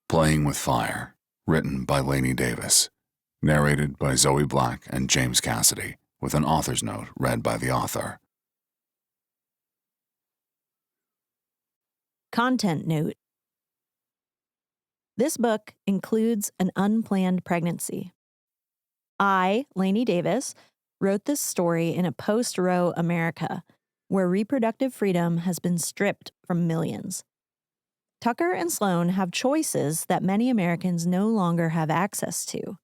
Playing with Fire, written by Lainey Davis, narrated by Zoe Black and James Cassidy, with an author's note read by the author. Content note. This book includes an unplanned pregnancy. I, Lainey Davis, wrote this story in a post-Roe America, where reproductive freedom has been stripped from millions. Tucker and Sloan have choices that many Americans no longer have access to.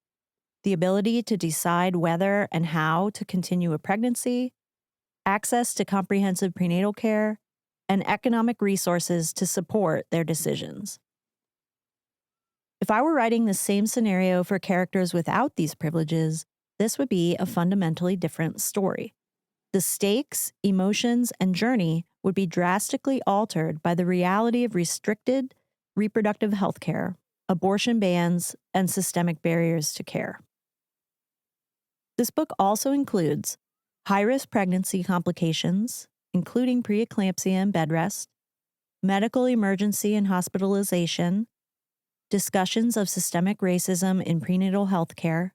The ability to decide whether and how to continue a pregnancy, access to comprehensive prenatal care, and economic resources to support their decisions. If I were writing the same scenario for characters without these privileges, this would be a fundamentally different story. The stakes, emotions, and journey would be drastically altered by the reality of restricted reproductive health care, abortion bans, and systemic barriers to care. This book also includes high-risk pregnancy complications, including preeclampsia and bed rest, medical emergency and hospitalization, discussions of systemic racism in prenatal health care,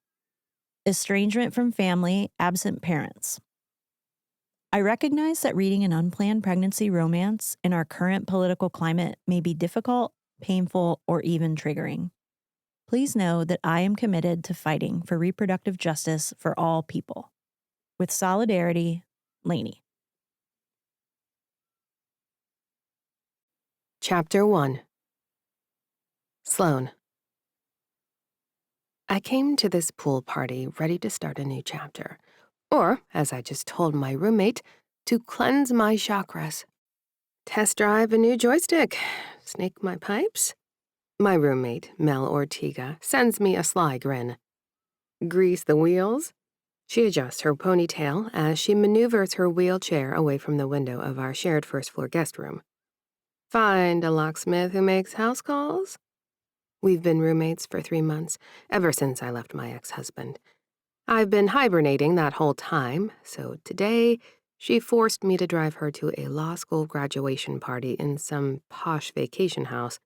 estrangement from family, absent parents. I recognize that reading an unplanned pregnancy romance in our current political climate may be difficult, painful, or even triggering. Please know that I am committed to fighting for reproductive justice for all people. With solidarity, Lainey. Chapter 1. Sloan. I came to this pool party ready to start a new chapter. Or, as I just told my roommate, to cleanse my chakras. Test drive a new joystick. Snake my pipes. My roommate, Mel Ortega, sends me a sly grin. Grease the wheels? She adjusts her ponytail as she maneuvers her wheelchair away from the window of our shared first-floor guest room. Find a locksmith who makes house calls? We've been roommates for 3 months, ever since I left my ex-husband. I've been hibernating that whole time, so today she forced me to drive her to a law school graduation party in some posh vacation house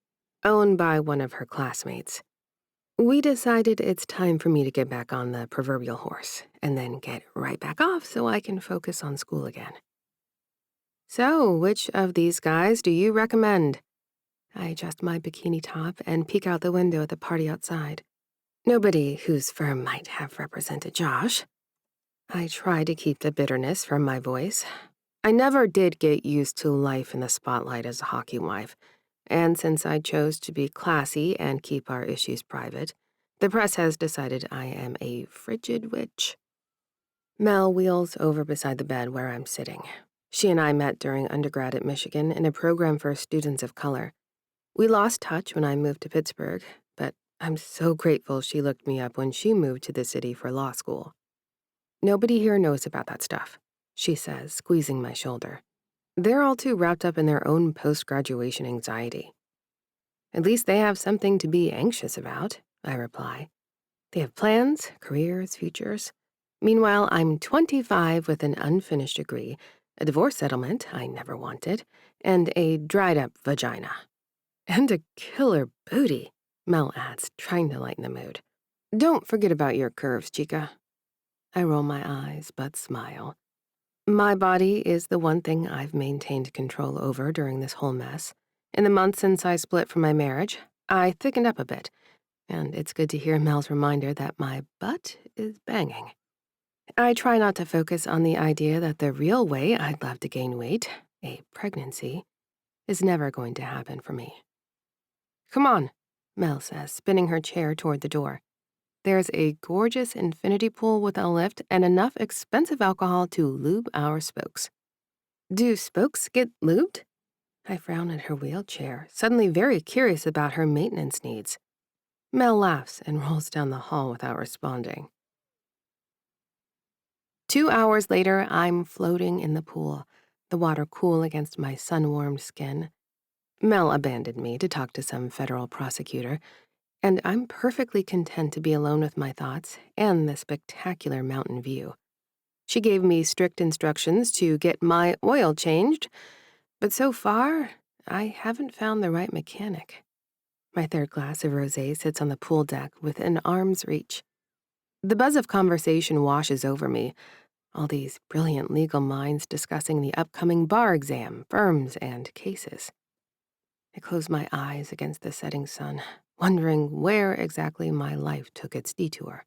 owned by one of her classmates. We decided it's time for me to get back on the proverbial horse and then get right back off so I can focus on school again. So, which of these guys do you recommend? I adjust my bikini top and peek out the window at the party outside. Nobody whose firm might have represented Josh. I try to keep the bitterness from my voice. I never did get used to life in the spotlight as a hockey wife, and since I chose to be classy and keep our issues private, the press has decided I am a frigid witch. Mel wheels over beside the bed where I'm sitting. She and I met during undergrad at Michigan in a program for students of color. We lost touch when I moved to Pittsburgh, but I'm so grateful she looked me up when she moved to the city for law school. Nobody here knows about that stuff, she says, squeezing my shoulder. They're all too wrapped up in their own post-graduation anxiety. At least they have something to be anxious about, I reply. They have plans, careers, futures. Meanwhile, I'm 25 with an unfinished degree, a divorce settlement I never wanted, and a dried-up vagina. And a killer booty, Mel adds, trying to lighten the mood. Don't forget about your curves, chica. I roll my eyes, but smile. My body is the one thing I've maintained control over during this whole mess. In the months since I split from my marriage, I thickened up a bit, and it's good to hear Mel's reminder that my butt is banging. I try not to focus on the idea that the real way I'd love to gain weight, a pregnancy, is never going to happen for me. Come on, Mel says, spinning her chair toward the door. There's a gorgeous infinity pool with a lift and enough expensive alcohol to lube our spokes. Do spokes get lubed? I frown at her wheelchair, suddenly very curious about her maintenance needs. Mel laughs and rolls down the hall without responding. 2 hours later, I'm floating in the pool, the water cool against my sun-warmed skin. Mel abandoned me to talk to some federal prosecutor, and I'm perfectly content to be alone with my thoughts and the spectacular mountain view. She gave me strict instructions to get my oil changed, but so far, I haven't found the right mechanic. My third glass of rosé sits on the pool deck within arm's reach. The buzz of conversation washes over me, all these brilliant legal minds discussing the upcoming bar exam, firms, and cases. I close my eyes against the setting sun, wondering where exactly my life took its detour.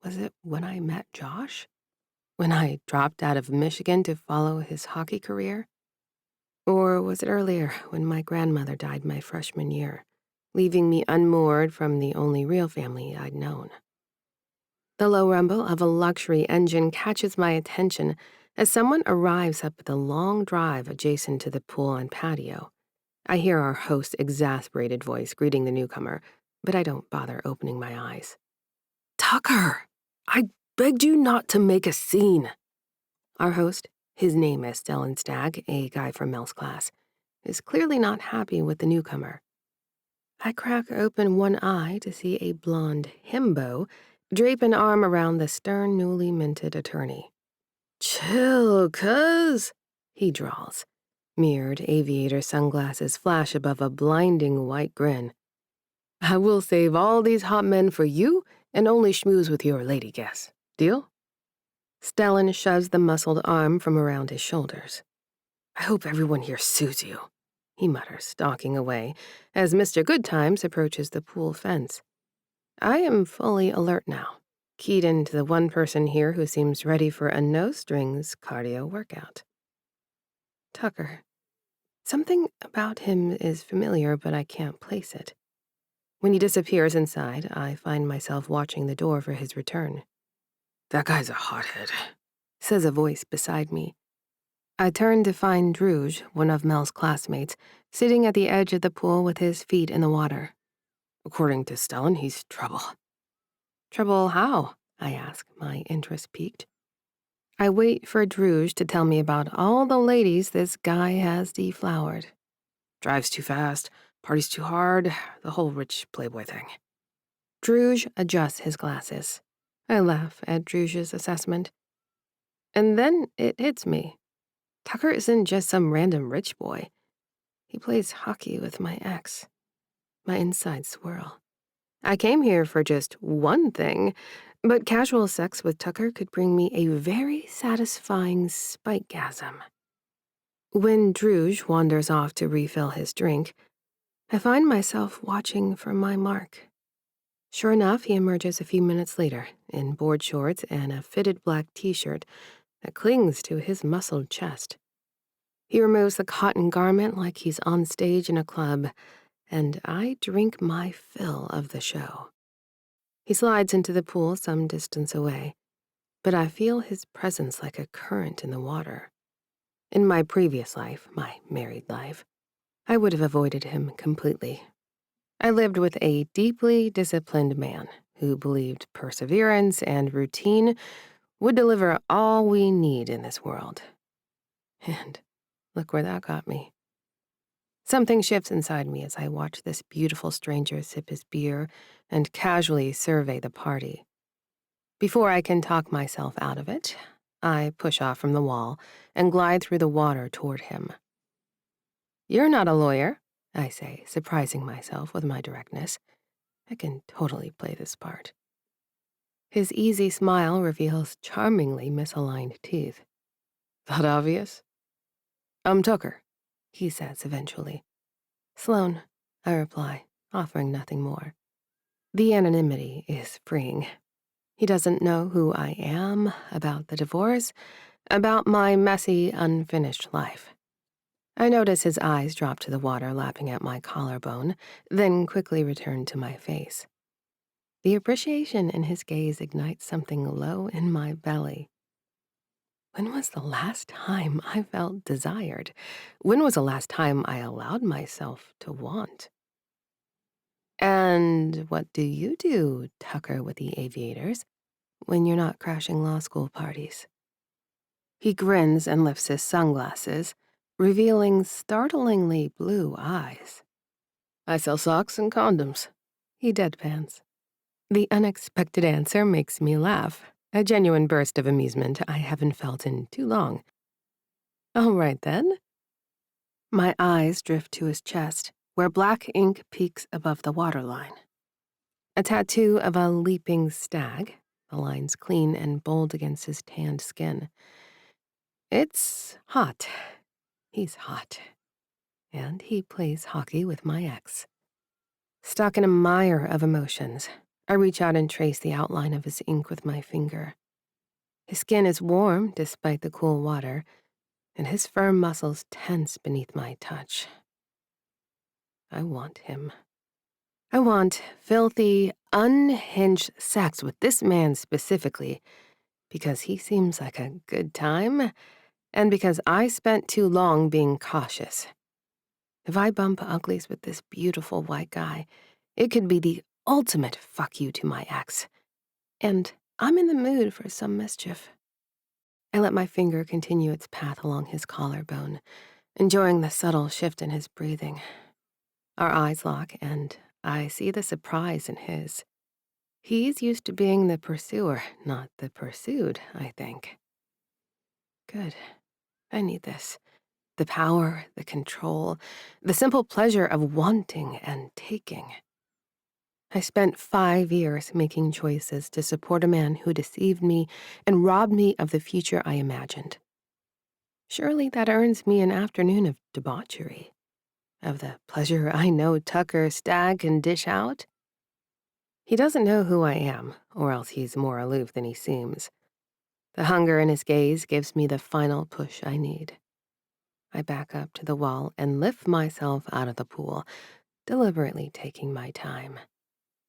Was it when I met Josh? When I dropped out of Michigan to follow his hockey career? Or was it earlier, when my grandmother died my freshman year, leaving me unmoored from the only real family I'd known? The low rumble of a luxury engine catches my attention as someone arrives up the long drive adjacent to the pool and patio. I hear our host's exasperated voice greeting the newcomer, but I don't bother opening my eyes. "Tucker, I begged you not to make a scene." Our host, his name is Tucker Stag, a guy from Mel's class, is clearly not happy with the newcomer. I crack open one eye to see a blonde himbo drape an arm around the stern, newly minted attorney. "Chill, cuz," he drawls. Mirrored aviator sunglasses flash above a blinding white grin. "I will save all these hot men for you and only schmooze with your lady guests. Deal?" Stellan shoves the muscled arm from around his shoulders. "I hope everyone here sues you," he mutters, stalking away, as Mr. Goodtimes approaches the pool fence. I am fully alert now, keyed into the one person here who seems ready for a no-strings cardio workout. Tucker. Something about him is familiar, but I can't place it. When he disappears inside, I find myself watching the door for his return. "That guy's a hothead," says a voice beside me. I turn to find Druge, one of Mel's classmates, sitting at the edge of the pool with his feet in the water. "According to Stellan, he's trouble." "Trouble how?" I ask, my interest piqued. I wait for Druge to tell me about all the ladies this guy has deflowered. "Drives too fast, parties too hard, the whole rich playboy thing." Druge adjusts his glasses. I laugh at Druge's assessment. And then it hits me. Tucker isn't just some random rich boy. He plays hockey with my ex. My insides swirl. I came here for just one thing, but casual sex with Tucker could bring me a very satisfying spikegasm. When Druge wanders off to refill his drink, I find myself watching for my mark. Sure enough, he emerges a few minutes later in board shorts and a fitted black t-shirt that clings to his muscled chest. He removes the cotton garment like he's on stage in a club, and I drink my fill of the show. He slides into the pool some distance away, but I feel his presence like a current in the water. In my previous life, my married life, I would have avoided him completely. I lived with a deeply disciplined man who believed perseverance and routine would deliver all we need in this world. And look where that got me. Something shifts inside me as I watch this beautiful stranger sip his beer and casually survey the party. Before I can talk myself out of it, I push off from the wall and glide through the water toward him. "You're not a lawyer," I say, surprising myself with my directness. I can totally play this part. His easy smile reveals charmingly misaligned teeth. "That obvious?" "I'm Tucker," he says eventually. "Sloan," I reply, offering nothing more. The anonymity is freeing. He doesn't know who I am, about the divorce, about my messy, unfinished life. I notice his eyes drop to the water lapping at my collarbone, then quickly return to my face. The appreciation in his gaze ignites something low in my belly. When was the last time I felt desired? When was the last time I allowed myself to want? "And what do you do, Tucker with the aviators, when you're not crashing law school parties?" He grins and lifts his sunglasses, revealing startlingly blue eyes. "I sell socks and condoms," he deadpans. The unexpected answer makes me laugh, a genuine burst of amusement I haven't felt in too long. "All right, then." My eyes drift to his chest, where black ink peaks above the waterline. A tattoo of a leaping stag, the lines clean and bold against his tanned skin. It's hot. He's hot. And he plays hockey with my ex. Stuck in a mire of emotions, I reach out and trace the outline of his ink with my finger. His skin is warm despite the cool water, and his firm muscles tense beneath my touch. I want him. I want filthy, unhinged sex with this man specifically, because he seems like a good time, and because I spent too long being cautious. If I bump uglies with this beautiful white guy, it could be the ultimate fuck you to my ex. And I'm in the mood for some mischief. I let my finger continue its path along his collarbone, enjoying the subtle shift in his breathing. Our eyes lock, and I see the surprise in his. He's used to being the pursuer, not the pursued, I think. Good. I need this. The power, the control, the simple pleasure of wanting and taking. I spent 5 years making choices to support a man who deceived me and robbed me of the future I imagined. Surely that earns me an afternoon of debauchery, of the pleasure I know Tucker Stag can dish out. He doesn't know who I am, or else he's more aloof than he seems. The hunger in his gaze gives me the final push I need. I back up to the wall and lift myself out of the pool, deliberately taking my time,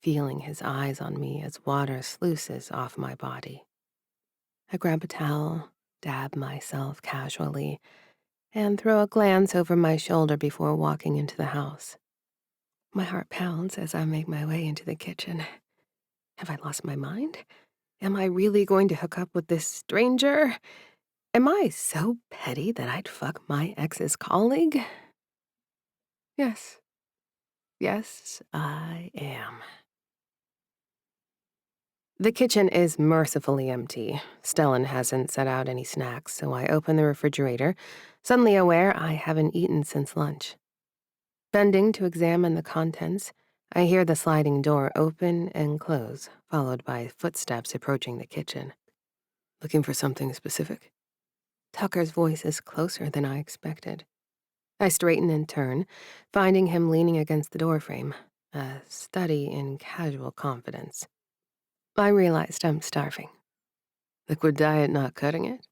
feeling his eyes on me as water sluices off my body. I grab a towel, dab myself casually, and throw a glance over my shoulder before walking into the house. My heart pounds as I make my way into the kitchen. Have I lost my mind? Am I really going to hook up with this stranger? Am I so petty that I'd fuck my ex's colleague? Yes. Yes, I am. The kitchen is mercifully empty. Stellan hasn't set out any snacks, so I open the refrigerator, suddenly aware I haven't eaten since lunch. Bending to examine the contents, I hear the sliding door open and close, followed by footsteps approaching the kitchen. Looking for something specific? Tucker's voice is closer than I expected. I straighten and turn, finding him leaning against the doorframe, a study in casual confidence. I realized I'm starving. Liquid diet not cutting it?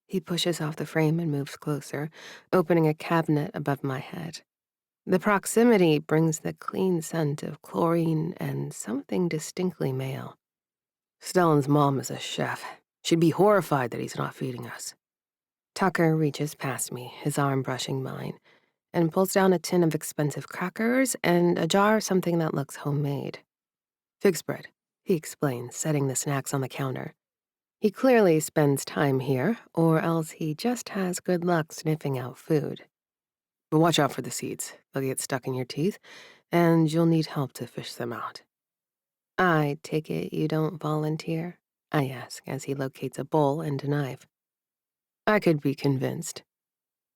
He pushes off the frame and moves closer, opening a cabinet above my head. The proximity brings the clean scent of chlorine and something distinctly male. Stellan's mom is a chef. She'd be horrified that he's not feeding us. Tucker reaches past me, his arm brushing mine, and pulls down a tin of expensive crackers and a jar of something that looks homemade. Fig spread, he explains, setting the snacks on the counter. He clearly spends time here, or else he just has good luck sniffing out food. But watch out for the seeds. They'll get stuck in your teeth, and you'll need help to fish them out. I take it you don't volunteer? I ask as he locates a bowl and a knife. I could be convinced.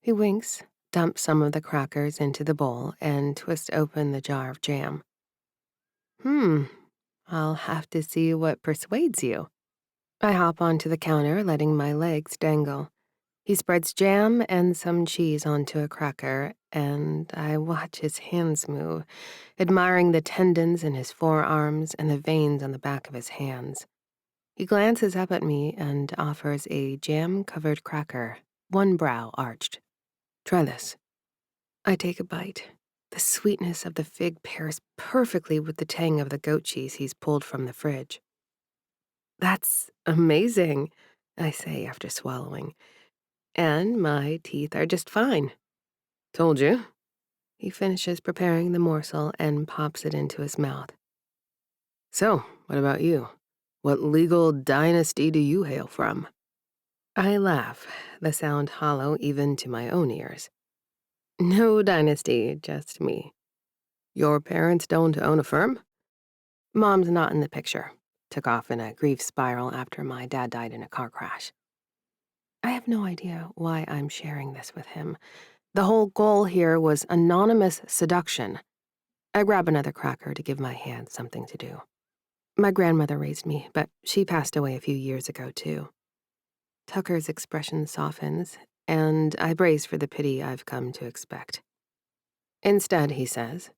He winks, dumps some of the crackers into the bowl, and twists open the jar of jam. I'll have to see what persuades you. I hop onto the counter, letting my legs dangle. He spreads jam and some cheese onto a cracker, and I watch his hands move, admiring the tendons in his forearms and the veins on the back of his hands. He glances up at me and offers a jam-covered cracker, one brow arched. Try this. I take a bite. The sweetness of the fig pairs perfectly with the tang of the goat cheese he's pulled from the fridge. That's amazing, I say after swallowing. And my teeth are just fine. Told you. He finishes preparing the morsel and pops it into his mouth. So, what about you? What legal dynasty do you hail from? I laugh, the sound hollow even to my own ears. No dynasty, just me. Your parents don't own a firm? Mom's not in the picture. Took off in a grief spiral after my dad died in a car crash. I have no idea why I'm sharing this with him, The whole goal here was anonymous seduction. I grab another cracker to give my hands something to do. My grandmother raised me, but she passed away a few years ago, too. Tucker's expression softens, and I brace for the pity I've come to expect. Instead, he says,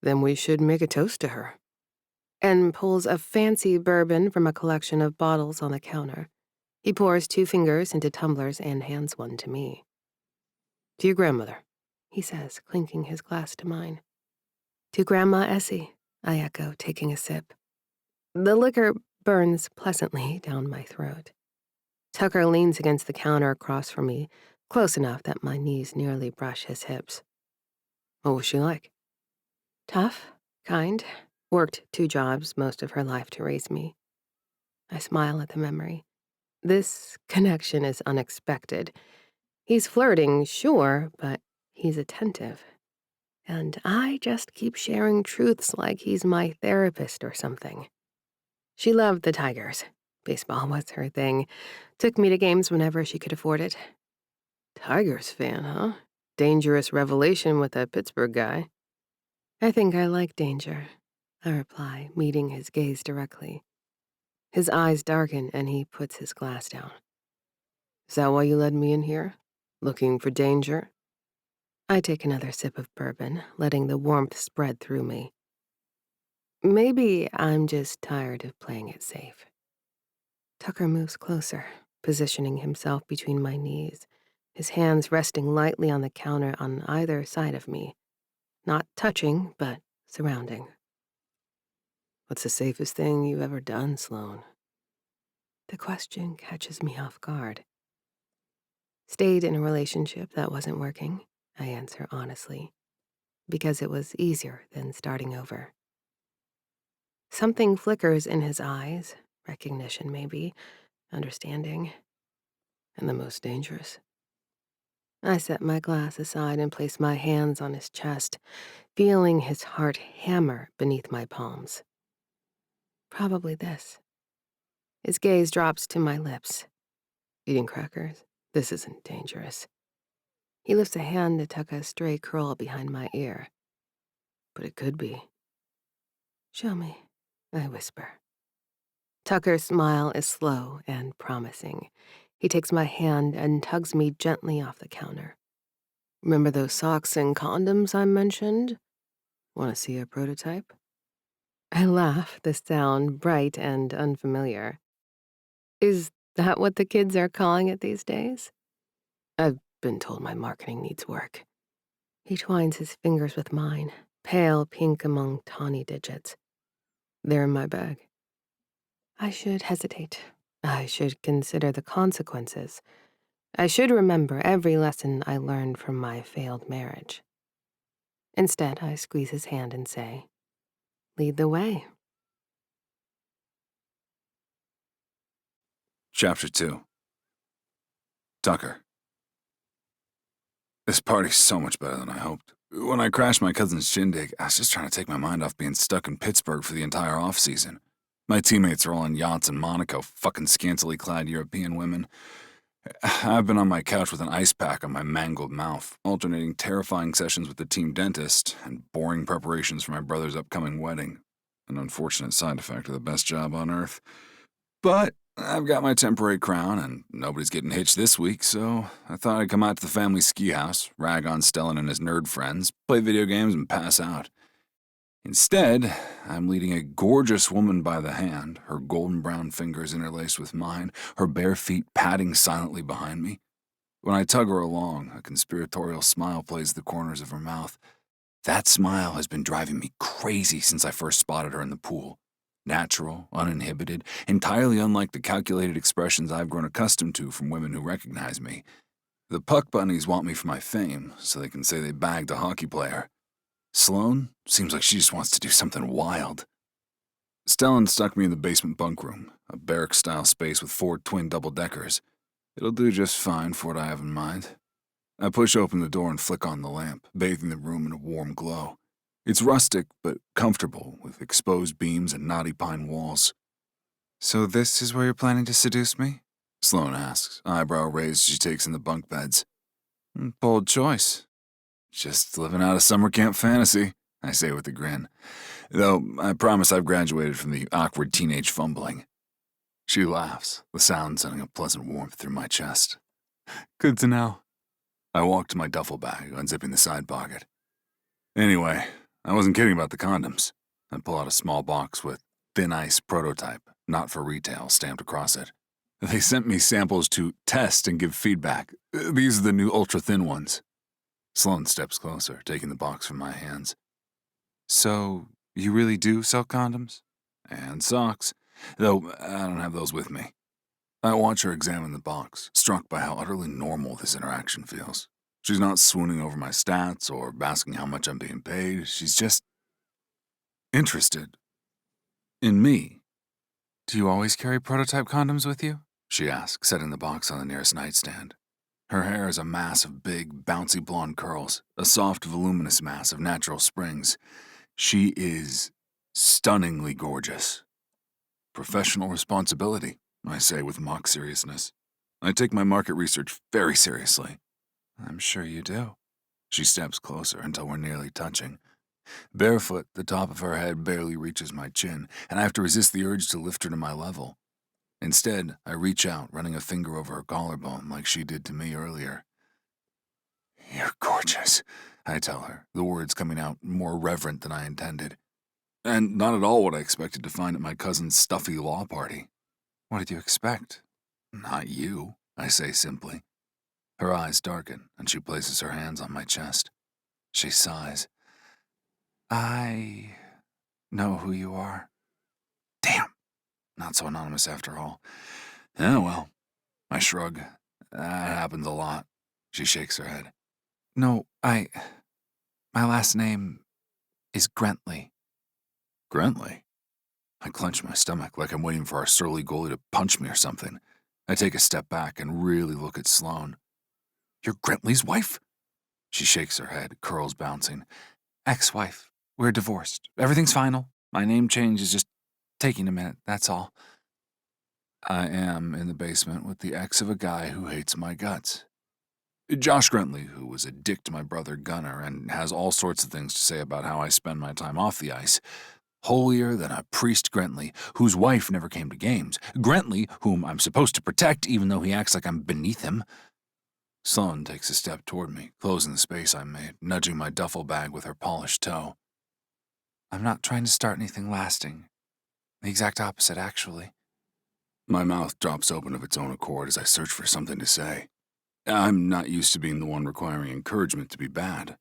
"Then we should make a toast to her," and pulls a fancy bourbon from a collection of bottles on the counter. He pours 2 fingers into tumblers and hands one to me. "To your grandmother," he says, clinking his glass to mine. "To Grandma Essie," I echo, taking a sip. The liquor burns pleasantly down my throat. Tucker leans against the counter across from me, close enough that my knees nearly brush his hips. "What was she like?" "Tough, kind, worked 2 jobs most of her life to raise me." I smile at the memory. This connection is unexpected. He's flirting, sure, but he's attentive. And I just keep sharing truths like he's my therapist or something. She loved the Tigers. Baseball was her thing. Took me to games whenever she could afford it. "Tigers fan, huh? Dangerous revelation with a Pittsburgh guy." "I think I like danger," I reply, meeting his gaze directly. His eyes darken and he puts his glass down. "Is that why you led me in here? Looking for danger?" I take another sip of bourbon, letting the warmth spread through me. Maybe I'm just tired of playing it safe. Tucker moves closer, positioning himself between my knees, his hands resting lightly on the counter on either side of me. Not touching, but surrounding. "What's the safest thing you've ever done, Sloan?" The question catches me off guard. "Stayed in a relationship that wasn't working," I answer honestly, because it was easier than starting over. Something flickers in his eyes, recognition maybe, understanding. "And the most dangerous?" I set my glass aside and place my hands on his chest, feeling his heart hammer beneath my palms. "Probably this." His gaze drops to my lips. "Eating crackers? This isn't dangerous." He lifts a hand to tuck a stray curl behind my ear. "But it could be." "Show me," I whisper. Tucker's smile is slow and promising. He takes my hand and tugs me gently off the counter. "Remember those socks and condoms I mentioned? Want to see a prototype?" I laugh, the sound bright and unfamiliar. "Is that what the kids are calling it these days?" "I've been told my marketing needs work." He twines his fingers with mine, pale pink among tawny digits. "They're in my bag." I should hesitate. I should consider the consequences. I should remember every lesson I learned from my failed marriage. Instead, I squeeze his hand and say, "Lead the way." Chapter 2. Tucker. This party's so much better than I hoped. When I crashed my cousin's shindig, I was just trying to take my mind off being stuck in Pittsburgh for the entire off-season. My teammates are all on yachts in Monaco, fucking scantily clad European women. I've been on my couch with an ice pack on my mangled mouth, alternating terrifying sessions with the team dentist and boring preparations for my brother's upcoming wedding. An unfortunate side effect of the best job on earth. But I've got my temporary crown, and nobody's getting hitched this week, so I thought I'd come out to the family ski house, rag on Stellan and his nerd friends, play video games, and pass out. Instead, I'm leading a gorgeous woman by the hand, her golden brown fingers interlaced with mine, her bare feet padding silently behind me. When I tug her along, a conspiratorial smile plays the corners of her mouth. That smile has been driving me crazy since I first spotted her in the pool. Natural, uninhibited, entirely unlike the calculated expressions I've grown accustomed to from women who recognize me. The Puck Bunnies want me for my fame, so they can say they bagged a hockey player. Sloan seems like she just wants to do something wild. Stellan stuck me in the basement bunk room, a barrack-style space with 4 twin double-deckers. It'll do just fine for what I have in mind. I push open the door and flick on the lamp, bathing the room in a warm glow. It's rustic, but comfortable, with exposed beams and knotty pine walls. "So this is where you're planning to seduce me?" Sloan asks, eyebrow raised as she takes in the bunk beds. Bold choice. Just living out a summer camp fantasy, I say with a grin. Though I promise I've graduated from the awkward teenage fumbling. She laughs, the sound sending a pleasant warmth through my chest. Good to know. I walk to my duffel bag, unzipping the side pocket. Anyway, I wasn't kidding about the condoms. I pull out a small box with thin ice prototype, not for retail, stamped across it. They sent me samples to test and give feedback. These are the new ultra-thin ones. Sloan steps closer, taking the box from my hands. So, you really do sell condoms? And socks, though I don't have those with me. I watch her examine the box, struck by how utterly normal this interaction feels. She's not swooning over my stats or asking how much I'm being paid. She's just interested in me. Do you always carry prototype condoms with you? She asks, setting the box on the nearest nightstand. Her hair is a mass of big, bouncy blonde curls, a soft, voluminous mass of natural springs. She is stunningly gorgeous. Professional responsibility, I say with mock seriousness. I take my market research very seriously. I'm sure you do. She steps closer until we're nearly touching. Barefoot, the top of her head barely reaches my chin, and I have to resist the urge to lift her to my level. Instead, I reach out, running a finger over her collarbone like she did to me earlier. You're gorgeous, I tell her, the words coming out more reverent than I intended. And not at all what I expected to find at my cousin's stuffy law party. What did you expect? Not you, I say simply. Her eyes darken, and she places her hands on my chest. She sighs. I know who you are. Damn, not so anonymous after all. Oh well, I shrug. That happens a lot. She shakes her head. No, my last name is Grentley. Grentley? I clench my stomach like I'm waiting for our surly goalie to punch me or something. I take a step back and really look at Sloan. You're Grentley's wife? She shakes her head, curls bouncing. Ex-wife. We're divorced. Everything's final. My name change is just taking a minute, that's all. I am in the basement with the ex of a guy who hates my guts. Josh Grentley, who was a dick to my brother Gunnar and has all sorts of things to say about how I spend my time off the ice. Holier than a priest Grentley, whose wife never came to games. Grentley, whom I'm supposed to protect even though he acts like I'm beneath him. Sloan takes a step toward me, closing the space I made, nudging my duffel bag with her polished toe. I'm not trying to start anything lasting. The exact opposite, actually. My mouth drops open of its own accord as I search for something to say. I'm not used to being the one requiring encouragement to be bad.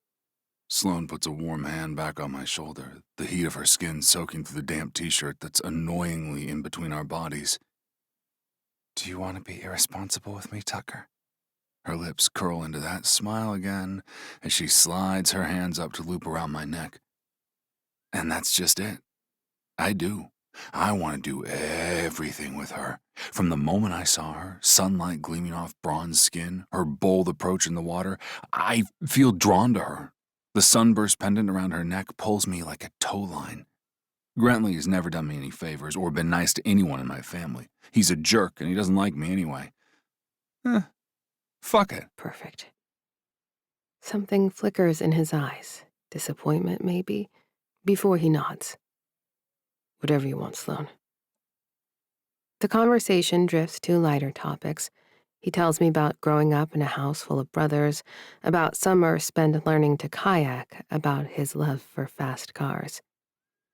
Sloan puts a warm hand back on my shoulder, the heat of her skin soaking through the damp t-shirt that's annoyingly in between our bodies. Do you want to be irresponsible with me, Tucker? Her lips curl into that smile again as she slides her hands up to loop around my neck. And that's just it. I do. I want to do everything with her. From the moment I saw her, sunlight gleaming off bronze skin, her bold approach in the water, I feel drawn to her. The sunburst pendant around her neck pulls me like a tow line. Grentley has never done me any favors or been nice to anyone in my family. He's a jerk and he doesn't like me anyway. Fuck it. Perfect. Something flickers in his eyes. Disappointment, maybe, before he nods. Whatever you want, Sloan. The conversation drifts to lighter topics. He tells me about growing up in a house full of brothers, about summers spent learning to kayak, about his love for fast cars.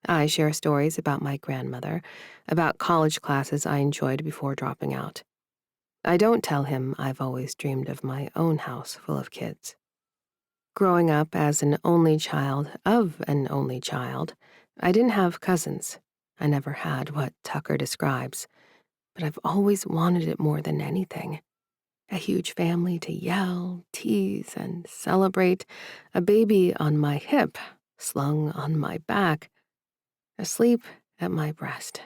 I share stories about my grandmother, about college classes I enjoyed before dropping out. I don't tell him I've always dreamed of my own house full of kids. Growing up as an only child of an only child, I didn't have cousins. I never had what Tucker describes, but I've always wanted it more than anything. A huge family to yell, tease, and celebrate, a baby on my hip, slung on my back, asleep at my breast.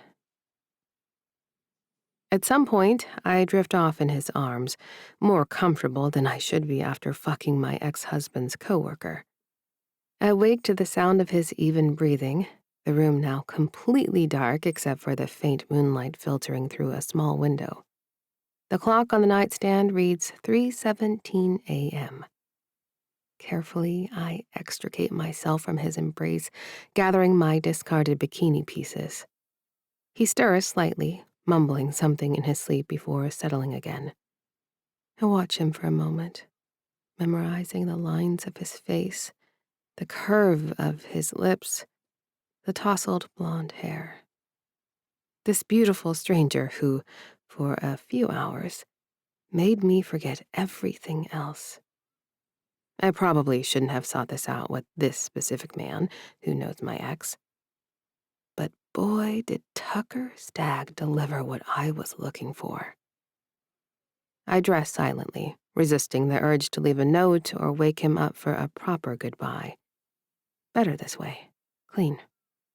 At some point, I drift off in his arms, more comfortable than I should be after fucking my ex-husband's coworker. I wake to the sound of his even breathing, the room now completely dark except for the faint moonlight filtering through a small window. The clock on the nightstand reads 3:17 a.m. Carefully, I extricate myself from his embrace, gathering my discarded bikini pieces. He stirs slightly, mumbling something in his sleep before settling again. I watch him for a moment, memorizing the lines of his face, the curve of his lips, the tousled blonde hair. This beautiful stranger who, for a few hours, made me forget everything else. I probably shouldn't have sought this out with this specific man who knows my ex. But boy, did Tucker Stag deliver what I was looking for. I dress silently, resisting the urge to leave a note or wake him up for a proper goodbye. Better this way. Clean.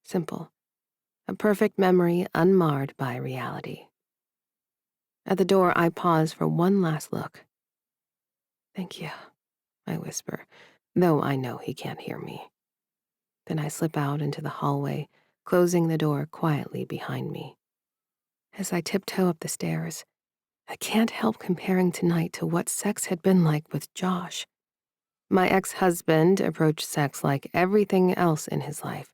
Simple. A perfect memory unmarred by reality. At the door, I pause for one last look. "Thank you," I whisper, though I know he can't hear me. Then I slip out into the hallway, closing the door quietly behind me. As I tiptoe up the stairs, I can't help comparing tonight to what sex had been like with Josh. My ex-husband approached sex like everything else in his life,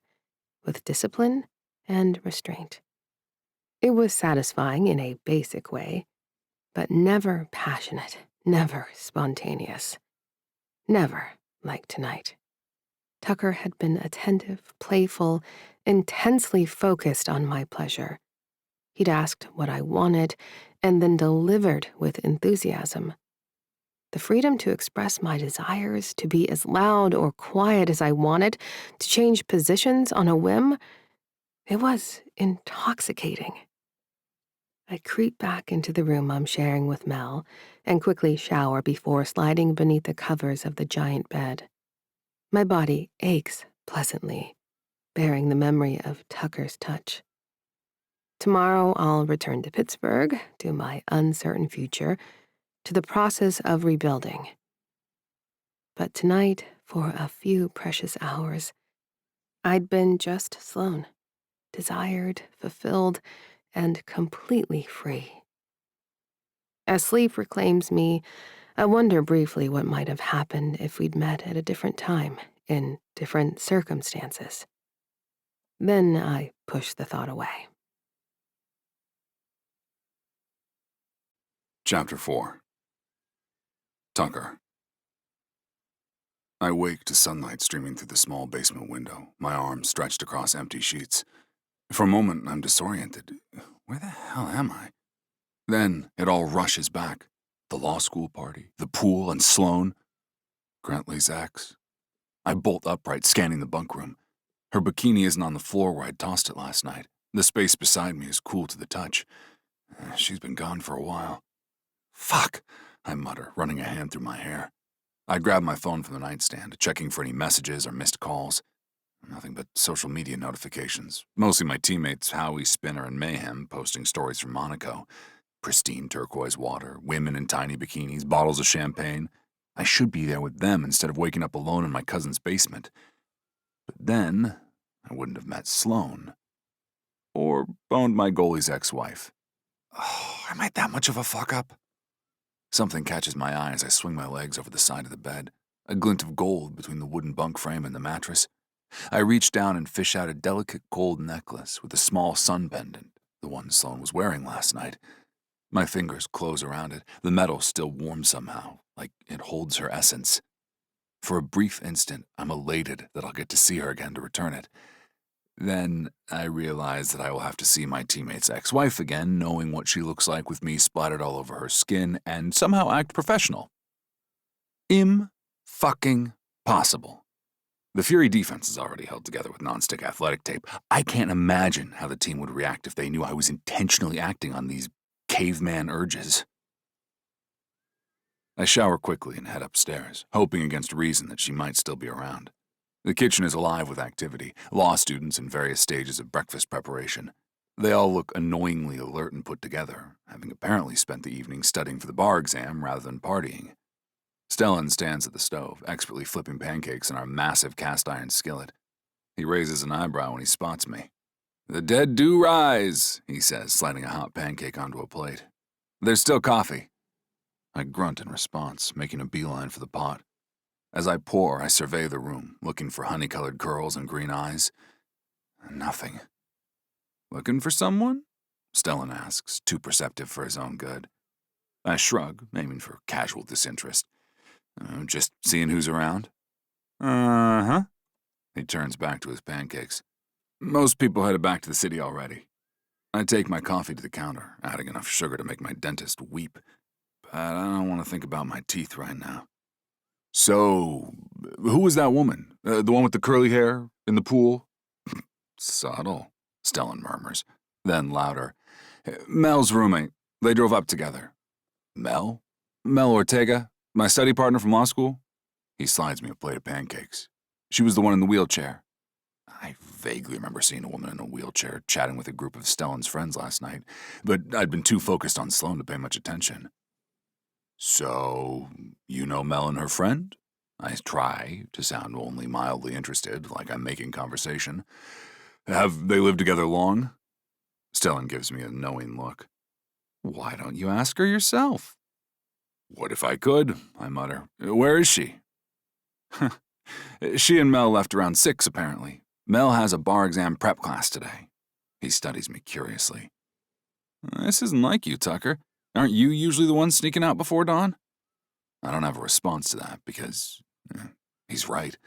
with discipline and restraint. It was satisfying in a basic way, but never passionate, never spontaneous. Never like tonight. Tucker had been attentive, playful, intensely focused on my pleasure. He'd asked what I wanted and then delivered with enthusiasm. The freedom to express my desires, to be as loud or quiet as I wanted, to change positions on a whim, it was intoxicating. I creep back into the room I'm sharing with Mel and quickly shower before sliding beneath the covers of the giant bed. My body aches pleasantly, bearing the memory of Tucker's touch. Tomorrow I'll return to Pittsburgh, to my uncertain future, to the process of rebuilding. But tonight, for a few precious hours, I'd been just Sloane, desired, fulfilled, and completely free. As sleep reclaims me, I wonder briefly what might have happened if we'd met at a different time, in different circumstances. Then I push the thought away. Chapter 4. Tucker. I wake to sunlight streaming through the small basement window, my arms stretched across empty sheets. For a moment, I'm disoriented. Where the hell am I? Then it all rushes back. The law school party, the pool, and Sloane. Grantley's ex. I bolt upright, scanning the bunk room. Her bikini isn't on the floor where I'd tossed it last night. The space beside me is cool to the touch. She's been gone for a while. Fuck, I mutter, running a hand through my hair. I grab my phone from the nightstand, checking for any messages or missed calls. Nothing but social media notifications. Mostly my teammates Howie, Spinner, and Mayhem posting stories from Monaco. Pristine turquoise water, women in tiny bikinis, bottles of champagne. I should be there with them instead of waking up alone in my cousin's basement. But then, I wouldn't have met Sloane. Or boned my goalie's ex-wife. Oh, am I that much of a fuck-up? Something catches my eye as I swing my legs over the side of the bed, a glint of gold between the wooden bunk frame and the mattress. I reach down and fish out a delicate gold necklace with a small sun pendant, the one Sloane was wearing last night. My fingers close around it, the metal still warm somehow, like it holds her essence. For a brief instant, I'm elated that I'll get to see her again to return it. Then I realize that I will have to see my teammate's ex-wife again, knowing what she looks like with me splattered all over her skin, and somehow act professional. Im-fucking-possible. The Fury defense is already held together with nonstick athletic tape. I can't imagine how the team would react if they knew I was intentionally acting on these caveman urges. I shower quickly and head upstairs, hoping against reason that she might still be around. The kitchen is alive with activity, law students in various stages of breakfast preparation. They all look annoyingly alert and put together, having apparently spent the evening studying for the bar exam rather than partying. Stellan stands at the stove, expertly flipping pancakes in our massive cast-iron skillet. He raises an eyebrow when he spots me. "The dead do rise," he says, sliding a hot pancake onto a plate. "There's still coffee." I grunt in response, making a beeline for the pot. As I pour, I survey the room, looking for honey-colored curls and green eyes. Nothing. Looking for someone? Stellan asks, too perceptive for his own good. I shrug, aiming for casual disinterest. Just seeing who's around? Uh-huh. He turns back to his pancakes. Most people headed back to the city already. I take my coffee to the counter, adding enough sugar to make my dentist weep. But I don't want to think about my teeth right now. So, who was that woman? The one with the curly hair, in the pool? Subtle, Stellan murmurs. Then louder. Mel's roommate. They drove up together. Mel? Mel Ortega, my study partner from law school? He slides me a plate of pancakes. She was the one in the wheelchair. I vaguely remember seeing a woman in a wheelchair chatting with a group of Stellan's friends last night, but I'd been too focused on Sloan to pay much attention. So, you know Mel and her friend? I try to sound only mildly interested, like I'm making conversation. Have they lived together long? Stellan gives me a knowing look. Why don't you ask her yourself? What if I could? I mutter. Where is she? She and Mel left around 6, apparently. Mel has a bar exam prep class today. He studies me curiously. This isn't like you, Tucker. Aren't you usually the one sneaking out before dawn? I don't have a response to that because he's right.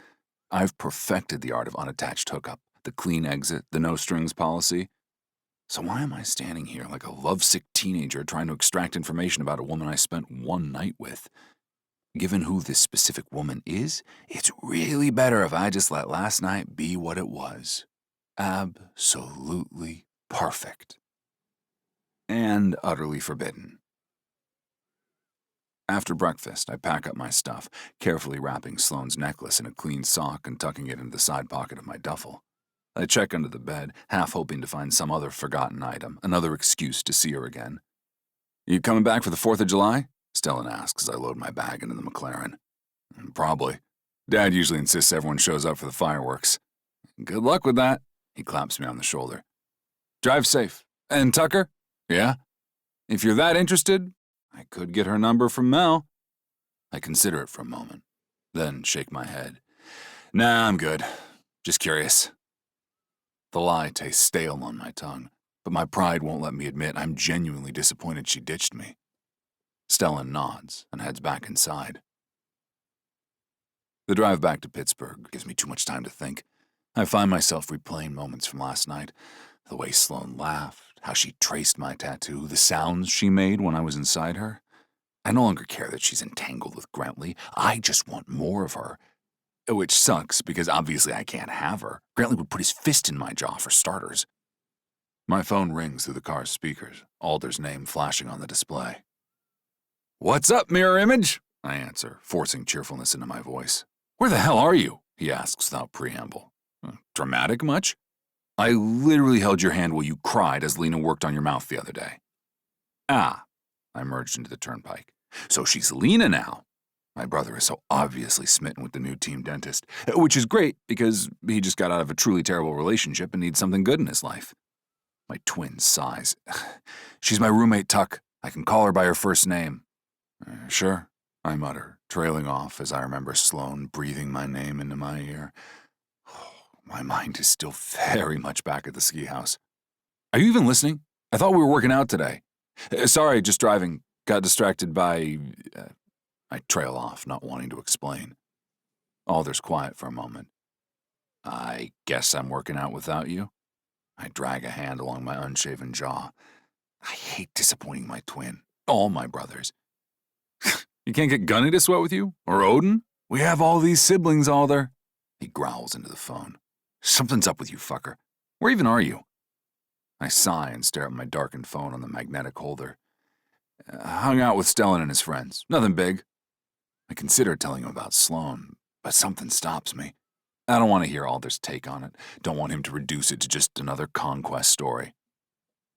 I've perfected the art of unattached hookup, the clean exit, the no-strings policy. So why am I standing here like a lovesick teenager trying to extract information about a woman I spent one night with? Given who this specific woman is, it's really better if I just let last night be what it was. Absolutely perfect. And utterly forbidden. After breakfast, I pack up my stuff, carefully wrapping Sloane's necklace in a clean sock and tucking it into the side pocket of my duffel. I check under the bed, half hoping to find some other forgotten item, another excuse to see her again. You coming back for the 4th of July? Stellan asks as I load my bag into the McLaren. Probably. Dad usually insists everyone shows up for the fireworks. Good luck with that. He claps me on the shoulder. Drive safe. And Tucker? Yeah? If you're that interested, I could get her number from Mel. I consider it for a moment, then shake my head. Nah, I'm good. Just curious. The lie tastes stale on my tongue, but my pride won't let me admit I'm genuinely disappointed she ditched me. Stellan nods and heads back inside. The drive back to Pittsburgh gives me too much time to think. I find myself replaying moments from last night. The way Sloan laughed, how she traced my tattoo, the sounds she made when I was inside her. I no longer care that she's entangled with Grantley. I just want more of her. Which sucks, because obviously I can't have her. Grantley would put his fist in my jaw for starters. My phone rings through the car's speakers, Alder's name flashing on the display. What's up, mirror image? I answer, forcing cheerfulness into my voice. Where the hell are you? He asks without preamble. Dramatic much? I literally held your hand while you cried as Lena worked on your mouth the other day. Ah, I merged into the turnpike. So she's Lena now. My brother is so obviously smitten with the new team dentist, which is great because he just got out of a truly terrible relationship and needs something good in his life. My twin sighs. She's my roommate, Tuck. I can call her by her first name. Sure, I mutter, trailing off as I remember Sloan breathing my name into my ear. My mind is still very much back at the ski house. Are you even listening? I thought we were working out today. Sorry, just driving. Got distracted by... I trail off, not wanting to explain. Alder's quiet for a moment. I guess I'm working out without you? I drag a hand along my unshaven jaw. I hate disappointing my twin. All my brothers. You can't get Gunny to sweat with you? Or Odin? We have all these siblings, Alder. He growls into the phone. Something's up with you, fucker. Where even are you? I sigh and stare at my darkened phone on the magnetic holder. Hung out with Stellan and his friends. Nothing big. I consider telling him about Sloan, but something stops me. I don't want to hear Alder's take on it. Don't want him to reduce it to just another conquest story.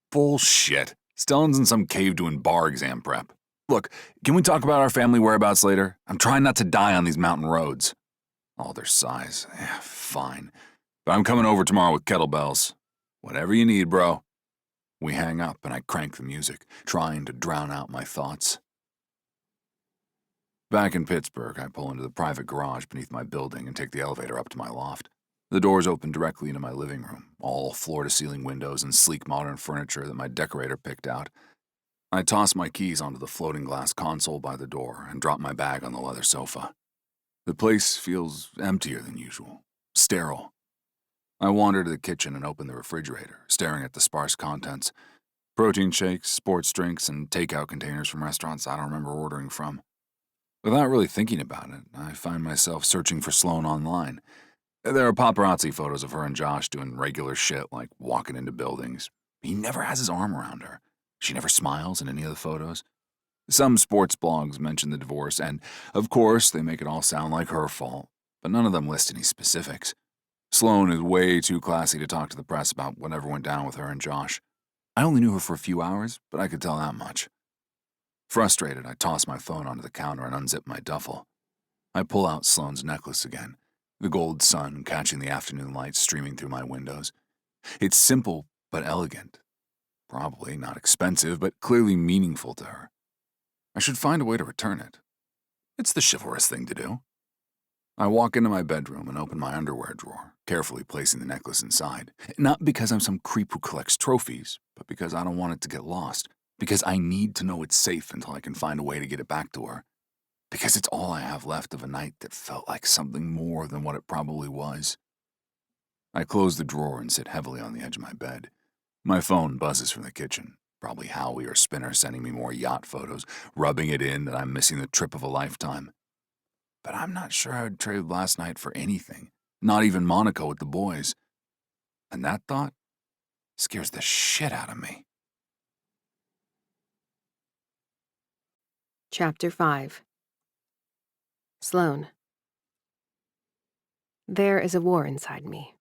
Bullshit. Stellan's in some cave doing bar exam prep. Look, can we talk about our family whereabouts later? I'm trying not to die on these mountain roads. Alder sighs. Fine. But I'm coming over tomorrow with kettlebells. Whatever you need, bro. We hang up and I crank the music, trying to drown out my thoughts. Back in Pittsburgh, I pull into the private garage beneath my building and take the elevator up to my loft. The doors open directly into my living room, all floor-to-ceiling windows and sleek modern furniture that my decorator picked out. I toss my keys onto the floating glass console by the door and drop my bag on the leather sofa. The place feels emptier than usual, sterile. I wander to the kitchen and open the refrigerator, staring at the sparse contents. Protein shakes, sports drinks, and takeout containers from restaurants I don't remember ordering from. Without really thinking about it, I find myself searching for Sloane online. There are paparazzi photos of her and Josh doing regular shit like walking into buildings. He never has his arm around her. She never smiles in any of the photos. Some sports blogs mention the divorce, and, of course, they make it all sound like her fault, but none of them list any specifics. Sloane is way too classy to talk to the press about whatever went down with her and Josh. I only knew her for a few hours, but I could tell that much. Frustrated, I toss my phone onto the counter and unzip my duffel. I pull out Sloane's necklace again, the gold sun catching the afternoon light streaming through my windows. It's simple but elegant. Probably not expensive, but clearly meaningful to her. I should find a way to return it. It's the chivalrous thing to do. I walk into my bedroom and open my underwear drawer, carefully placing the necklace inside. Not because I'm some creep who collects trophies, but because I don't want it to get lost. Because I need to know it's safe until I can find a way to get it back to her. Because it's all I have left of a night that felt like something more than what it probably was. I close the drawer and sit heavily on the edge of my bed. My phone buzzes from the kitchen, probably Howie or Spinner sending me more yacht photos, rubbing it in that I'm missing the trip of a lifetime. But I'm not sure I would trade last night for anything, not even Monaco with the boys. And that thought scares the shit out of me. Chapter 5. Sloane. There is a war inside me.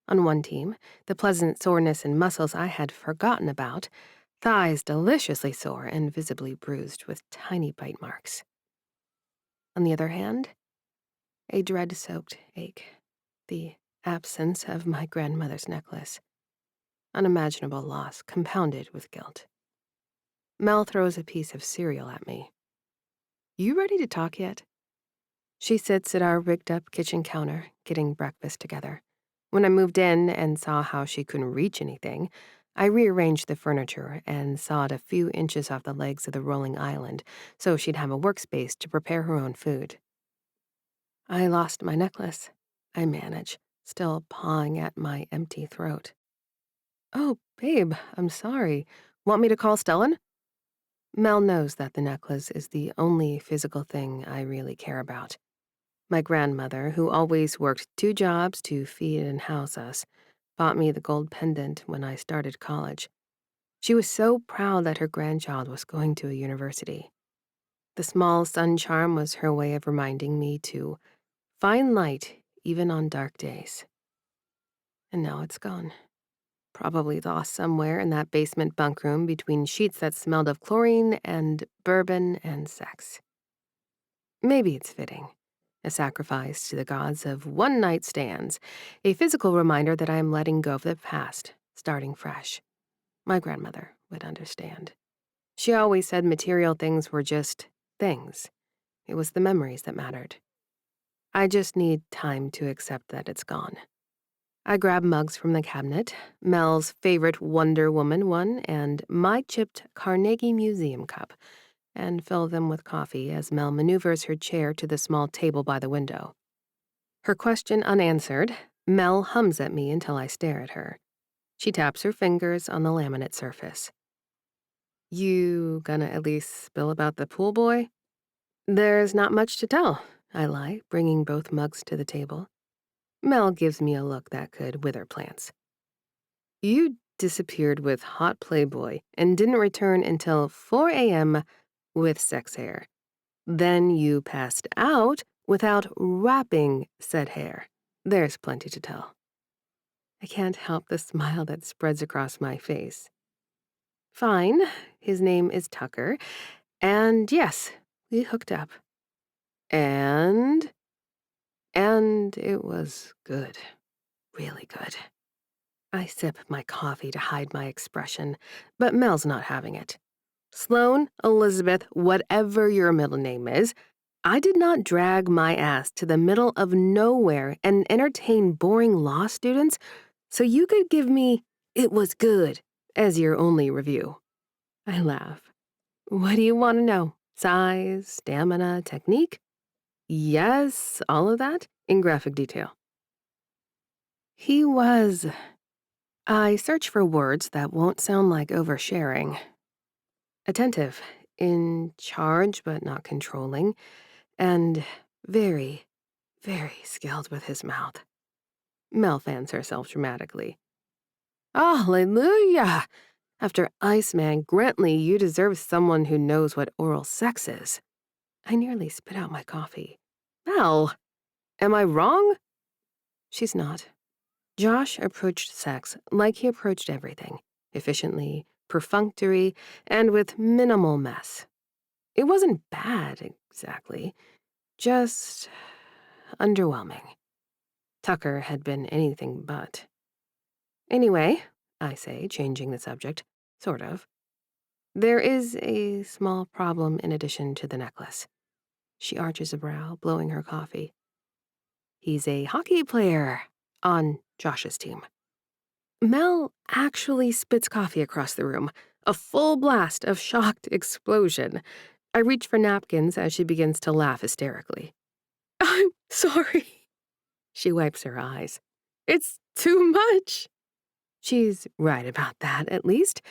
On one team, the pleasant soreness in muscles I had forgotten about, thighs deliciously sore and visibly bruised with tiny bite marks. On the other hand, a dread-soaked ache, the absence of my grandmother's necklace, unimaginable loss compounded with guilt. Mel throws a piece of cereal at me. "You ready to talk yet?" She sits at our rigged-up kitchen counter, getting breakfast together. When I moved in and saw how she couldn't reach anything, I rearranged the furniture and sawed a few inches off the legs of the rolling island so she'd have a workspace to prepare her own food. "I lost my necklace," I manage, still pawing at my empty throat. "Oh, babe, I'm sorry. Want me to call Stellan?" Mel knows that the necklace is the only physical thing I really care about. My grandmother, who always worked 2 jobs to feed and house us, bought me the gold pendant when I started college. She was so proud that her grandchild was going to a university. The small sun charm was her way of reminding me to find light even on dark days. And now it's gone. Probably lost somewhere in that basement bunk room between sheets that smelled of chlorine and bourbon and sex. Maybe it's fitting. A sacrifice to the gods of one-night stands, a physical reminder that I am letting go of the past, starting fresh. My grandmother would understand. She always said material things were just things. It was the memories that mattered. I just need time to accept that it's gone. I grab mugs from the cabinet, Mel's favorite Wonder Woman one and my chipped Carnegie Museum cup, and fill them with coffee as Mel maneuvers her chair to the small table by the window. Her question unanswered, Mel hums at me until I stare at her. She taps her fingers on the laminate surface. "You gonna at least spill about the pool boy?" "There's not much to tell," I lie, bringing both mugs to the table. Mel gives me a look that could wither plants. "You disappeared with hot Playboy and didn't return until 4 a.m. with sex hair. Then you passed out without wrapping said hair. There's plenty to tell." I can't help the smile that spreads across my face. "Fine, his name is Tucker, and yes, we hooked up. And it was good, really good." I sip my coffee to hide my expression, but Mel's not having it. "Sloane, Elizabeth, whatever your middle name is, I did not drag my ass to the middle of nowhere and entertain boring law students so you could give me "it was good" as your only review. I laugh. What do you want to know? Size, stamina, technique? Yes, all of that in graphic detail. He was. I search for words that won't sound like oversharing. Attentive, in charge but not controlling, and very, very skilled with his mouth. Mel fans herself dramatically. Hallelujah! After Iceman Grantley, you deserve someone who knows what oral sex is. I nearly spit out my coffee. Mel, am I wrong? She's not. Josh approached sex like he approached everything, efficiently, perfunctory, and with minimal mess. It wasn't bad, exactly, just underwhelming. Tucker had been anything but. Anyway, I say, changing the subject, sort of. There is a small problem in addition to the necklace. She arches a brow, blowing her coffee. He's a hockey player on Josh's team. Mel actually spits coffee across the room, a full blast of shocked explosion. I reach for napkins as she begins to laugh hysterically. I'm sorry. She wipes her eyes. It's too much. She's right about that, at least.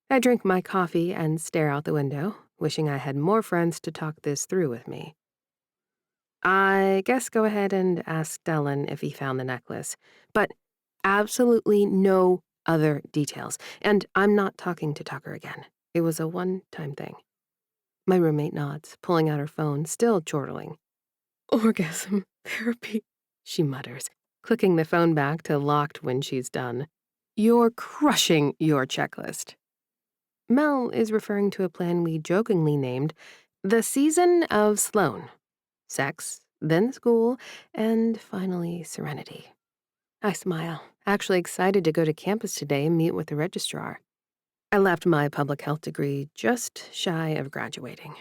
I drink my coffee and stare out the window, wishing I had more friends to talk this through with me. I guess go ahead and ask Dylan if he found the necklace, but absolutely no other details, and I'm not talking to Tucker again. It was a one-time thing. My roommate nods, pulling out her phone, still chortling. Orgasm therapy, she mutters, clicking the phone back to locked when she's done. You're crushing your checklist. Mel is referring to a plan we jokingly named the Season of Sloan. Sex, then school, and finally serenity. I smile, actually excited to go to campus today and meet with the registrar. I left my public health degree just shy of graduating.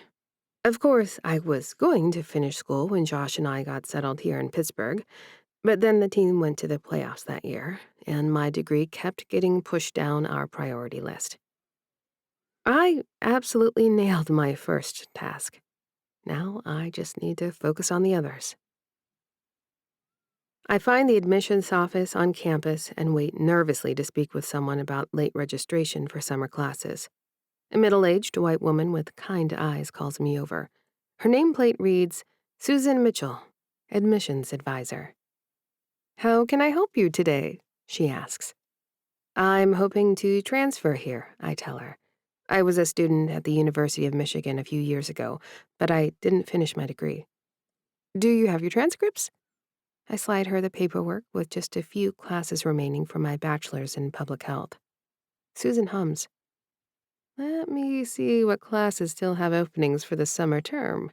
Of course, I was going to finish school when Josh and I got settled here in Pittsburgh, but then the team went to the playoffs that year, and my degree kept getting pushed down our priority list. I absolutely nailed my first task. Now I just need to focus on the others. I find the admissions office on campus and wait nervously to speak with someone about late registration for summer classes. A middle-aged white woman with kind eyes calls me over. Her nameplate reads, Susan Mitchell, admissions advisor. How can I help you today? She asks. I'm hoping to transfer here, I tell her. I was a student at the University of Michigan a few years ago, but I didn't finish my degree. Do you have your transcripts? I slide her the paperwork with just a few classes remaining for my bachelor's in public health. Susan hums. Let me see what classes still have openings for the summer term.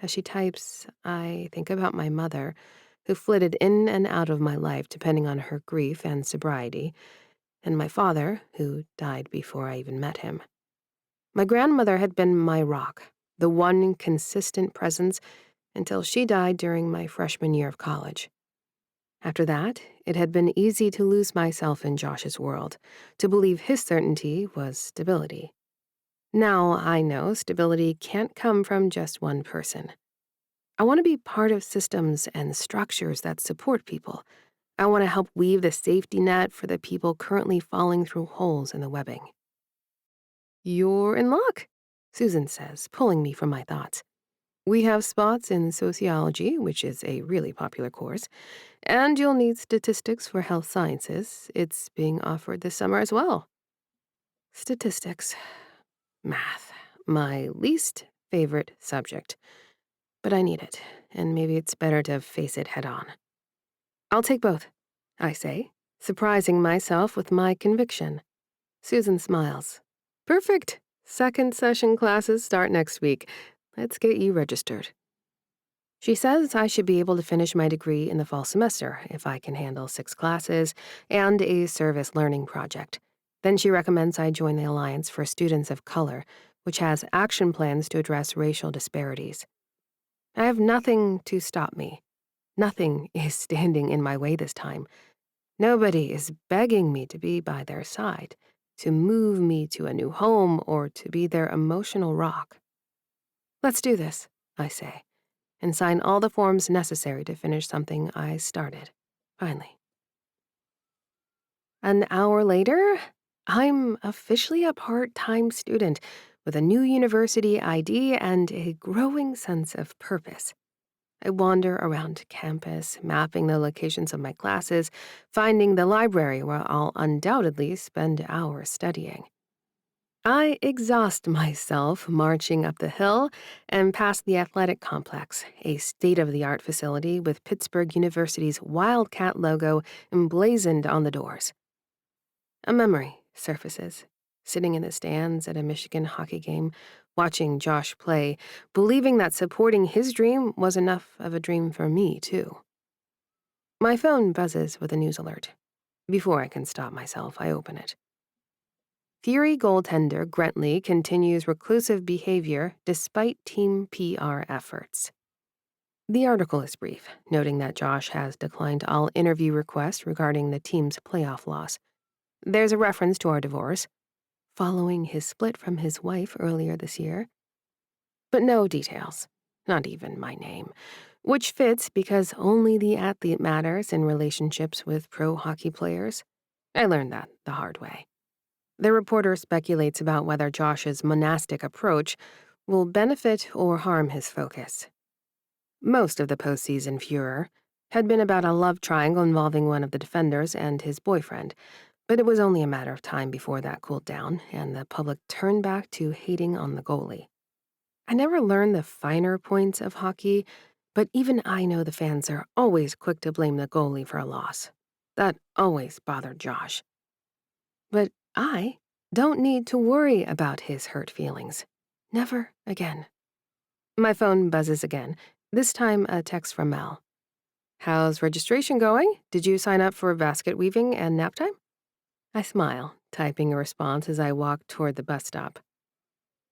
As she types, I think about my mother, who flitted in and out of my life depending on her grief and sobriety, and my father, who died before I even met him. My grandmother had been my rock, the one consistent presence until she died during my freshman year of college. After that, it had been easy to lose myself in Josh's world, to believe his certainty was stability. Now I know stability can't come from just one person. I want to be part of systems and structures that support people. I want to help weave the safety net for the people currently falling through holes in the webbing. You're in luck, Susan says, pulling me from my thoughts. We have spots in sociology, which is a really popular course, and you'll need statistics for health sciences. It's being offered this summer as well. Statistics. Math. My least favorite subject. But I need it, and maybe it's better to face it head on. I'll take both, I say, surprising myself with my conviction. Susan smiles. Perfect. Second session classes start next week. Let's get you registered. She says I should be able to finish my degree in the fall semester if I can handle 6 classes and a service learning project. Then she recommends I join the Alliance for Students of Color, which has action plans to address racial disparities. I have nothing to stop me. Nothing is standing in my way this time. Nobody is begging me to be by their side, to move me to a new home, or to be their emotional rock. Let's do this, I say, and sign all the forms necessary to finish something I started, finally. An hour later, I'm officially a part-time student with a new university ID and a growing sense of purpose. I wander around campus, mapping the locations of my classes, finding the library where I'll undoubtedly spend hours studying. I exhaust myself marching up the hill and past the athletic complex, a state-of-the-art facility with Pittsburgh University's Wildcat logo emblazoned on the doors. A memory surfaces, sitting in the stands at a Michigan hockey game, watching Josh play, believing that supporting his dream was enough of a dream for me, too. My phone buzzes with a news alert. Before I can stop myself, I open it. Fury goaltender Grentley continues reclusive behavior despite team PR efforts. The article is brief, noting that Josh has declined all interview requests regarding the team's playoff loss. There's a reference to our divorce, following his split from his wife earlier this year. But no details, not even my name, which fits because only the athlete matters in relationships with pro hockey players. I learned that the hard way. The reporter speculates about whether Josh's monastic approach will benefit or harm his focus. Most of the postseason furor had been about a love triangle involving one of the defenders and his boyfriend, but it was only a matter of time before that cooled down and the public turned back to hating on the goalie. I never learned the finer points of hockey, but even I know the fans are always quick to blame the goalie for a loss. That always bothered Josh. But I don't need to worry about his hurt feelings. Never again. My phone buzzes again, this time a text from Mel. How's registration going? Did you sign up for basket weaving and nap time? I smile, typing a response as I walk toward the bus stop.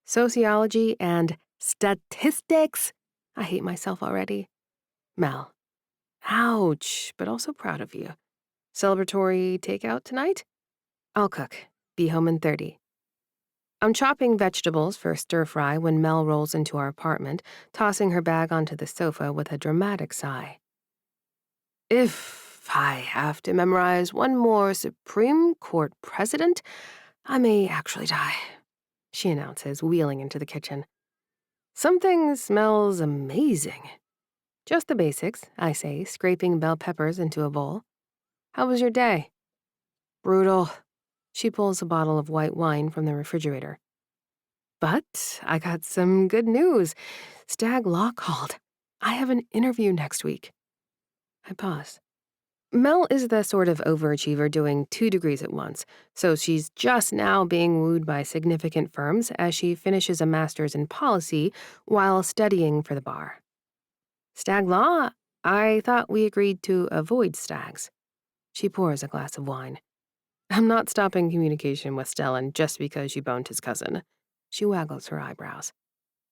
Sociology and statistics? I hate myself already. Mel. Ouch, but also proud of you. Celebratory takeout tonight? I'll cook. Be home in 30. I'm chopping vegetables for stir fry when Mel rolls into our apartment, tossing her bag onto the sofa with a dramatic sigh. If I have to memorize one more Supreme Court president, I may actually die, she announces, wheeling into the kitchen. Something smells amazing. Just the basics, I say, scraping bell peppers into a bowl. How was your day? Brutal. She pulls a bottle of white wine from the refrigerator. But I got some good news. Stag Law called. I have an interview next week. I pause. Mel is the sort of overachiever doing 2 degrees at once, so she's just now being wooed by significant firms as she finishes a master's in policy while studying for the bar. Stag Law? I thought we agreed to avoid stags. She pours a glass of wine. I'm not stopping communication with Stellan just because you boned his cousin. She waggles her eyebrows.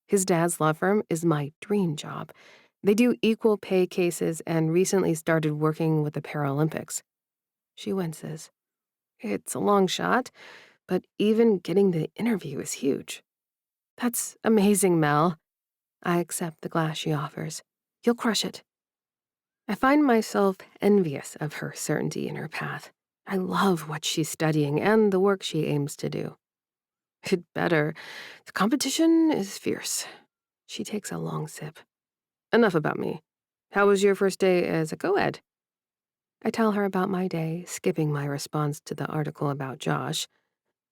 His dad's law firm is my dream job. They do equal pay cases and recently started working with the Paralympics. She winces. It's a long shot, but even getting the interview is huge. That's amazing, Mel. I accept the glass she offers. You'll crush it. I find myself envious of her certainty in her path. I love what she's studying and the work she aims to do. It better. The competition is fierce. She takes a long sip. Enough about me. How was your first day as a co-ed? I tell her about my day, skipping my response to the article about Josh.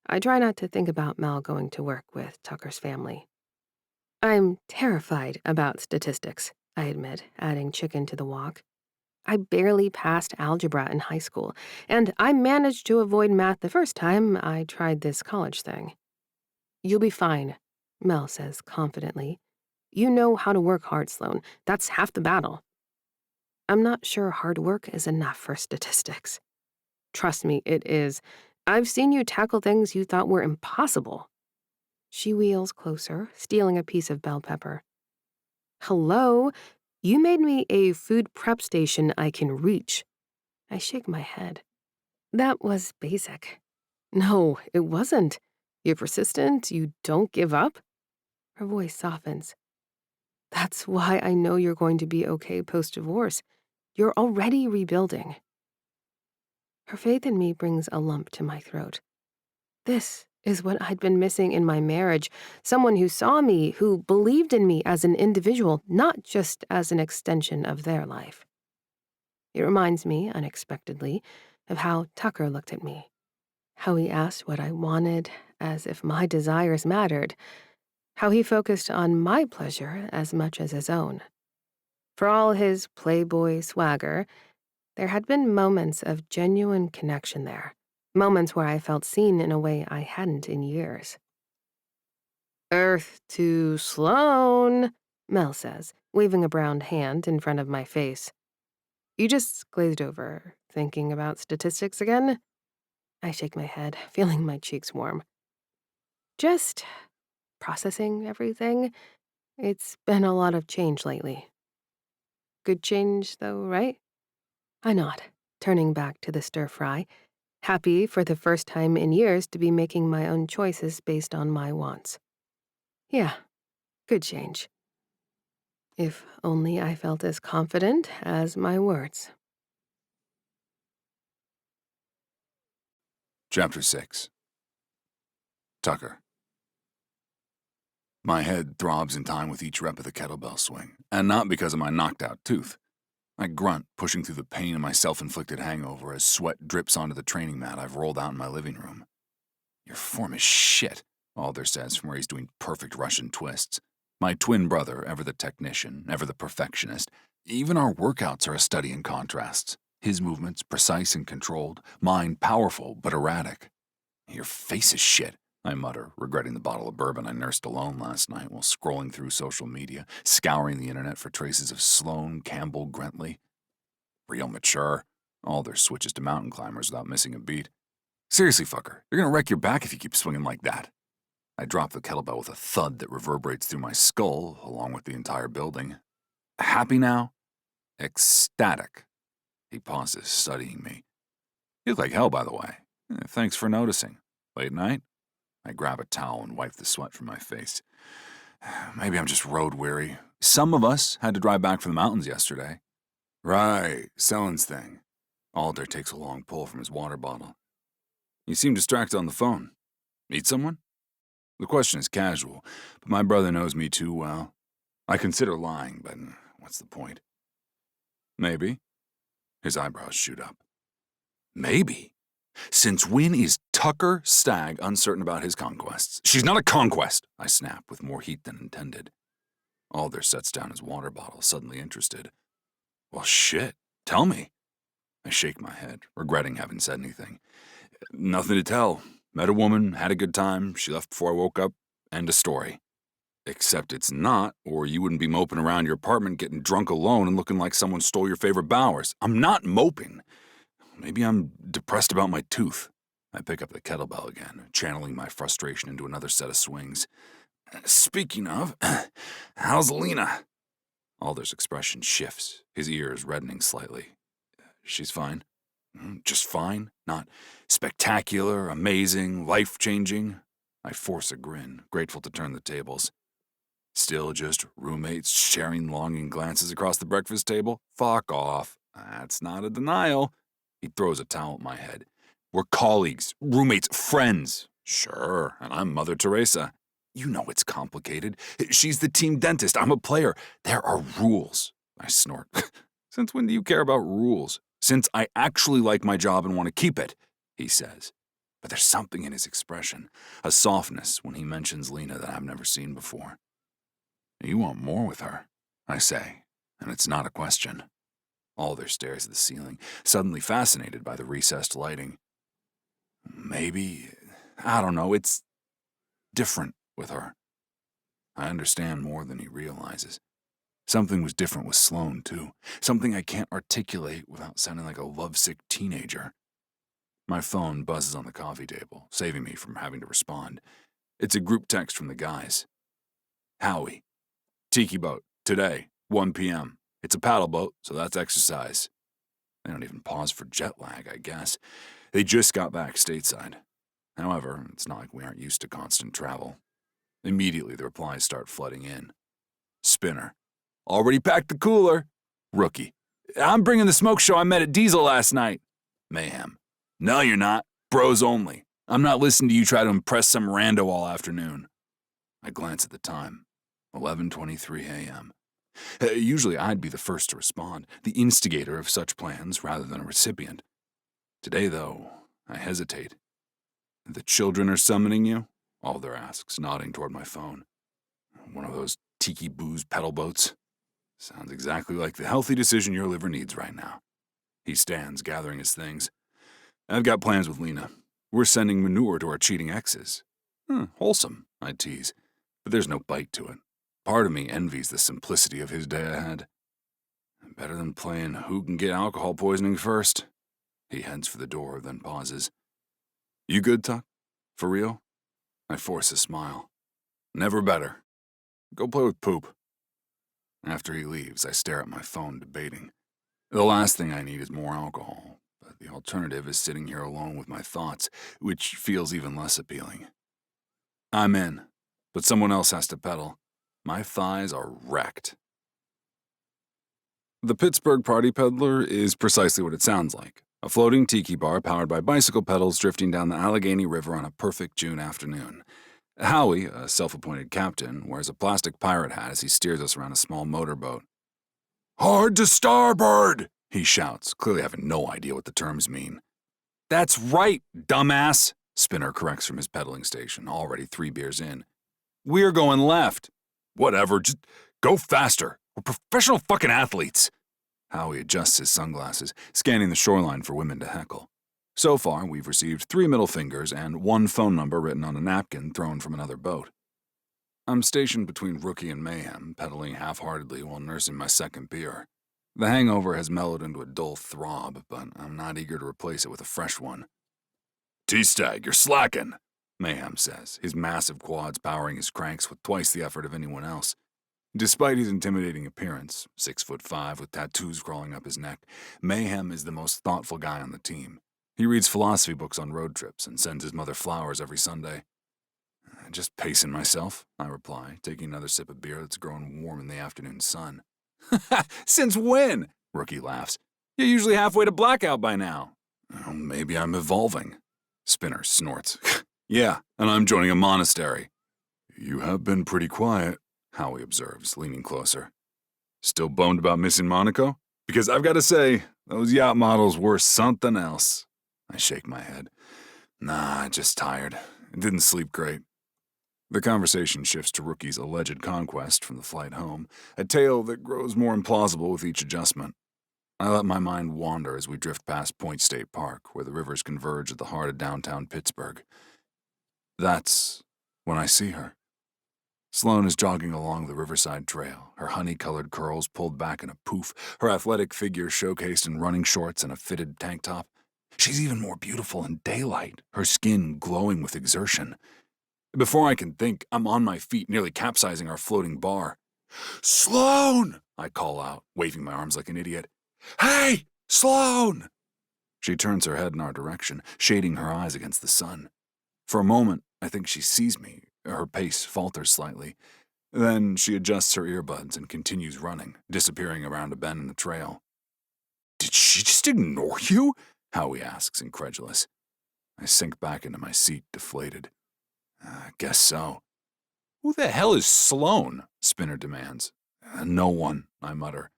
I try not to think about Mel going to work with Tucker's family. I'm terrified about statistics, I admit, adding chicken to the wok. I barely passed algebra in high school, and I managed to avoid math the first time I tried this college thing. You'll be fine, Mel says confidently. You know how to work hard, Sloan. That's half the battle. I'm not sure hard work is enough for statistics. Trust me, it is. I've seen you tackle things you thought were impossible. She wheels closer, stealing a piece of bell pepper. Hello? You made me a food prep station I can reach. I shake my head. That was basic. No, it wasn't. You're persistent, you don't give up. Her voice softens. That's why I know you're going to be okay post-divorce. You're already rebuilding. Her faith in me brings a lump to my throat. This is what I'd been missing in my marriage, someone who saw me, who believed in me as an individual, not just as an extension of their life. It reminds me, unexpectedly, of how Tucker looked at me, how he asked what I wanted as if my desires mattered, how he focused on my pleasure as much as his own. For all his playboy swagger, there had been moments of genuine connection there, moments where I felt seen in a way I hadn't in years. Earth to Sloan, Mel says, waving a brown hand in front of my face. You just glazed over, thinking about statistics again? I shake my head, feeling my cheeks warm. Just processing everything. It's been a lot of change lately. Good change, though, right? I nod, turning back to the stir-fry, happy for the first time in years to be making my own choices based on my wants. Yeah, good change. If only I felt as confident as my words. Chapter 6. Tucker. My head throbs in time with each rep of the kettlebell swing, and not because of my knocked-out tooth. I grunt, pushing through the pain of my self-inflicted hangover as sweat drips onto the training mat I've rolled out in my living room. Your form is shit, Alder says from where he's doing perfect Russian twists. My twin brother, ever the technician, ever the perfectionist. Even our workouts are a study in contrasts. His movements precise and controlled, mine powerful but erratic. Your face is shit, I mutter, regretting the bottle of bourbon I nursed alone last night while scrolling through social media, scouring the internet for traces of Sloan, Campbell, Grentley. Real mature. Alder switches to mountain climbers without missing a beat. Seriously, fucker, you're gonna wreck your back if you keep swinging like that. I drop the kettlebell with a thud that reverberates through my skull, along with the entire building. Happy now? Ecstatic. He pauses, studying me. You look like hell, by the way. Thanks for noticing. Late night? I grab a towel and wipe the sweat from my face. Maybe I'm just road-weary. Some of us had to drive back from the mountains yesterday. Right, Sellen's thing. Alder takes a long pull from his water bottle. You seem distracted on the phone. Meet someone? The question is casual, but my brother knows me too well. I consider lying, but what's the point? Maybe. His eyebrows shoot up. Maybe? Since when is Tucker Stag uncertain about his conquests? She's not a conquest, I snap with more heat than intended. Alder sets down his water bottle, suddenly interested. Well, shit, tell me. I shake my head, regretting having said anything. Nothing to tell. Met a woman, had a good time, she left before I woke up, end of story. Except it's not, or you wouldn't be moping around your apartment getting drunk alone and looking like someone stole your favorite Bowers. I'm not moping. Maybe I'm depressed about my tooth. I pick up the kettlebell again, channeling my frustration into another set of swings. Speaking of, how's Lena? Alder's expression shifts, his ears reddening slightly. She's fine. Just fine, not spectacular, amazing, life-changing. I force a grin, grateful to turn the tables. Still just roommates sharing longing glances across the breakfast table? Fuck off. That's not a denial. He throws a towel at my head. We're colleagues, roommates, friends. Sure, and I'm Mother Teresa. You know it's complicated. She's the team dentist. I'm a player. There are rules. I snort. Since when do you care about rules? Since I actually like my job and want to keep it, he says. But there's something in his expression, a softness when he mentions Lena that I've never seen before. You want more with her, I say, and it's not a question. Alder stares at the ceiling, suddenly fascinated by the recessed lighting. Maybe, I don't know, it's different with her. I understand more than he realizes. Something was different with Sloan, too. Something I can't articulate without sounding like a lovesick teenager. My phone buzzes on the coffee table, saving me from having to respond. It's a group text from the guys. Howie. Tiki boat. Today, 1 p.m. It's a paddle boat, so that's exercise. They don't even pause for jet lag, I guess. They just got back stateside. However, it's not like we aren't used to constant travel. Immediately, the replies start flooding in. Spinner. Already packed the cooler. Rookie. I'm bringing the smoke show I met at Diesel last night. Mayhem. No, you're not. Bros only. I'm not listening to you try to impress some rando all afternoon. I glance at the time. 11:23 a.m. Usually I'd be the first to respond, the instigator of such plans rather than a recipient. Today, though, I hesitate. The children are summoning you? Alder asks, nodding toward my phone. One of those tiki booze pedal boats? Sounds exactly like the healthy decision your liver needs right now. He stands, gathering his things. I've got plans with Lena. We're sending manure to our cheating exes. Wholesome, I tease, but there's no bite to it. Part of me envies the simplicity of his day ahead. Better than playing who can get alcohol poisoning first. He heads for the door, then pauses. You good, Tuck? For real? I force a smile. Never better. Go play with poop. After he leaves, I stare at my phone, debating. The last thing I need is more alcohol, but the alternative is sitting here alone with my thoughts, which feels even less appealing. I'm in, but someone else has to pedal. My thighs are wrecked. The Pittsburgh Party Peddler is precisely what it sounds like. A floating tiki bar powered by bicycle pedals drifting down the Allegheny River on a perfect June afternoon. Howie, a self-appointed captain, wears a plastic pirate hat as he steers us around a small motorboat. Hard to starboard, he shouts, clearly having no idea what the terms mean. That's right, dumbass, Spinner corrects from his pedaling station, already 3 beers in. We're going left. Whatever, just go faster. We're professional fucking athletes. Howie adjusts his sunglasses, scanning the shoreline for women to heckle. So far, we've received 3 middle fingers and 1 phone number written on a napkin thrown from another boat. I'm stationed between Rookie and Mayhem, pedaling half-heartedly while nursing my second beer. The hangover has mellowed into a dull throb, but I'm not eager to replace it with a fresh one. T-Stag, you're slacking, Mayhem says, his massive quads powering his cranks with twice the effort of anyone else. Despite his intimidating appearance, 6'5" with tattoos crawling up his neck, Mayhem is the most thoughtful guy on the team. He reads philosophy books on road trips and sends his mother flowers every Sunday. Just pacing myself, I reply, taking another sip of beer that's growing warm in the afternoon sun. Since when? Rookie laughs. You're usually halfway to blackout by now. Well, maybe I'm evolving. Spinner snorts. Yeah, and I'm joining a monastery. You have been pretty quiet, Howie observes, leaning closer. Still boned about missing Monaco? Because I've got to say, those yacht models were something else. I shake my head. Nah, just tired. Didn't sleep great. The conversation shifts to Rookie's alleged conquest from the flight home, a tale that grows more implausible with each adjustment. I let my mind wander as we drift past Point State Park, where the rivers converge at the heart of downtown Pittsburgh. That's when I see her. Sloane is jogging along the Riverside Trail, her honey-colored curls pulled back in a poof, her athletic figure showcased in running shorts and a fitted tank top. She's even more beautiful in daylight, her skin glowing with exertion. Before I can think, I'm on my feet, nearly capsizing our floating bar. Sloane! I call out, waving my arms like an idiot. Hey, Sloane! She turns her head in our direction, shading her eyes against the sun. For a moment, I think she sees me. Her pace falters slightly. Then she adjusts her earbuds and continues running, disappearing around a bend in the trail. Did she just ignore you? Howie asks, incredulous. I sink back into my seat, deflated. I guess so. Who the hell is Sloane? Spinner demands. No one, I mutter.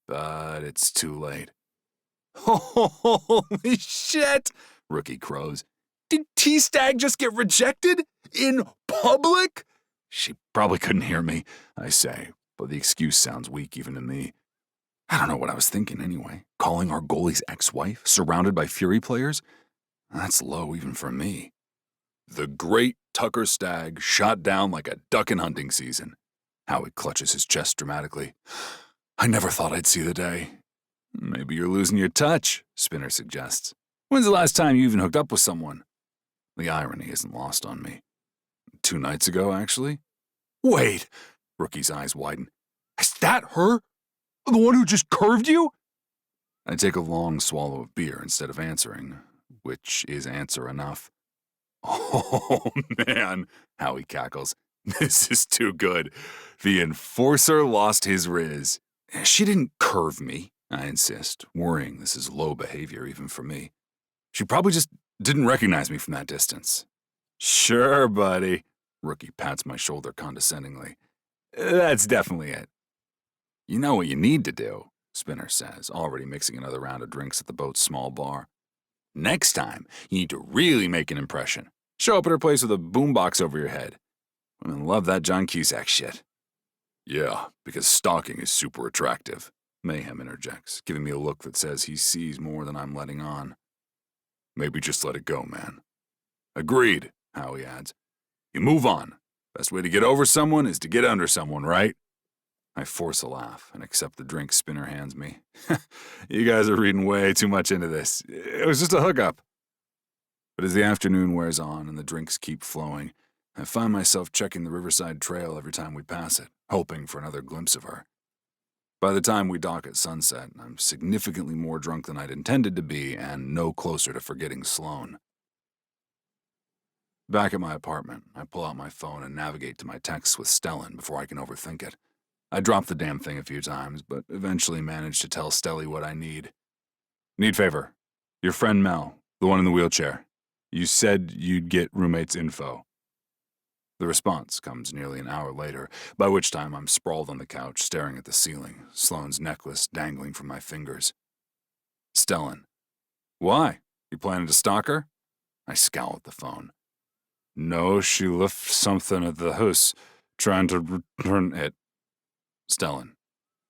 But it's too late. Holy shit! Rookie crows. Did T-Stag just get rejected? In public? She probably couldn't hear me, I say, but the excuse sounds weak even to me. I don't know what I was thinking anyway. Calling our goalie's ex-wife, surrounded by Fury players? That's low even for me. The great Tucker Stag shot down like a duck in hunting season. Howie clutches his chest dramatically. I never thought I'd see the day. Maybe you're losing your touch, Spinner suggests. When's the last time you even hooked up with someone? The irony isn't lost on me. 2 nights ago, actually. Wait! Rookie's eyes widen. Is that her? The one who just curved you? I take a long swallow of beer instead of answering, which is answer enough. Oh, man, Howie cackles. This is too good. The enforcer lost his riz. She didn't curve me, I insist, worrying this is low behavior even for me. She probably just didn't recognize me from that distance. Sure, buddy. Rookie pats my shoulder condescendingly. That's definitely it. You know what you need to do, Spinner says, already mixing another round of drinks at the boat's small bar. Next time, you need to really make an impression. Show up at her place with a boombox over your head. Women love that John Cusack shit. Yeah, because stalking is super attractive, Mayhem interjects, giving me a look that says he sees more than I'm letting on. Maybe just let it go, man. Agreed, Howie adds. You move on. Best way to get over someone is to get under someone, right? I force a laugh and accept the drink Spinner hands me. You guys are reading way too much into this. It was just a hookup. But as the afternoon wears on and the drinks keep flowing, I find myself checking the Riverside Trail every time we pass it, hoping for another glimpse of her. By the time we dock at sunset, I'm significantly more drunk than I'd intended to be and no closer to forgetting Sloane. Back at my apartment, I pull out my phone and navigate to my texts with Stellan before I can overthink it. I drop the damn thing a few times, but eventually manage to tell Stelly what I need. Need favor. Your friend Mel, the one in the wheelchair. You said you'd get roommate's info. The response comes nearly an hour later, by which time I'm sprawled on the couch staring at the ceiling, Sloane's necklace dangling from my fingers. Stellan. Why? You planning to stalk her? I scowl at the phone. No, she left something at the house, trying to return it. Stellan.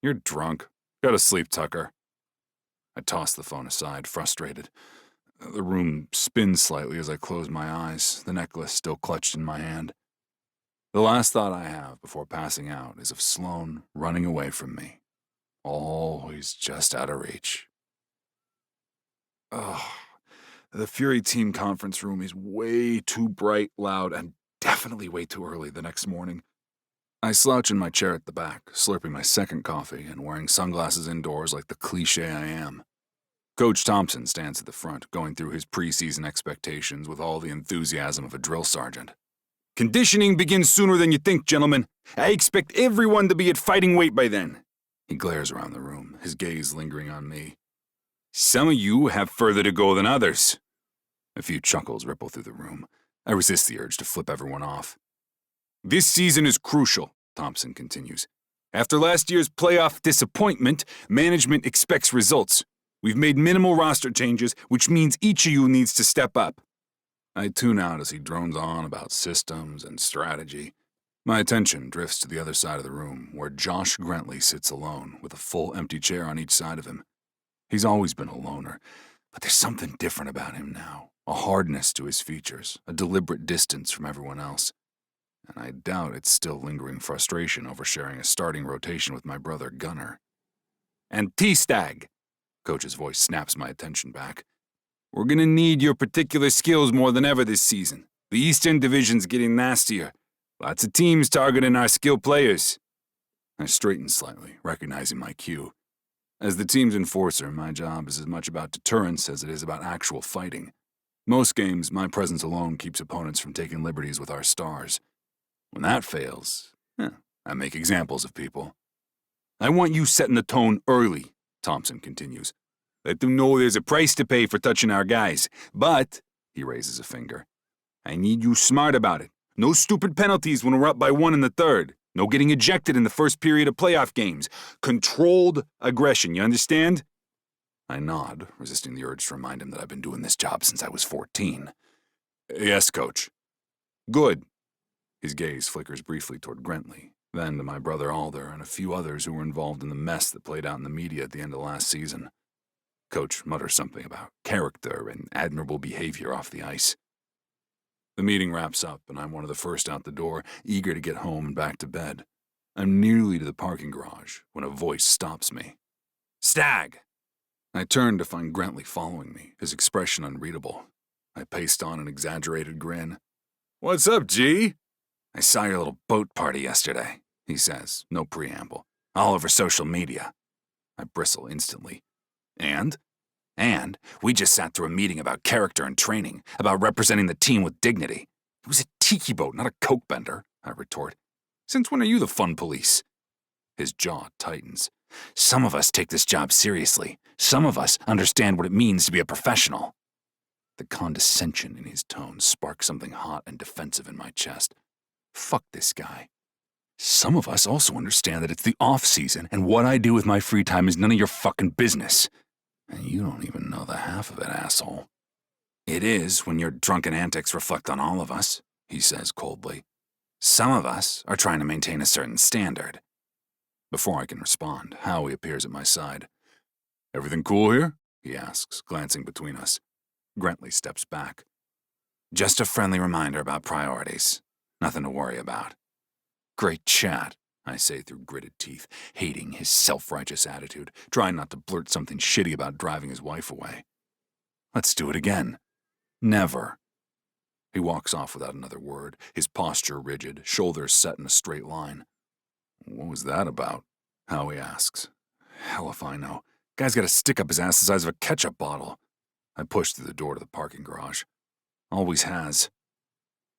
You're drunk. Go to sleep, Tucker. I toss the phone aside, frustrated. The room spins slightly as I close my eyes, the necklace still clutched in my hand. The last thought I have before passing out is of Sloane running away from me. Always just out of reach. Ugh. The Fury team conference room is way too bright, loud, and definitely way too early the next morning. I slouch in my chair at the back, slurping my second coffee and wearing sunglasses indoors like the cliché I am. Coach Thompson stands at the front, going through his preseason expectations with all the enthusiasm of a drill sergeant. Conditioning begins sooner than you think, gentlemen. I expect everyone to be at fighting weight by then. He glares around the room, his gaze lingering on me. Some of you have further to go than others. A few chuckles ripple through the room. I resist the urge to flip everyone off. This season is crucial, Thompson continues. After last year's playoff disappointment, management expects results. We've made minimal roster changes, which means each of you needs to step up. I tune out as he drones on about systems and strategy. My attention drifts to the other side of the room, where Josh Grentley sits alone, with a full empty chair on each side of him. He's always been a loner, but there's something different about him now. A hardness to his features, a deliberate distance from everyone else. And I doubt it's still lingering frustration over sharing a starting rotation with my brother Gunner. And T-Stag, Coach's voice snaps my attention back. We're gonna need your particular skills more than ever this season. The Eastern Division's getting nastier. Lots of teams targeting our skilled players. I straighten slightly, recognizing my cue. As the team's enforcer, my job is as much about deterrence as it is about actual fighting. Most games, my presence alone keeps opponents from taking liberties with our stars. When that fails, I make examples of people. I want you setting the tone early, Thompson continues. Let them know there's a price to pay for touching our guys. But, he raises a finger, I need you smart about it. No stupid penalties when we're up by 1 in the third. No getting ejected in the first period of playoff games. Controlled aggression, you understand? I nod, resisting the urge to remind him that I've been doing this job since I was 14. Yes, Coach. Good. His gaze flickers briefly toward Grentley, then to my brother Alder and a few others who were involved in the mess that played out in the media at the end of last season. Coach mutters something about character and admirable behavior off the ice. The meeting wraps up, and I'm one of the first out the door, eager to get home and back to bed. I'm nearly to the parking garage when a voice stops me. Stag! I turn to find Grentley following me, his expression unreadable. I paste on an exaggerated grin. What's up, G? I saw your little boat party yesterday, he says, no preamble. All over social media. I bristle instantly. And we just sat through a meeting about character and training, about representing the team with dignity. It was a tiki boat, not a coke bender, I retort. Since when are you the fun police? His jaw tightens. Some of us take this job seriously. Some of us understand what it means to be a professional. The condescension in his tone sparks something hot and defensive in my chest. Fuck this guy. Some of us also understand that it's the off-season, and what I do with my free time is none of your fucking business. And you don't even know the half of it, asshole. It is when your drunken antics reflect on all of us, he says coldly. Some of us are trying to maintain a certain standard. Before I can respond, Howie appears at my side. Everything cool here? He asks, glancing between us. Grentley steps back. Just a friendly reminder about priorities. Nothing to worry about. Great chat, I say through gritted teeth, hating his self-righteous attitude, trying not to blurt something shitty about driving his wife away. Let's do it again. Never. He walks off without another word, his posture rigid, shoulders set in a straight line. What was that about? Howie asks. Hell if I know. Guy's got a stick up his ass the size of a ketchup bottle. I push through the door to the parking garage. Always has.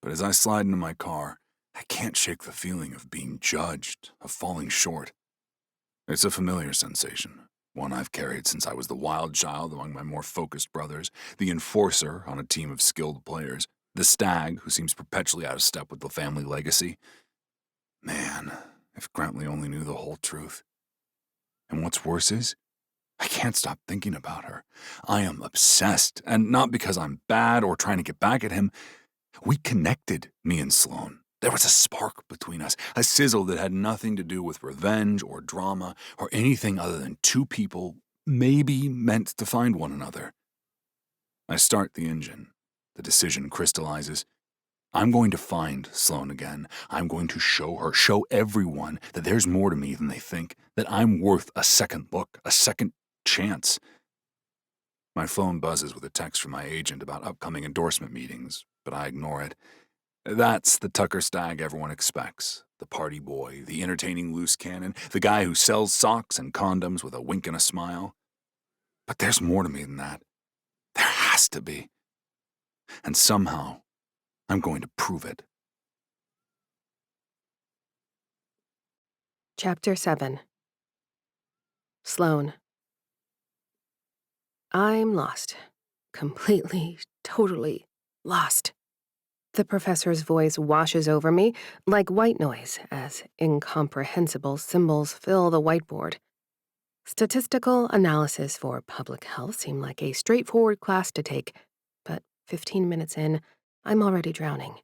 But as I slide into my car, I can't shake the feeling of being judged, of falling short. It's a familiar sensation, one I've carried since I was the wild child among my more focused brothers, the enforcer on a team of skilled players, the stag who seems perpetually out of step with the family legacy. Man, if Grantley only knew the whole truth. And what's worse is, I can't stop thinking about her. I am obsessed, and not because I'm bad or trying to get back at him. We connected, me and Sloane. There was a spark between us, a sizzle that had nothing to do with revenge or drama or anything other than two people maybe meant to find one another. I start the engine. The decision crystallizes. I'm going to find Sloane again. I'm going to show her, show everyone that there's more to me than they think, that I'm worth a second look, a second chance. My phone buzzes with a text from my agent about upcoming endorsement meetings, but I ignore it. That's the Tucker Stag everyone expects. The party boy, the entertaining loose cannon, the guy who sells socks and condoms with a wink and a smile. But there's more to me than that. There has to be. And somehow, I'm going to prove it. Chapter 7. Sloane. I'm lost. Completely, totally lost. The professor's voice washes over me like white noise as incomprehensible symbols fill the whiteboard. Statistical analysis for public health seemed like a straightforward class to take, but 15 minutes in, I'm already drowning.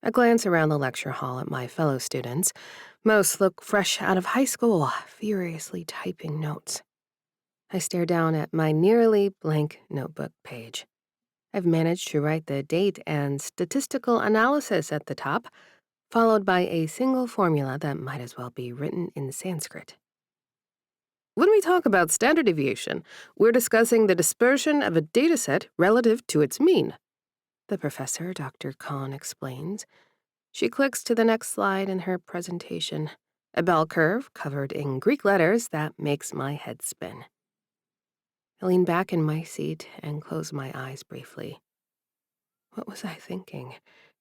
A glance around the lecture hall at my fellow students. Most look fresh out of high school, furiously typing notes. I stare down at my nearly blank notebook page. I've managed to write the date and statistical analysis at the top, followed by a single formula that might as well be written in Sanskrit. When we talk about standard deviation, we're discussing the dispersion of a dataset relative to its mean, the professor, Dr. Khan, explains. She clicks to the next slide in her presentation, a bell curve covered in Greek letters that makes my head spin. I lean back in my seat and close my eyes briefly. What was I thinking?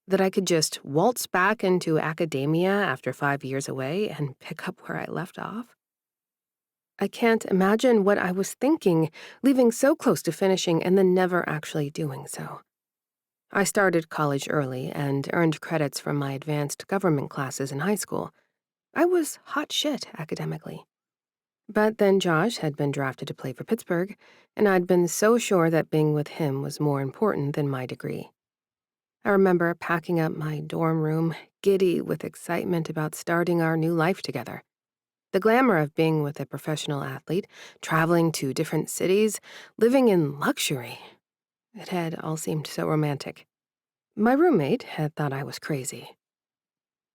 That I could just waltz back into academia after 5 years away and pick up where I left off? I can't imagine what I was thinking, leaving so close to finishing and then never actually doing so. I started college early and earned credits from my advanced government classes in high school. I was hot shit academically. But then Josh had been drafted to play for Pittsburgh, and I'd been so sure that being with him was more important than my degree. I remember packing up my dorm room, giddy with excitement about starting our new life together. The glamour of being with a professional athlete, traveling to different cities, living in luxury. It had all seemed so romantic. My roommate had thought I was crazy.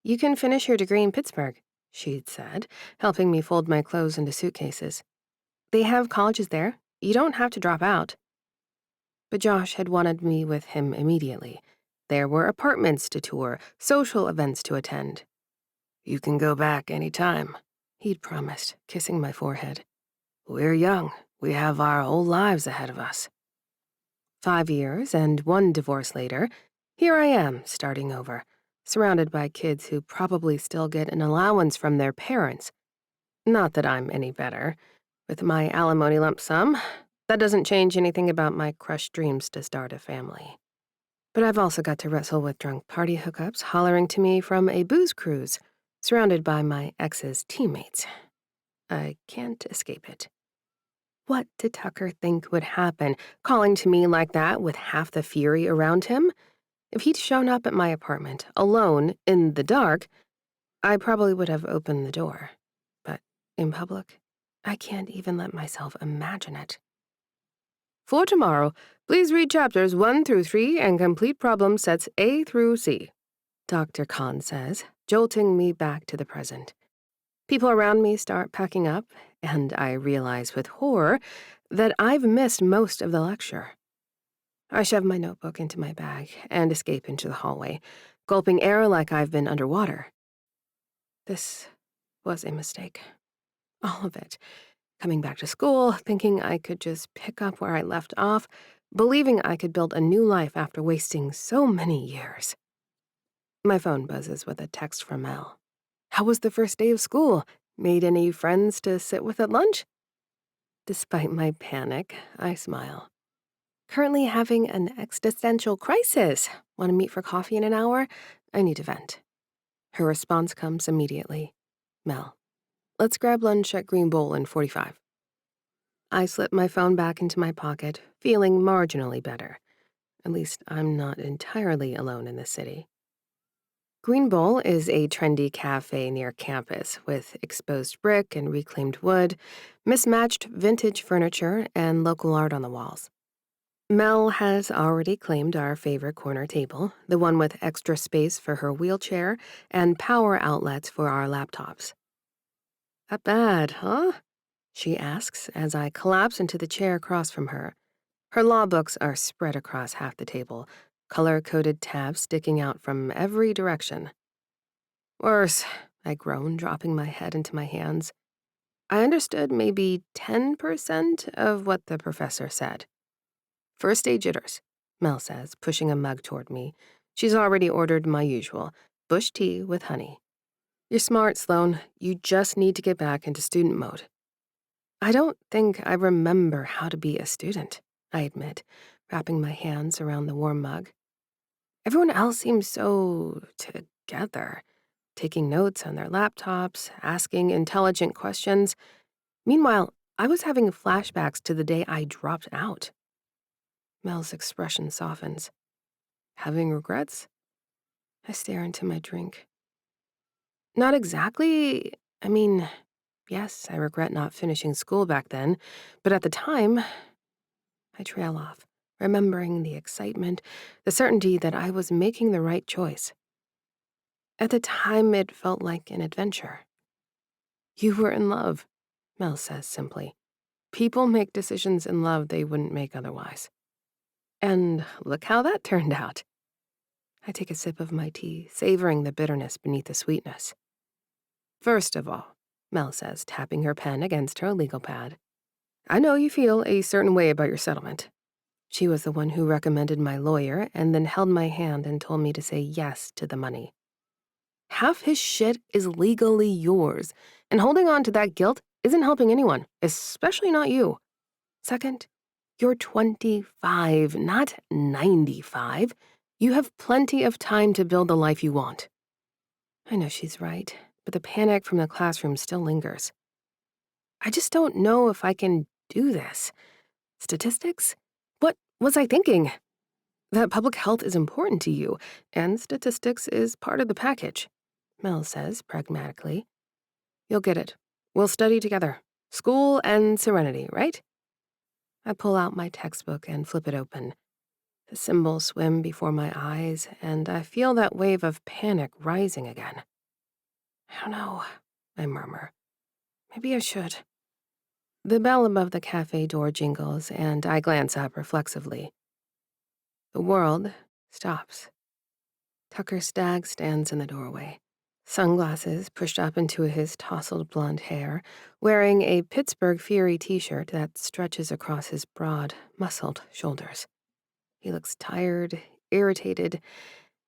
You can finish your degree in Pittsburgh, she'd said, helping me fold my clothes into suitcases. They have colleges there. You don't have to drop out. But Josh had wanted me with him immediately. There were apartments to tour, social events to attend. You can go back any time, he'd promised, kissing my forehead. We're young. We have our whole lives ahead of us. 5 years and 1 divorce later, here I am, starting over, surrounded by kids who probably still get an allowance from their parents. Not that I'm any better. With my alimony lump sum, that doesn't change anything about my crushed dreams to start a family. But I've also got to wrestle with drunk party hookups hollering to me from a booze cruise, surrounded by my ex's teammates. I can't escape it. What did Tucker think would happen, calling to me like that with half the Fury around him? If he'd shown up at my apartment, alone, in the dark, I probably would have opened the door. But in public, I can't even let myself imagine it. For tomorrow, please read chapters 1 through 3 and complete problem sets A through C, Dr. Khan says, jolting me back to the present. People around me start packing up, and I realize with horror that I've missed most of the lecture. I shove my notebook into my bag and escape into the hallway, gulping air like I've been underwater. This was a mistake. All of it. Coming back to school, thinking I could just pick up where I left off, believing I could build a new life after wasting so many years. My phone buzzes with a text from Mel. How was the first day of school? Made any friends to sit with at lunch? Despite my panic, I smile. Currently having an existential crisis. Want to meet for coffee in an hour? I need to vent. Her response comes immediately. Mel, let's grab lunch at Green Bowl in 45. I slip my phone back into my pocket, feeling marginally better. At least I'm not entirely alone in this city. Green Bowl is a trendy cafe near campus with exposed brick and reclaimed wood, mismatched vintage furniture, and local art on the walls. Mel has already claimed our favorite corner table, the one with extra space for her wheelchair and power outlets for our laptops. Not bad, huh? She asks as I collapse into the chair across from her. Her law books are spread across half the table, color-coded tabs sticking out from every direction. Worse, I groan, dropping my head into my hands. I understood maybe 10% of what the professor said. First day jitters, Mel says, pushing a mug toward me. She's already ordered my usual, bush tea with honey. You're smart, Sloan. You just need to get back into student mode. I don't think I remember how to be a student, I admit, wrapping my hands around the warm mug. Everyone else seems so together, taking notes on their laptops, asking intelligent questions. Meanwhile, I was having flashbacks to the day I dropped out. Mel's expression softens. Having regrets? I stare into my drink. Not exactly. I mean, yes, I regret not finishing school back then, but at the time, I trail off, remembering the excitement, the certainty that I was making the right choice. At the time, it felt like an adventure. You were in love, Mel says simply. People make decisions in love they wouldn't make otherwise. And look how that turned out. I take a sip of my tea, savoring the bitterness beneath the sweetness. First of all, Mel says, tapping her pen against her legal pad, I know you feel a certain way about your settlement. She was the one who recommended my lawyer and then held my hand and told me to say yes to the money. Half his shit is legally yours, and holding on to that guilt isn't helping anyone, especially not you. Second, you're 25, not 95. You have plenty of time to build the life you want. I know she's right, but the panic from the classroom still lingers. I just don't know if I can do this. Statistics? What was I thinking? That public health is important to you, and statistics is part of the package, Mel says pragmatically. You'll get it. We'll study together. School and serenity, right? I pull out my textbook and flip it open. The symbols swim before my eyes, and I feel that wave of panic rising again. I don't know, I murmur. Maybe I should. The bell above the cafe door jingles, and I glance up reflexively. The world stops. Tucker Stag stands in the doorway, sunglasses pushed up into his tousled blonde hair, wearing a Pittsburgh Fury t-shirt that stretches across his broad, muscled shoulders. He looks tired, irritated,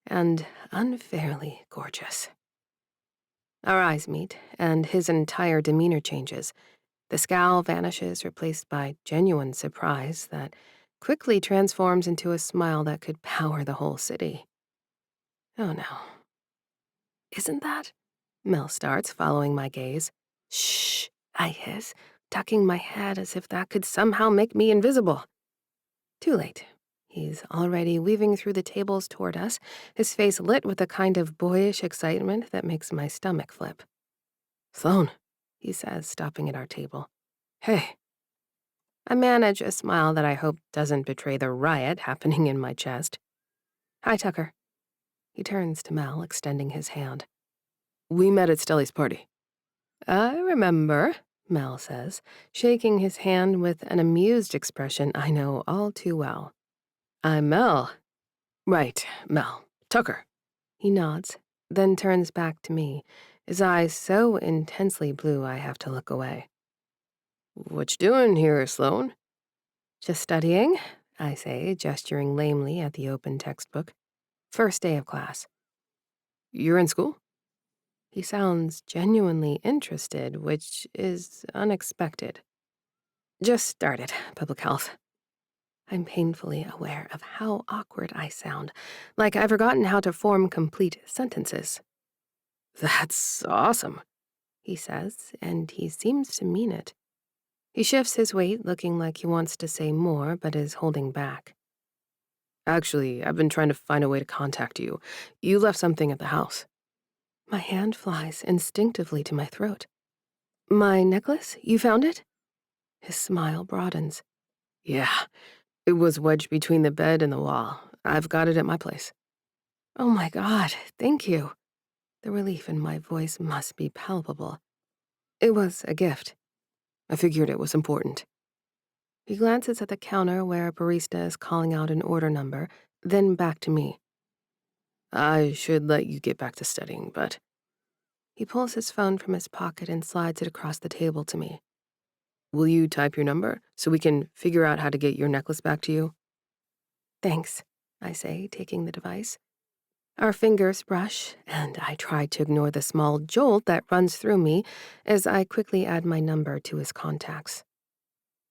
and unfairly gorgeous. Our eyes meet, and his entire demeanor changes. The scowl vanishes, replaced by genuine surprise that quickly transforms into a smile that could power the whole city. Oh no. Isn't that? Mel starts, following my gaze. Shh, I hiss, tucking my head as if that could somehow make me invisible. Too late. He's already weaving through the tables toward us, his face lit with a kind of boyish excitement that makes my stomach flip. Sloan, he says, stopping at our table. Hey. I manage a smile that I hope doesn't betray the riot happening in my chest. Hi, Tucker. He turns to Mel, extending his hand. We met at Stelly's party. I remember, Mel says, shaking his hand with an amused expression I know all too well. I'm Mel. Right, Mel. Tucker. He nods, then turns back to me, his eyes so intensely blue I have to look away. What you doing here, Sloan? Just studying, I say, gesturing lamely at the open textbook. First day of class. You're in school? He sounds genuinely interested, which is unexpected. Just started, public health. I'm painfully aware of how awkward I sound, like I've forgotten how to form complete sentences. That's awesome, he says, and he seems to mean it. He shifts his weight, looking like he wants to say more, but is holding back. Actually, I've been trying to find a way to contact you. You left something at the house. My hand flies instinctively to my throat. My necklace? You found it? His smile broadens. Yeah, it was wedged between the bed and the wall. I've got it at my place. Oh my God, thank you. The relief in my voice must be palpable. It was a gift. I figured it was important. He glances at the counter where a barista is calling out an order number, then back to me. I should let you get back to studying, but... He pulls his phone from his pocket and slides it across the table to me. Will you type your number so we can figure out how to get your necklace back to you? Thanks, I say, taking the device. Our fingers brush, and I try to ignore the small jolt that runs through me as I quickly add my number to his contacts.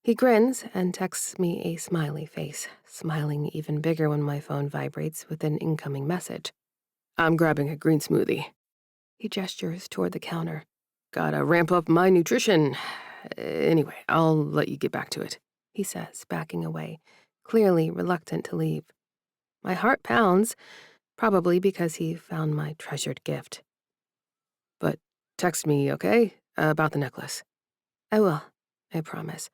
He grins and texts me a smiley face, smiling even bigger when my phone vibrates with an incoming message. I'm grabbing a green smoothie. He gestures toward the counter. Gotta ramp up my nutrition. Anyway, I'll let you get back to it, he says, backing away, clearly reluctant to leave. My heart pounds, probably because he found my treasured gift. But text me, okay, about the necklace. I will, I promise.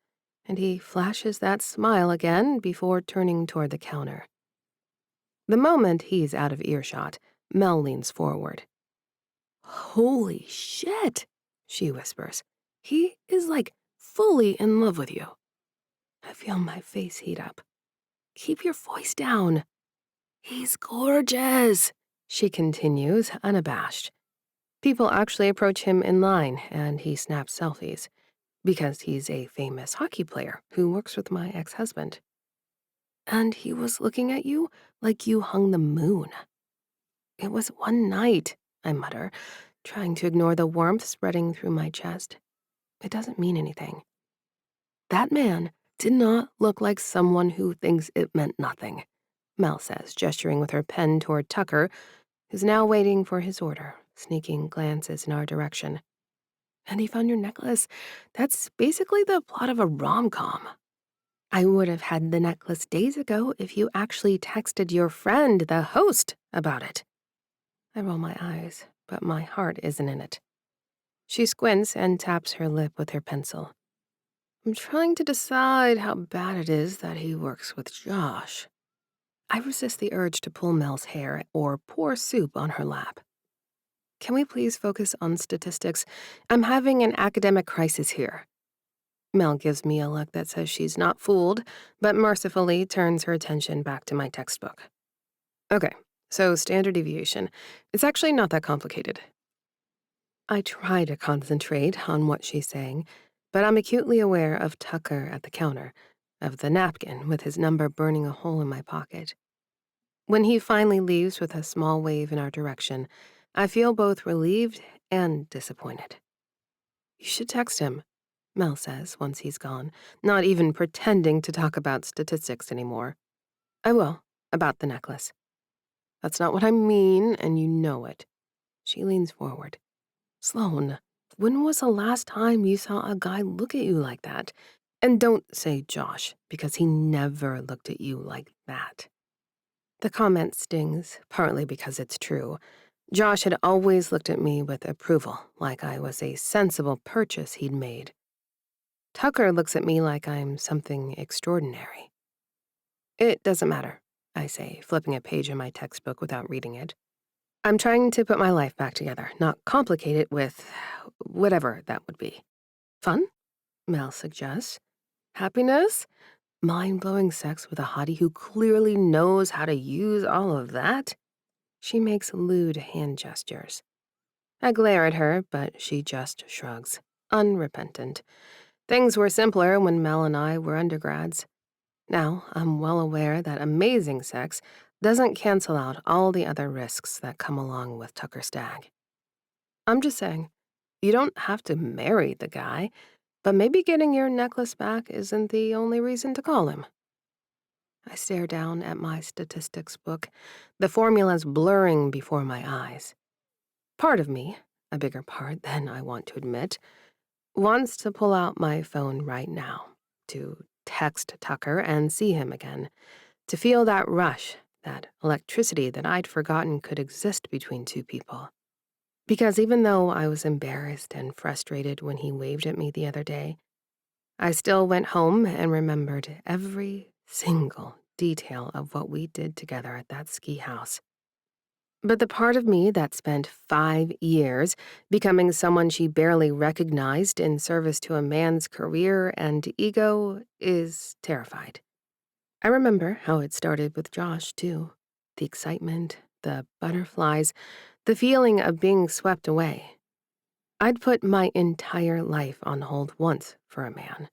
And he flashes that smile again before turning toward the counter. The moment he's out of earshot, Mel leans forward. Holy shit, she whispers. He is like fully in love with you. I feel my face heat up. Keep your voice down. He's gorgeous, she continues, unabashed. People actually approach him in line, and he snaps selfies, because he's a famous hockey player who works with my ex-husband. And he was looking at you like you hung the moon. It was one night, I mutter, trying to ignore the warmth spreading through my chest. It doesn't mean anything. That man did not look like someone who thinks it meant nothing, Mel says, gesturing with her pen toward Tucker, who's now waiting for his order, sneaking glances in our direction. And he found your necklace. That's basically the plot of a rom-com. I would have had the necklace days ago if you actually texted your friend, the host, about it. I roll my eyes, but my heart isn't in it. She squints and taps her lip with her pencil. I'm trying to decide how bad it is that he works with Josh. I resist the urge to pull Mel's hair or pour soup on her lap. Can we please focus on statistics? I'm having an academic crisis here. Mel gives me a look that says she's not fooled, but mercifully turns her attention back to my textbook. Okay, so standard deviation. It's actually not that complicated. I try to concentrate on what she's saying, but I'm acutely aware of Tucker at the counter, of the napkin with his number burning a hole in my pocket. When he finally leaves with a small wave in our direction, I feel both relieved and disappointed. You should text him, Mel says once he's gone, not even pretending to talk about statistics anymore. I will, about the necklace. That's not what I mean, and you know it. She leans forward. Sloan, when was the last time you saw a guy look at you like that? And don't say Josh, because he never looked at you like that. The comment stings, partly because it's true. Josh had always looked at me with approval, like I was a sensible purchase he'd made. Tucker looks at me like I'm something extraordinary. It doesn't matter, I say, flipping a page in my textbook without reading it. I'm trying to put my life back together, not complicate it with whatever that would be. Fun? Mel suggests. Happiness? Mind-blowing sex with a hottie who clearly knows how to use all of that? She makes lewd hand gestures. I glare at her, but she just shrugs, unrepentant. Things were simpler when Mel and I were undergrads. Now, I'm well aware that amazing sex doesn't cancel out all the other risks that come along with Tucker Stag. I'm just saying, you don't have to marry the guy, but maybe getting your necklace back isn't the only reason to call him. I stare down at my statistics book, the formulas blurring before my eyes. Part of me, a bigger part than I want to admit, wants to pull out my phone right now, to text Tucker and see him again, to feel that rush, that electricity that I'd forgotten could exist between two people. Because even though I was embarrassed and frustrated when he waved at me the other day, I still went home and remembered every single detail of what we did together at that ski house. But the part of me that spent 5 years becoming someone she barely recognized in service to a man's career and ego is terrified. I remember how it started with Josh, too. The excitement, the butterflies, the feeling of being swept away. I'd put my entire life on hold once for a man.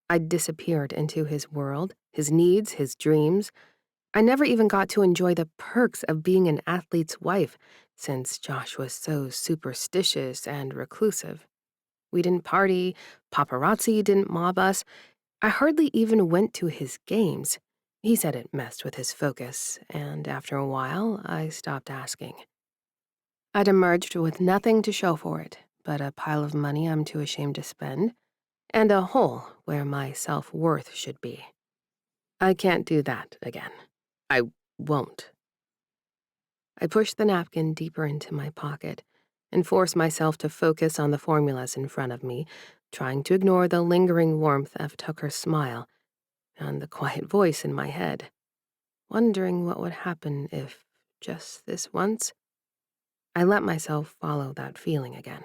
I'd disappeared into his world, his needs, his dreams. I never even got to enjoy the perks of being an athlete's wife, since Josh was so superstitious and reclusive. We didn't party, paparazzi didn't mob us. I hardly even went to his games. He said it messed with his focus, and after a while, I stopped asking. I'd emerged with nothing to show for it, but a pile of money I'm too ashamed to spend, and a hole where my self-worth should be. I can't do that again. I won't. I push the napkin deeper into my pocket and force myself to focus on the formulas in front of me, trying to ignore the lingering warmth of Tucker's smile and the quiet voice in my head, wondering what would happen if, just this once, I let myself follow that feeling again.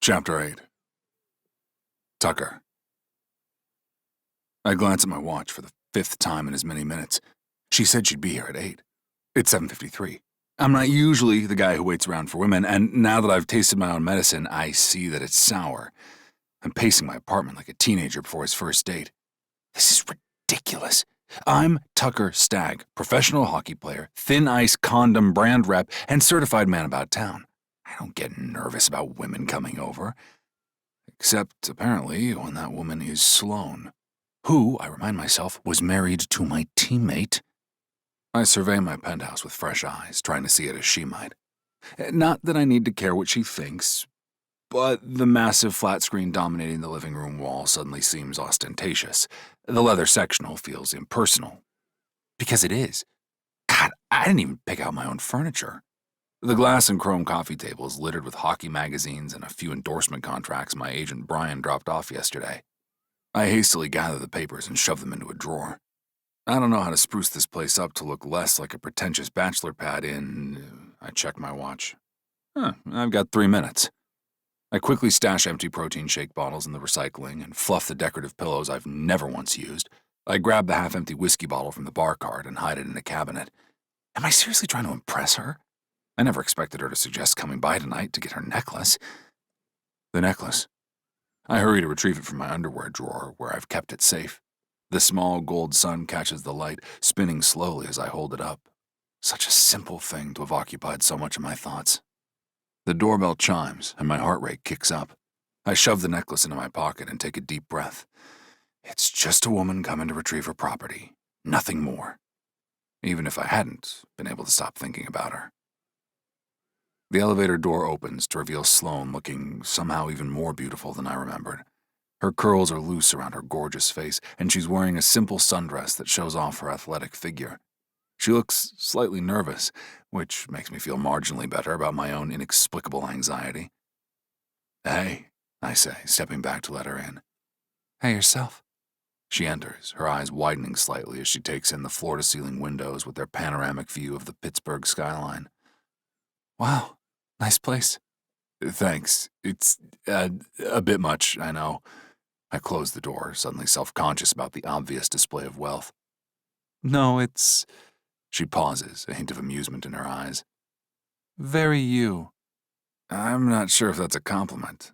Chapter 8. Tucker. I glance at my watch for the 5th time in as many minutes. She said she'd be here at 8. It's 7:53. I'm not usually the guy who waits around for women, and now that I've tasted my own medicine, I see that it's sour. I'm pacing my apartment like a teenager before his first date. This is ridiculous. I'm Tucker Stag, professional hockey player, thin ice condom brand rep, and certified man about town. I don't get nervous about women coming over. Except, apparently, when that woman is Sloan, who, I remind myself, was married to my teammate. I survey my penthouse with fresh eyes, trying to see it as she might. Not that I need to care what she thinks, but the massive flat screen dominating the living room wall suddenly seems ostentatious. The leather sectional feels impersonal. Because it is. God, I didn't even pick out my own furniture. The glass and chrome coffee table is littered with hockey magazines and a few endorsement contracts my agent Brian dropped off yesterday. I hastily gather the papers and shove them into a drawer. I don't know how to spruce this place up to look less like a pretentious bachelor pad in... I check my watch. I've got 3 minutes. I quickly stash empty protein shake bottles in the recycling and fluff the decorative pillows I've never once used. I grab the half-empty whiskey bottle from the bar cart and hide it in a cabinet. Am I seriously trying to impress her? I never expected her to suggest coming by tonight to get her necklace. The necklace. I hurry to retrieve it from my underwear drawer, where I've kept it safe. The small gold sun catches the light, spinning slowly as I hold it up. Such a simple thing to have occupied so much of my thoughts. The doorbell chimes, and my heart rate kicks up. I shove the necklace into my pocket and take a deep breath. It's just a woman coming to retrieve her property, nothing more. Even if I hadn't been able to stop thinking about her. The elevator door opens to reveal Sloane looking somehow even more beautiful than I remembered. Her curls are loose around her gorgeous face, and she's wearing a simple sundress that shows off her athletic figure. She looks slightly nervous, which makes me feel marginally better about my own inexplicable anxiety. "Hey," I say, stepping back to let her in. "Hey, yourself." She enters, her eyes widening slightly as she takes in the floor-to-ceiling windows with their panoramic view of the Pittsburgh skyline. "Wow, nice place." "Thanks. It's a bit much, I know." I close the door, suddenly self-conscious about the obvious display of wealth. "No, it's..." She pauses, a hint of amusement in her eyes. "Very you." I'm not sure if that's a compliment.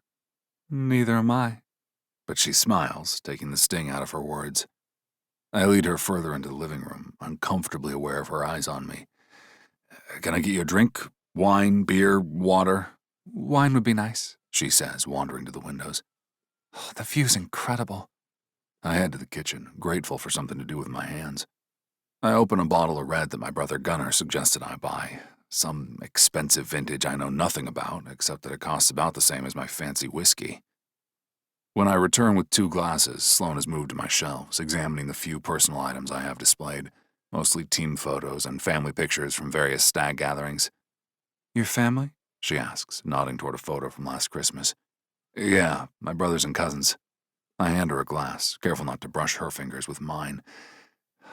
Neither am I. But she smiles, taking the sting out of her words. I lead her further into the living room, uncomfortably aware of her eyes on me. "Can I get you a drink? Wine, beer, water?" "Wine would be nice," she says, wandering to the windows. "Oh, the view's incredible." I head to the kitchen, grateful for something to do with my hands. I open a bottle of red that my brother Gunnar suggested I buy. Some expensive vintage I know nothing about, except that it costs about the same as my fancy whiskey. When I return with 2 glasses, Sloane has moved to my shelves, examining the few personal items I have displayed, mostly team photos and family pictures from various stag gatherings. "Your family?" she asks, nodding toward a photo from last Christmas. "Yeah, my brothers and cousins." I hand her a glass, careful not to brush her fingers with mine.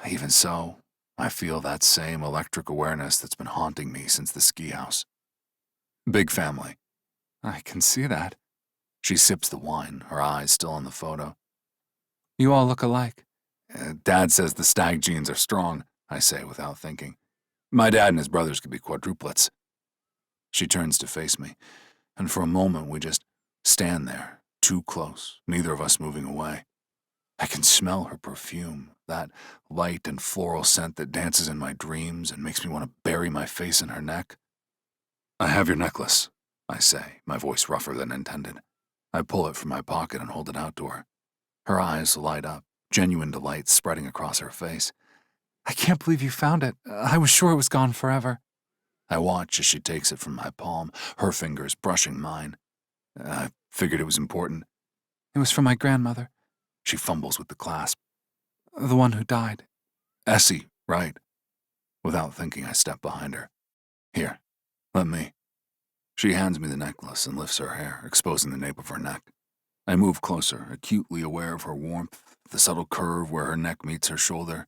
Even so, I feel that same electric awareness that's been haunting me since the ski house. "Big family." "I can see that." She sips the wine, her eyes still on the photo. "You all look alike." Dad says the stag genes are strong," I say without thinking. "My dad and his brothers could be quadruplets." She turns to face me, and for a moment we just stand there, too close, neither of us moving away. I can smell her perfume, that light and floral scent that dances in my dreams and makes me want to bury my face in her neck. "I have your necklace," I say, my voice rougher than intended. I pull it from my pocket and hold it out to her. Her eyes light up, genuine delight spreading across her face. "I can't believe you found it. I was sure it was gone forever." I watch as she takes it from my palm, her fingers brushing mine. "I figured it was important." "It was from my grandmother." She fumbles with the clasp. "The one who died." "Essie, right." Without thinking, I step behind her. "Here, let me." She hands me the necklace and lifts her hair, exposing the nape of her neck. I move closer, acutely aware of her warmth, the subtle curve where her neck meets her shoulder.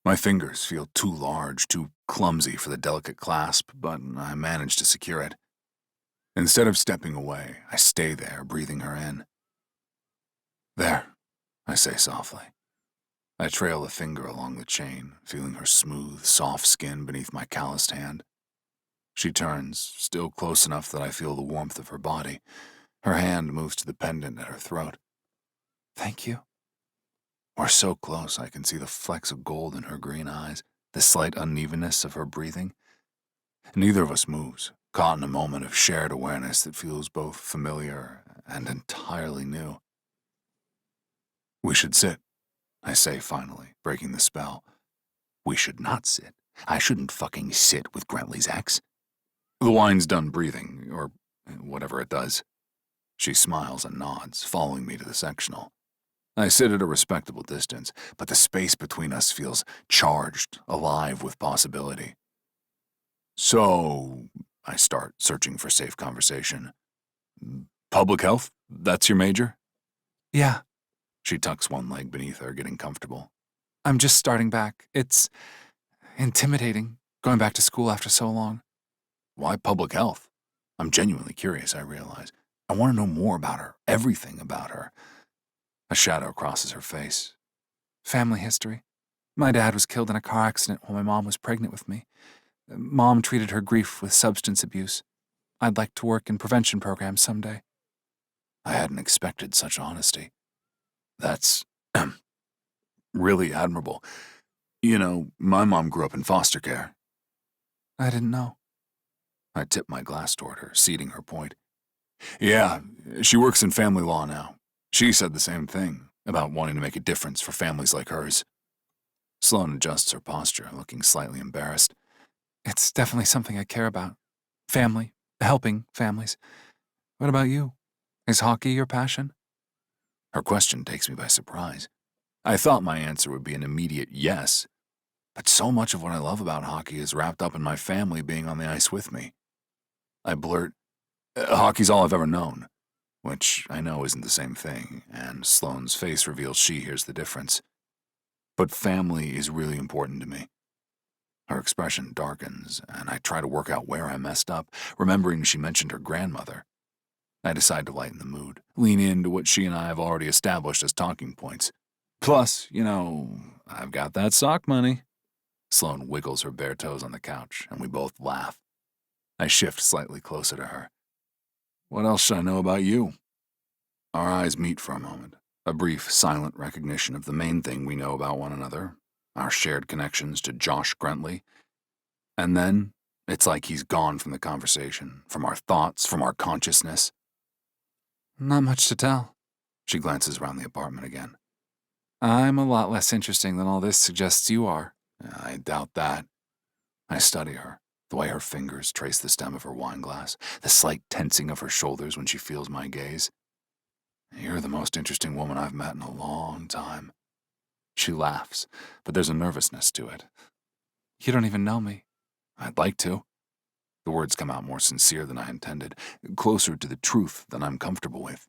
My fingers feel too large, too clumsy for the delicate clasp, but I manage to secure it. Instead of stepping away, I stay there, breathing her in. "There," I say softly. I trail a finger along the chain, feeling her smooth, soft skin beneath my calloused hand. She turns, still close enough that I feel the warmth of her body. Her hand moves to the pendant at her throat. "Thank you." We're so close I can see the flecks of gold in her green eyes, the slight unevenness of her breathing. Neither of us moves, caught in a moment of shared awareness that feels both familiar and entirely new. "We should sit," I say finally, breaking the spell. "We should not sit. I shouldn't fucking sit with Grentley's ex." "The wine's done breathing, or whatever it does." She smiles and nods, following me to the sectional. I sit at a respectable distance, but the space between us feels charged, alive with possibility. "So," I start, searching for safe conversation. "Public health? That's your major?" "Yeah." She tucks one leg beneath her, getting comfortable. "I'm just starting back. It's intimidating, going back to school after so long." "Why public health?" I'm genuinely curious, I realize. I want to know more about her, everything about her. A shadow crosses her face. "Family history. My dad was killed in a car accident while my mom was pregnant with me. Mom treated her grief with substance abuse. I'd like to work in prevention programs someday. I hadn't expected such honesty. That's really admirable. You know, my mom grew up in foster care. I didn't know. I tipped my glass toward her, ceding her point. Yeah, she works in family law now. She said the same thing, about wanting to make a difference for families like hers. Sloane adjusts her posture, looking slightly embarrassed. It's definitely something I care about. Family, helping families. What about you? Is hockey your passion? Her question takes me by surprise. I thought my answer would be an immediate yes, but so much of what I love about hockey is wrapped up in my family being on the ice with me. I blurt, hockey's all I've ever known, which I know isn't the same thing, and Sloane's face reveals she hears the difference. But family is really important to me. Her expression darkens, and I try to work out where I messed up, remembering she mentioned her grandmother. I decide to lighten the mood, lean into what she and I have already established as talking points. Plus, you know, I've got that sock money. Sloane wiggles her bare toes on the couch, and we both laugh. I shift slightly closer to her. What else should I know about you? Our eyes meet for a moment, a brief, silent recognition of the main thing we know about one another, our shared connections to Josh Grentley. And then, it's like he's gone from the conversation, from our thoughts, from our consciousness. Not much to tell. She glances around the apartment again. I'm a lot less interesting than all this suggests you are. I doubt that. I study her, the way her fingers trace the stem of her wine glass, the slight tensing of her shoulders when she feels my gaze. You're the most interesting woman I've met in a long time. She laughs, but there's a nervousness to it. You don't even know me. I'd like to. The words come out more sincere than I intended, closer to the truth than I'm comfortable with.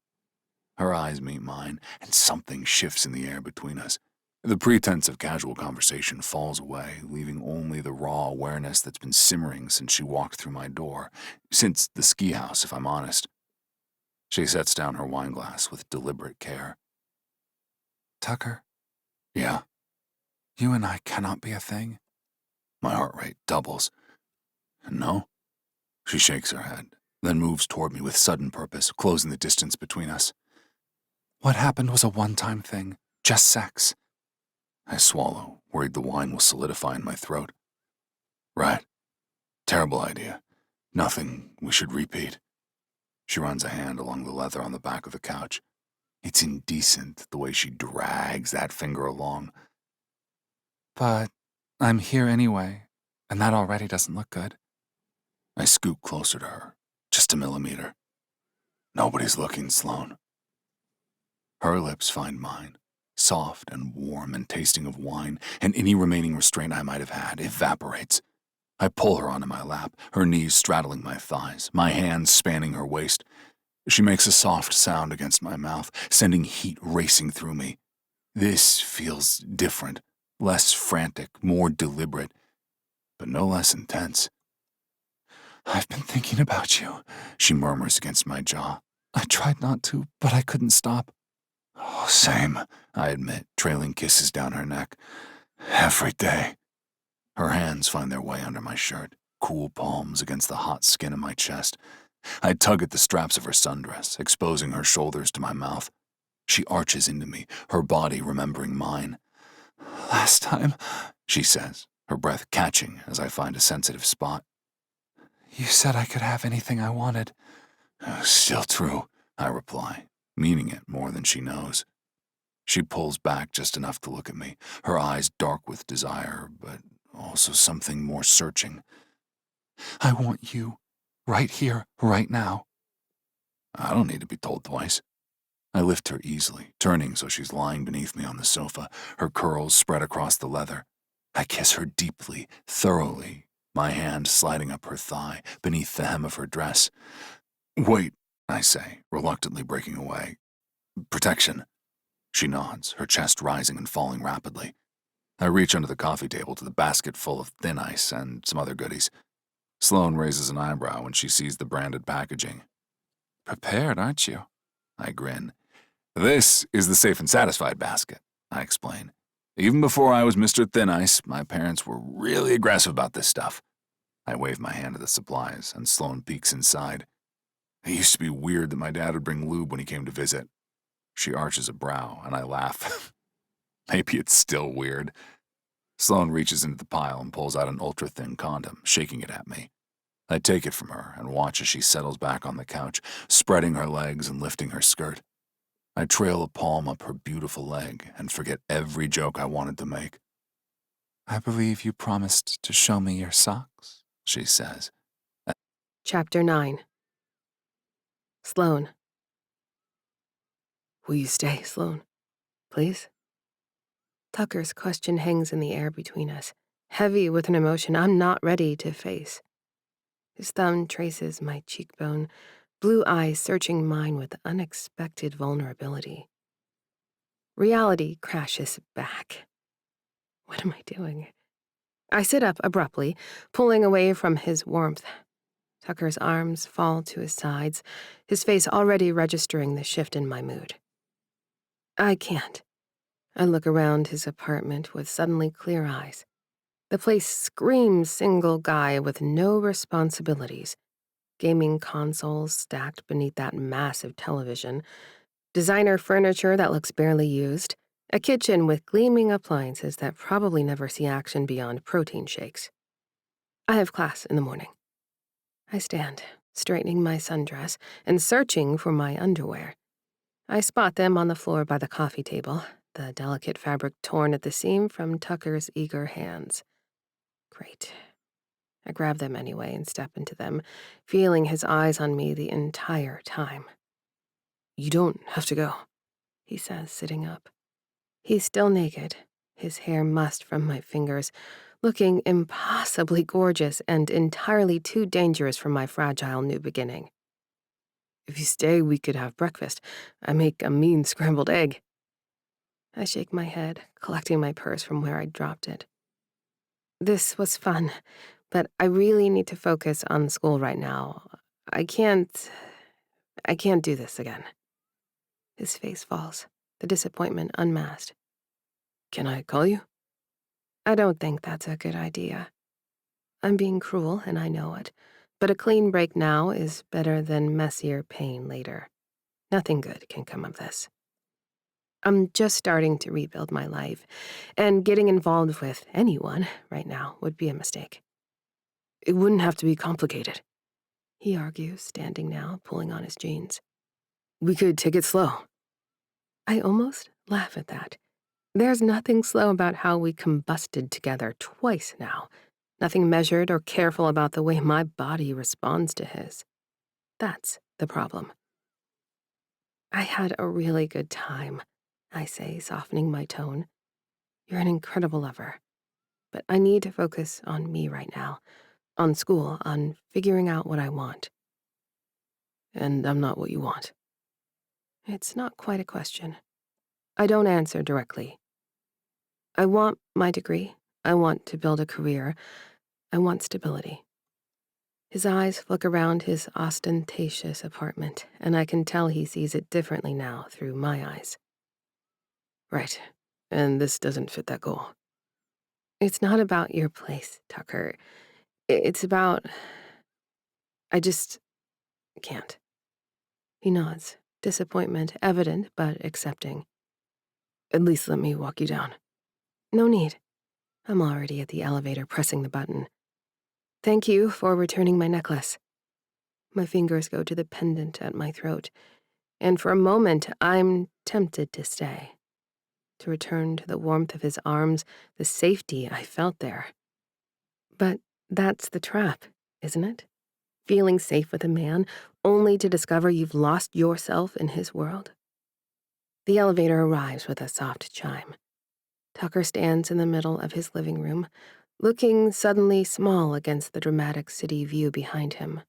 Her eyes meet mine, and something shifts in the air between us. The pretense of casual conversation falls away, leaving only the raw awareness that's been simmering since she walked through my door, since the ski house, if I'm honest. She sets down her wine glass with deliberate care. Tucker? Yeah? You and I cannot be a thing. My heart rate doubles. No? She shakes her head, then moves toward me with sudden purpose, closing the distance between us. What happened was a one-time thing, just sex. I swallow, worried the wine will solidify in my throat. Right. Terrible idea. Nothing we should repeat. She runs a hand along the leather on the back of the couch. It's indecent the way she drags that finger along. But I'm here anyway, and that already doesn't look good. I scoot closer to her, just a millimeter. Nobody's looking, Sloane. Her lips find mine, soft and warm and tasting of wine, and any remaining restraint I might have had evaporates. I pull her onto my lap, her knees straddling my thighs, my hands spanning her waist. She makes a soft sound against my mouth, sending heat racing through me. This feels different, less frantic, more deliberate, but no less intense. I've been thinking about you, she murmurs against my jaw. I tried not to, but I couldn't stop. Oh, same, I admit, trailing kisses down her neck. Every day. Her hands find their way under my shirt, cool palms against the hot skin of my chest. I tug at the straps of her sundress, exposing her shoulders to my mouth. She arches into me, her body remembering mine. Last time, she says, her breath catching as I find a sensitive spot. You said I could have anything I wanted. Still true, I reply, meaning it more than she knows. She pulls back just enough to look at me, her eyes dark with desire, but also something more searching. I want you, right here, right now. I don't need to be told twice. I lift her easily, turning so she's lying beneath me on the sofa, her curls spread across the leather. I kiss her deeply, thoroughly, my hand sliding up her thigh, beneath the hem of her dress. Wait, I say, reluctantly breaking away. Protection. She nods, her chest rising and falling rapidly. I reach under the coffee table to the basket full of thin ice and some other goodies. Sloane raises an eyebrow when she sees the branded packaging. Prepared, aren't you? I grin. This is the Safe and Satisfied basket, I explain. Even before I was Mr. Thin Ice, my parents were really aggressive about this stuff. I wave my hand at the supplies, and Sloane peeks inside. It used to be weird that my dad would bring lube when he came to visit. She arches a brow, and I laugh. Maybe it's still weird. Sloane reaches into the pile and pulls out an ultra-thin condom, shaking it at me. I take it from her and watch as she settles back on the couch, spreading her legs and lifting her skirt. I trail a palm up her beautiful leg and forget every joke I wanted to make. I believe you promised to show me your socks, she says. Chapter 9. Sloane. Will you stay, Sloane? Please? Tucker's question hangs in the air between us, heavy with an emotion I'm not ready to face. His thumb traces my cheekbone, blue eyes searching mine with unexpected vulnerability. Reality crashes back. What am I doing? I sit up abruptly, pulling away from his warmth. Tucker's arms fall to his sides, his face already registering the shift in my mood. I can't. I look around his apartment with suddenly clear eyes. The place screams single guy with no responsibilities. Gaming consoles stacked beneath that massive television, designer furniture that looks barely used, a kitchen with gleaming appliances that probably never see action beyond protein shakes. I have class in the morning. I stand, straightening my sundress and searching for my underwear. I spot them on the floor by the coffee table, the delicate fabric torn at the seam from Tucker's eager hands. Great. I grab them anyway and step into them, feeling his eyes on me the entire time. You don't have to go, he says, sitting up. He's still naked, his hair mussed from my fingers, looking impossibly gorgeous and entirely too dangerous for my fragile new beginning. If you stay, we could have breakfast. I make a mean scrambled egg. I shake my head, collecting my purse from where I'd dropped it. This was fun, but I really need to focus on school right now. I can't do this again. His face falls, the disappointment unmasked. Can I call you? I don't think that's a good idea. I'm being cruel, and I know it, but a clean break now is better than messier pain later. Nothing good can come of this. I'm just starting to rebuild my life, and getting involved with anyone right now would be a mistake. It wouldn't have to be complicated, he argues, standing now, pulling on his jeans. We could take it slow. I almost laugh at that. There's nothing slow about how we combusted together twice now. Nothing measured or careful about the way my body responds to his. That's the problem. I had a really good time, I say, softening my tone. You're an incredible lover. But I need to focus on me right now, on school, on figuring out what I want. And I'm not what you want. It's not quite a question. I don't answer directly. I want my degree. I want to build a career. I want stability. His eyes flick around his ostentatious apartment, and I can tell he sees it differently now through my eyes. Right, and this doesn't fit that goal. It's not about your place, Tucker. It's about... I just can't. He nods, disappointment evident but accepting. At least let me walk you down. No need. I'm already at the elevator pressing the button. Thank you for returning my necklace. My fingers go to the pendant at my throat, and for a moment I'm tempted to stay, to return to the warmth of his arms, the safety I felt there. But that's the trap, isn't it? Feeling safe with a man, only to discover you've lost yourself in his world. The elevator arrives with a soft chime. Tucker stands in the middle of his living room, looking suddenly small against the dramatic city view behind him.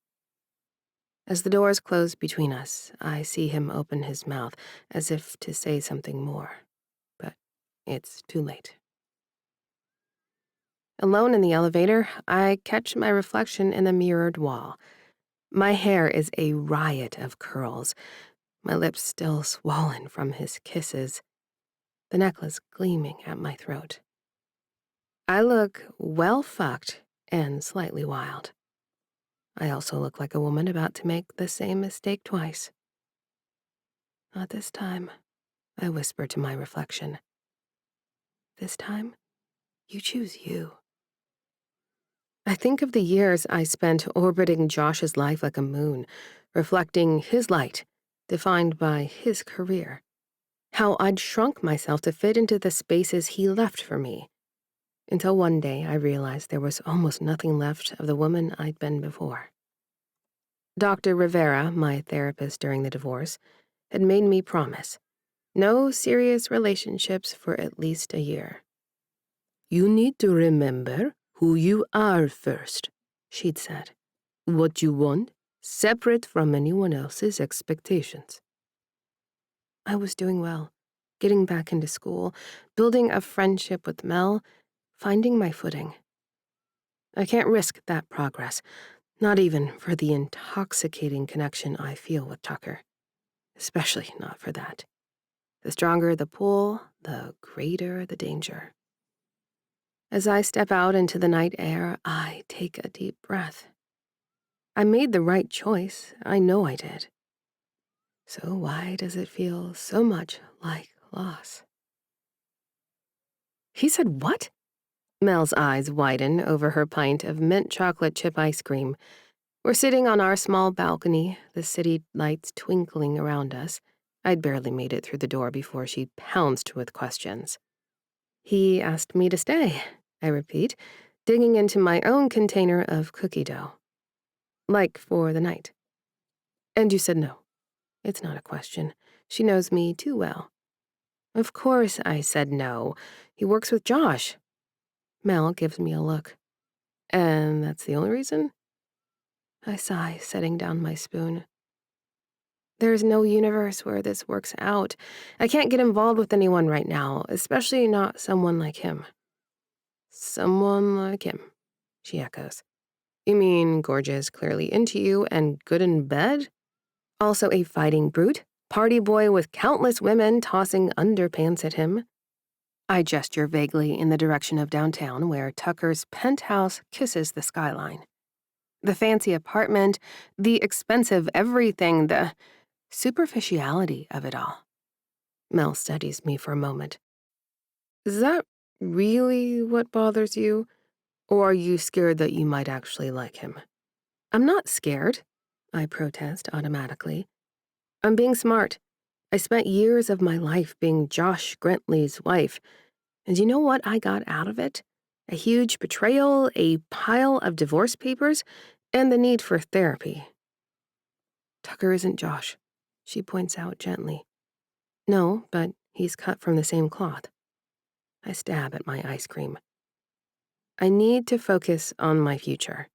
As the doors close between us, I see him open his mouth as if to say something more, but it's too late. Alone in the elevator, I catch my reflection in the mirrored wall. My hair is a riot of curls, my lips still swollen from his kisses, the necklace gleaming at my throat. I look well fucked and slightly wild. I also look like a woman about to make the same mistake twice. Not this time, I whisper to my reflection. This time, you choose you. I think of the years I spent orbiting Josh's life like a moon, reflecting his light, defined by his career. How I'd shrunk myself to fit into the spaces he left for me. Until one day I realized there was almost nothing left of the woman I'd been before. Dr. Rivera, my therapist during the divorce, had made me promise no serious relationships for at least a year. You need to remember who you are first, she'd said. What you want, separate from anyone else's expectations. I was doing well, getting back into school, building a friendship with Mel, finding my footing. I can't risk that progress, not even for the intoxicating connection I feel with Tucker. Especially not for that. The stronger the pull, the greater the danger. As I step out into the night air, I take a deep breath. I made the right choice. I know I did. So why does it feel so much like loss? He said what? Mel's eyes widen over her pint of mint chocolate chip ice cream. We're sitting on our small balcony, the city lights twinkling around us. I'd barely made it through the door before she pounced with questions. He asked me to stay, I repeat, digging into my own container of cookie dough. Like for the night. And you said no. It's not a question. She knows me too well. Of course I said no. He works with Josh. Mel gives me a look. And that's the only reason? I sigh, setting down my spoon. There's no universe where this works out. I can't get involved with anyone right now, especially not someone like him. Someone like him, she echoes. You mean gorgeous, clearly into you, and good in bed? Also a fighting brute, Partyboy with countless women tossing underpants at him. I gesture vaguely in the direction of downtown where Tucker's penthouse kisses the skyline. The fancy apartment, the expensive everything, the superficiality of it all. Mel studies me for a moment. Is that really what bothers you? Or are you scared that you might actually like him? I'm not scared, I protest automatically. I'm being smart. I spent years of my life being Josh Grentley's wife. And you know what I got out of it? A huge betrayal, a pile of divorce papers, and the need for therapy. Tucker isn't Josh, she points out gently. No, but he's cut from the same cloth. I stab at my ice cream. I need to focus on my future.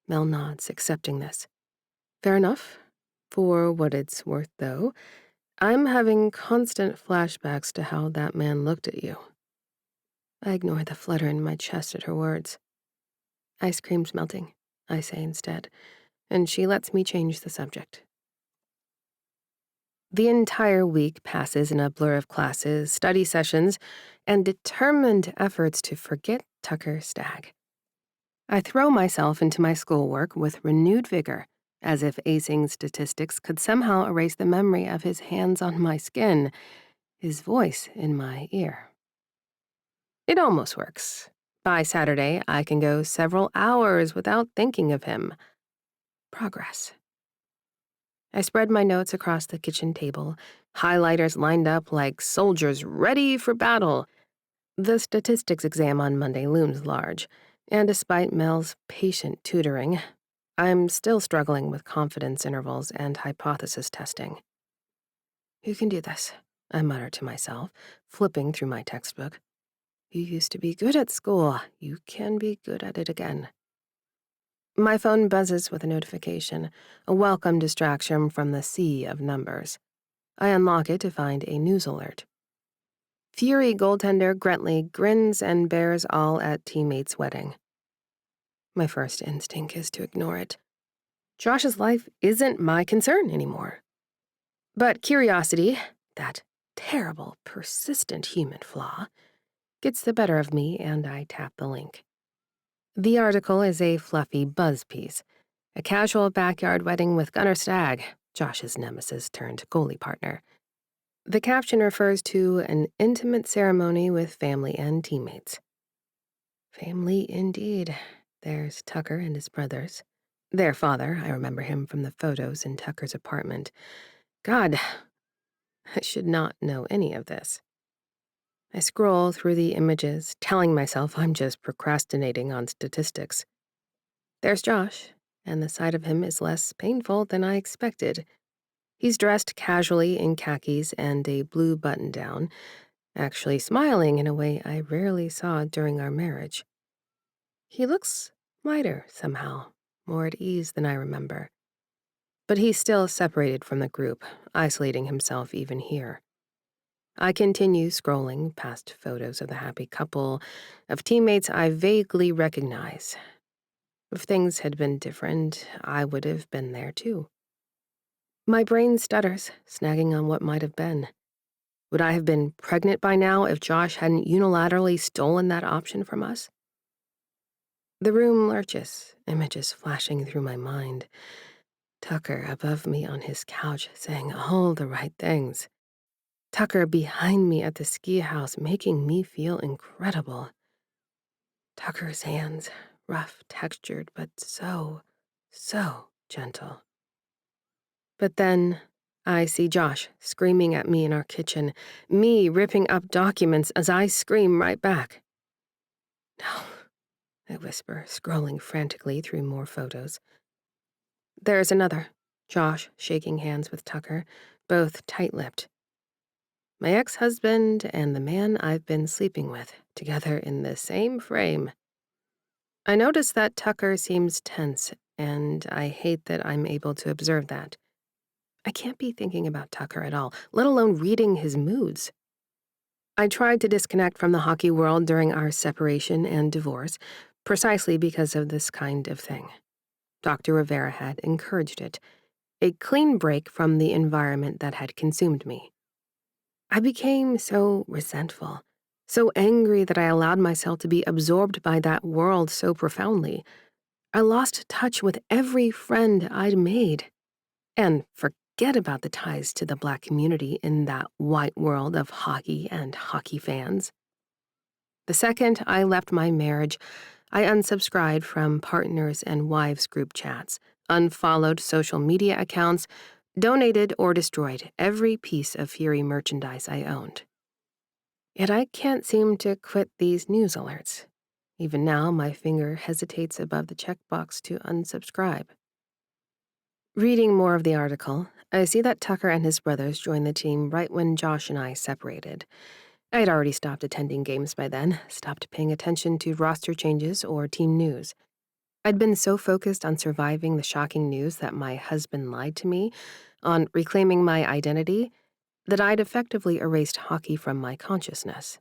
Mel nods, accepting this. Fair enough. For what it's worth, though, I'm having constant flashbacks to how that man looked at you. I ignore the flutter in my chest at her words. Ice cream's melting, I say instead, and she lets me change the subject. The entire week passes in a blur of classes, study sessions, and determined efforts to forget Tucker Stag. I throw myself into my schoolwork with renewed vigor, as if acing statistics could somehow erase the memory of his hands on my skin, his voice in my ear. It almost works. By Saturday, I can go several hours without thinking of him. Progress. I spread my notes across the kitchen table, highlighters lined up like soldiers ready for battle. The statistics exam on Monday looms large, and despite Mel's patient tutoring, I'm still struggling with confidence intervals and hypothesis testing. You can do this, I mutter to myself, flipping through my textbook. You used to be good at school. You can be good at it again. My phone buzzes with a notification, a welcome distraction from the sea of numbers. I unlock it to find a news alert. Fury goaltender Grentley grins and bears all at teammate's wedding. My first instinct is to ignore it. Josh's life isn't my concern anymore. But curiosity, that terrible, persistent human flaw, gets the better of me and I tap the link. The article is a fluffy buzz piece. A casual backyard wedding with Tucker Stag, Josh's nemesis turned goalie partner. The caption refers to an intimate ceremony with family and teammates. Family indeed. There's Tucker and his brothers. Their father, I remember him from the photos in Tucker's apartment. God, I should not know any of this. I scroll through the images, telling myself I'm just procrastinating on statistics. There's Josh, and the sight of him is less painful than I expected. He's dressed casually in khakis and a blue button-down, actually smiling in a way I rarely saw during our marriage. He looks lighter somehow, more at ease than I remember. But he's still separated from the group, isolating himself even here. I continue scrolling past photos of the happy couple, of teammates I vaguely recognize. If things had been different, I would have been there too. My brain stutters, snagging on what might have been. Would I have been pregnant by now if Josh hadn't unilaterally stolen that option from us? The room lurches, images flashing through my mind. Tucker above me on his couch saying all the right things. Tucker behind me at the ski house making me feel incredible. Tucker's hands, rough, textured, but so gentle. But then I see Josh screaming at me in our kitchen, me ripping up documents as I scream right back. No, I whisper, scrolling frantically through more photos. There's another, Josh shaking hands with Tucker, both tight-lipped. My ex-husband and the man I've been sleeping with, together in the same frame. I notice that Tucker seems tense, and I hate that I'm able to observe that. I can't be thinking about Tucker at all, let alone reading his moods. I tried to disconnect from the hockey world during our separation and divorce, precisely because of this kind of thing. Dr. Rivera had encouraged it, a clean break from the environment that had consumed me. I became so resentful, so angry that I allowed myself to be absorbed by that world so profoundly. I lost touch with every friend I'd made. And forget about the ties to the Black community in that white world of hockey and hockey fans. The second I left my marriage, I unsubscribed from partners and wives group chats, unfollowed social media accounts, donated or destroyed every piece of Fury merchandise I owned. Yet I can't seem to quit these news alerts. Even now, my finger hesitates above the checkbox to unsubscribe. Reading more of the article, I see that Tucker and his brothers joined the team right when Josh and I separated. I had already stopped attending games by then, stopped paying attention to roster changes or team news. I'd been so focused on surviving the shocking news that my husband lied to me, on reclaiming my identity, that I'd effectively erased hockey from my consciousness.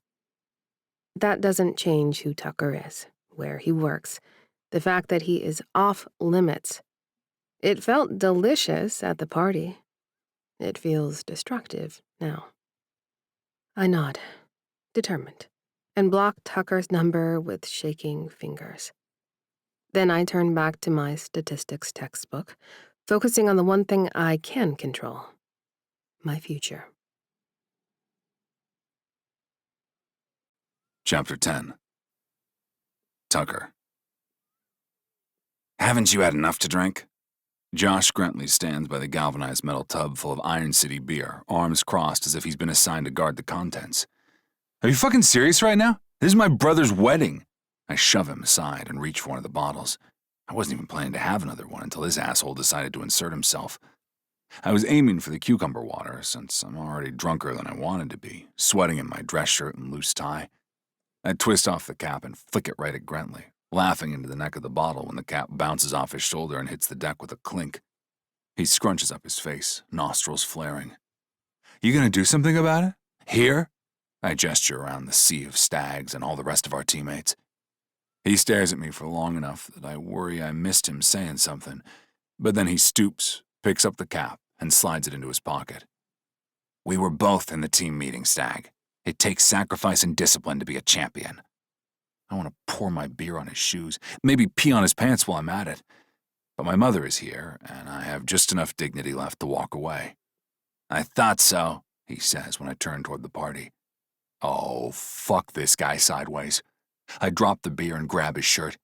That doesn't change who Tucker is, where he works, the fact that he is off limits. It felt delicious at the party. It feels destructive now. I nod, determined, and block Tucker's number with shaking fingers. Then I turn back to my statistics textbook, focusing on the one thing I can control, my future. Chapter 10. Tucker. Haven't you had enough to drink? Josh Grentley stands by the galvanized metal tub full of Iron City beer, arms crossed as if he's been assigned to guard the contents. Are you fucking serious right now? This is my brother's wedding. I shove him aside and reach for one of the bottles. I wasn't even planning to have another one until this asshole decided to insert himself. I was aiming for the cucumber water, since I'm already drunker than I wanted to be, sweating in my dress shirt and loose tie. I twist off the cap and flick it right at Grentley, laughing into the neck of the bottle when the cap bounces off his shoulder and hits the deck with a clink. He scrunches up his face, nostrils flaring. You gonna do something about it? Here? I gesture around the sea of stags and all the rest of our teammates. He stares at me for long enough that I worry I missed him saying something, but then he stoops, picks up the cap, and slides it into his pocket. We were both in the team meeting, Stag. It takes sacrifice and discipline to be a champion. I want to pour my beer on his shoes, maybe pee on his pants while I'm at it. But my mother is here, and I have just enough dignity left to walk away. I thought so, he says when I turn toward the party. Oh, fuck this guy sideways. I drop the beer and grab his shirt.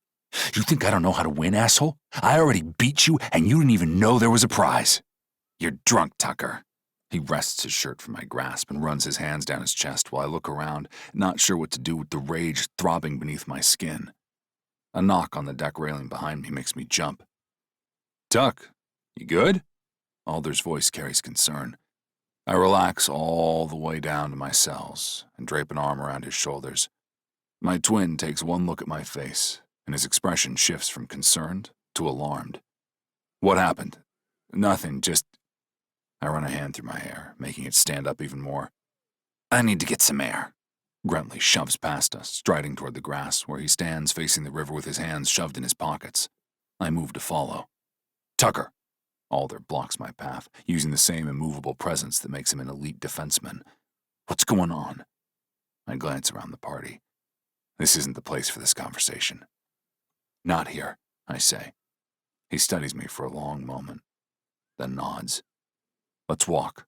You think I don't know how to win, asshole? I already beat you, and you didn't even know there was a prize. You're drunk, Tucker. He wrests his shirt from my grasp and runs his hands down his chest while I look around, not sure what to do with the rage throbbing beneath my skin. A knock on the deck railing behind me makes me jump. Tuck, you good? Alder's voice carries concern. I relax all the way down to my cells and drape an arm around his shoulders. My twin takes one look at my face, and his expression shifts from concerned to alarmed. What happened? Nothing, just... I run a hand through my hair, making it stand up even more. I need to get some air. Grentley shoves past us, striding toward the grass, where he stands facing the river with his hands shoved in his pockets. I move to follow. Tucker! Alder blocks my path, using the same immovable presence that makes him an elite defenseman. What's going on? I glance around the party. This isn't the place for this conversation. Not here, I say. He studies me for a long moment, then nods. Let's walk.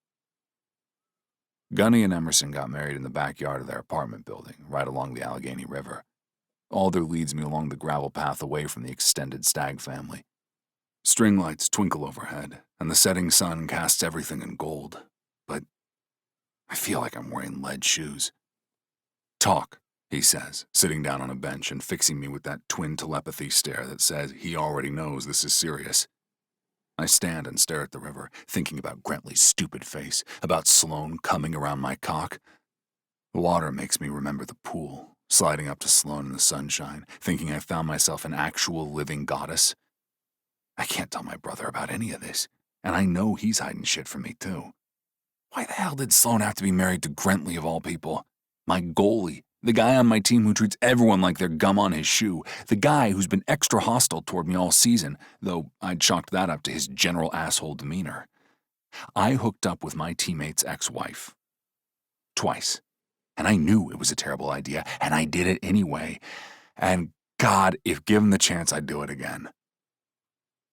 Gunny and Emerson got married in the backyard of their apartment building, right along the Allegheny River. Alder leads me along the gravel path away from the extended Stag family. String lights twinkle overhead, and the setting sun casts everything in gold, but I feel like I'm wearing lead shoes. Talk, he says, sitting down on a bench and fixing me with that twin telepathy stare that says he already knows this is serious. I stand and stare at the river, thinking about Grentley's stupid face, about Sloane coming around my cock. The water makes me remember the pool, sliding up to Sloane in the sunshine, thinking I found myself an actual living goddess. I can't tell my brother about any of this, and I know he's hiding shit from me too. Why the hell did Sloane have to be married to Grentley of all people? My goalie, the guy on my team who treats everyone like they're gum on his shoe, the guy who's been extra hostile toward me all season, though I'd chalked that up to his general asshole demeanor. I hooked up with my teammate's ex-wife. Twice. And I knew it was a terrible idea, and I did it anyway. And God, if given the chance, I'd do it again.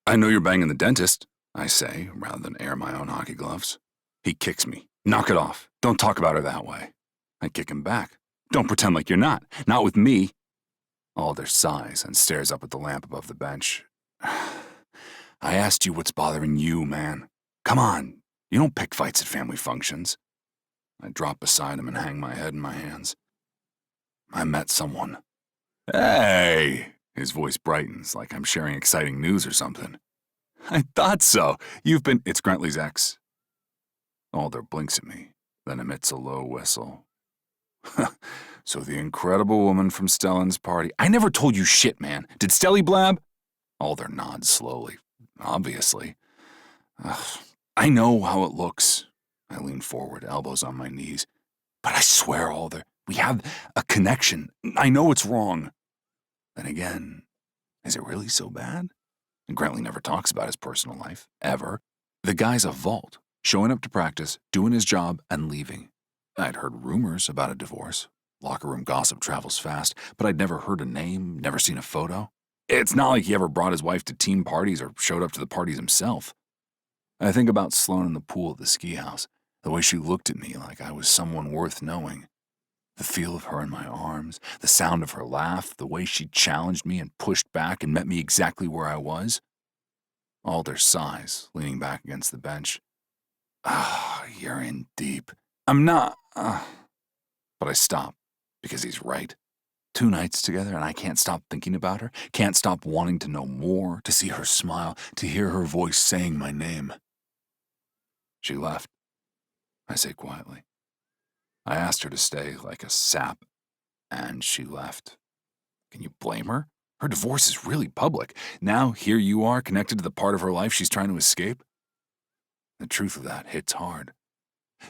I know you're banging the dentist, I say, rather than air my own hockey gloves. He kicks me. Knock it off. Don't talk about her that way. I kick him back. Don't pretend like you're not. Not with me. Alder sighs and stares up at the lamp above the bench. I asked you what's bothering you, man. Come on. You don't pick fights at family functions. I drop beside him and hang my head in my hands. I met someone. Hey! His voice brightens like I'm sharing exciting news or something. I thought so. It's Grentley's ex. Alder blinks at me, then emits a low whistle. So the incredible woman from Stellan's party. I never told you shit, man. Did Stelly blab? Alder nods slowly. Obviously. I know how it looks. I lean forward, elbows on my knees. But I swear, Alder, we have a connection. I know it's wrong. Then again, is it really so bad? Grentley never talks about his personal life, ever. The guy's a vault, showing up to practice, doing his job, and leaving. I'd heard rumors about a divorce. Locker room gossip travels fast, but I'd never heard a name, never seen a photo. It's not like he ever brought his wife to team parties or showed up to the parties himself. I think about Sloane in the pool at the ski house, the way she looked at me like I was someone worth knowing. The feel of her in my arms, the sound of her laugh, the way she challenged me and pushed back and met me exactly where I was. Alder sighs, leaning back against the bench. You're in deep. I'm not. But I stop, because he's right. 2 nights together and I can't stop thinking about her, can't stop wanting to know more, to see her smile, to hear her voice saying my name. She left, I say quietly. I asked her to stay like a sap, and she left. Can you blame her? Her divorce is really public. Now here you are, connected to the part of her life she's trying to escape. The truth of that hits hard.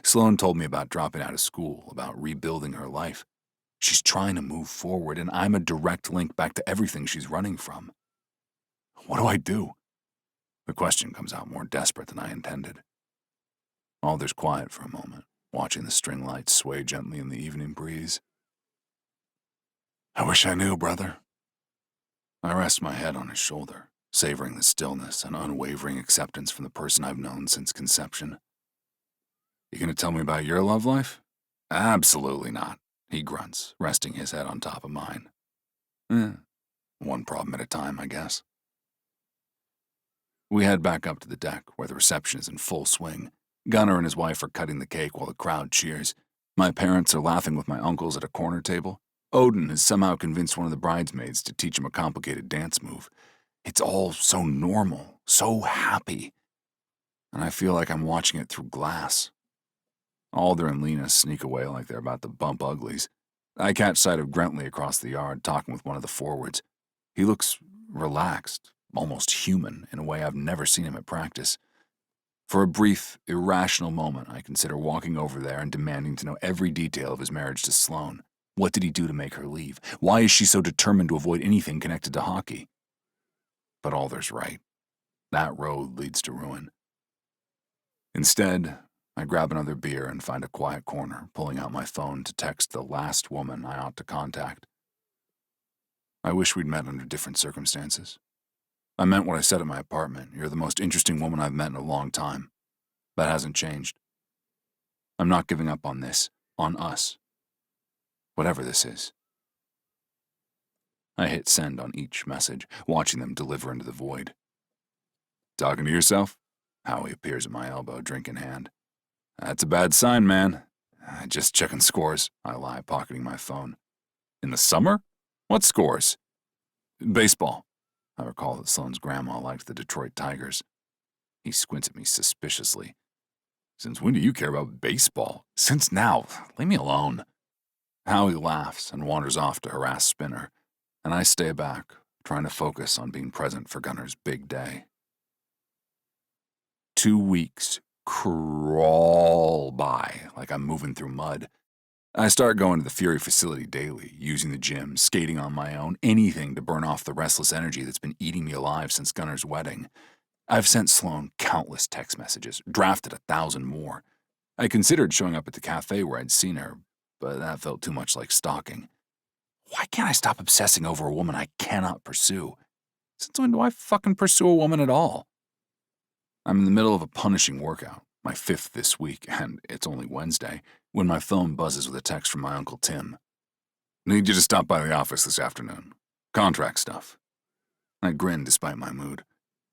Sloane told me about dropping out of school, about rebuilding her life. She's trying to move forward, and I'm a direct link back to everything she's running from. What do I do? The question comes out more desperate than I intended. Alder's quiet for a moment, watching the string lights sway gently in the evening breeze. I wish I knew, brother. I rest my head on his shoulder, savoring the stillness and unwavering acceptance from the person I've known since conception. You gonna tell me about your love life? Absolutely not, he grunts, resting his head on top of mine. One problem at a time, I guess. We head back up to the deck, where the reception is in full swing. Gunnar and his wife are cutting the cake while the crowd cheers. My parents are laughing with my uncles at a corner table. Odin has somehow convinced one of the bridesmaids to teach him a complicated dance move. It's all so normal, so happy. And I feel like I'm watching it through glass. Alder and Lena sneak away like they're about to bump uglies. I catch sight of Grentley across the yard talking with one of the forwards. He looks relaxed, almost human, in a way I've never seen him at practice. For a brief, irrational moment, I consider walking over there and demanding to know every detail of his marriage to Sloane. What did he do to make her leave? Why is she so determined to avoid anything connected to hockey? But Alder's right. That road leads to ruin. Instead, I grab another beer and find a quiet corner, pulling out my phone to text the last woman I ought to contact. I wish we'd met under different circumstances. I meant what I said at my apartment. You're the most interesting woman I've met in a long time. That hasn't changed. I'm not giving up on this, on us. Whatever this is. I hit send on each message, watching them deliver into the void. Talking to yourself? Howie appears at my elbow, drink in hand. That's a bad sign, man. Just checking scores, I lie, pocketing my phone. In the summer? What scores? Baseball. I recall that Sloane's grandma liked the Detroit Tigers. He squints at me suspiciously. Since when do you care about baseball? Since now. Leave me alone. Howie laughs and wanders off to harass Spinner, and I stay back, trying to focus on being present for Gunner's big day. 2 weeks crawl by like I'm moving through mud. I start going to the Fury facility daily, using the gym, skating on my own, anything to burn off the restless energy that's been eating me alive since Gunner's wedding. I've sent Sloane countless text messages, drafted 1,000 more. I considered showing up at the cafe where I'd seen her, but that felt too much like stalking. Why can't I stop obsessing over a woman I cannot pursue? Since when do I fucking pursue a woman at all? I'm in the middle of a punishing workout, my 5th this week, and it's only Wednesday, when my phone buzzes with a text from my Uncle Tim. Need you to stop by the office this afternoon. Contract stuff. I grin despite my mood.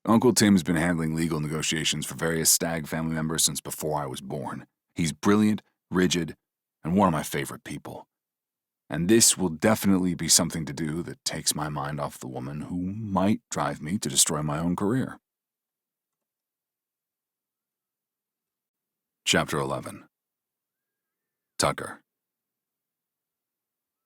Uncle Tim's been handling legal negotiations for various Stag family members since before I was born. He's brilliant, rigid, and one of my favorite people. And this will definitely be something to do that takes my mind off the woman who might drive me to destroy my own career. Chapter 11. Tucker.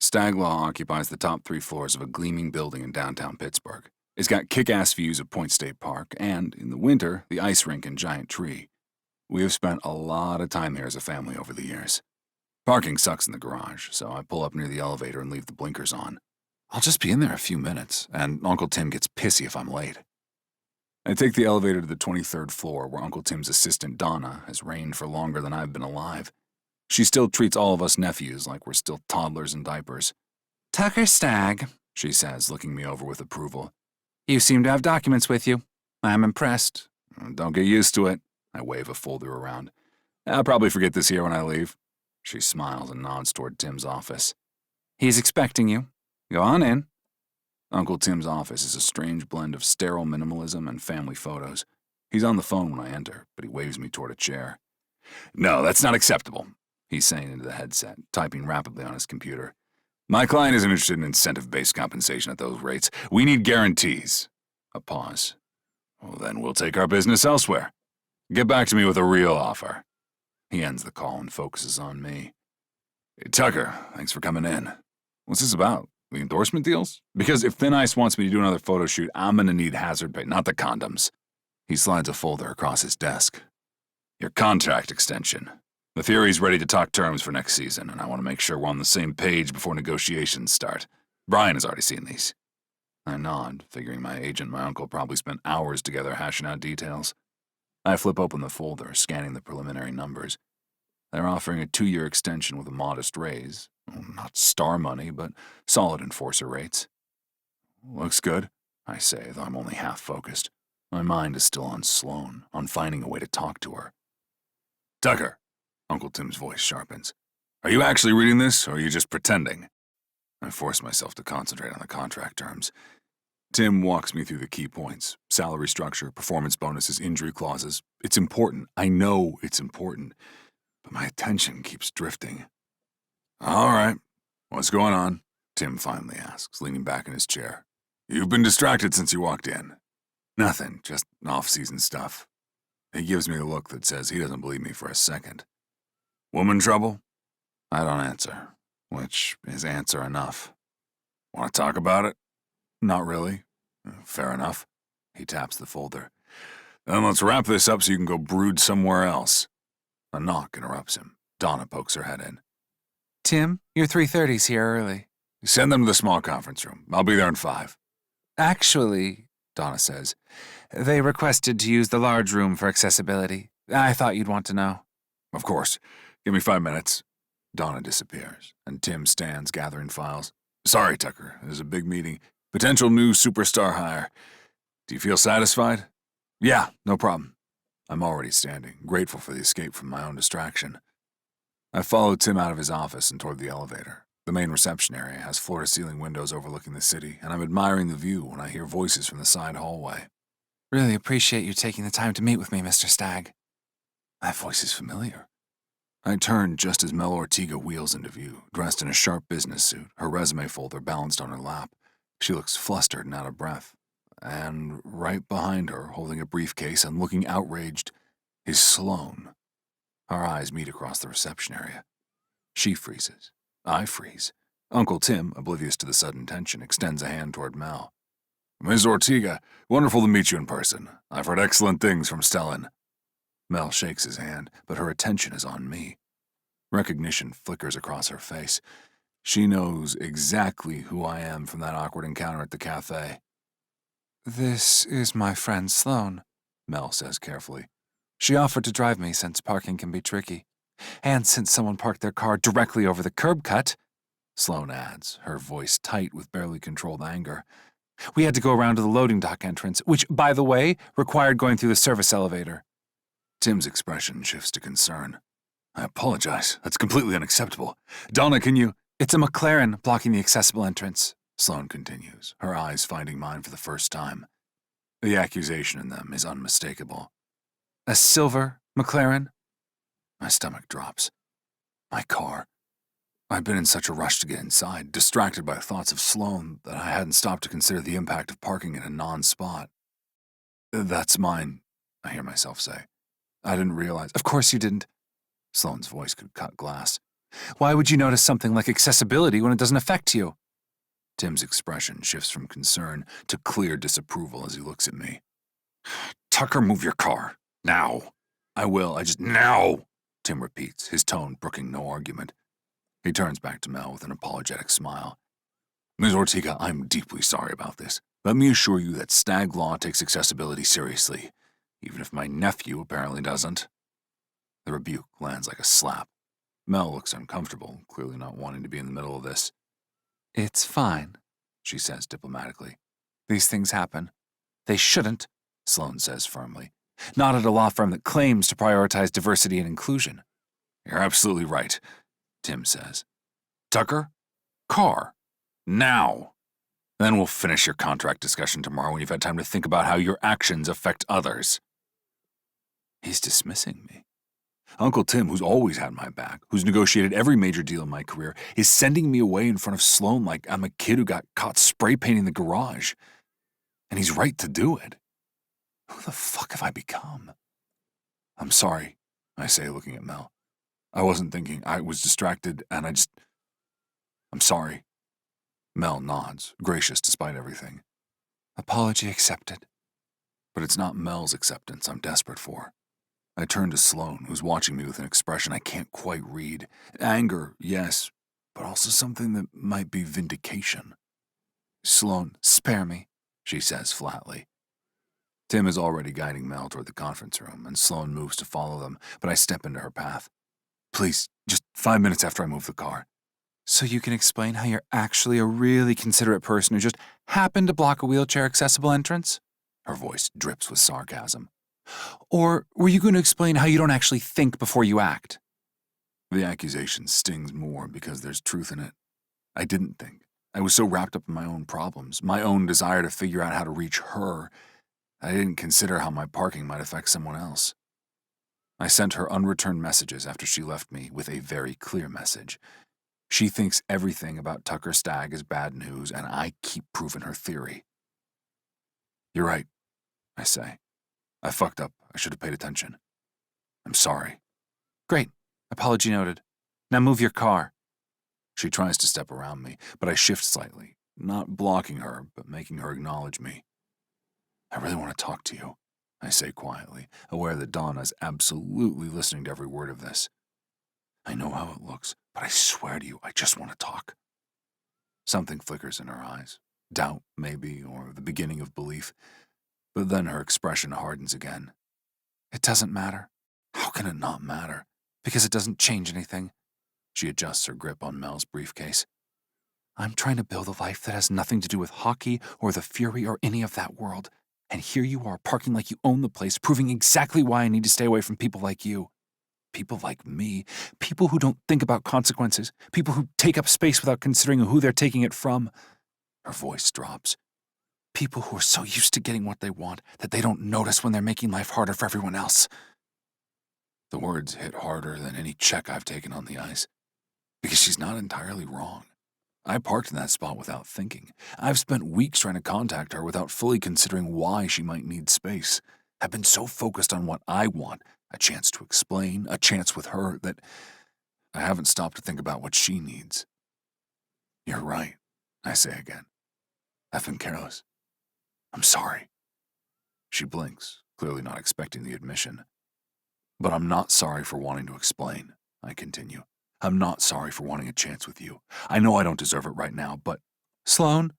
Stag Law occupies the top 3 floors of a gleaming building in downtown Pittsburgh. It's got kick-ass views of Point State Park and, in the winter, the ice rink and giant tree. We have spent a lot of time here as a family over the years. Parking sucks in the garage, so I pull up near the elevator and leave the blinkers on. I'll just be in there a few minutes, and Uncle Tim gets pissy if I'm late. I take the elevator to the 23rd floor, where Uncle Tim's assistant, Donna, has reigned for longer than I've been alive. She still treats all of us nephews like we're still toddlers in diapers. "Tucker Stag," she says, looking me over with approval. "You seem to have documents with you. I'm impressed." "Don't get used to it." I wave a folder around. "I'll probably forget this here when I leave." She smiles and nods toward Tim's office. "He's expecting you. Go on in." Uncle Tim's office is a strange blend of sterile minimalism and family photos. He's on the phone when I enter, but he waves me toward a chair. "No, that's not acceptable," he's saying into the headset, typing rapidly on his computer. "My client isn't interested in incentive-based compensation at those rates. We need guarantees." A pause. "Well, then we'll take our business elsewhere. Get back to me with a real offer." He ends the call and focuses on me. "Hey, Tucker, thanks for coming in. What's this about? The endorsement deals? Because if Thin Ice wants me to do another photo shoot, I'm gonna need hazard pay, not the condoms." He slides a folder across his desk. "Your contract extension. The Fury's ready to talk terms for next season, and I want to make sure we're on the same page before negotiations start. Brian has already seen these." I nod, figuring my agent and my uncle probably spent hours together hashing out details. I flip open the folder, scanning the preliminary numbers. They're offering a 2-year extension with a modest raise, Not star money, but solid enforcer rates. Looks good, I say, though I'm only half focused. My mind is still on Sloane, on finding a way to talk to her. Tucker, Uncle Tim's voice sharpens. Are you actually reading this, or are you just pretending? I force myself to concentrate on the contract terms. Tim walks me through the key points: salary structure, performance bonuses, injury clauses. It's important. I know it's important. But my attention keeps drifting. All right. What's going on? Tim finally asks, leaning back in his chair. You've been distracted since you walked in. Nothing, just off-season stuff. He gives me a look that says he doesn't believe me for a second. Woman trouble? I don't answer, which is answer enough. Want to talk about it? Not really. Fair enough. He taps the folder. Then let's wrap this up so you can go brood somewhere else. A knock interrupts him. Donna pokes her head in. Tim, your 3:30's here early. Send them to the small conference room. I'll be there in 5. Actually, Donna says, they requested to use the large room for accessibility. I thought you'd want to know. Of course. Give me 5 minutes. Donna disappears, and Tim stands gathering files. Sorry, Tucker. There's a big meeting. Potential new superstar hire. Do you feel satisfied? Yeah, no problem. I'm already standing, grateful for the escape from my own distraction. I follow Tim out of his office and toward the elevator. The main reception area has floor-to-ceiling windows overlooking the city, and I'm admiring the view when I hear voices from the side hallway. Really appreciate you taking the time to meet with me, Mr. Stag. That voice is familiar. I turn just as Mel Ortega wheels into view, dressed in a sharp business suit, her resume folder balanced on her lap. She looks flustered and out of breath. And right behind her, holding a briefcase and looking outraged, is Sloane. Our eyes meet across the reception area. She freezes. I freeze. Uncle Tim, oblivious to the sudden tension, extends a hand toward Mel. Ms. Ortega, wonderful to meet you in person. I've heard excellent things from Stellan. Mel shakes his hand, but her attention is on me. Recognition flickers across her face. She knows exactly who I am from that awkward encounter at the cafe. This is my friend Sloane, Mel says carefully. She offered to drive me since parking can be tricky. And since someone parked their car directly over the curb cut, Sloane adds, her voice tight with barely controlled anger. We had to go around to the loading dock entrance, which, by the way, required going through the service elevator. Tim's expression shifts to concern. I apologize. That's completely unacceptable. Donna, can you— It's a McLaren blocking the accessible entrance, Sloane continues, her eyes finding mine for the first time. The accusation in them is unmistakable. A silver McLaren? My stomach drops. My car. I'd been in such a rush to get inside, distracted by thoughts of Sloane, that I hadn't stopped to consider the impact of parking in a non-spot. That's mine, I hear myself say. I didn't realize— Of course you didn't. Sloane's voice could cut glass. Why would you notice something like accessibility when it doesn't affect you? Tim's expression shifts from concern to clear disapproval as he looks at me. Tucker, move your car. Now. I will, now, Tim repeats, his tone brooking no argument. He turns back to Mel with an apologetic smile. Ms. Ortega, I'm deeply sorry about this. Let me assure you that Stag Law takes accessibility seriously, even if my nephew apparently doesn't. The rebuke lands like a slap. Mel looks uncomfortable, clearly not wanting to be in the middle of this. It's fine, she says diplomatically. These things happen. They shouldn't, Sloane says firmly. Not at a law firm that claims to prioritize diversity and inclusion. You're absolutely right, Tim says. Tucker, car. Now. Then we'll finish your contract discussion tomorrow when you've had time to think about how your actions affect others. He's dismissing me. Uncle Tim, who's always had my back, who's negotiated every major deal in my career, is sending me away in front of Sloane like I'm a kid who got caught spray painting the garage. And he's right to do it. Who the fuck have I become? I'm sorry, I say, looking at Mel. I wasn't thinking. I was distracted, and I'm sorry. Mel nods, gracious despite everything. Apology accepted. But it's not Mel's acceptance I'm desperate for. I turn to Sloane, who's watching me with an expression I can't quite read. Anger, yes, but also something that might be vindication. Sloane, spare me, she says flatly. Tim is already guiding Mel toward the conference room, and Sloane moves to follow them, but I step into her path. Please, just 5 minutes after I move the car. So you can explain how you're actually a really considerate person who just happened to block a wheelchair-accessible entrance? Her voice drips with sarcasm. Or were you going to explain how you don't actually think before you act? The accusation stings more because there's truth in it. I didn't think. I was so wrapped up in my own problems, my own desire to figure out how to reach her, I didn't consider how my parking might affect someone else. I sent her unreturned messages after she left me with a very clear message. She thinks everything about Tucker Stag is bad news, and I keep proving her theory. You're right, I say. I fucked up. I should have paid attention. I'm sorry. Great. Apology noted. Now move your car. She tries to step around me, but I shift slightly, not blocking her, but making her acknowledge me. I really want to talk to you, I say quietly, aware that Donna's absolutely listening to every word of this. I know how it looks, but I swear to you, I just want to talk. Something flickers in her eyes. Doubt, maybe, or the beginning of belief. But then her expression hardens again. It doesn't matter. How can it not matter? Because it doesn't change anything. She adjusts her grip on Mel's briefcase. I'm trying to build a life that has nothing to do with hockey or the Fury or any of that world. And here you are, parking like you own the place, proving exactly why I need to stay away from people like you. People like me. People who don't think about consequences. People who take up space without considering who they're taking it from. Her voice drops. People who are so used to getting what they want that they don't notice when they're making life harder for everyone else. The words hit harder than any check I've taken on the ice. Because she's not entirely wrong. I parked in that spot without thinking. I've spent weeks trying to contact her without fully considering why she might need space. I've been so focused on what I want, a chance to explain, a chance with her, that I haven't stopped to think about what she needs. You're right, I say again. I've been careless. I'm sorry. She blinks, clearly not expecting the admission. But I'm not sorry for wanting to explain, I continue. I'm not sorry for wanting a chance with you. I know I don't deserve it right now, but... Sloan?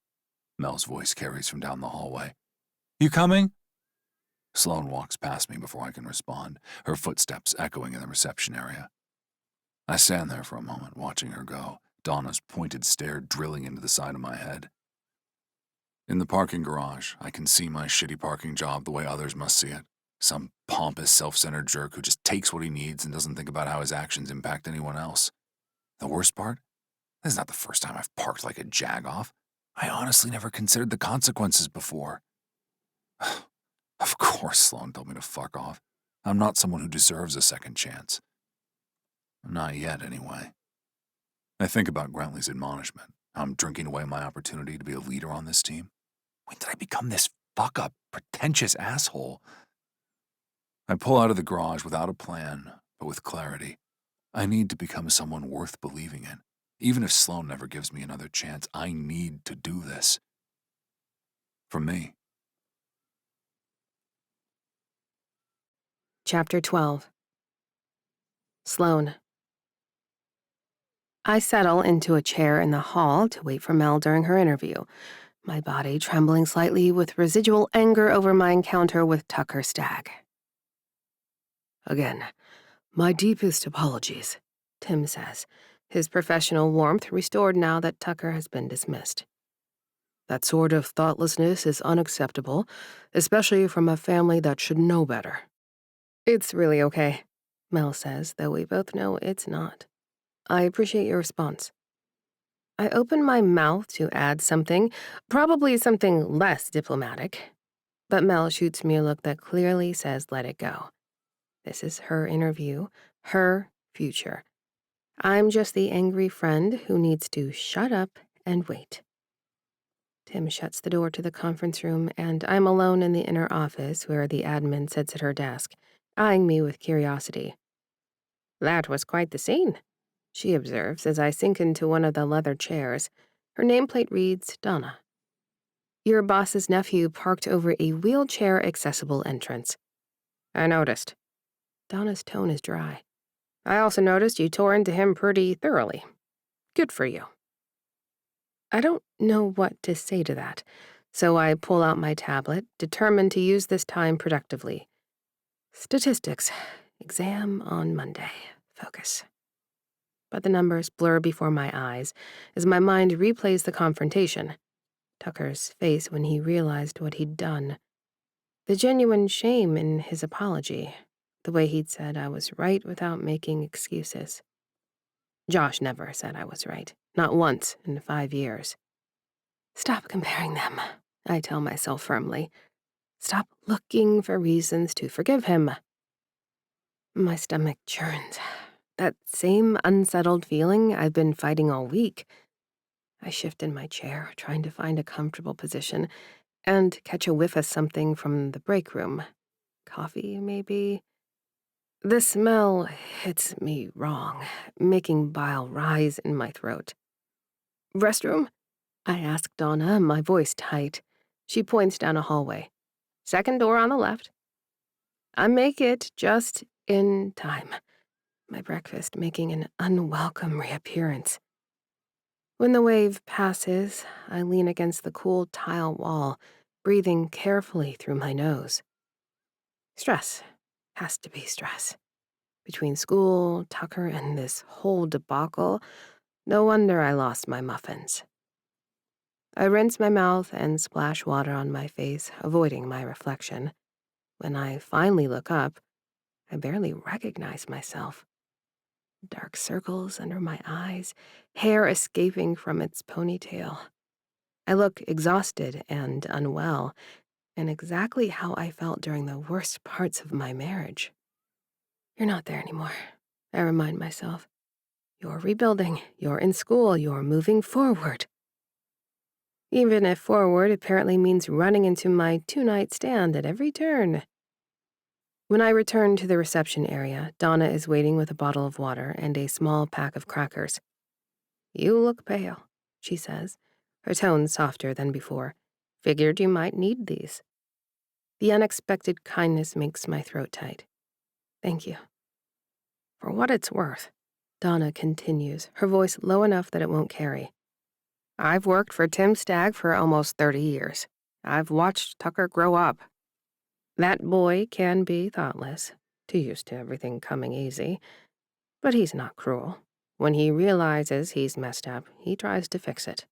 Mel's voice carries from down the hallway. You coming? Sloan walks past me before I can respond, her footsteps echoing in the reception area. I stand there for a moment, watching her go, Donna's pointed stare drilling into the side of my head. In the parking garage, I can see my shitty parking job the way others must see it. Some pompous, self-centered jerk who just takes what he needs and doesn't think about how his actions impact anyone else. The worst part? This is not the first time I've parked like a jag-off. I honestly never considered the consequences before. Of course Sloan told me to fuck off. I'm not someone who deserves a second chance. Not yet, anyway. I think about Grantley's admonishment, how I'm drinking away my opportunity to be a leader on this team. When did I become this fuck-up, pretentious asshole? I pull out of the garage without a plan, but with clarity. I need to become someone worth believing in. Even if Sloan never gives me another chance, I need to do this. For me. Chapter 12. Sloan. I settle into a chair in the hall to wait for Mel during her interview, my body trembling slightly with residual anger over my encounter with Tucker Stag. Again, my deepest apologies, Tim says, his professional warmth restored now that Tucker has been dismissed. That sort of thoughtlessness is unacceptable, especially from a family that should know better. It's really okay, Mel says, though we both know it's not. I appreciate your response. I open my mouth to add something, probably something less diplomatic, but Mel shoots me a look that clearly says let it go. This is her interview, her future. I'm just the angry friend who needs to shut up and wait. Tim shuts the door to the conference room, and I'm alone in the inner office where the admin sits at her desk, eyeing me with curiosity. That was quite the scene, she observes as I sink into one of the leather chairs. Her nameplate reads Donna. Your boss's nephew parked over a wheelchair-accessible entrance. I noticed. Donna's tone is dry. I also noticed you tore into him pretty thoroughly. Good for you. I don't know what to say to that, so I pull out my tablet, determined to use this time productively. Statistics. Exam on Monday. Focus. but the numbers blur before my eyes as my mind replays the confrontation. Tucker's face when he realized what he'd done. The genuine shame in his apology. The way he'd said I was right without making excuses. Josh never said I was right. Not once in 5 years. Stop comparing them, I tell myself firmly. Stop looking for reasons to forgive him. My stomach churns. That same unsettled feeling I've been fighting all week. I shift in my chair, trying to find a comfortable position, and catch a whiff of something from the break room. Coffee, maybe? The smell hits me wrong, making bile rise in my throat. Restroom? I ask Donna, my voice tight. She points down a hallway. Second door on the left. I make it just in time, my breakfast making an unwelcome reappearance. When the wave passes, I lean against the cool tile wall, breathing carefully through my nose. Stress. Has to be stress. Between school, Tucker, and this whole debacle, no wonder I lost my muffins. I rinse my mouth and splash water on my face, avoiding my reflection. When I finally look up, I barely recognize myself. Dark circles under my eyes, hair escaping from its ponytail. I look exhausted and unwell, and exactly how I felt during the worst parts of my marriage. You're not there anymore, I remind myself. You're rebuilding, you're in school, you're moving forward. Even if forward apparently means running into my two-night stand at every turn. When I return to the reception area, Donna is waiting with a bottle of water and a small pack of crackers. You look pale, she says, her tone softer than before. Figured you might need these. The unexpected kindness makes my throat tight. Thank you. For what it's worth, Donna continues, her voice low enough that it won't carry. I've worked for Tim Stag for almost 30 years. I've watched Tucker grow up. That boy can be thoughtless, too used to everything coming easy, but he's not cruel. When he realizes he's messed up, he tries to fix it.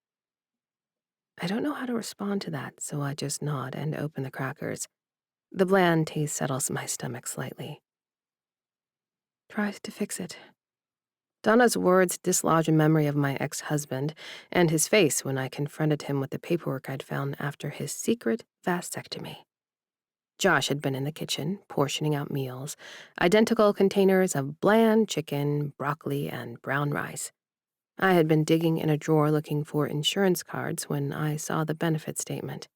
I don't know how to respond to that, so I just nod and open the crackers. The bland taste settles my stomach slightly. Tries to fix it. Donna's words dislodge a memory of my ex-husband and his face when I confronted him with the paperwork I'd found after his secret vasectomy. Josh had been in the kitchen, portioning out meals, identical containers of bland chicken, broccoli, and brown rice. I had been digging in a drawer looking for insurance cards when I saw the benefit statement.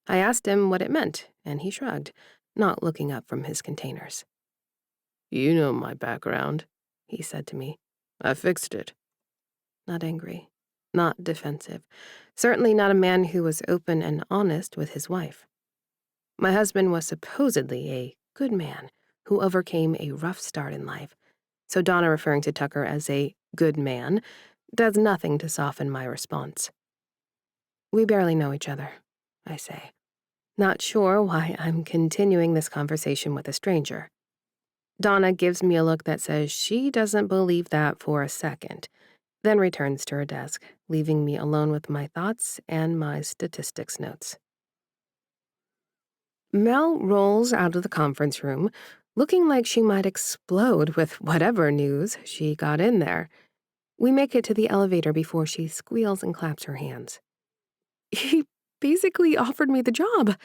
I asked him what it meant, and he shrugged, not looking up from his containers. You know my background, he said to me. I fixed it. Not angry, not defensive, certainly not a man who was open and honest with his wife. My husband was supposedly a good man who overcame a rough start in life, so Donna referring to Tucker as a good man does nothing to soften my response. We barely know each other, I say, not sure why I'm continuing this conversation with a stranger. Donna gives me a look that says she doesn't believe that for a second, then returns to her desk, leaving me alone with my thoughts and my statistics notes. Mel rolls out of the conference room, looking like she might explode with whatever news she got in there. We make it to the elevator before she squeals and claps her hands. He basically offered me the job,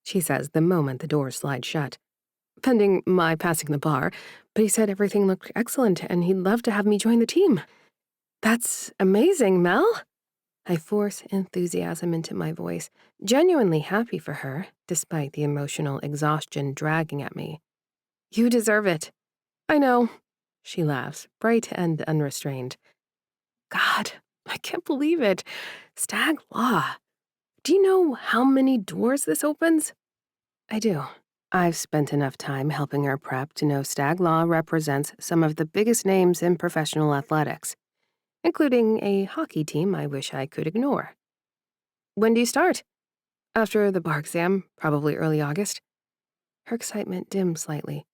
she says the moment the doors slide shut. Pending my passing the bar, but he said everything looked excellent and he'd love to have me join the team. That's amazing, Mel. I force enthusiasm into my voice, genuinely happy for her, despite the emotional exhaustion dragging at me. You deserve it. I know, she laughs, bright and unrestrained. God, I can't believe it. Stag law. Do you know how many doors this opens? I do. I've spent enough time helping her prep to know Stag law represents some of the biggest names in professional athletics, including a hockey team I wish I could ignore. When do you start? After the bar exam, probably early August. Her excitement dimmed slightly.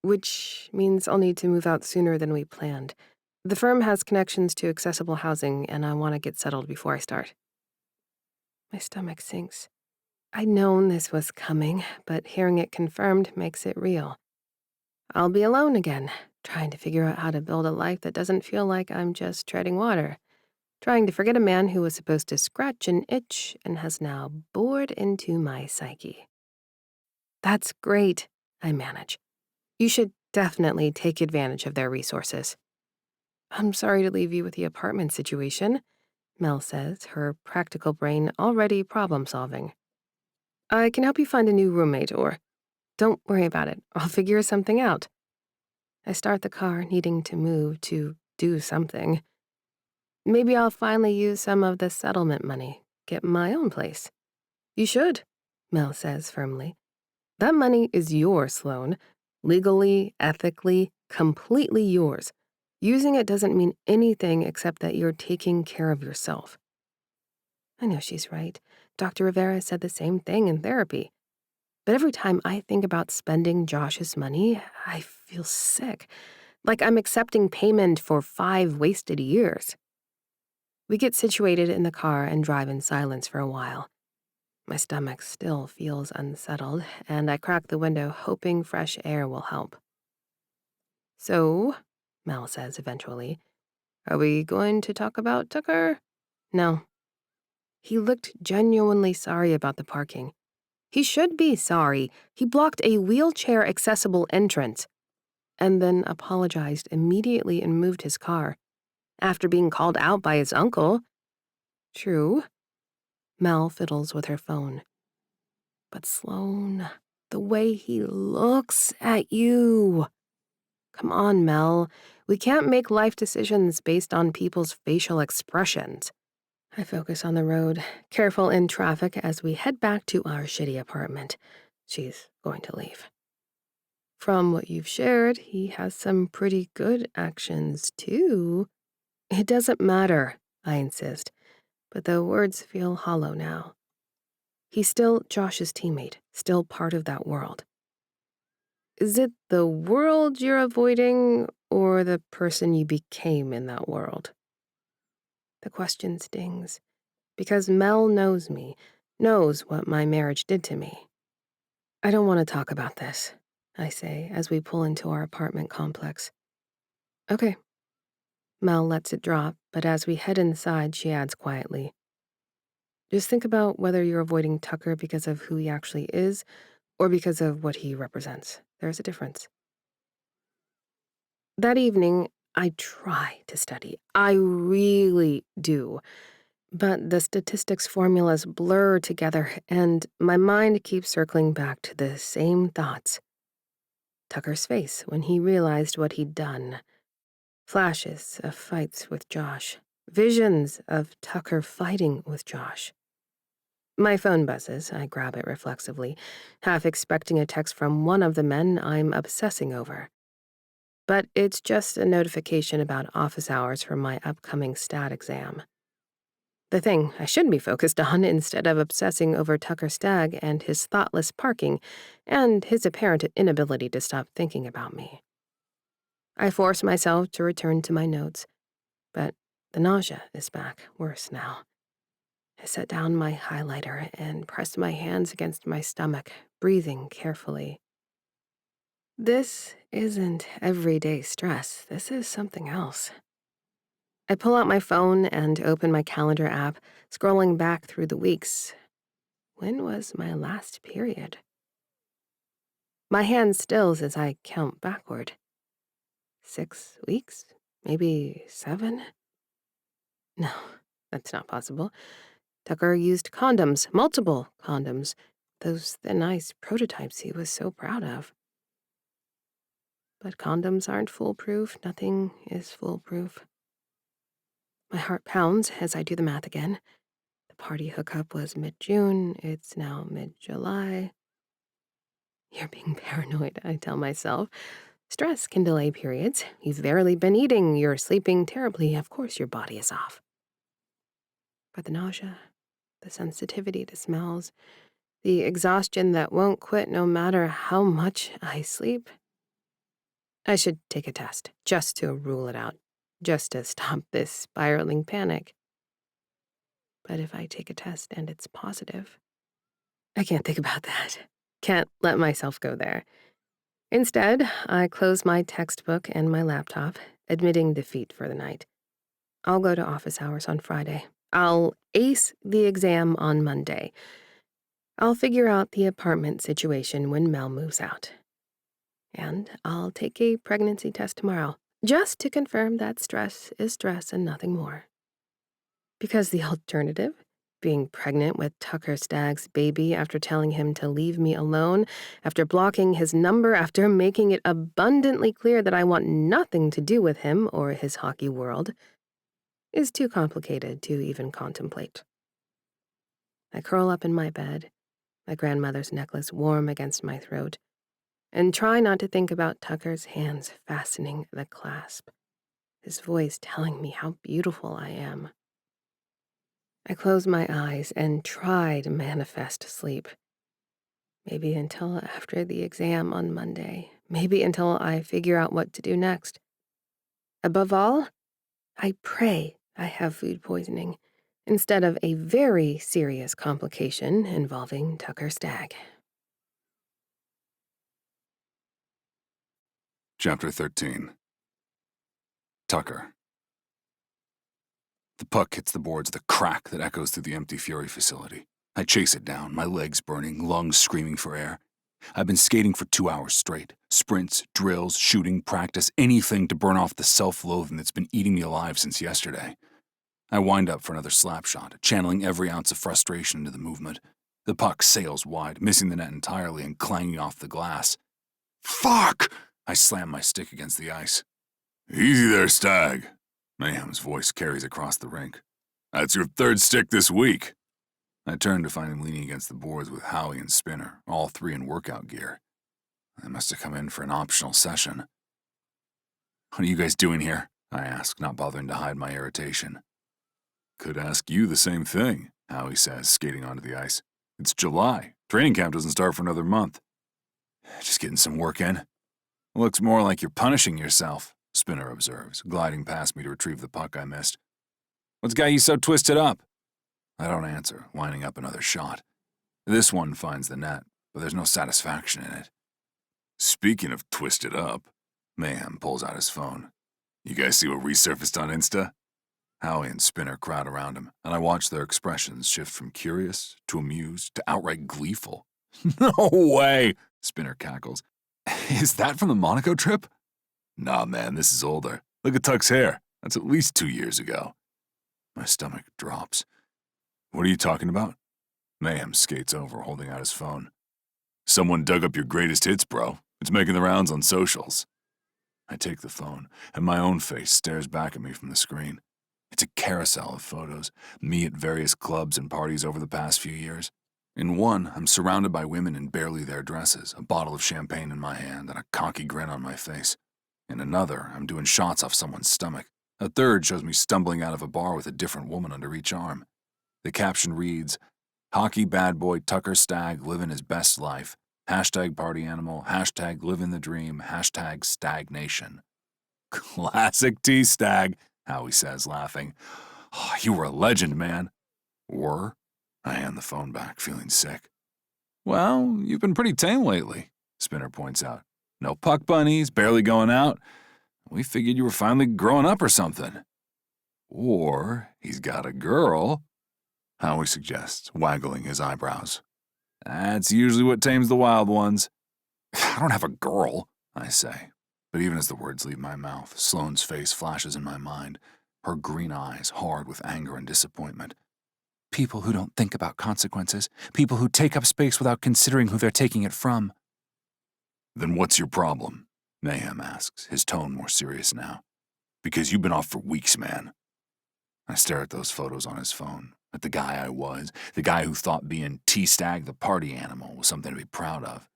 Which means I'll need to move out sooner than we planned. The firm has connections to accessible housing, and I want to get settled before I start. My stomach sinks. I'd known this was coming, but hearing it confirmed makes it real. I'll be alone again, trying to figure out how to build a life that doesn't feel like I'm just treading water. Trying to forget a man who was supposed to scratch an itch and has now bored into my psyche. That's great, I manage. You should definitely take advantage of their resources. I'm sorry to leave you with the apartment situation, Mel says, her practical brain already problem-solving. I can help you find a new roommate, or don't worry about it. I'll figure something out. I start the car, needing to move to do something. Maybe I'll finally use some of the settlement money, get my own place. You should, Mel says firmly. That money is yours, Sloan. Legally, ethically, completely yours. Using it doesn't mean anything except that you're taking care of yourself. I know she's right. Dr. Rivera said the same thing in therapy. But every time I think about spending Josh's money, I feel sick. Like I'm accepting payment for 5 wasted years. We get situated in the car and drive in silence for a while. My stomach still feels unsettled, and I crack the window, hoping fresh air will help. So, Mel says eventually, are we going to talk about Tucker? No. He looked genuinely sorry about the parking. He should be sorry. He blocked a wheelchair-accessible entrance, and then apologized immediately and moved his car, after being called out by his uncle. True. Mel fiddles with her phone. But Sloan, the way he looks at you. Come on, Mel. We can't make life decisions based on people's facial expressions. I focus on the road, careful in traffic as we head back to our shitty apartment. She's going to leave. From what you've shared, he has some pretty good actions, too. It doesn't matter, I insist, but the words feel hollow now. He's still Josh's teammate, still part of that world. Is it the world you're avoiding, or the person you became in that world? The question stings, because Mel knows me, knows what my marriage did to me. I don't want to talk about this, I say as we pull into our apartment complex. Okay. Mel lets it drop, but as we head inside, she adds quietly. Just think about whether you're avoiding Tucker because of who he actually is or because of what he represents. There's a difference. That evening, I try to study. I really do. But the statistics formulas blur together, and my mind keeps circling back to the same thoughts. Tucker's face when he realized what he'd done. Flashes of fights with Josh. Visions of Tucker fighting with Josh. My phone buzzes. I grab it reflexively, half expecting a text from one of the men I'm obsessing over. But it's just a notification about office hours for my upcoming stat exam. The thing I should be focused on instead of obsessing over Tucker Stag and his thoughtless parking and his apparent inability to stop thinking about me. I force myself to return to my notes, but the nausea is back, worse now. I set down my highlighter and pressed my hands against my stomach, breathing carefully. This isn't everyday stress. This is something else. I pull out my phone and open my calendar app, scrolling back through the weeks. When was my last period? My hand stills as I count backward. 6 weeks? Maybe 7? No, that's not possible. Tucker used condoms, multiple condoms, those thin ice prototypes he was so proud of. But condoms aren't foolproof. Nothing is foolproof. My heart pounds as I do the math again. The party hookup was mid-June. It's now mid-July. You're being paranoid, I tell myself. Stress can delay periods. You've barely been eating. You're sleeping terribly. Of course your body is off. But the nausea, the sensitivity to smells, the exhaustion that won't quit no matter how much I sleep. I should take a test, just to rule it out. just to stop this spiraling panic. But if I take a test and it's positive, I can't think about that. Can't let myself go there. Instead, I close my textbook and my laptop, admitting defeat for the night. I'll go to office hours on Friday. I'll ace the exam on Monday. I'll figure out the apartment situation when Mel moves out. And I'll take a pregnancy test tomorrow, just to confirm that stress is stress and nothing more. Because the alternative, being pregnant with Tucker Stag's baby after telling him to leave me alone, after blocking his number, after making it abundantly clear that I want nothing to do with him or his hockey world, is too complicated to even contemplate. I curl up in my bed, my grandmother's necklace warm against my throat, and try not to think about Tucker's hands fastening the clasp, his voice telling me how beautiful I am. I close my eyes and try to manifest sleep. Maybe until after the exam on Monday. Maybe until I figure out what to do next. Above all, I pray I have food poisoning instead of a very serious complication involving Tucker Stag. Chapter 13. Tucker. The puck hits the boards with a crack that echoes through the empty Fury facility. I chase it down, my legs burning, lungs screaming for air. I've been skating for 2 hours straight. Sprints, drills, shooting, practice, anything to burn off the self-loathing that's been eating me alive since yesterday. I wind up for another slap shot, channeling every ounce of frustration into the movement. The puck sails wide, missing the net entirely and clanging off the glass. Fuck! I slam my stick against the ice. Easy there, Stag. Mayhem's voice carries across the rink. That's your third stick this week. I turn to find him leaning against the boards with Howie and Spinner, all three in workout gear. They must have come in for an optional session. What are you guys doing here? I ask, not bothering to hide my irritation. Could ask you the same thing, Howie says, skating onto the ice. It's July. Training camp doesn't start for another month. Just getting some work in. Looks more like you're punishing yourself, Spinner observes, gliding past me to retrieve the puck I missed. What's got you so twisted up? I don't answer, lining up another shot. This one finds the net, but there's no satisfaction in it. Speaking of twisted up, Mayhem pulls out his phone. You guys see what resurfaced on Insta? Howie and Spinner crowd around him, and I watch their expressions shift from curious to amused to outright gleeful. No way, Spinner cackles. Is that from the Monaco trip? Nah, man, this is older. Look at Tuck's hair. That's at least 2 years ago. My stomach drops. What are you talking about? Mayhem skates over, holding out his phone. Someone dug up your greatest hits, bro. It's making the rounds on socials. I take the phone, and my own face stares back at me from the screen. It's a carousel of photos, me at various clubs and parties over the past few years. In one, I'm surrounded by women in barely their dresses, a bottle of champagne in my hand and a cocky grin on my face. In another, I'm doing shots off someone's stomach. A third shows me stumbling out of a bar with a different woman under each arm. The caption reads, Hockey bad boy Tucker Stag living his best life. Hashtag party animal, hashtag living the dream, hashtag stagnation. Classic T-Stag, Howie says, laughing. Oh, you were a legend, man. Were? I hand the phone back, feeling sick. Well, you've been pretty tame lately, Spinner points out. No puck bunnies, barely going out. We figured you were finally growing up or something. Or he's got a girl, Howie suggests, waggling his eyebrows. That's usually what tames the wild ones. I don't have a girl, I say. But even as the words leave my mouth, Sloane's face flashes in my mind, her green eyes hard with anger and disappointment. People who don't think about consequences. People who take up space without considering who they're taking it from. Then what's your problem? Mayhem asks, his tone more serious now. Because you've been off for weeks, man. I stare at those photos on his phone, at the guy I was, the guy who thought being T-Stag the party animal was something to be proud of.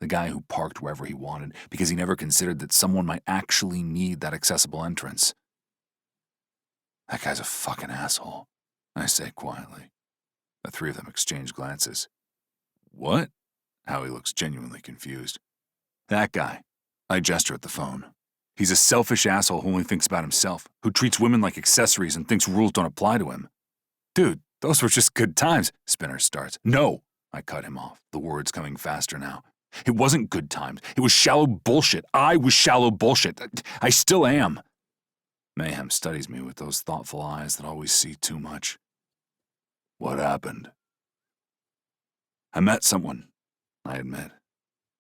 The guy who parked wherever he wanted because he never considered that someone might actually need that accessible entrance. That guy's a fucking asshole, I say quietly. The three of them exchange glances. What? Howie looks genuinely confused. That guy. I gesture at the phone. He's a selfish asshole who only thinks about himself, who treats women like accessories and thinks rules don't apply to him. Dude, those were just good times, Spinner starts. No, I cut him off, the words coming faster now. It wasn't good times. It was shallow bullshit. I was shallow bullshit. I still am. Mayhem studies me with those thoughtful eyes that always see too much. What happened? I met someone, I admit.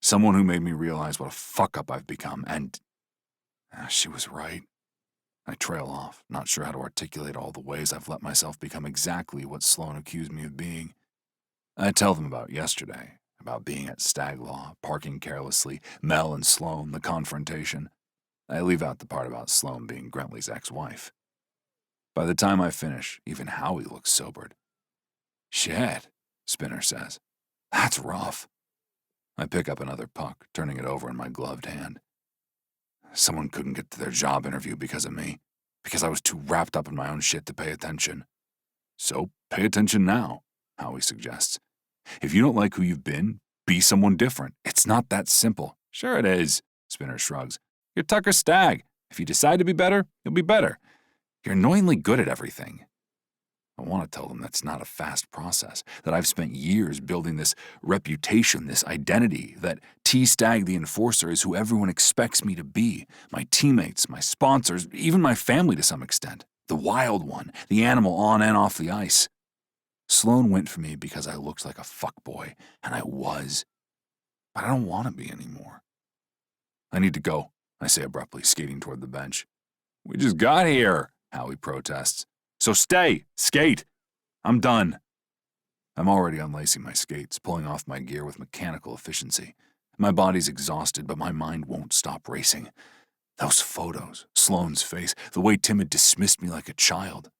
Someone who made me realize what a fuck-up I've become, and she was right. I trail off, not sure how to articulate all the ways I've let myself become exactly what Sloan accused me of being. I tell them about yesterday, about being at Stag Law, parking carelessly, Mel and Sloan, the confrontation. I leave out the part about Sloan being Grentley's ex-wife. By the time I finish, even Howie looks sobered. Shit, Spinner says. That's rough. I pick up another puck, turning it over in my gloved hand. Someone couldn't get to their job interview because of me, because I was too wrapped up in my own shit to pay attention. So pay attention now, Howie suggests. If you don't like who you've been, be someone different. It's not that simple. Sure it is, Spinner shrugs. You're Tucker Stag. If you decide to be better, you'll be better. You're annoyingly good at everything. I want to tell them that's not a fast process, that I've spent years building this reputation, this identity, that T. Stag the Enforcer is who everyone expects me to be, my teammates, my sponsors, even my family to some extent, the wild one, the animal on and off the ice. Sloan went for me because I looked like a fuckboy, and I was. But I don't want to be anymore. I need to go, I say abruptly, skating toward the bench. We just got here, Howie protests. So stay, skate. I'm done. I'm already unlacing my skates, pulling off my gear with mechanical efficiency. My body's exhausted, but my mind won't stop racing. Those photos, Sloan's face, the way Tim had dismissed me like a child.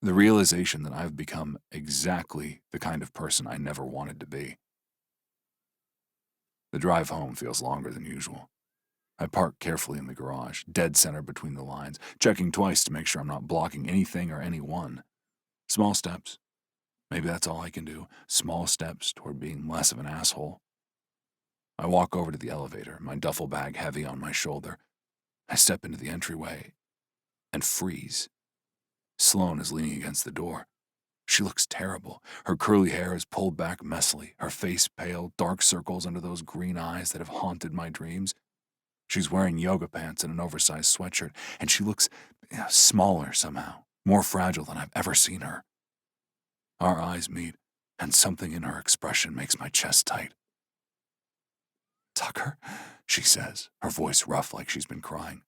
The realization that I've become exactly the kind of person I never wanted to be. The drive home feels longer than usual. I park carefully in the garage, dead center between the lines, checking twice to make sure I'm not blocking anything or anyone. Small steps. Maybe that's all I can do. Small steps toward being less of an asshole. I walk over to the elevator, my duffel bag heavy on my shoulder. I step into the entryway and freeze. Sloan is leaning against the door. She looks terrible. Her curly hair is pulled back messily, her face pale, dark circles under those green eyes that have haunted my dreams. She's wearing yoga pants and an oversized sweatshirt, and she looks smaller somehow, more fragile than I've ever seen her. Our eyes meet, and something in her expression makes my chest tight. Tucker, she says, her voice rough like she's been crying.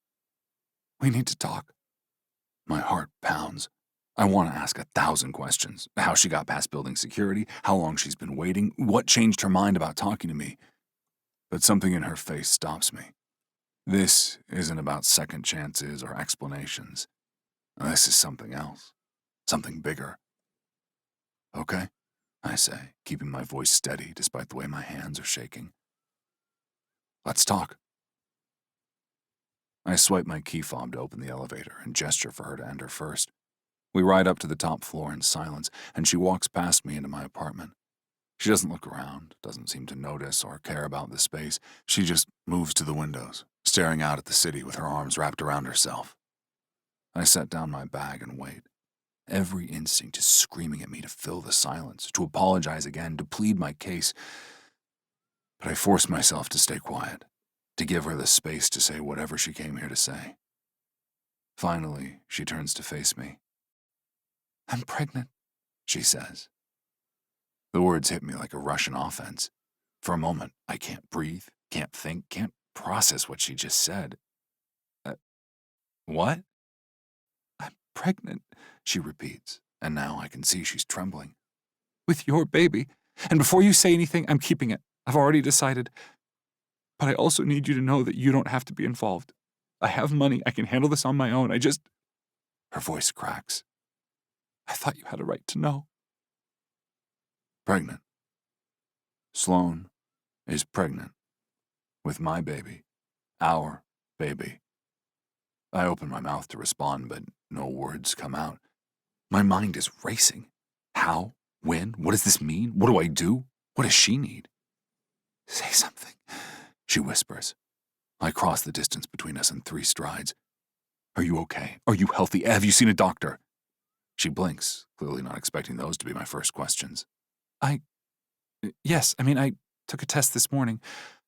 We need to talk. My heart pounds. I want to ask 1,000 questions. How she got past building security, how long she's been waiting, what changed her mind about talking to me. But something in her face stops me. This isn't about second chances or explanations. This is something else. Something bigger. Okay, I say, keeping my voice steady despite the way my hands are shaking. Let's talk. I swipe my key fob to open the elevator and gesture for her to enter first. We ride up to the top floor in silence, and she walks past me into my apartment. She doesn't look around, doesn't seem to notice or care about the space. She just moves to the windows, staring out at the city with her arms wrapped around herself. I set down my bag and wait. Every instinct is screaming at me to fill the silence, to apologize again, to plead my case. But I force myself to stay quiet, to give her the space to say whatever she came here to say. Finally, she turns to face me. I'm pregnant, she says. The words hit me like a Russian offense. For a moment, I can't breathe, can't think, can't process what she just said. What? I'm pregnant, she repeats, and now I can see she's trembling. With your baby. And before you say anything, I'm keeping it. I've already decided. But I also need you to know that you don't have to be involved. I have money. I can handle this on my own. Her voice cracks. I thought you had a right to know. Pregnant. Sloan is pregnant. With my baby. Our baby. I open my mouth to respond, but no words come out. My mind is racing. How? When? What does this mean? What do I do? What does she need? Say something, she whispers. I cross the distance between us in 3 strides. Are you okay? Are you healthy? Have you seen a doctor? She blinks, clearly not expecting those to be my first questions. Yes, I took a test this morning.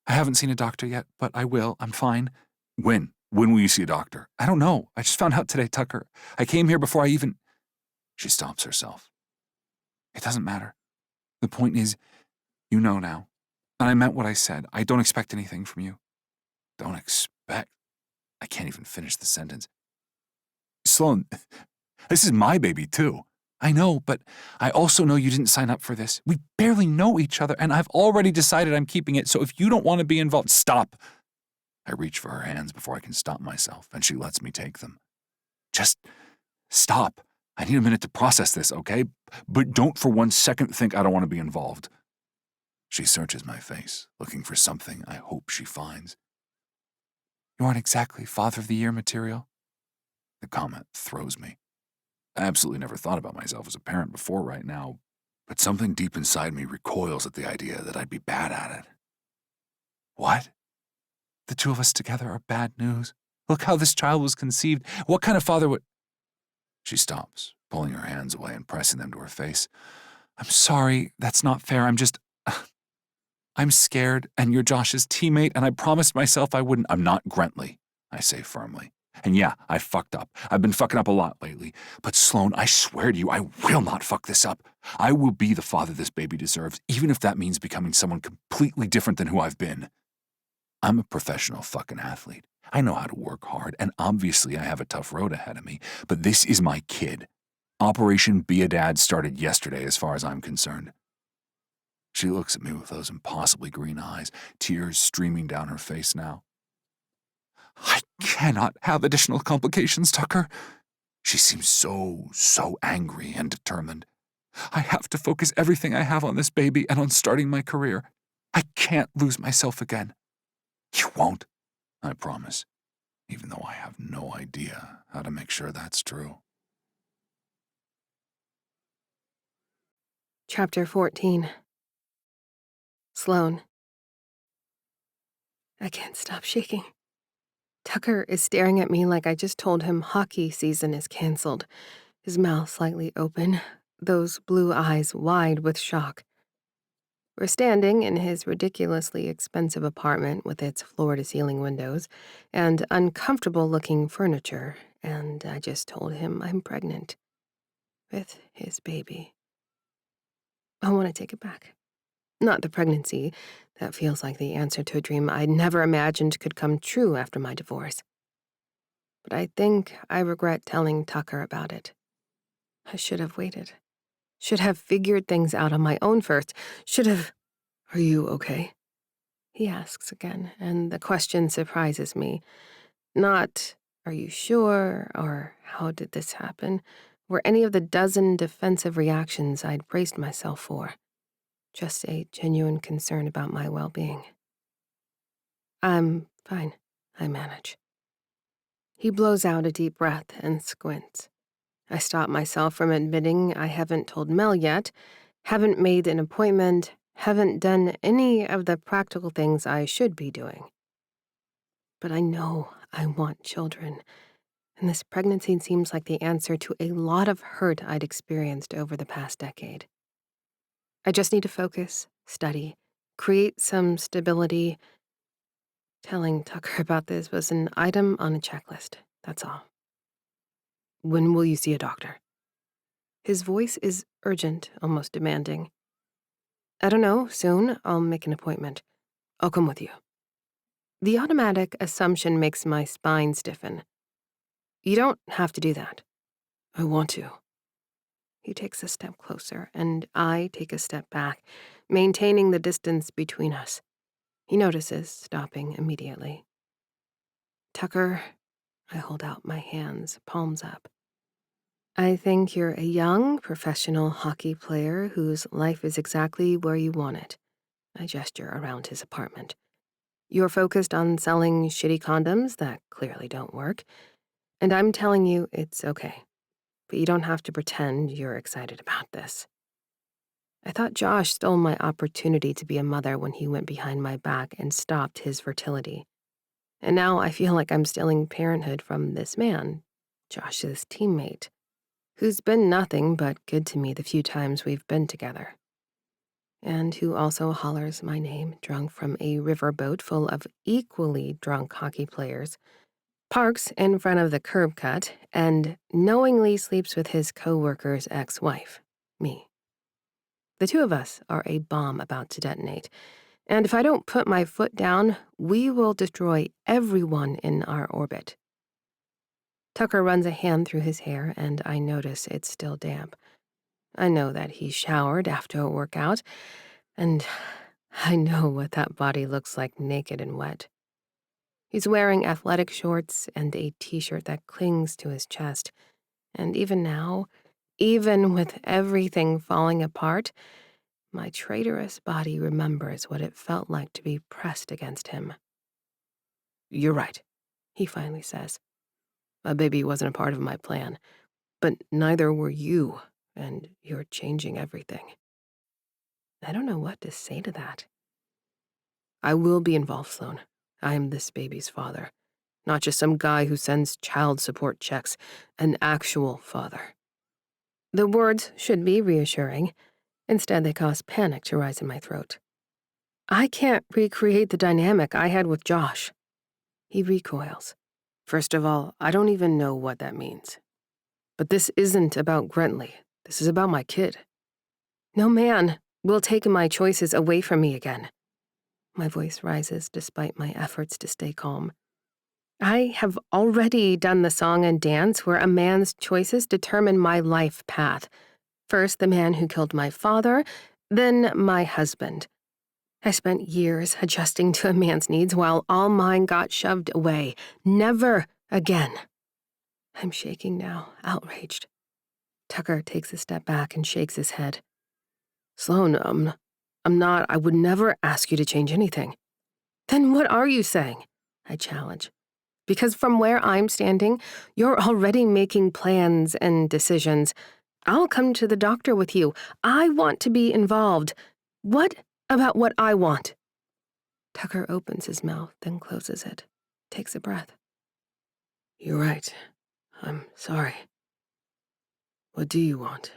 I haven't seen a doctor yet, but I will. I'm fine. When? When will you see a doctor? I don't know. I just found out today, Tucker. I came here before I even... She stops herself. It doesn't matter. The point is, you know now. And I meant what I said. I don't expect anything from you. Don't expect? I can't even finish the sentence. Sloan, this is my baby too. I know, but I also know you didn't sign up for this. We barely know each other, and I've already decided I'm keeping it, so if you don't want to be involved, stop. I reach for her hands before I can stop myself, and she lets me take them. Just stop. I need a minute to process this, okay? But don't for 1 second think I don't want to be involved. She searches my face, looking for something I hope she finds. You aren't exactly Father of the Year material. The comment throws me. I absolutely never thought about myself as a parent before right now, but something deep inside me recoils at the idea that I'd be bad at it. What? The 2 of us together are bad news. Look how this child was conceived. What kind of father would... She stops, pulling her hands away and pressing them to her face. I'm sorry, that's not fair. I'm scared, and you're Josh's teammate, and I promised myself I wouldn't. I'm not Grentley, I say firmly. And yeah, I fucked up. I've been fucking up a lot lately. But Sloan, I swear to you, I will not fuck this up. I will be the father this baby deserves, even if that means becoming someone completely different than who I've been. I'm a professional fucking athlete. I know how to work hard, and obviously I have a tough road ahead of me, but this is my kid. Operation Be a Dad started yesterday as far as I'm concerned. She looks at me with those impossibly green eyes, tears streaming down her face now. I cannot have additional complications, Tucker. She seems so angry and determined. I have to focus everything I have on this baby and on starting my career. I can't lose myself again. You won't, I promise, even though I have no idea how to make sure that's true. Chapter 14. Sloan. I can't stop shaking. Tucker is staring at me like I just told him hockey season is canceled, his mouth slightly open, those blue eyes wide with shock. We're standing in his ridiculously expensive apartment with its floor-to-ceiling windows and uncomfortable-looking furniture, and I just told him I'm pregnant with his baby. I want to take it back. Not the pregnancy. That feels like the answer to a dream I'd never imagined could come true after my divorce. But I think I regret telling Tucker about it. I should have waited. Should have figured things out on my own first. Should have... Are you okay? He asks again, and the question surprises me. Not, are you sure, or how did this happen, or any of the dozen defensive reactions I'd braced myself for. Just a genuine concern about my well-being. I'm fine, I manage. He blows out a deep breath and squints. I stop myself from admitting I haven't told Mel yet, haven't made an appointment, haven't done any of the practical things I should be doing. But I know I want children, and this pregnancy seems like the answer to a lot of hurt I'd experienced over the past decade. I just need to focus, study, create some stability. Telling Tucker about this was an item on a checklist, that's all. When will you see a doctor? His voice is urgent, almost demanding. I don't know, soon. I'll make an appointment. I'll come with you. The automatic assumption makes my spine stiffen. You don't have to do that. I want to. He takes a step closer, and I take a step back, maintaining the distance between us. He notices, stopping immediately. Tucker, I hold out my hands, palms up. I think you're a young, professional hockey player whose life is exactly where you want it. I gesture around his apartment. You're focused on selling shitty condoms that clearly don't work, and I'm telling you it's okay. But you don't have to pretend you're excited about this. I thought Josh stole my opportunity to be a mother when he went behind my back and stopped his fertility. And now I feel like I'm stealing parenthood from this man, Josh's teammate, who's been nothing but good to me the few times we've been together. And who also hollers my name drunk from a riverboat full of equally drunk hockey players, parks in front of the curb cut, and knowingly sleeps with his coworker's ex-wife, me. The two of us are a bomb about to detonate, and if I don't put my foot down, we will destroy everyone in our orbit. Tucker runs a hand through his hair, and I notice it's still damp. I know that he showered after a workout, and I know what that body looks like naked and wet. He's wearing athletic shorts and a t-shirt that clings to his chest, and even now, even with everything falling apart, my traitorous body remembers what it felt like to be pressed against him. "You're right," he finally says. "A baby wasn't a part of my plan, but neither were you, and you're changing everything." I don't know what to say to that. I will be involved, Sloan. I am this baby's father, not just some guy who sends child support checks, an actual father. The words should be reassuring. Instead, they cause panic to rise in my throat. I can't recreate the dynamic I had with Josh. He recoils. First of all, I don't even know what that means. But this isn't about Grentley. This is about my kid. No man will take my choices away from me again. My voice rises despite my efforts to stay calm. I have already done the song and dance where a man's choices determine my life path. First, the man who killed my father, then my husband. I spent years adjusting to a man's needs while all mine got shoved away. Never again. I'm shaking now, outraged. Tucker takes a step back and shakes his head. Sloan, I would never ask you to change anything. Then what are you saying? I challenge. Because from where I'm standing, you're already making plans and decisions. I'll come to the doctor with you. I want to be involved. What about what I want? Tucker opens his mouth, then closes it, takes a breath. You're right. I'm sorry. What do you want?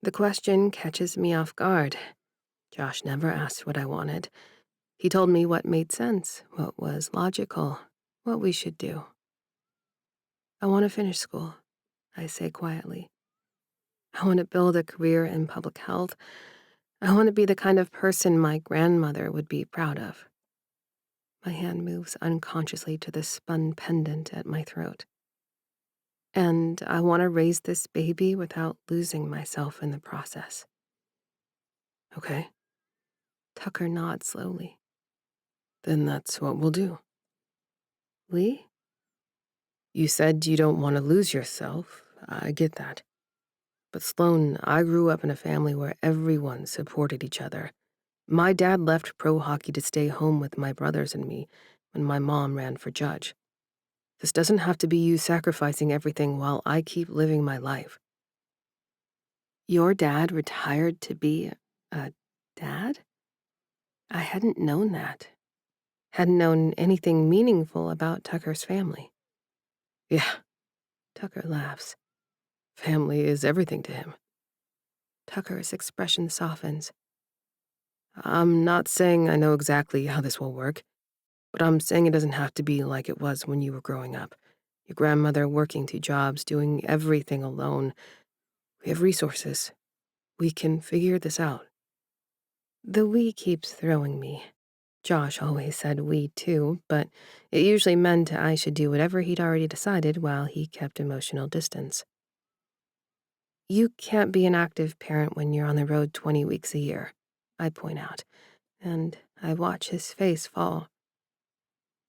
The question catches me off guard. Josh never asked what I wanted. He told me what made sense, what was logical, what we should do. I want to finish school, I say quietly. I want to build a career in public health. I want to be the kind of person my grandmother would be proud of. My hand moves unconsciously to the spun pendant at my throat. And I want to raise this baby without losing myself in the process. Okay. Tucker nods slowly. Then that's what we'll do. We? You said you don't want to lose yourself. I get that. But Sloan, I grew up in a family where everyone supported each other. My dad left pro hockey to stay home with my brothers and me when my mom ran for judge. This doesn't have to be you sacrificing everything while I keep living my life. Your dad retired to be a dad? I hadn't known that. Hadn't known anything meaningful about Tucker's family. Yeah, Tucker laughs. Family is everything to him. Tucker's expression softens. I'm not saying I know exactly how this will work, but I'm saying it doesn't have to be like it was when you were growing up. Your grandmother working 2 jobs, doing everything alone. We have resources. We can figure this out. The we keeps throwing me. Josh always said we too, but it usually meant I should do whatever he'd already decided while he kept emotional distance. You can't be an active parent when you're on the road 20 weeks a year, I point out, and I watch his face fall.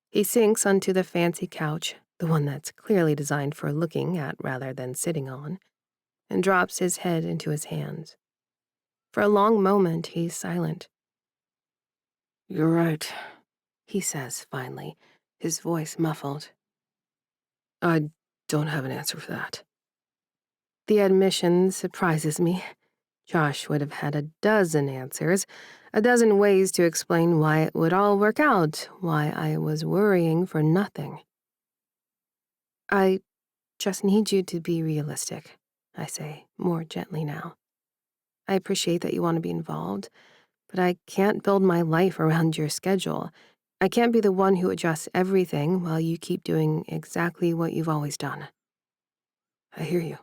He sinks onto the fancy couch, the one that's clearly designed for looking at rather than sitting on, and drops his head into his hands. For a long moment, he's silent. You're right, he says finally, his voice muffled. I don't have an answer for that. The admission surprises me. Josh would have had a dozen answers. a dozen ways to explain why it would all work out, why I was worrying for nothing. I just need you to be realistic, I say, more gently now. I appreciate that you want to be involved, but I can't build my life around your schedule. I can't be the one who adjusts everything while you keep doing exactly what you've always done. I hear you.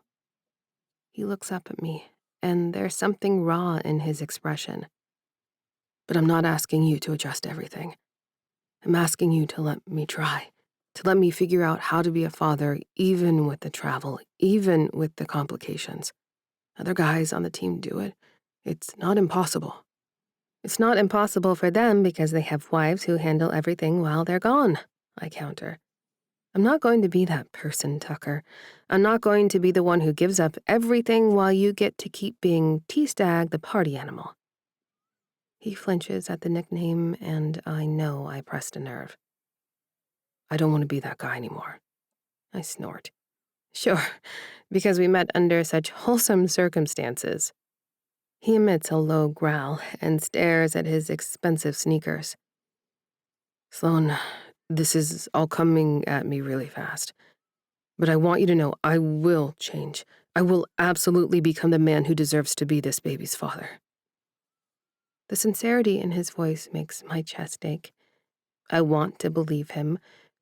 He looks up at me, and there's something raw in his expression. But I'm not asking you to adjust everything. I'm asking you to let me try, to let me figure out how to be a father even with the travel, even with the complications. Other guys on the team do it. It's not impossible. It's not impossible for them because they have wives who handle everything while they're gone, I counter. I'm not going to be that person, Tucker. I'm not going to be the one who gives up everything while you get to keep being T-Stag, the party animal. He flinches at the nickname, and I know I pressed a nerve. I don't want to be that guy anymore. I snort. Sure, because we met under such wholesome circumstances. He emits a low growl and stares at his expensive sneakers. Sloan, this is all coming at me really fast. But I want you to know I will change. I will absolutely become the man who deserves to be this baby's father. The sincerity in his voice makes my chest ache. I want to believe him,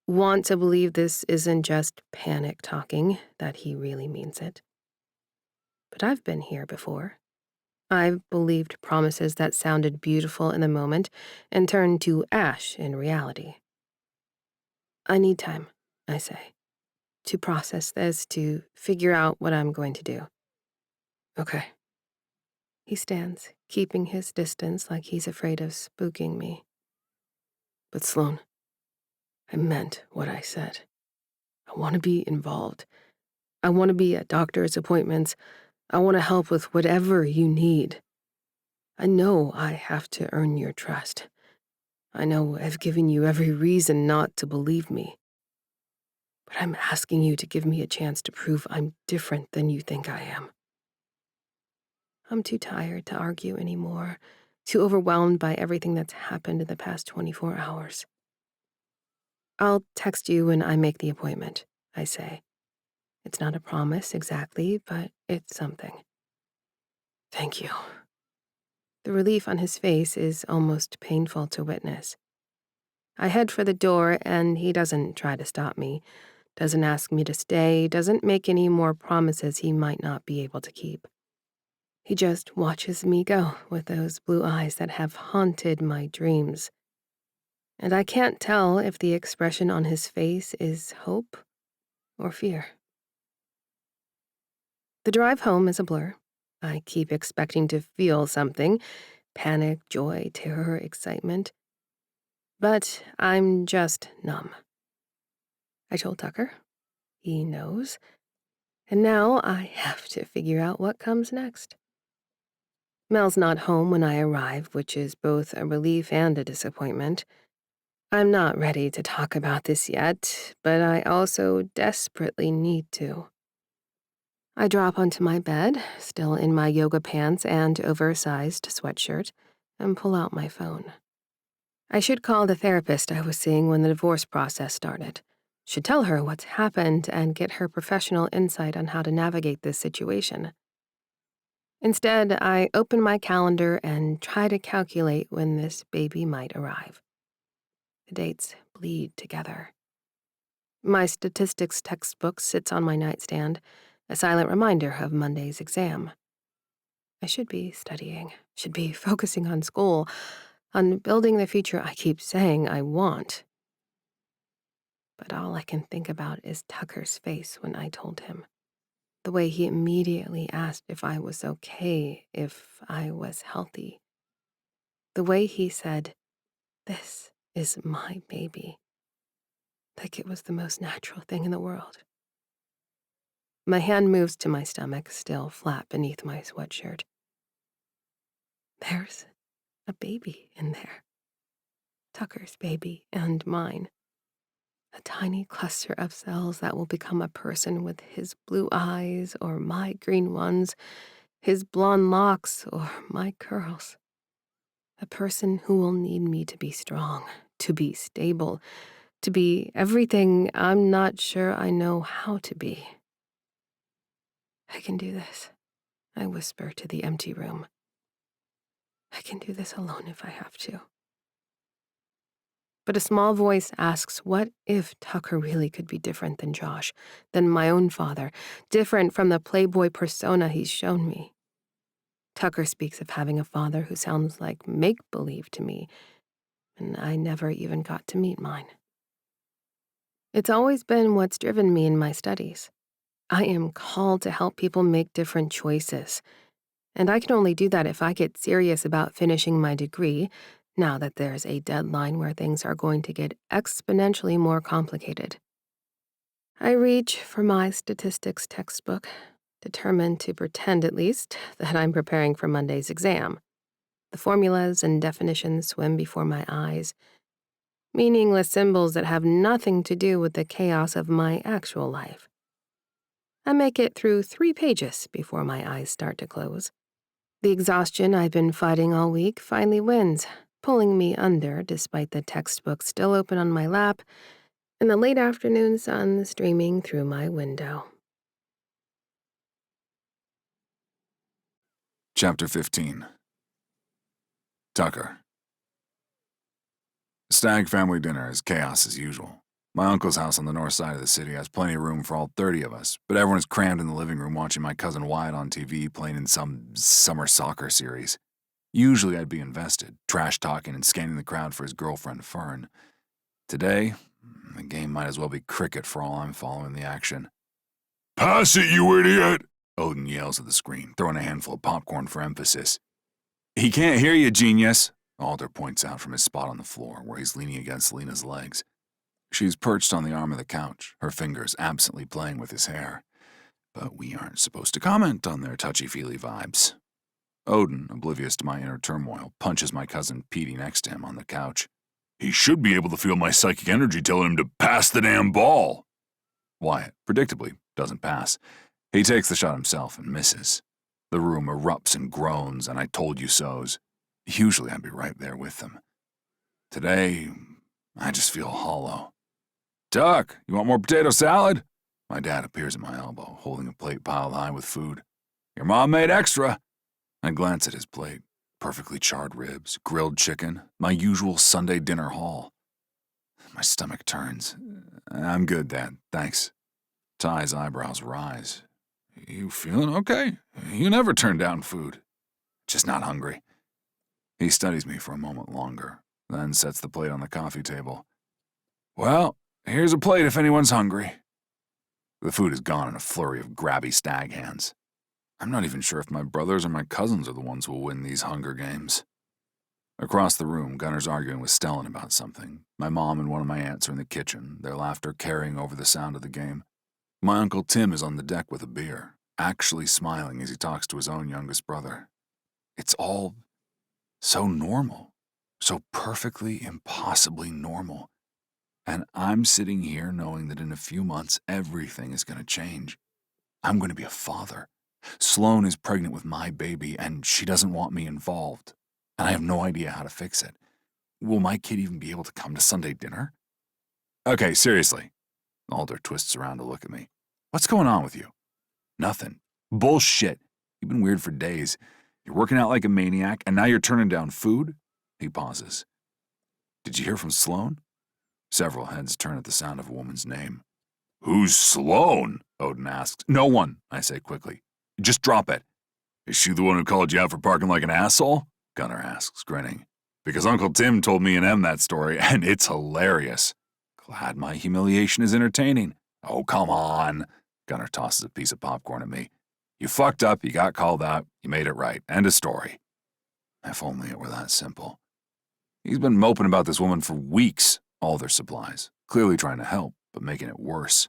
want to believe this isn't just panic talking, that he really means it. But I've been here before. I've believed promises that sounded beautiful in the moment and turned to ash in reality. I need time, I say, to process this, to figure out what I'm going to do. Okay. He stands, keeping his distance like he's afraid of spooking me. But Sloan, I meant what I said. I want to be involved. I want to be at doctor's appointments. I want to help with whatever you need. I know I have to earn your trust. I know I've given you every reason not to believe me. But I'm asking you to give me a chance to prove I'm different than you think I am. I'm too tired to argue anymore, too overwhelmed by everything that's happened in the past 24 hours. I'll text you when I make the appointment, I say. It's not a promise exactly, but it's something. Thank you. The relief on his face is almost painful to witness. I head for the door, and he doesn't try to stop me, doesn't ask me to stay, doesn't make any more promises he might not be able to keep. He just watches me go with those blue eyes that have haunted my dreams. And I can't tell if the expression on his face is hope or fear. The drive home is a blur. I keep expecting to feel something, panic, joy, terror, excitement. But I'm just numb. I told Tucker. He knows. And now I have to figure out what comes next. Mel's not home when I arrive, which is both a relief and a disappointment. I'm not ready to talk about this yet, but I also desperately need to. I drop onto my bed, still in my yoga pants and oversized sweatshirt, and pull out my phone. I should call the therapist I was seeing when the divorce process started. Should tell her what's happened and get her professional insight on how to navigate this situation. Instead, I open my calendar and try to calculate when this baby might arrive. The dates bleed together. My statistics textbook sits on my nightstand, a silent reminder of Monday's exam. I should be studying, should be focusing on school, on building the future I keep saying I want. But all I can think about is Tucker's face when I told him. The way he immediately asked if I was okay, if I was healthy. The way he said, "This is my baby." Like it was the most natural thing in the world. My hand moves to my stomach, still flat beneath my sweatshirt. There's a baby in there. Tucker's baby and mine. A tiny cluster of cells that will become a person with his blue eyes or my green ones, his blonde locks or my curls. A person who will need me to be strong, to be stable, to be everything I'm not sure I know how to be. I can do this, I whisper to the empty room. I can do this alone if I have to. But a small voice asks, what if Tucker really could be different than Josh, than my own father, different from the playboy persona he's shown me? Tucker speaks of having a father who sounds like make-believe to me, and I never even got to meet mine. It's always been what's driven me in my studies. I am called to help people make different choices, and I can only do that if I get serious about finishing my degree, now that there's a deadline where things are going to get exponentially more complicated. I reach for my statistics textbook, determined to pretend at least that I'm preparing for Monday's exam. The formulas and definitions swim before my eyes, meaningless symbols that have nothing to do with the chaos of my actual life. I make it through 3 pages before my eyes start to close. The exhaustion I've been fighting all week finally wins, pulling me under despite the textbook still open on my lap and the late afternoon sun streaming through my window. Chapter 15. Tucker. Stag family dinner is chaos as usual. My uncle's house on the north side of the city has plenty of room for all 30 of us, but everyone is crammed in the living room watching my cousin Wyatt on TV playing in some summer soccer series. Usually I'd be invested, trash-talking and scanning the crowd for his girlfriend Fern. Today, the game might as well be cricket for all I'm following the action. "Pass it, you idiot!" Odin yells at the screen, throwing a handful of popcorn for emphasis. "He can't hear you, genius," Alder points out from his spot on the floor, where he's leaning against Lena's legs. She's perched on the arm of the couch, her fingers absently playing with his hair. But we aren't supposed to comment on their touchy-feely vibes. Odin, oblivious to my inner turmoil, punches my cousin Petey next to him on the couch. "He should be able to feel my psychic energy telling him to pass the damn ball." Wyatt, predictably, doesn't pass. He takes the shot himself and misses. The room erupts in groans and I told you so's. Usually I'd be right there with them. Today, I just feel hollow. "Tuck, you want more potato salad?" My dad appears at my elbow, holding a plate piled high with food. "Your mom made extra." I glance at his plate. Perfectly charred ribs, grilled chicken, my usual Sunday dinner haul. My stomach turns. "I'm good, Dad, thanks." Ty's eyebrows rise. "You feeling okay? You never turn down food." "Just not hungry." He studies me for a moment longer, then sets the plate on the coffee table. "Well, here's a plate if anyone's hungry." The food is gone in a flurry of grabby stag hands. I'm not even sure if my brothers or my cousins are the ones who will win these Hunger Games. Across the room, Gunner's arguing with Stellan about something. My mom and one of my aunts are in the kitchen, their laughter carrying over the sound of the game. My Uncle Tim is on the deck with a beer, actually smiling as he talks to his own youngest brother. It's all so normal, so perfectly, impossibly normal. And I'm sitting here knowing that in a few months, everything is going to change. I'm going to be a father. Sloane is pregnant with my baby, and she doesn't want me involved. And I have no idea how to fix it. Will my kid even be able to come to Sunday dinner? Okay, seriously. Alder twists around to look at me. What's going on with you? Nothing. Bullshit. You've been weird for days. You're working out like a maniac, and now you're turning down food? He pauses. Did you hear from Sloane? Several heads turn at the sound of a woman's name. Who's Sloane? Odin asks. No one, I say quickly. Just drop it. Is she the one who called you out for parking like an asshole? Gunner asks, grinning. Because Uncle Tim told me and Em that story, and it's hilarious. Glad my humiliation is entertaining. Oh, come on. Gunner tosses a piece of popcorn at me. You fucked up, you got called out, you made it right. End of story. If only it were that simple. He's been moping about this woman for weeks, all their supplies, clearly trying to help, but making it worse.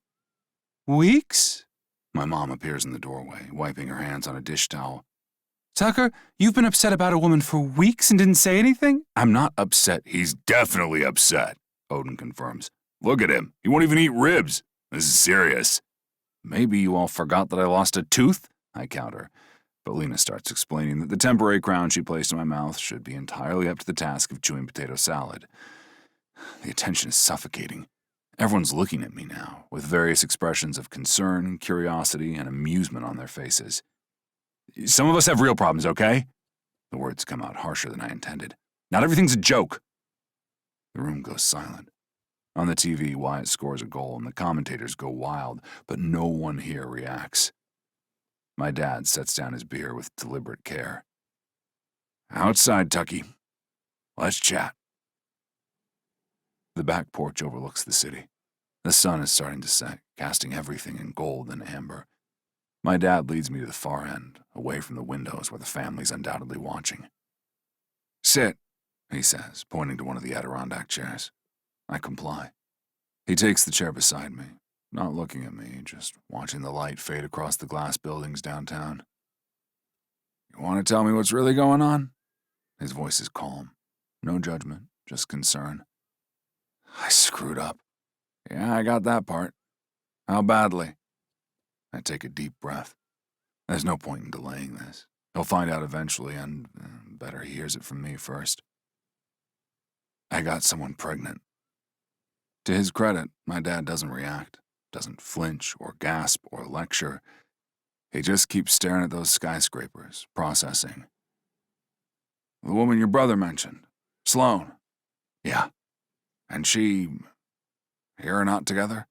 Weeks? My mom appears in the doorway, wiping her hands on a dish towel. Tucker, you've been upset about a woman for weeks and didn't say anything? I'm not upset. He's definitely upset, Odin confirms. Look at him. He won't even eat ribs. This is serious. Maybe you all forgot that I lost a tooth? I counter. But Lena starts explaining that the temporary crown she placed in my mouth should be entirely up to the task of chewing potato salad. The attention is suffocating. Everyone's looking at me now, with various expressions of concern, curiosity, and amusement on their faces. Some of us have real problems, okay? The words come out harsher than I intended. Not everything's a joke. The room goes silent. On the TV, Wyatt scores a goal and the commentators go wild, but no one here reacts. My dad sets down his beer with deliberate care. Outside, Tucky. Let's chat. The back porch overlooks the city. The sun is starting to set, casting everything in gold and amber. My dad leads me to the far end, away from the windows where the family's undoubtedly watching. Sit, he says, pointing to one of the Adirondack chairs. I comply. He takes the chair beside me, not looking at me, just watching the light fade across the glass buildings downtown. You want to tell me what's really going on? His voice is calm. No judgment, just concern. I screwed up. Yeah, I got that part. How badly? I take a deep breath. There's no point in delaying this. He'll find out eventually, and better he hears it from me first. I got someone pregnant. To his credit, my dad doesn't react, doesn't flinch or gasp or lecture. He just keeps staring at those skyscrapers, processing. The woman your brother mentioned, Sloane. Yeah. And she... Here or not together?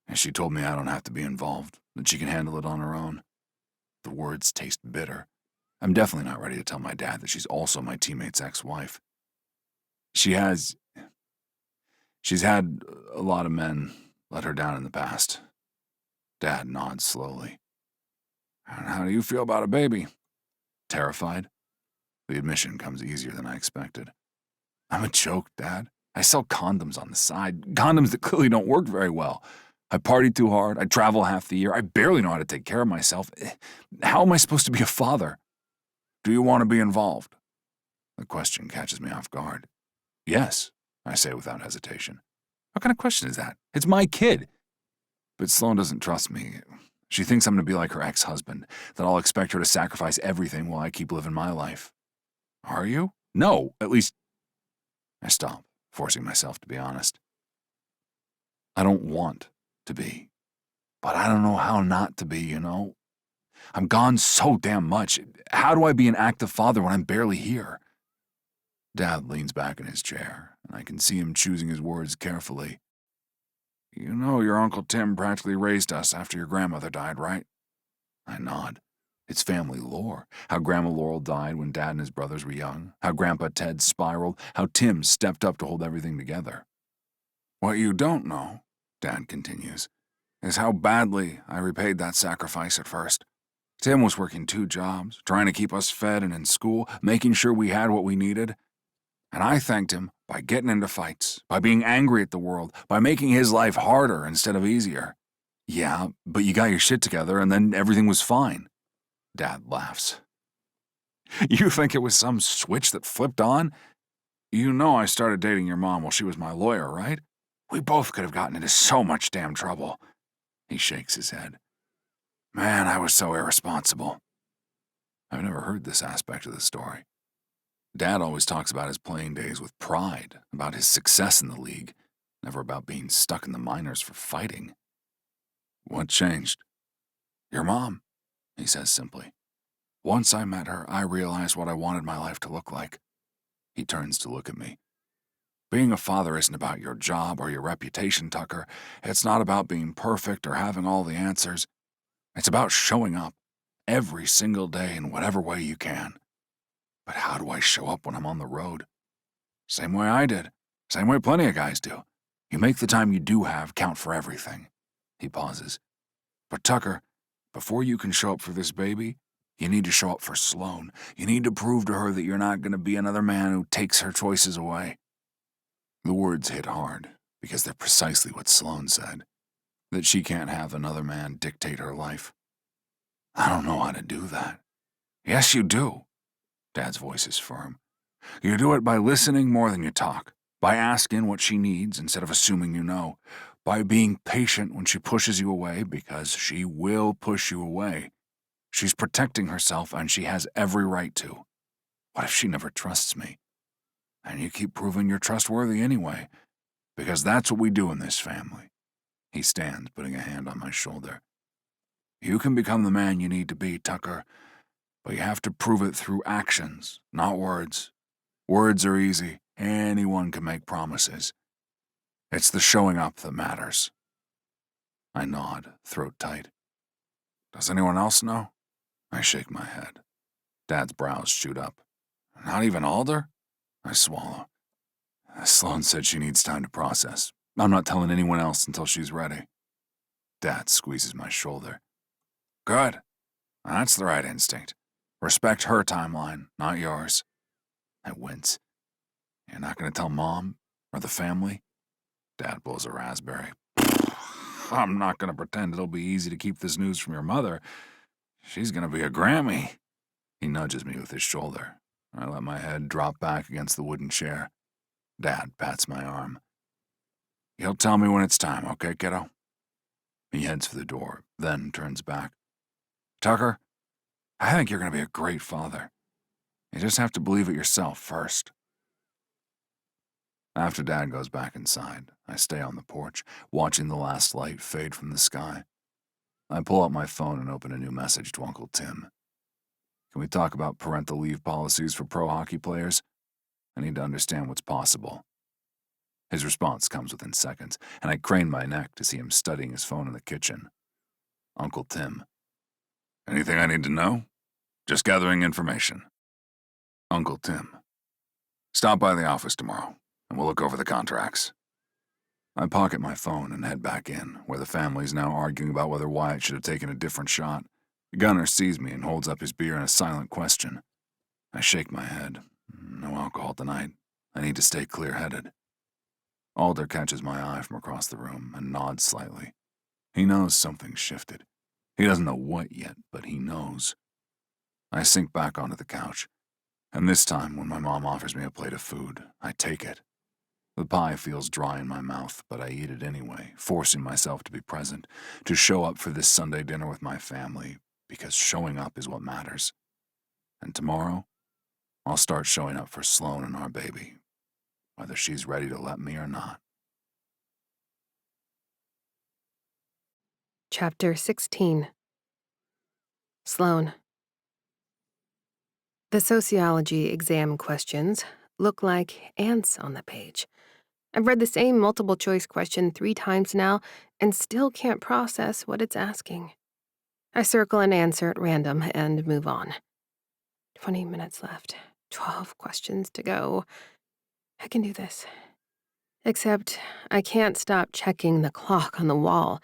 And she told me I don't have to be involved, that she can handle it on her own. The words taste bitter. I'm definitely not ready to tell my dad that she's also my teammate's ex-wife. She's had a lot of men let her down in the past. Dad nods slowly. And how do you feel about a baby? Terrified? The admission comes easier than I expected. I'm a joke, Dad. I sell condoms on the side, condoms that clearly don't work very well. I party too hard, I travel half the year, I barely know how to take care of myself. How am I supposed to be a father? Do you want to be involved? The question catches me off guard. Yes, I say without hesitation. What kind of question is that? It's my kid. But Sloane doesn't trust me. She thinks I'm going to be like her ex-husband, that I'll expect her to sacrifice everything while I keep living my life. Are you? No, at least... I stop, forcing myself to be honest. I don't want to be. But I don't know how not to be, you know? I'm gone so damn much. How do I be an active father when I'm barely here? Dad leans back in his chair, and I can see him choosing his words carefully. You know your Uncle Tim practically raised us after your grandmother died, right? I nod. It's family lore. How Grandma Laurel died when Dad and his brothers were young. How Grandpa Ted spiraled. How Tim stepped up to hold everything together. What you don't know, Dad continues, is how badly I repaid that sacrifice at first. Tim was working 2 jobs, trying to keep us fed and in school, making sure we had what we needed. And I thanked him by getting into fights, by being angry at the world, by making his life harder instead of easier. Yeah, but you got your shit together and then everything was fine. Dad laughs. You think it was some switch that flipped on? You know I started dating your mom while she was my lawyer, right? We both could have gotten into so much damn trouble. He shakes his head. Man, I was so irresponsible. I've never heard this aspect of the story. Dad always talks about his playing days with pride, about his success in the league, never about being stuck in the minors for fighting. What changed? Your mom, he says simply. Once I met her, I realized what I wanted my life to look like. He turns to look at me. Being a father isn't about your job or your reputation, Tucker. It's not about being perfect or having all the answers. It's about showing up every single day in whatever way you can. But how do I show up when I'm on the road? Same way I did. Same way plenty of guys do. You make the time you do have count for everything. He pauses. But Tucker, before you can show up for this baby, you need to show up for Sloane. You need to prove to her that you're not going to be another man who takes her choices away. The words hit hard, because they're precisely what Sloane said. That she can't have another man dictate her life. I don't know how to do that. Yes, you do. Dad's voice is firm. You do it by listening more than you talk, by asking what she needs instead of assuming you know, by being patient when she pushes you away, because she will push you away. She's protecting herself, and she has every right to. What if she never trusts me? And you keep proving you're trustworthy anyway, because that's what we do in this family. He stands, putting a hand on my shoulder. You can become the man you need to be, Tucker, but you have to prove it through actions, not words. Words are easy. Anyone can make promises. It's the showing up that matters. I nod, throat tight. Does anyone else know? I shake my head. Dad's brows shoot up. Not even Alder? I swallow. Sloan said she needs time to process. I'm not telling anyone else until she's ready. Dad squeezes my shoulder. Good. That's the right instinct. Respect her timeline, not yours. I wince. You're not going to tell Mom or the family? Dad blows a raspberry. I'm not going to pretend it'll be easy to keep this news from your mother. She's going to be a Grammy. He nudges me with his shoulder. I let my head drop back against the wooden chair. Dad pats my arm. He'll tell me when it's time, okay, kiddo? He heads for the door, then turns back. Tucker, I think you're going to be a great father. You just have to believe it yourself first. After Dad goes back inside, I stay on the porch, watching the last light fade from the sky. I pull out my phone and open a new message to Uncle Tim. Can we talk about parental leave policies for pro hockey players? I need to understand what's possible. His response comes within seconds, and I crane my neck to see him studying his phone in the kitchen. Uncle Tim. Anything I need to know? Just gathering information. Uncle Tim. Stop by the office tomorrow, and we'll look over the contracts. I pocket my phone and head back in, where the family's now arguing about whether Wyatt should have taken a different shot. Gunner sees me and holds up his beer in a silent question. I shake my head. No alcohol tonight. I need to stay clear-headed. Alder catches my eye from across the room and nods slightly. He knows something's shifted. He doesn't know what yet, but he knows. I sink back onto the couch, and this time when my mom offers me a plate of food, I take it. The pie feels dry in my mouth, but I eat it anyway, forcing myself to be present, to show up for this Sunday dinner with my family, because showing up is what matters. And tomorrow, I'll start showing up for Sloan and our baby, whether she's ready to let me or not. Chapter 16. Sloan. The sociology exam questions look like ants on the page. I've read the same multiple choice question 3 times now and still can't process what it's asking. I circle an answer at random and move on. 20 minutes left. 12 questions to go. I can do this. Except I can't stop checking the clock on the wall.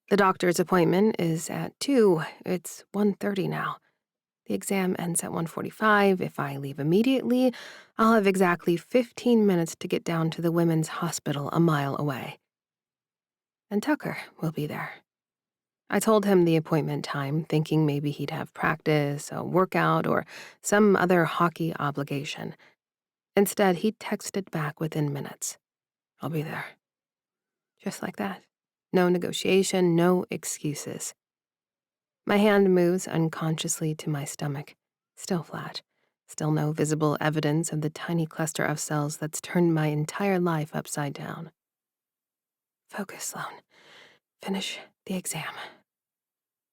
The doctor's appointment is at 2. It's 1:30 now. The exam ends at 1:45. If I leave immediately, I'll have exactly 15 minutes to get down to the women's hospital a mile away. And Tucker will be there. I told him the appointment time, thinking maybe he'd have practice, a workout, or some other hockey obligation. Instead, he texted back within minutes. I'll be there. Just like that. No negotiation, no excuses. My hand moves unconsciously to my stomach, still flat, still no visible evidence of the tiny cluster of cells that's turned my entire life upside down. Focus, Sloan. Finish the exam.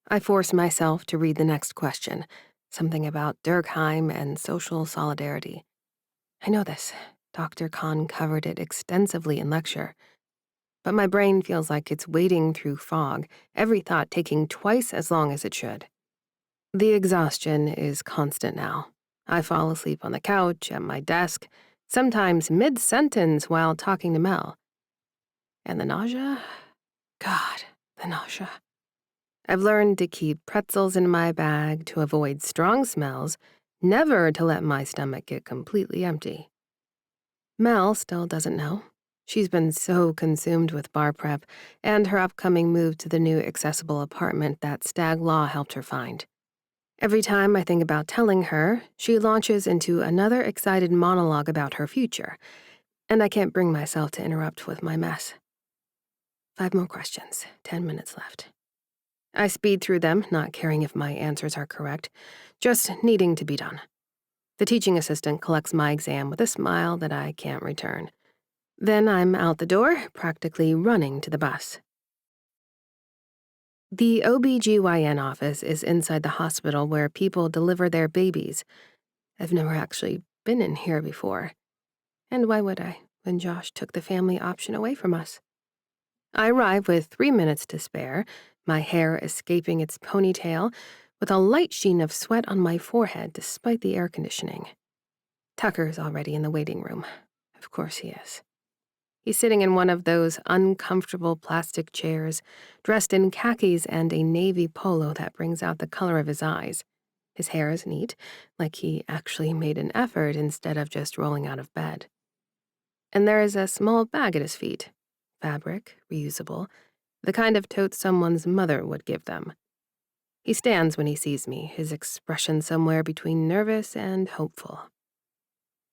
I force myself to read the next question, something about Durkheim and social solidarity. I know this. Dr. Kahn covered it extensively in lecture. But my brain feels like it's wading through fog, every thought taking twice as long as it should. The exhaustion is constant now. I fall asleep on the couch, at my desk, sometimes mid-sentence while talking to Mel. And the nausea? God, the nausea. I've learned to keep pretzels in my bag to avoid strong smells, never to let my stomach get completely empty. Mel still doesn't know. She's been so consumed with bar prep and her upcoming move to the new accessible apartment that Stag Law helped her find. Every time I think about telling her, she launches into another excited monologue about her future, and I can't bring myself to interrupt with my mess. 5 more questions, 10 minutes left. I speed through them, not caring if my answers are correct, just needing to be done. The teaching assistant collects my exam with a smile that I can't return. Then I'm out the door, practically running to the bus. The OBGYN office is inside the hospital where people deliver their babies. I've never actually been in here before. And why would I, when Josh took the family option away from us? I arrive with 3 minutes to spare, my hair escaping its ponytail, with a light sheen of sweat on my forehead despite the air conditioning. Tucker's already in the waiting room. Of course he is. He's sitting in one of those uncomfortable plastic chairs, dressed in khakis and a navy polo that brings out the color of his eyes. His hair is neat, like he actually made an effort instead of just rolling out of bed. And there is a small bag at his feet. Fabric, reusable, the kind of tote someone's mother would give them. He stands when he sees me, his expression somewhere between nervous and hopeful.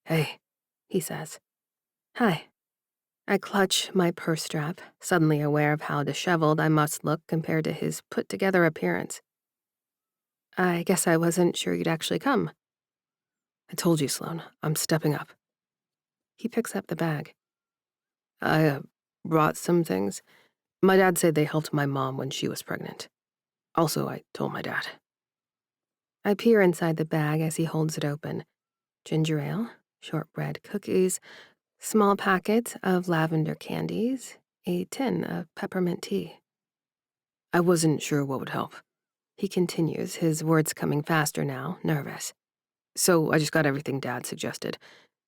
"Hey," he says. "Hi." I clutch my purse strap, suddenly aware of how disheveled I must look compared to his put-together appearance. "I guess I wasn't sure you'd actually come." "I told you, Sloan. I'm stepping up." He picks up the bag. "I brought some things. My dad said they helped my mom when she was pregnant. Also, I told my dad." I peer inside the bag as he holds it open. Ginger ale, shortbread cookies, small packet of lavender candies, a tin of peppermint tea. "I wasn't sure what would help." He continues, his words coming faster now, nervous. "So I just got everything Dad suggested.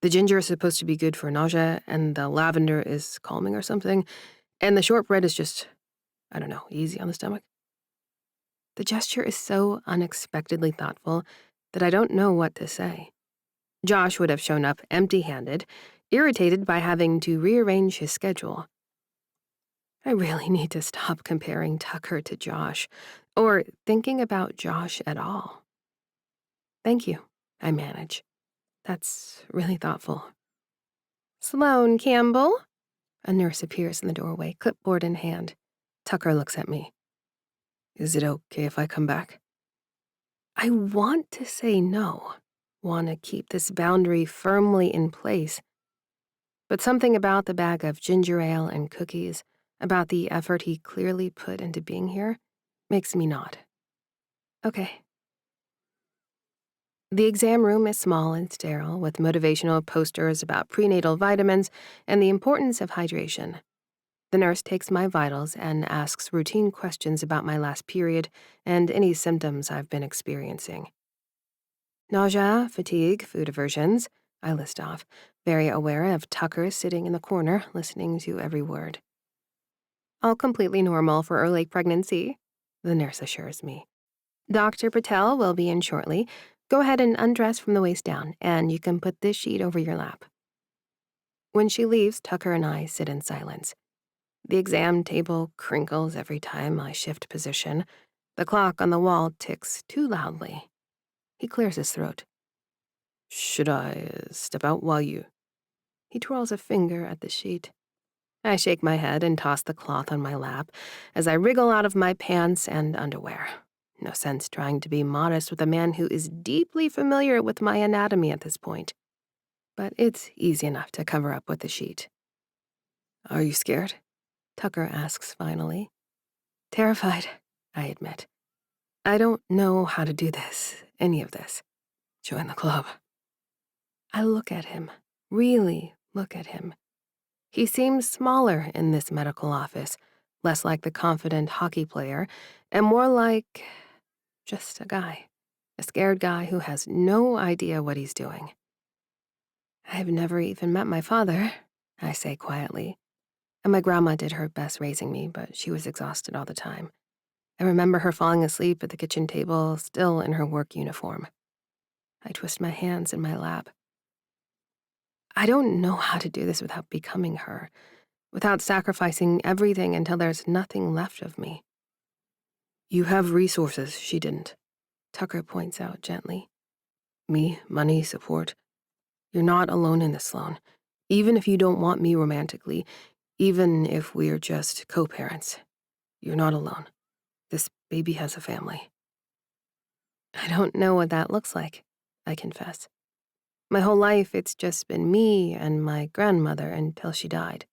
The ginger is supposed to be good for nausea, and the lavender is calming or something, and the shortbread is just, I don't know, easy on the stomach." The gesture is so unexpectedly thoughtful that I don't know what to say. Josh would have shown up empty-handed, irritated by having to rearrange his schedule. I really need to stop comparing Tucker to Josh, or thinking about Josh at all. "Thank you," I manage. "That's really thoughtful." "Sloan Campbell?" A nurse appears in the doorway, clipboard in hand. Tucker looks at me. "Is it okay if I come back?" I want to say no, want to keep this boundary firmly in place. But something about the bag of ginger ale and cookies, about the effort he clearly put into being here, makes me nod. Okay. The exam room is small and sterile, with motivational posters about prenatal vitamins and the importance of hydration. The nurse takes my vitals and asks routine questions about my last period and any symptoms I've been experiencing. Nausea, fatigue, food aversions, I list off, very aware of Tucker sitting in the corner, listening to every word. "All completely normal for early pregnancy," the nurse assures me. "Dr. Patel will be in shortly. Go ahead and undress from the waist down, and you can put this sheet over your lap." When she leaves, Tucker and I sit in silence. The exam table crinkles every time I shift position. The clock on the wall ticks too loudly. He clears his throat. "Should I step out while you—" He twirls a finger at the sheet. I shake my head and toss the cloth on my lap as I wriggle out of my pants and underwear. No sense trying to be modest with a man who is deeply familiar with my anatomy at this point. But it's easy enough to cover up with the sheet. "Are you scared?" Tucker asks finally. "Terrified," I admit. "I don't know how to do this, any of this. Join the club." I look at him, really look at him. He seems smaller in this medical office, less like the confident hockey player, and more like just a guy, a scared guy who has no idea what he's doing. "I've never even met my father," I say quietly. "And my grandma did her best raising me, but she was exhausted all the time. I remember her falling asleep at the kitchen table, still in her work uniform." I twist my hands in my lap. I don't know how to do this without becoming her, without sacrificing everything until there's nothing left of me. "You have resources she didn't," Tucker points out gently. "Me, money, support. You're not alone in this, Sloan. Even if you don't want me romantically, even if we're just co-parents, you're not alone. This baby has a family. I don't know what that looks like, I confess. My whole life, it's just been me and my grandmother until she died.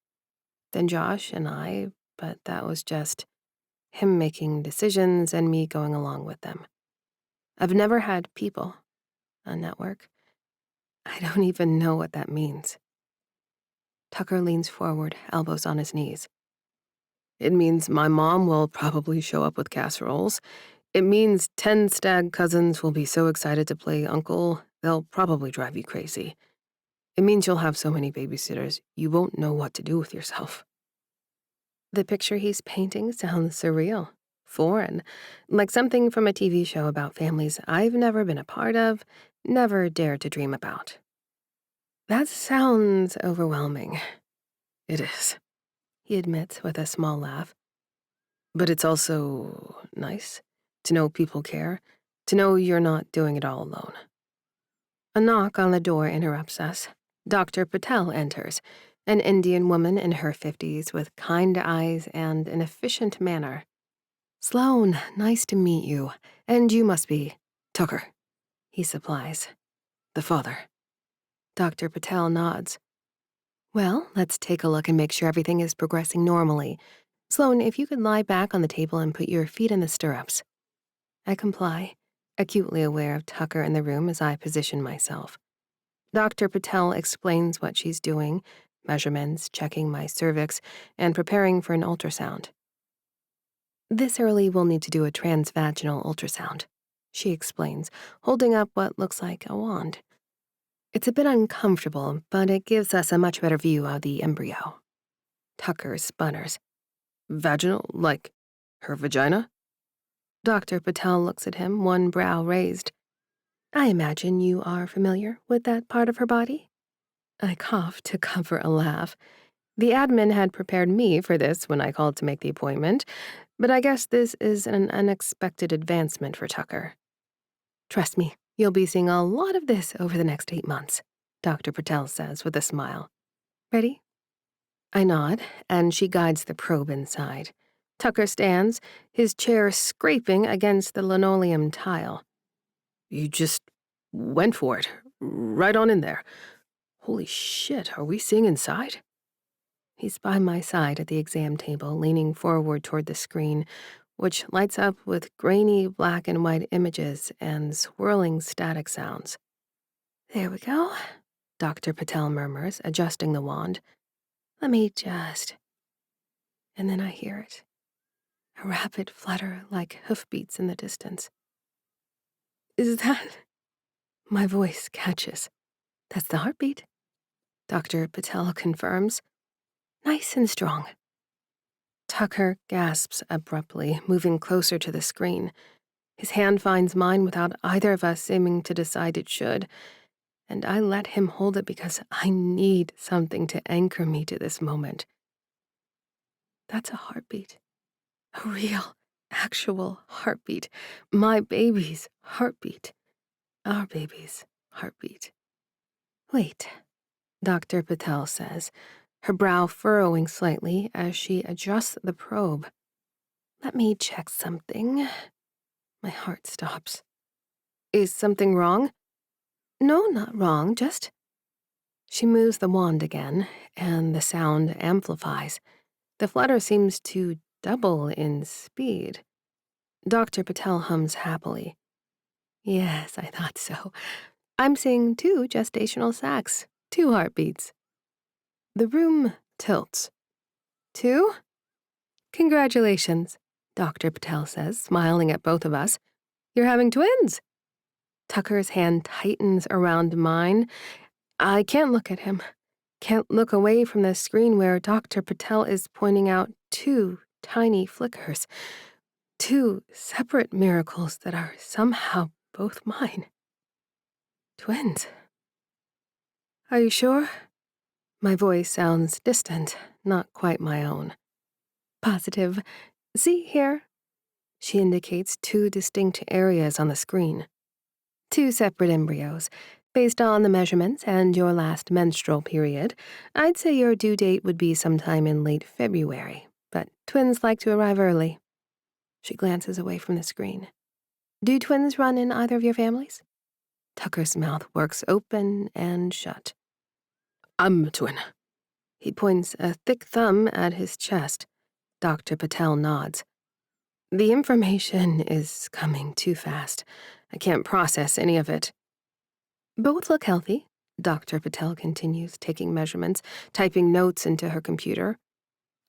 Then Josh and I, but that was just him making decisions and me going along with them. I've never had people, a network. I don't even know what that means. Tucker leans forward, elbows on his knees. It means my mom will probably show up with casseroles. It means 10 stag cousins will be so excited to play uncle, they'll probably drive you crazy. It means you'll have so many babysitters, you won't know what to do with yourself. The picture he's painting sounds surreal, foreign, like something from a TV show about families I've never been a part of, never dared to dream about. That sounds overwhelming. It is, he admits with a small laugh. But it's also nice to know people care, to know you're not doing it all alone. A knock on the door interrupts us. Dr. Patel enters, an Indian woman in her 50s with kind eyes and an efficient manner. Sloan, nice to meet you. And you must be Tucker, he supplies. The father. Dr. Patel nods. Well, let's take a look and make sure everything is progressing normally. Sloan, if you could lie back on the table and put your feet in the stirrups. I comply, acutely aware of Tucker in the room as I position myself. Dr. Patel explains what she's doing, measurements, checking my cervix, and preparing for an ultrasound. This early we'll need to do a transvaginal ultrasound, she explains, holding up what looks like a wand. It's a bit uncomfortable, but it gives us a much better view of the embryo. Tucker sputters. Vaginal? Like her vagina? Dr. Patel looks at him, one brow raised. I imagine you are familiar with that part of her body? I coughed to cover a laugh. The admin had prepared me for this when I called to make the appointment, but I guess this is an unexpected advancement for Tucker. Trust me, you'll be seeing a lot of this over the next 8 months, Dr. Patel says with a smile. Ready? I nod, and she guides the probe inside. Tucker stands, his chair scraping against the linoleum tile. You just went for it, right on in there. Holy shit, are we seeing inside? He's by my side at the exam table, leaning forward toward the screen, which lights up with grainy black and white images and swirling static sounds. There we go, Dr. Patel murmurs, adjusting the wand. Let me just... And then I hear it. A rapid flutter like hoofbeats in the distance. Is that... My voice catches. That's the heartbeat. Dr. Patel confirms. Nice and strong. Tucker gasps abruptly, moving closer to the screen. His hand finds mine without either of us seeming to decide it should, and I let him hold it because I need something to anchor me to this moment. That's a heartbeat. A real, actual heartbeat. My baby's heartbeat. Our baby's heartbeat. Wait, Dr. Patel says, her brow furrowing slightly as she adjusts the probe. Let me check something. My heart stops. Is something wrong? No, not wrong, just... She moves the wand again, and the sound amplifies. The flutter seems to double in speed. Dr. Patel hums happily. Yes, I thought so. I'm seeing 2 gestational sacs, 2 heartbeats. The room tilts. 2? Congratulations, Dr. Patel says, smiling at both of us. You're having twins. Tucker's hand tightens around mine. I can't look at him. Can't look away from the screen where Dr. Patel is pointing out 2 tiny flickers. 2 separate miracles that are somehow both mine. Twins. Are you sure? My voice sounds distant, not quite my own. Positive. See here? She indicates 2 distinct areas on the screen. 2 separate embryos. Based on the measurements and your last menstrual period, I'd say your due date would be sometime in late February, but twins like to arrive early. She glances away from the screen. Do twins run in either of your families? Tucker's mouth works open and shut. I'm a twin. He points a thick thumb at his chest. Dr. Patel nods. The information is coming too fast. I can't process any of it. Both look healthy, Dr. Patel continues, taking measurements, typing notes into her computer.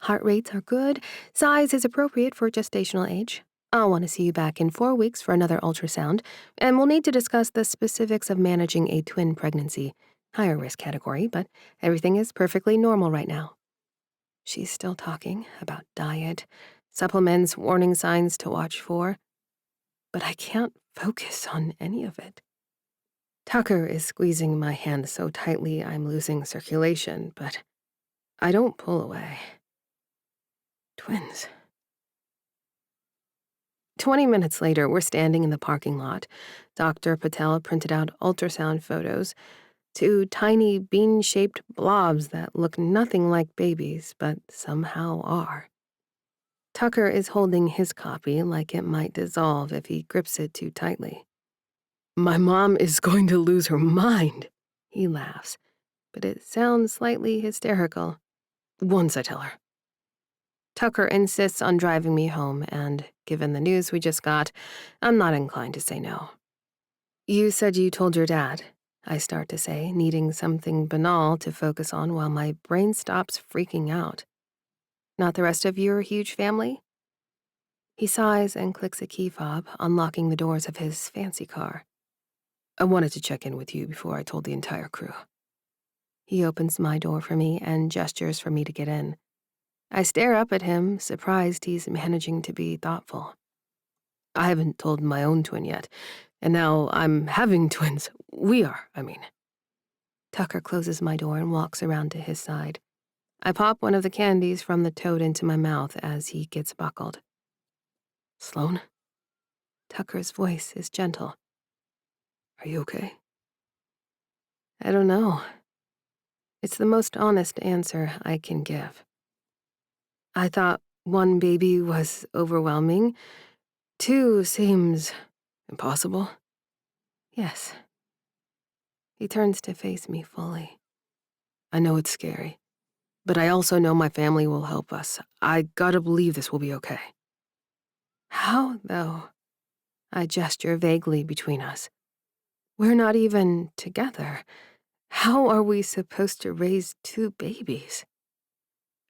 Heart rates are good. Size is appropriate for gestational age. I'll want to see you back in 4 weeks for another ultrasound, and we'll need to discuss the specifics of managing a twin pregnancy. Higher risk category, but everything is perfectly normal right now. She's still talking about diet, supplements, warning signs to watch for, but I can't focus on any of it. Tucker is squeezing my hand so tightly I'm losing circulation, but I don't pull away. Twins. 20 minutes later, we're standing in the parking lot. Dr. Patel printed out ultrasound photos, 2 tiny bean-shaped blobs that look nothing like babies, but somehow are. Tucker is holding his copy like it might dissolve if he grips it too tightly. My mom is going to lose her mind, he laughs, but it sounds slightly hysterical. Once I tell her. Tucker insists on driving me home, and given the news we just got, I'm not inclined to say no. You said you told your dad, I start to say, needing something banal to focus on while my brain stops freaking out. Not the rest of your huge family? He sighs and clicks a key fob, unlocking the doors of his fancy car. I wanted to check in with you before I told the entire crew. He opens my door for me and gestures for me to get in. I stare up at him, surprised he's managing to be thoughtful. I haven't told my own twin yet, and now I'm having twins. We are, I mean. Tucker closes my door and walks around to his side. I pop one of the candies from the toad into my mouth as he gets buckled. Sloan? Tucker's voice is gentle. Are you okay? I don't know. It's the most honest answer I can give. I thought 1 baby was overwhelming. 2 seems impossible. Yes. He turns to face me fully. I know it's scary, but I also know my family will help us. I gotta believe this will be okay. How, though? I gesture vaguely between us. We're not even together. How are we supposed to raise 2 babies?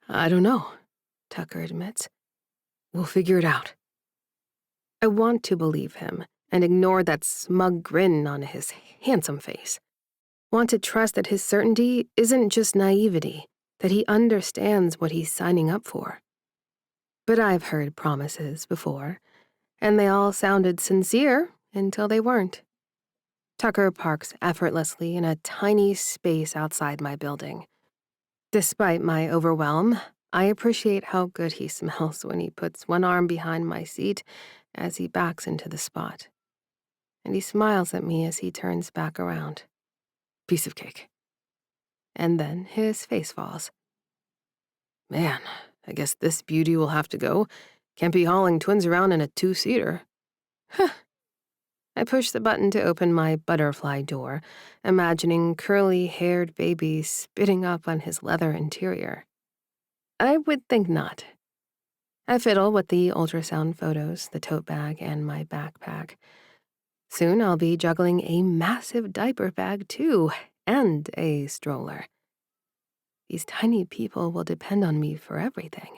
I don't know, Tucker admits. We'll figure it out. I want to believe him and ignore that smug grin on his handsome face. Want to trust that his certainty isn't just naivety, that he understands what he's signing up for. But I've heard promises before, and they all sounded sincere until they weren't. Tucker parks effortlessly in a tiny space outside my building. Despite my overwhelm, I appreciate how good he smells when he puts one arm behind my seat as he backs into the spot. And he smiles at me as he turns back around. Piece of cake. And then his face falls. Man, I guess this beauty will have to go. Can't be hauling twins around in a 2-seater. Huh. I push the button to open my butterfly door, imagining curly-haired babies spitting up on his leather interior. I would think not. I fiddle with the ultrasound photos, the tote bag, and my backpack. Soon I'll be juggling a massive diaper bag, too, and a stroller. These tiny people will depend on me for everything.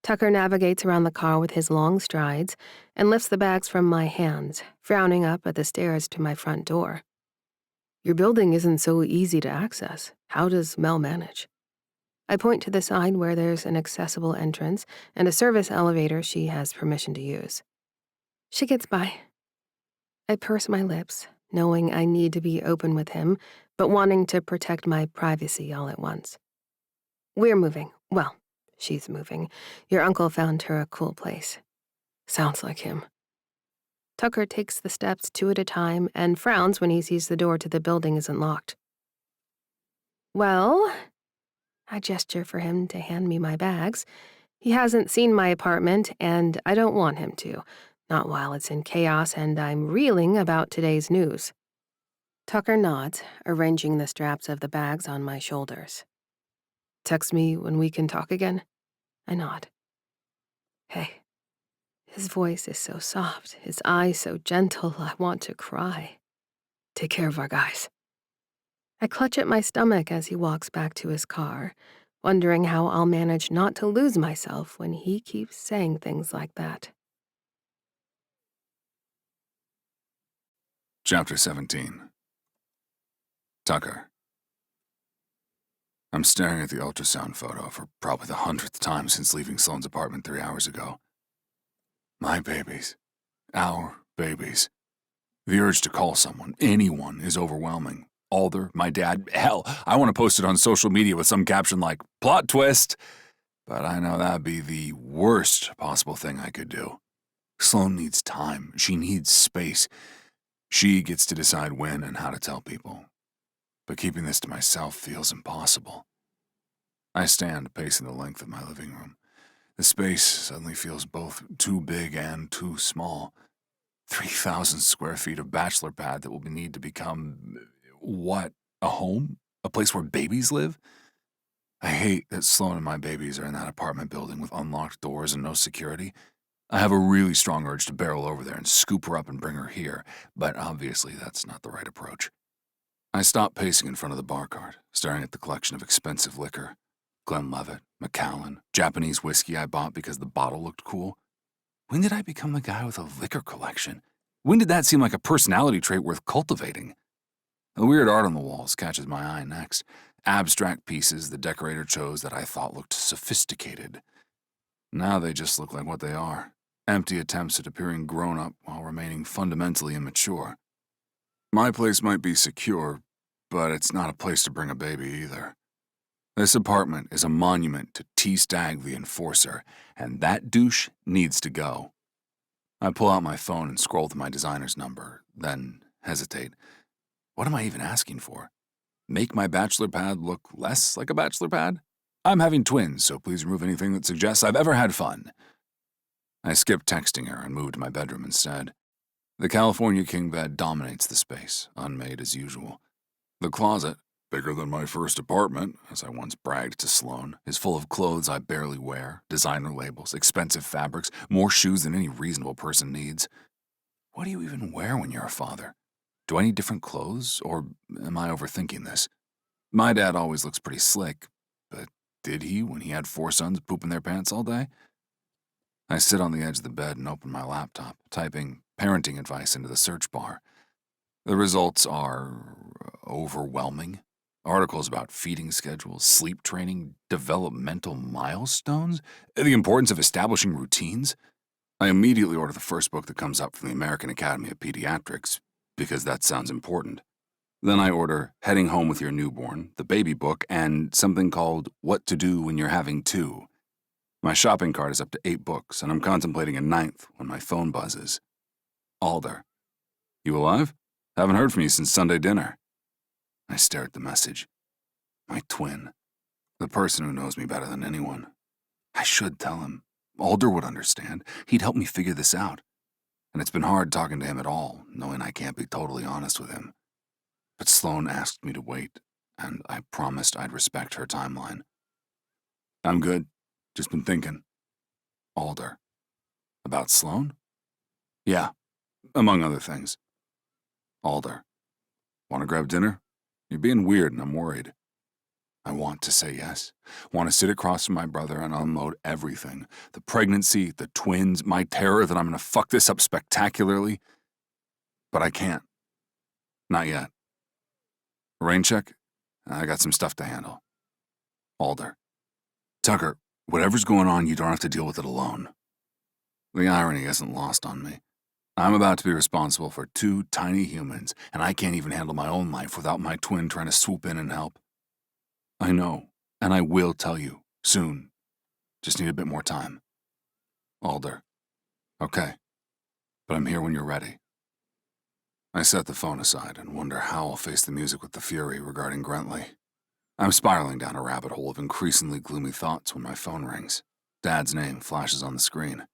Tucker navigates around the car with his long strides and lifts the bags from my hands, frowning up at the stairs to my front door. Your building isn't so easy to access. How does Mel manage? I point to the side where there's an accessible entrance and a service elevator she has permission to use. She gets by. I purse my lips, knowing I need to be open with him, but wanting to protect my privacy all at once. We're moving. Well, she's moving. Your uncle found her a cool place. Sounds like him. Tucker takes the steps 2 at a time and frowns when he sees the door to the building isn't locked. Well, I gesture for him to hand me my bags. He hasn't seen my apartment, and I don't want him to. Not while it's in chaos and I'm reeling about today's news. Tucker nods, arranging the straps of the bags on my shoulders. Text me when we can talk again? I nod. Hey. His voice is so soft, his eyes so gentle, I want to cry. Take care of our guys. I clutch at my stomach as he walks back to his car, wondering how I'll manage not to lose myself when he keeps saying things like that. Chapter 17. Tucker. I'm staring at the ultrasound photo for probably the 100th time since leaving Sloane's apartment 3 hours ago. My babies. Our babies. The urge to call someone, anyone, is overwhelming. Alder, my dad, hell, I want to post it on social media with some caption like, plot twist, but I know that'd be the worst possible thing I could do. Sloane needs time. She needs space. She gets to decide when and how to tell people. But keeping this to myself feels impossible. I stand pacing the length of my living room. The space suddenly feels both too big and too small. 3,000 square feet of bachelor pad that will need to become, what, a home? A place where babies live? I hate that Sloane and my babies are in that apartment building with unlocked doors and no security. I have a really strong urge to barrel over there and scoop her up and bring her here, but obviously that's not the right approach. I stop pacing in front of the bar cart, staring at the collection of expensive liquor. Glenlivet, Macallan, Japanese whiskey I bought because the bottle looked cool. When did I become the guy with a liquor collection? When did that seem like a personality trait worth cultivating? The weird art on the walls catches my eye next. Abstract pieces the decorator chose that I thought looked sophisticated. Now they just look like what they are. Empty attempts at appearing grown-up while remaining fundamentally immature. My place might be secure, but it's not a place to bring a baby either. This apartment is a monument to Stag the enforcer, and that douche needs to go. I pull out my phone and scroll to my designer's number, then hesitate. What am I even asking for? Make my bachelor pad look less like a bachelor pad? I'm having twins, so please remove anything that suggests I've ever had fun. I skip texting her and move to my bedroom instead. The California king bed dominates the space, unmade as usual. The closet, bigger than my first apartment, as I once bragged to Sloane, is full of clothes I barely wear, designer labels, expensive fabrics, more shoes than any reasonable person needs. What do you even wear when you're a father? Do I need different clothes, or am I overthinking this? My dad always looks pretty slick, but did he when he had 4 sons pooping their pants all day? I sit on the edge of the bed and open my laptop, typing parenting advice into the search bar. The results are overwhelming. Articles about feeding schedules, sleep training, developmental milestones, the importance of establishing routines. I immediately order the first book that comes up from the American Academy of Pediatrics, because that sounds important. Then I order Heading Home with Your Newborn, the baby book, and something called What to Do When You're Having Two. My shopping cart is up to 8 books, and I'm contemplating a 9th when my phone buzzes. Alder. You alive? Haven't heard from you since Sunday dinner. I stare at the message. My twin. The person who knows me better than anyone. I should tell him. Alder would understand. He'd help me figure this out. And it's been hard talking to him at all, knowing I can't be totally honest with him. But Sloane asked me to wait, and I promised I'd respect her timeline. I'm good. Just been thinking. Alder. About Sloane? Yeah, among other things. Alder. Want to grab dinner? You're being weird and I'm worried. I want to say yes. Want to sit across from my brother and unload everything. The pregnancy, the twins, my terror that I'm going to fuck this up spectacularly. But I can't. Not yet. Rain check? I got some stuff to handle. Alder. Tucker, whatever's going on, you don't have to deal with it alone. The irony isn't lost on me. I'm about to be responsible for 2 tiny humans, and I can't even handle my own life without my twin trying to swoop in and help. I know, and I will tell you, soon. Just need a bit more time. Alder. Okay, but I'm here when you're ready. I set the phone aside and wonder how I'll face the music with the Fury regarding Grentley. I'm spiraling down a rabbit hole of increasingly gloomy thoughts when my phone rings. Dad's name flashes on the screen.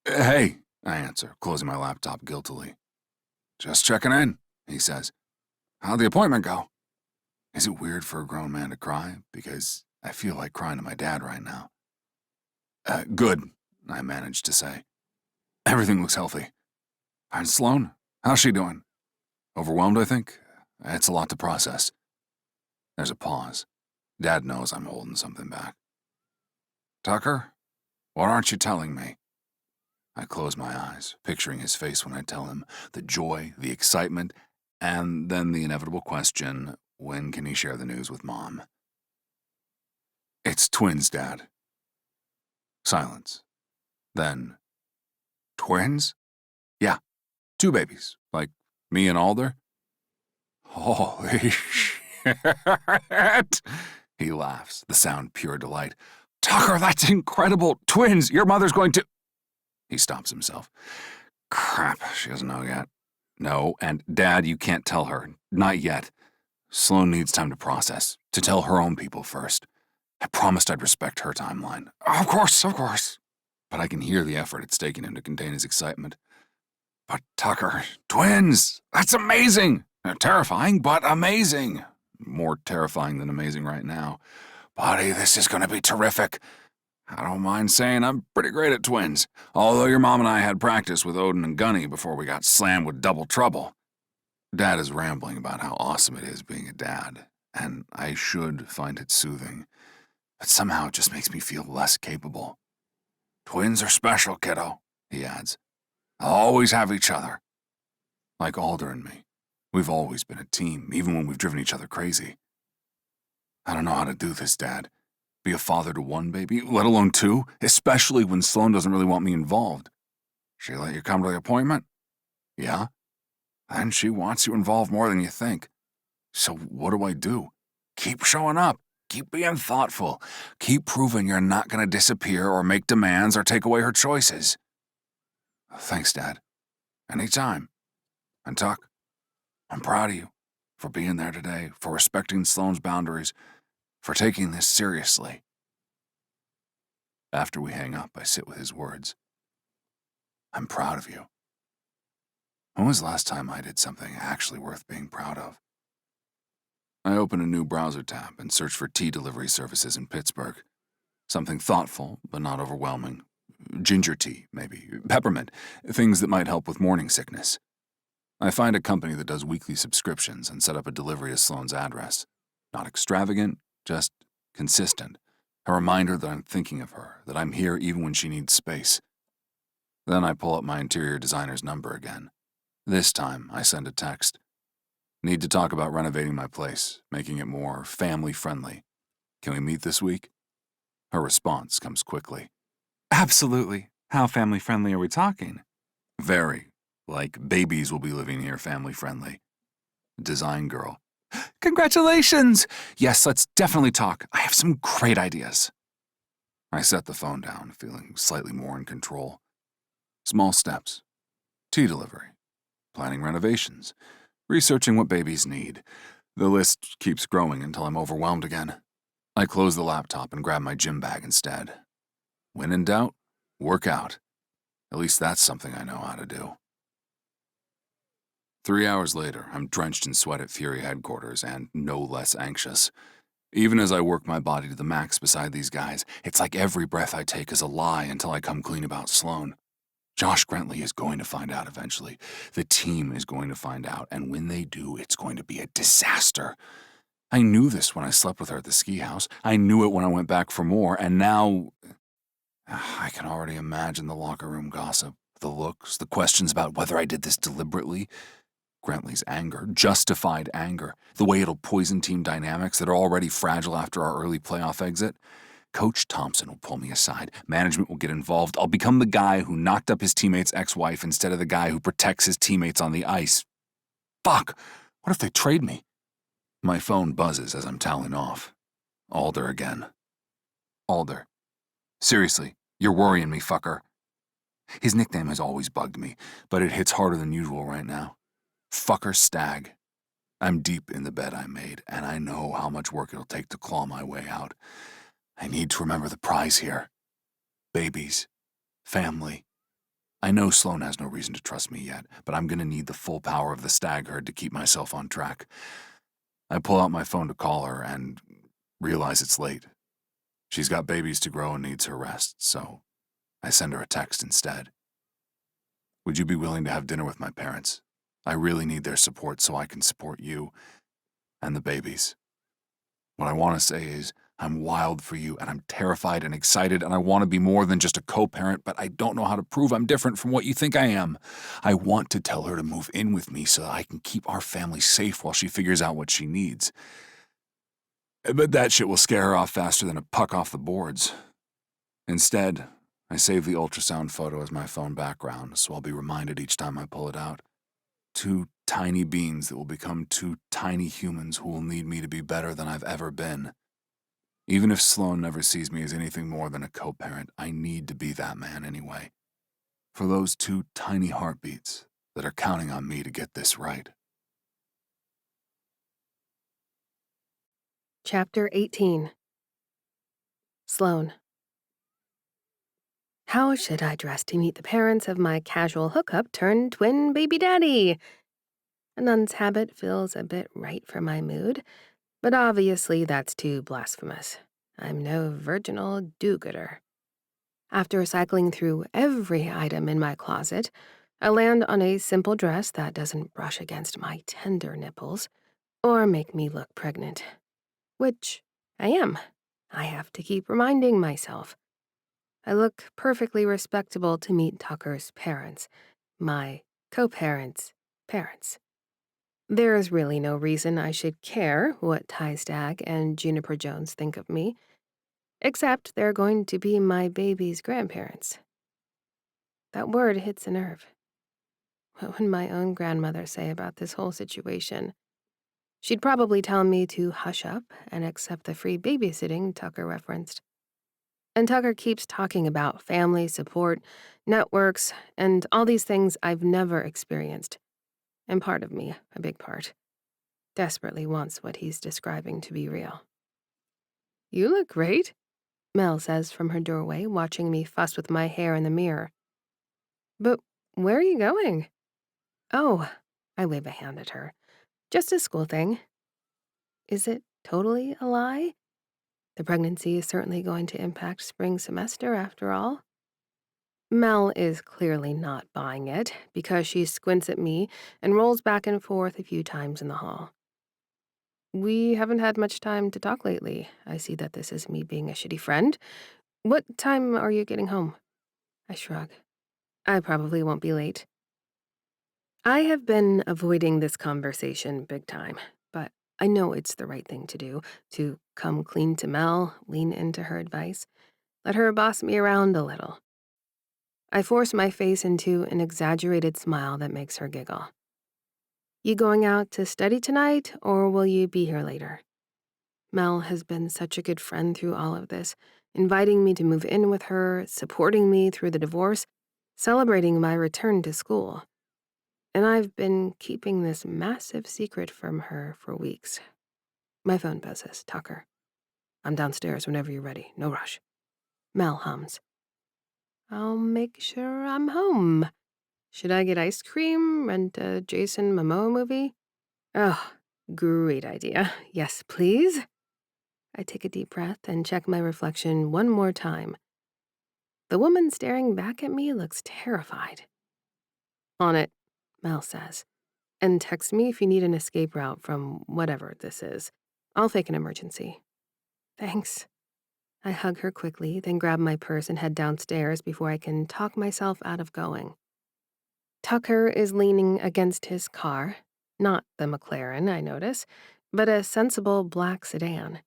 Hey, I answer, closing my laptop guiltily. Just checking in, he says. How'd the appointment go? Is it weird for a grown man to cry? Because I feel like crying to my dad right now. Good, I managed to say. Everything looks healthy. And Sloan, how's she doing? Overwhelmed, I think? It's a lot to process. There's a pause. Dad knows I'm holding something back. Tucker, what aren't you telling me? I close my eyes, picturing his face when I tell him, the joy, the excitement, and then the inevitable question, when can he share the news with Mom? It's twins, Dad. Silence. Then, twins? Yeah, 2 babies, like me and Alder. Holy shit! He laughs, the sound pure delight. Tucker, that's incredible! Twins! Your mother's going to... He stops himself. Crap, she doesn't know yet. No, and Dad, you can't tell her. Not yet. Sloan needs time to process, to tell her own people first. I promised I'd respect her timeline. Of course. But I can hear the effort it's taking him to contain his excitement. But Tucker, twins! That's amazing! Terrifying, but amazing. More terrifying than amazing right now. Buddy, this is going to be terrific. I don't mind saying I'm pretty great at twins, although your mom and I had practice with Odin and Gunny before we got slammed with double trouble. Dad is rambling about how awesome it is being a dad, and I should find it soothing, but somehow it just makes me feel less capable. Twins are special, kiddo, he adds. They'll always have each other. Like Alder and me, we've always been a team, even when we've driven each other crazy. I don't know how to do this, Dad. Be a father to 1 baby, let alone 2, especially when Sloan doesn't really want me involved. She let you come to the appointment? Yeah? And she wants you involved more than you think. So what do I do? Keep showing up. Keep being thoughtful. Keep proving you're not going to disappear or make demands or take away her choices. Thanks, Dad. Anytime. And Tuck, I'm proud of you for being there today, for respecting Sloan's boundaries, for taking this seriously. After we hang up, I sit with his words. I'm proud of you. When was the last time I did something actually worth being proud of? I open a new browser tab and search for tea delivery services in Pittsburgh. Something thoughtful, but not overwhelming. Ginger tea, maybe. Peppermint. Things that might help with morning sickness. I find a company that does weekly subscriptions and set up a delivery to Sloan's address. Not extravagant, just consistent. A reminder that I'm thinking of her, that I'm here even when she needs space. Then I pull up my interior designer's number again. This time, I send a text. Need to talk about renovating my place, making it more family-friendly. Can we meet this week? Her response comes quickly. Absolutely. How family-friendly are we talking? Very. Like babies will be living here family-friendly. Design girl. Congratulations! Yes, let's definitely talk. I have some great ideas. I set the phone down, feeling slightly more in control. Small steps. Tea delivery. Planning renovations. Researching what babies need. The list keeps growing until I'm overwhelmed again. I close the laptop and grab my gym bag instead. When in doubt, work out. At least that's something I know how to do. 3 hours later, I'm drenched in sweat at Fury headquarters and no less anxious. Even as I work my body to the max beside these guys, it's like every breath I take is a lie until I come clean about Sloan. Josh Grentley is going to find out eventually. The team is going to find out, and when they do, it's going to be a disaster. I knew this when I slept with her at the ski house. I knew it when I went back for more, and now... I can already imagine the locker room gossip, the looks, the questions about whether I did this deliberately. Grentley's anger, justified anger, the way it'll poison team dynamics that are already fragile after our early playoff exit. Coach Thompson will pull me aside. Management will get involved. I'll become the guy who knocked up his teammate's ex-wife instead of the guy who protects his teammates on the ice. Fuck! What if they trade me? My phone buzzes as I'm toweling off. Alder again. Alder. Seriously, you're worrying me, fucker. His nickname has always bugged me, but it hits harder than usual right now. Tucker Stag. I'm deep in the bed I made, and I know how much work it'll take to claw my way out. I need to remember the prize here. babies, family. I know Sloan has no reason to trust me yet, but I'm gonna need the full power of the stag herd to keep myself on track. I pull out my phone to call her and realize it's late. She's got babies to grow and needs her rest, so I send her a text instead. Would you be willing to have dinner with my parents? I really need their support so I can support you and the babies. What I want to say is, I'm wild for you, and I'm terrified and excited, and I want to be more than just a co-parent, but I don't know how to prove I'm different from what you think I am. I want to tell her to move in with me so that I can keep our family safe while she figures out what she needs. But that shit will scare her off faster than a puck off the boards. Instead, I save the ultrasound photo as my phone background, so I'll be reminded each time I pull it out. 2 tiny beings that will become 2 tiny humans who will need me to be better than I've ever been. Even if Sloan never sees me as anything more than a co-parent, I need to be that man anyway. For those 2 tiny heartbeats that are counting on me to get this right. Chapter 18. Sloan. How should I dress to meet the parents of my casual hookup turned twin baby daddy? A nun's habit feels a bit right for my mood, but obviously that's too blasphemous. I'm no virginal do-gooder. After cycling through every item in my closet, I land on a simple dress that doesn't brush against my tender nipples or make me look pregnant. Which I am. I have to keep reminding myself. I look perfectly respectable to meet Tucker's parents, my co-parents' parents. There is really no reason I should care what Ty Stag and Juniper Jones think of me, except they're going to be my baby's grandparents. That word hits a nerve. What would my own grandmother say about this whole situation? She'd probably tell me to hush up and accept the free babysitting Tucker referenced. And Tucker keeps talking about family support, networks, and all these things I've never experienced. And part of me, a big part, desperately wants what he's describing to be real. "You look great," Mel says from her doorway, watching me fuss with my hair in the mirror. "But where are you going?" "Oh," I wave a hand at her. "Just a school thing." Is it totally a lie? The pregnancy is certainly going to impact spring semester after all. Mel is clearly not buying it because she squints at me and rolls back and forth a few times in the hall. "We haven't had much time to talk lately. I see that this is me being a shitty friend. What time are you getting home?" I shrug. I probably won't be late. I have been avoiding this conversation big time, but I know it's the right thing to do, to come clean to Mel, lean into her advice, let her boss me around a little. I force my face into an exaggerated smile that makes her giggle. "You going out to study tonight, or will you be here later?" Mel has been such a good friend through all of this, inviting me to move in with her, supporting me through the divorce, celebrating my return to school. And I've been keeping this massive secret from her for weeks. My phone buzzes. Tucker. "I'm downstairs whenever you're ready. No rush." Mel hums. "I'll make sure I'm home. Should I get ice cream? Rent a Jason Momoa movie?" "Oh, great idea. Yes, please." I take a deep breath and check my reflection one more time. The woman staring back at me looks terrified. "On it," Mel says. "And text me if you need an escape route from whatever this is. I'll fake an emergency." "Thanks." I hug her quickly, then grab my purse and head downstairs before I can talk myself out of going. Tucker is leaning against his car, not the McLaren, I notice, but a sensible black sedan.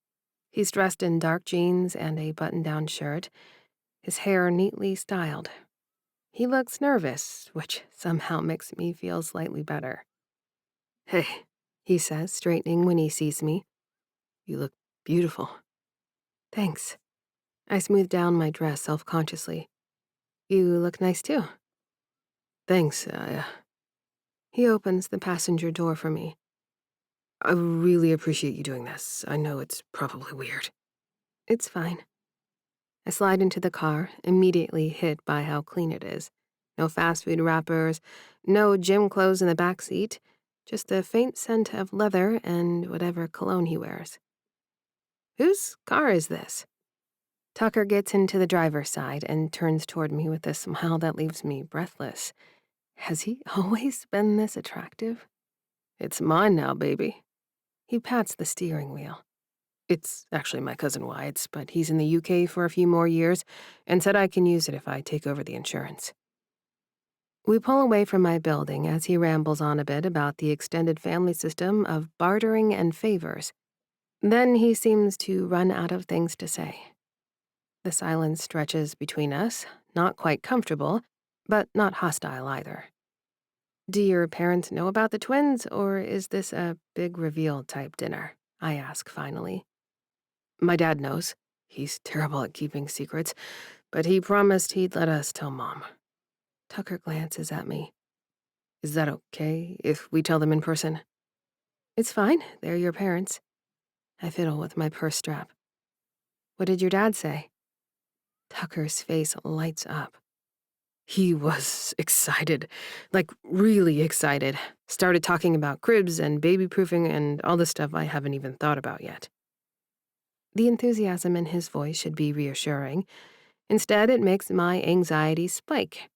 He's dressed in dark jeans and a button-down shirt, his hair neatly styled. He looks nervous, which somehow makes me feel slightly better. "Hey," he says, straightening when he sees me. "You look beautiful." "Thanks." I smooth down my dress self-consciously. "You look nice too." "Thanks, He opens the passenger door for me. "I really appreciate you doing this. I know it's probably weird." "It's fine." I slide into the car, immediately hit by how clean it is. No fast food wrappers, no gym clothes in the back seat, just a faint scent of leather and whatever cologne he wears. Whose car is this? Tucker gets into the driver's side and turns toward me with a smile that leaves me breathless. Has he always been this attractive? It's mine now, baby. He pats the steering wheel. It's actually my cousin Wyatt's, but he's in the UK for a few more years and said I can use it if I take over the insurance. We pull away from my building as he rambles on a bit about the extended family system of bartering and favors. Then he seems to run out of things to say. The silence stretches between us, not quite comfortable, but not hostile either. Do your parents know about the twins, or is this a big reveal type dinner? I ask finally. My dad knows. He's terrible at keeping secrets, but he promised he'd let us tell Mom. Tucker glances at me. Is that okay if we tell them in person? It's fine. They're your parents. I fiddle with my purse strap. What did your dad say? Tucker's face lights up. He was excited, like really excited. Started talking about cribs and baby-proofing and all the stuff I haven't even thought about yet. The enthusiasm in his voice should be reassuring. Instead, it makes my anxiety spike.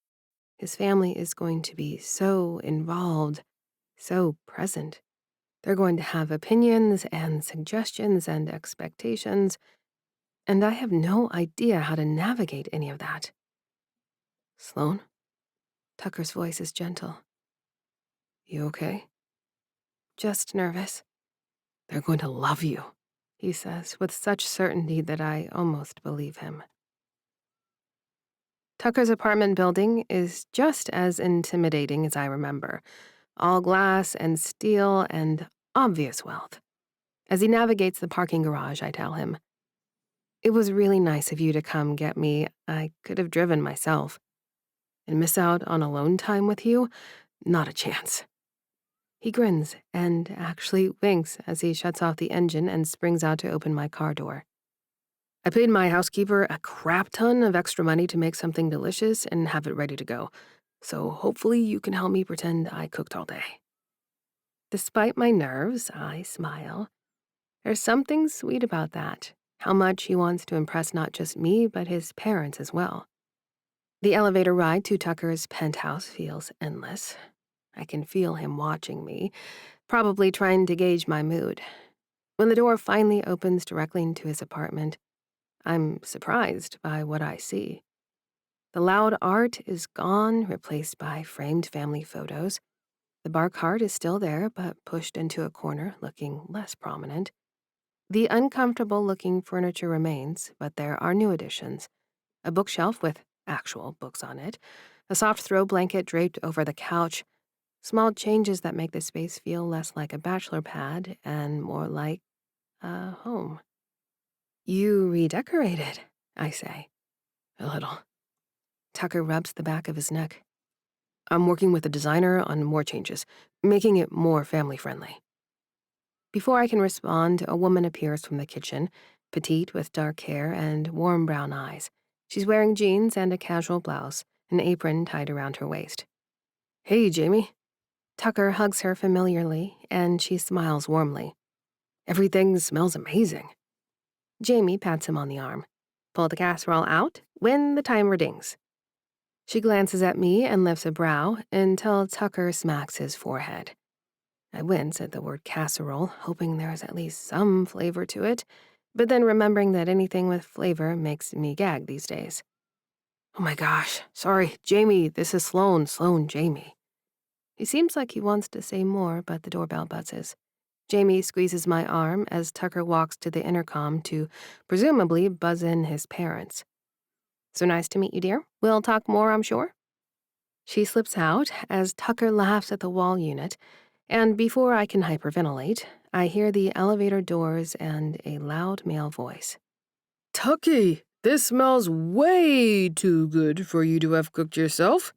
His family is going to be so involved, so present. They're going to have opinions and suggestions and expectations, and I have no idea how to navigate any of that. Sloan? Tucker's voice is gentle. You okay? Just nervous. They're going to love you, he says with such certainty that I almost believe him. Tucker's apartment building is just as intimidating as I remember. All glass and steel and obvious wealth. As he navigates the parking garage, I tell him, "It was really nice of you to come get me. I could have driven myself. And miss out on alone time with you? Not a chance." He grins and actually winks as he shuts off the engine and springs out to open my car door. I paid my housekeeper a crap ton of extra money to make something delicious and have it ready to go, so hopefully you can help me pretend I cooked all day. Despite my nerves, I smile. There's something sweet about that, how much he wants to impress not just me, but his parents as well. The elevator ride to Tucker's penthouse feels endless. I can feel him watching me, probably trying to gauge my mood. When the door finally opens directly into his apartment, I'm surprised by what I see. The loud art is gone, replaced by framed family photos. The bar cart is still there, but pushed into a corner, looking less prominent. The uncomfortable-looking furniture remains, but there are new additions. A bookshelf with actual books on it, a soft throw blanket draped over the couch, small changes that make the space feel less like a bachelor pad and more like a home. You redecorated, I say. A little. Tucker rubs the back of his neck. I'm working with a designer on more changes, making it more family-friendly. Before I can respond, a woman appears from the kitchen, petite with dark hair and warm brown eyes. She's wearing jeans and a casual blouse, an apron tied around her waist. Hey, Jamie. Tucker hugs her familiarly, and she smiles warmly. Everything smells amazing. Jamie pats him on the arm. Pull the casserole out when the timer dings. She glances at me and lifts a brow until Tucker smacks his forehead. I wince at the word casserole, hoping there's at least some flavor to it, but then remembering that anything with flavor makes me gag these days. Oh my gosh, sorry, Jamie, this is Sloan, Jamie. He seems like he wants to say more, but the doorbell buzzes. Jamie squeezes my arm as Tucker walks to the intercom to presumably buzz in his parents. So nice to meet you, dear. We'll talk more, I'm sure. She slips out as Tucker laughs at the wall unit, and before I can hyperventilate, I hear the elevator doors and a loud male voice. Tucky, this smells way too good for you to have cooked yourself.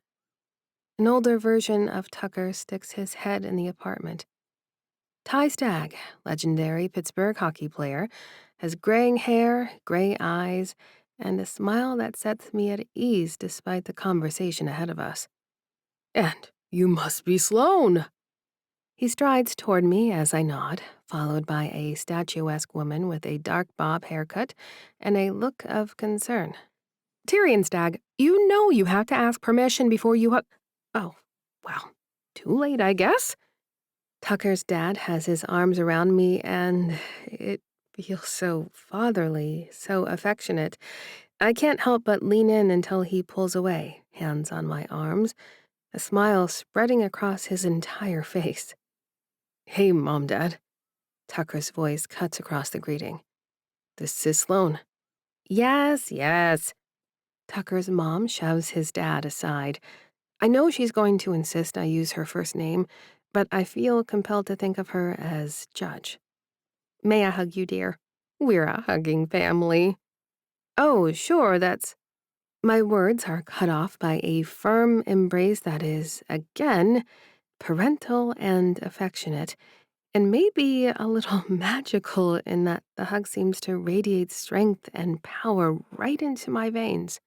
An older version of Tucker sticks his head in the apartment. Tucker Stag, legendary Pittsburgh hockey player, has graying hair, gray eyes, and a smile that sets me at ease despite the conversation ahead of us. "And you must be Sloane." He strides toward me as I nod, followed by a statuesque woman with a dark bob haircut and a look of concern. "Tyrion Stag, you know you have to ask permission before you Oh, well, too late, I guess." Tucker's dad has his arms around me, and it feels so fatherly, so affectionate. I can't help but lean in until he pulls away, hands on my arms, a smile spreading across his entire face. "Hey, Mom, Dad." Tucker's voice cuts across the greeting. "This is Sloane." "Yes, yes." Tucker's mom shoves his dad aside. I know she's going to insist I use her first name, but I feel compelled to think of her as Judge. "May I hug you, dear? We're a hugging family." "Oh, sure, that's—" My words are cut off by a firm embrace that is, again, parental and affectionate, and maybe a little magical in that the hug seems to radiate strength and power right into my veins.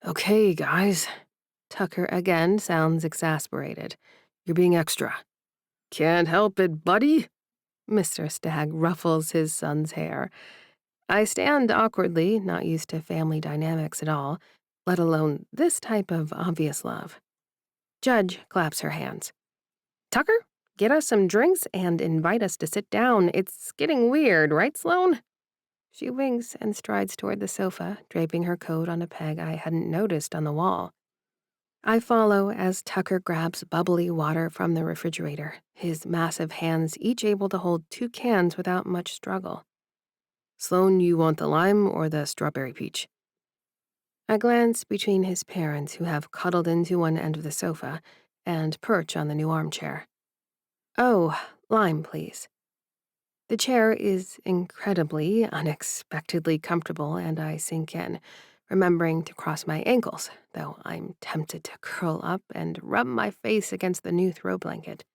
"Okay, guys." Tucker again sounds exasperated. "You're being extra." "Can't help it, buddy." Mr. Stag ruffles his son's hair. I stand awkwardly, not used to family dynamics at all, let alone this type of obvious love. Judge claps her hands. "Tucker, get us some drinks and invite us to sit down. It's getting weird, right, Sloane?" She winks and strides toward the sofa, draping her coat on a peg I hadn't noticed on the wall. I follow as Tucker grabs bubbly water from the refrigerator, his massive hands each able to hold 2 cans without much struggle. "Sloane, you want the lime or the strawberry peach?" I glance between his parents, who have cuddled into one end of the sofa and perch on the new armchair. "Oh, lime, please." The chair is incredibly, unexpectedly comfortable, and I sink in, remembering to cross my ankles, though I'm tempted to curl up and rub my face against the new throw blanket.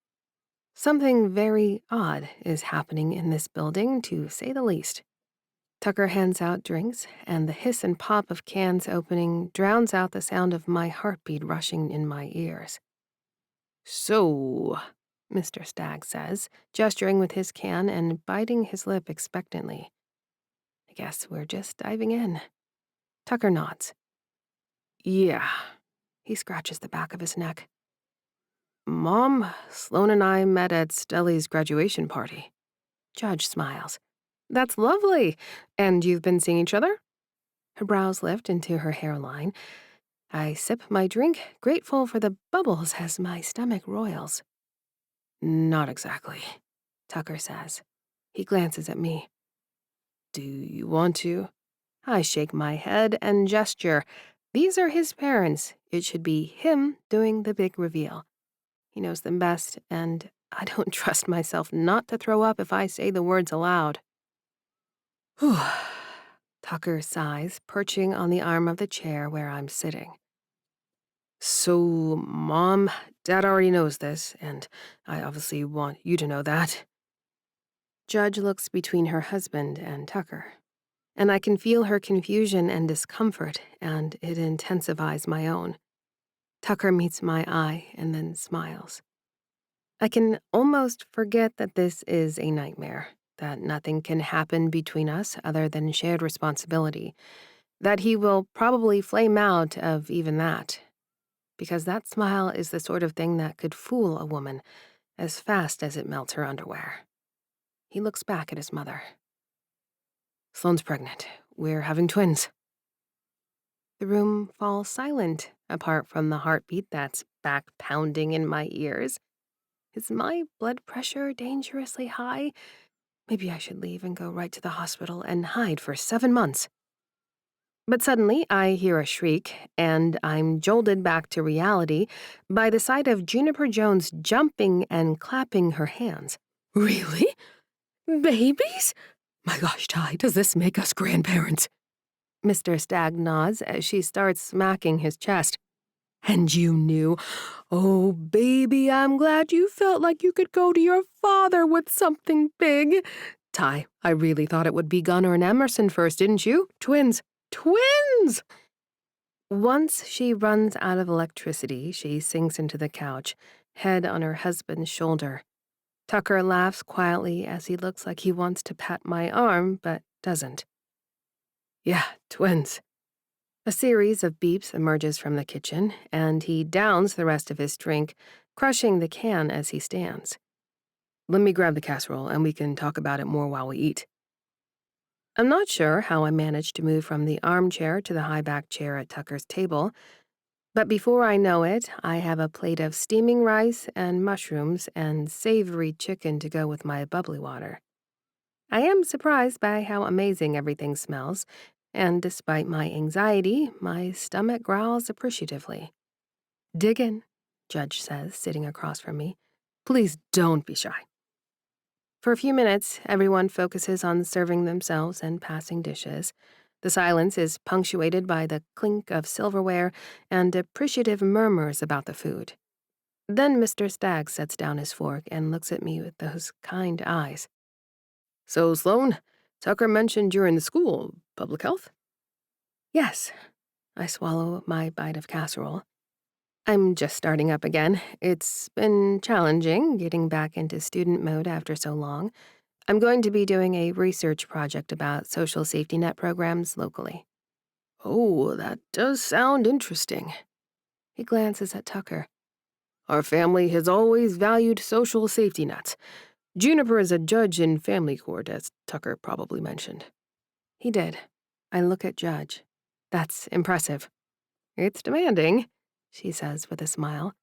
Something very odd is happening in this building, to say the least. Tucker hands out drinks, and the hiss and pop of cans opening drowns out the sound of my heartbeat rushing in my ears. "So," Mr. Stag says, gesturing with his can and biting his lip expectantly. I guess we're just diving in. Tucker nods. "Yeah." He scratches the back of his neck. "Mom, Sloane and I met at Stelly's graduation party." Judge smiles. "That's lovely. And you've been seeing each other?" Her brows lift into her hairline. I sip my drink, grateful for the bubbles as my stomach roils. "Not exactly," Tucker says. He glances at me. "Do you want to?" I shake my head and gesture. These are his parents. It should be him doing the big reveal. He knows them best, and I don't trust myself not to throw up if I say the words aloud. "Whew." Tucker sighs, perching on the arm of the chair where I'm sitting. "So, Mom, Dad already knows this, and I obviously want you to know that." Judge looks between her husband and Tucker, and I can feel her confusion and discomfort, and it intensifies my own. Tucker meets my eye and then smiles. I can almost forget that this is a nightmare, that nothing can happen between us other than shared responsibility, that he will probably flame out of even that, because that smile is the sort of thing that could fool a woman as fast as it melts her underwear. He looks back at his mother. "Sloane's pregnant. We're having twins." The room falls silent, apart from the heartbeat that's back pounding in my ears. Is my blood pressure dangerously high? Maybe I should leave and go right to the hospital and hide for 7 months. But suddenly, I hear a shriek, and I'm jolted back to reality by the sight of Juniper Jones jumping and clapping her hands. "Really? Babies? My gosh, Ty, does this make us grandparents?" Mr. Stag nods as she starts smacking his chest. "And you knew? Oh, baby, I'm glad you felt like you could go to your father with something big. Ty, I really thought it would be Gunnar and Emerson first, didn't you? Twins. Twins! Once she runs out of electricity, she sinks into the couch, head on her husband's shoulder. Tucker laughs quietly as he looks like he wants to pat my arm, but doesn't. Yeah, twins. A series of beeps emerges from the kitchen, and he downs the rest of his drink, crushing the can as he stands. Let me grab the casserole, and we can talk about it more while we eat. I'm not sure how I managed to move from the armchair to the high-back chair at Tucker's table, but before I know it, I have a plate of steaming rice and mushrooms and savory chicken to go with my bubbly water. I am surprised by how amazing everything smells, and despite my anxiety, my stomach growls appreciatively. Dig in, Judge says, sitting across from me. Please don't be shy. For a few minutes, everyone focuses on serving themselves and passing dishes. The silence is punctuated by the clink of silverware and appreciative murmurs about the food. Then Mr. Stag sets down his fork and looks at me with those kind eyes. So, Sloan, Tucker mentioned you're in the school, public health? Yes. I swallow my bite of casserole. I'm just starting up again. It's been challenging getting back into student mode after so long. I'm going to be doing a research project about social safety net programs locally. Oh, that does sound interesting. He glances at Tucker. Our family has always valued social safety nets. Juniper is a judge in family court, as Tucker probably mentioned. He did. I look at Judge. That's impressive. It's demanding, she says with a smile,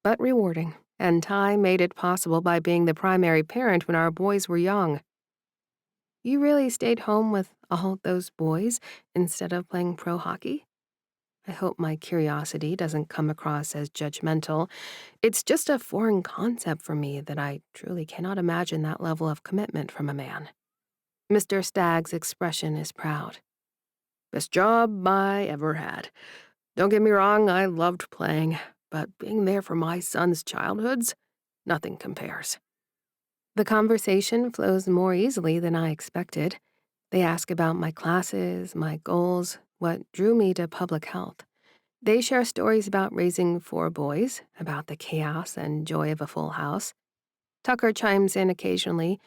but rewarding, and Ty made it possible by being the primary parent when our boys were young. You really stayed home with all those boys instead of playing pro hockey? I hope my curiosity doesn't come across as judgmental. It's just a foreign concept for me that I truly cannot imagine that level of commitment from a man. Mr. Stagg's expression is proud. Best job I ever had. Don't get me wrong, I loved playing, but being there for my son's childhoods, nothing compares. The conversation flows more easily than I expected. They ask about my classes, my goals, what drew me to public health. They share stories about raising 4 boys, about the chaos and joy of a full house. Tucker chimes in occasionally,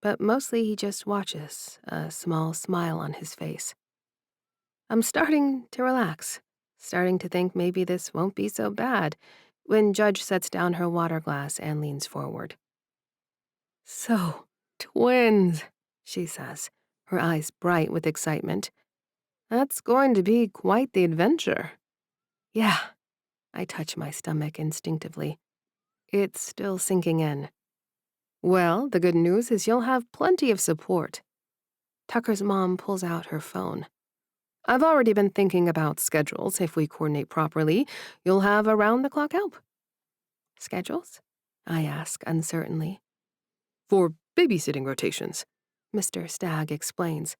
but mostly he just watches, a small smile on his face. I'm starting to relax, starting to think maybe this won't be so bad, when Judge sets down her water glass and leans forward. So, twins, she says, her eyes bright with excitement. That's going to be quite the adventure. Yeah, I touch my stomach instinctively. It's still sinking in. Well, the good news is you'll have plenty of support. Tucker's mom pulls out her phone. I've already been thinking about schedules. If we coordinate properly, you'll have around-the-clock help. Schedules? I ask uncertainly. For babysitting rotations, Mr. Stag explains.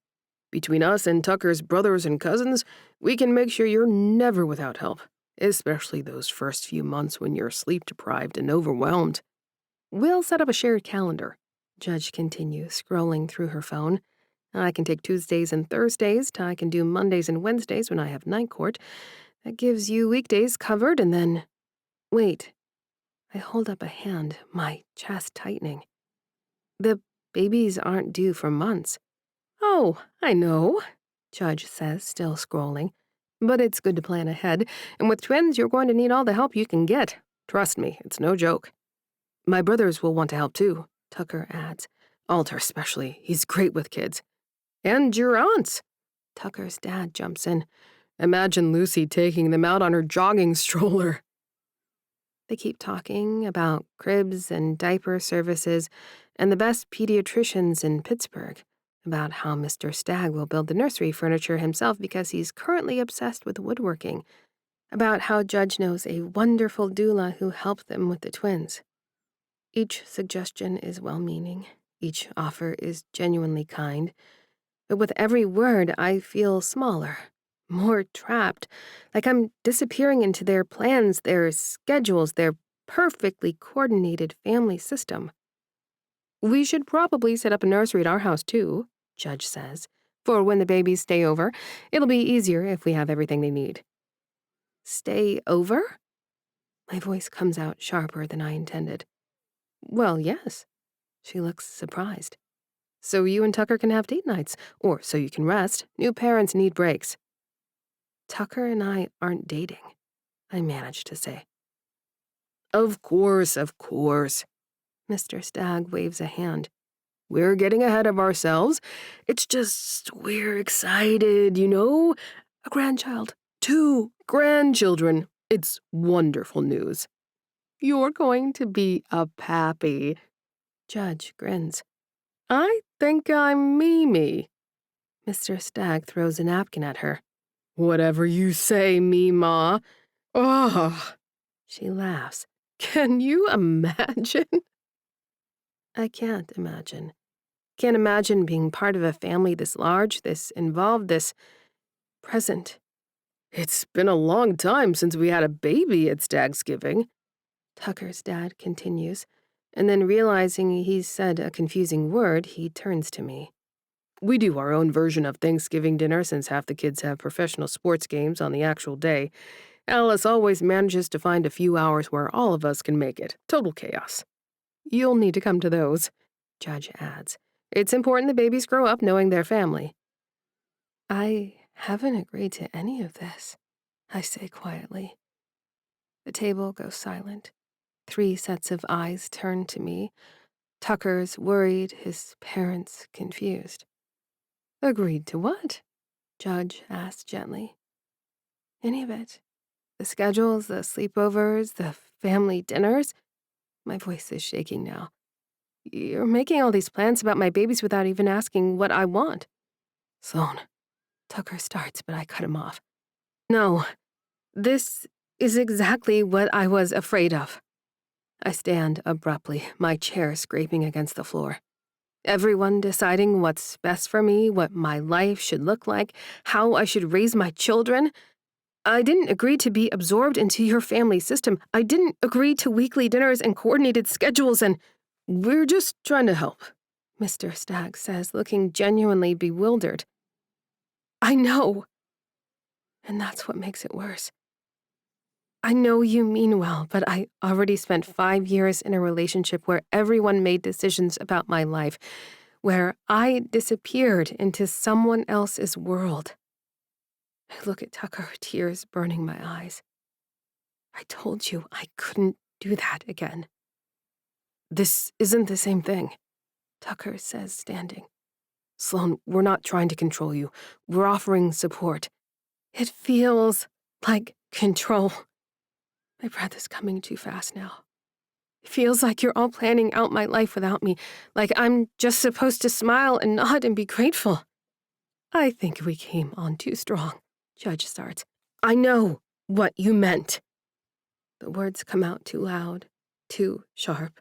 Between us and Tucker's brothers and cousins, we can make sure you're never without help, especially those first few months when you're sleep-deprived and overwhelmed. We'll set up a shared calendar, Judge continues, scrolling through her phone. I can take Tuesdays and Thursdays. Ty can do Mondays and Wednesdays when I have night court. That gives you weekdays covered, and then... Wait. I hold up a hand, my chest tightening. The babies aren't due for months. Oh, I know, Judge says, still scrolling. But it's good to plan ahead, and with twins, you're going to need all the help you can get. Trust me, it's no joke. My brothers will want to help too, Tucker adds. Alter especially. He's great with kids. And your aunts. Tucker's dad jumps in. Imagine Lucy taking them out on her jogging stroller. They keep talking about cribs and diaper services and the best pediatricians in Pittsburgh, about how Mr. Stag will build the nursery furniture himself because he's currently obsessed with woodworking, about how Judge knows a wonderful doula who helped them with the twins. Each suggestion is well-meaning. Each offer is genuinely kind. But with every word, I feel smaller, more trapped, like I'm disappearing into their plans, their schedules, their perfectly coordinated family system. We should probably set up a nursery at our house, too, Judge says, For when the babies stay over, it'll be easier if we have everything they need. Stay over? My voice comes out sharper than I intended. Well, yes. She looks surprised. So you and Tucker can have date nights, or so you can rest. New parents need breaks. Tucker and I aren't dating, I managed to say. Of course, Mr. Stag waves a hand. We're getting ahead of ourselves. It's just we're excited, you know? A grandchild. 2 grandchildren. It's wonderful news. You're going to be a pappy. Judge grins. I think I'm Mimi. Mr. Stag throws a napkin at her. Whatever you say, Meemaw. Oh, she laughs. Can you imagine? I can't imagine. Can't imagine being part of a family this large, this involved, this present. It's been a long time since we had a baby at Stagsgiving, Tucker's dad continues, and then realizing he's said a confusing word, he turns to me. We do our own version of Thanksgiving dinner since half the kids have professional sports games on the actual day. Alice always manages to find a few hours where all of us can make it. Total chaos. You'll need to come to those, Judge adds. It's important the babies grow up knowing their family. I haven't agreed to any of this, I say quietly. The table goes silent. 3 sets of eyes turn to me. Tucker's worried, his parents confused. Agreed to what? Judge asked gently. Any of it. The schedules, the sleepovers, the family dinners. My voice is shaking now. You're making all these plans about my babies without even asking what I want. Sloan. Tucker starts, but I cut him off. No, this is exactly what I was afraid of. I stand abruptly, my chair scraping against the floor. Everyone deciding what's best for me, what my life should look like, how I should raise my children. I didn't agree to be absorbed into your family system. I didn't agree to weekly dinners and coordinated schedules, and we're just trying to help, Mr. Stag says, looking genuinely bewildered. I know. And that's what makes it worse. I know you mean well, but I already spent 5 years in a relationship where everyone made decisions about my life, where I disappeared into someone else's world. I look at Tucker, tears burning my eyes. I told you I couldn't do that again. This isn't the same thing, Tucker says, standing. Sloan, we're not trying to control you. We're offering support. It feels like control. My breath is coming too fast now. It feels like you're all planning out my life without me, like I'm just supposed to smile and nod and be grateful. I think we came on too strong, Judge starts. I know what you meant. The words come out too loud, too sharp.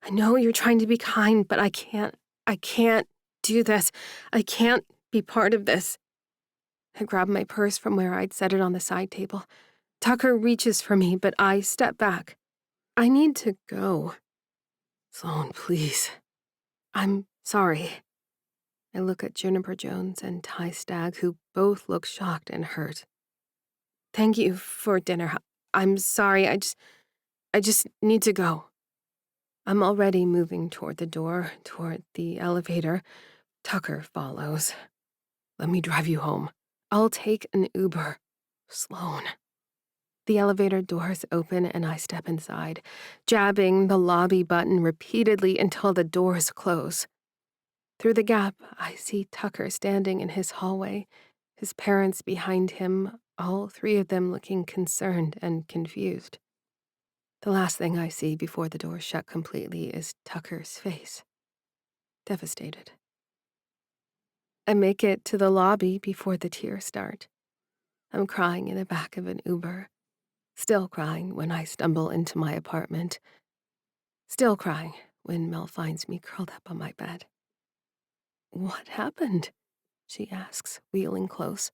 I know you're trying to be kind, but I can't do this. I can't be part of this. I grab my purse from where I'd set it on the side table. Tucker reaches for me, but I step back. I need to go. Sloan, please. I'm sorry. I look at Juniper Jones and Ty Stag, who both look shocked and hurt. Thank you for dinner. I'm sorry, I just need to go. I'm already moving toward the door, toward the elevator. Tucker follows. Let me drive you home. I'll take an Uber. Sloan. The elevator doors open and I step inside, jabbing the lobby button repeatedly until the doors close. Through the gap, I see Tucker standing in his hallway, his parents behind him, all 3 of them looking concerned and confused. The last thing I see before the doors shut completely is Tucker's face. Devastated. I make it to the lobby before the tears start. I'm crying in the back of an Uber. Still crying when I stumble into my apartment. Still crying when Mel finds me curled up on my bed. What happened? She asks, wheeling close.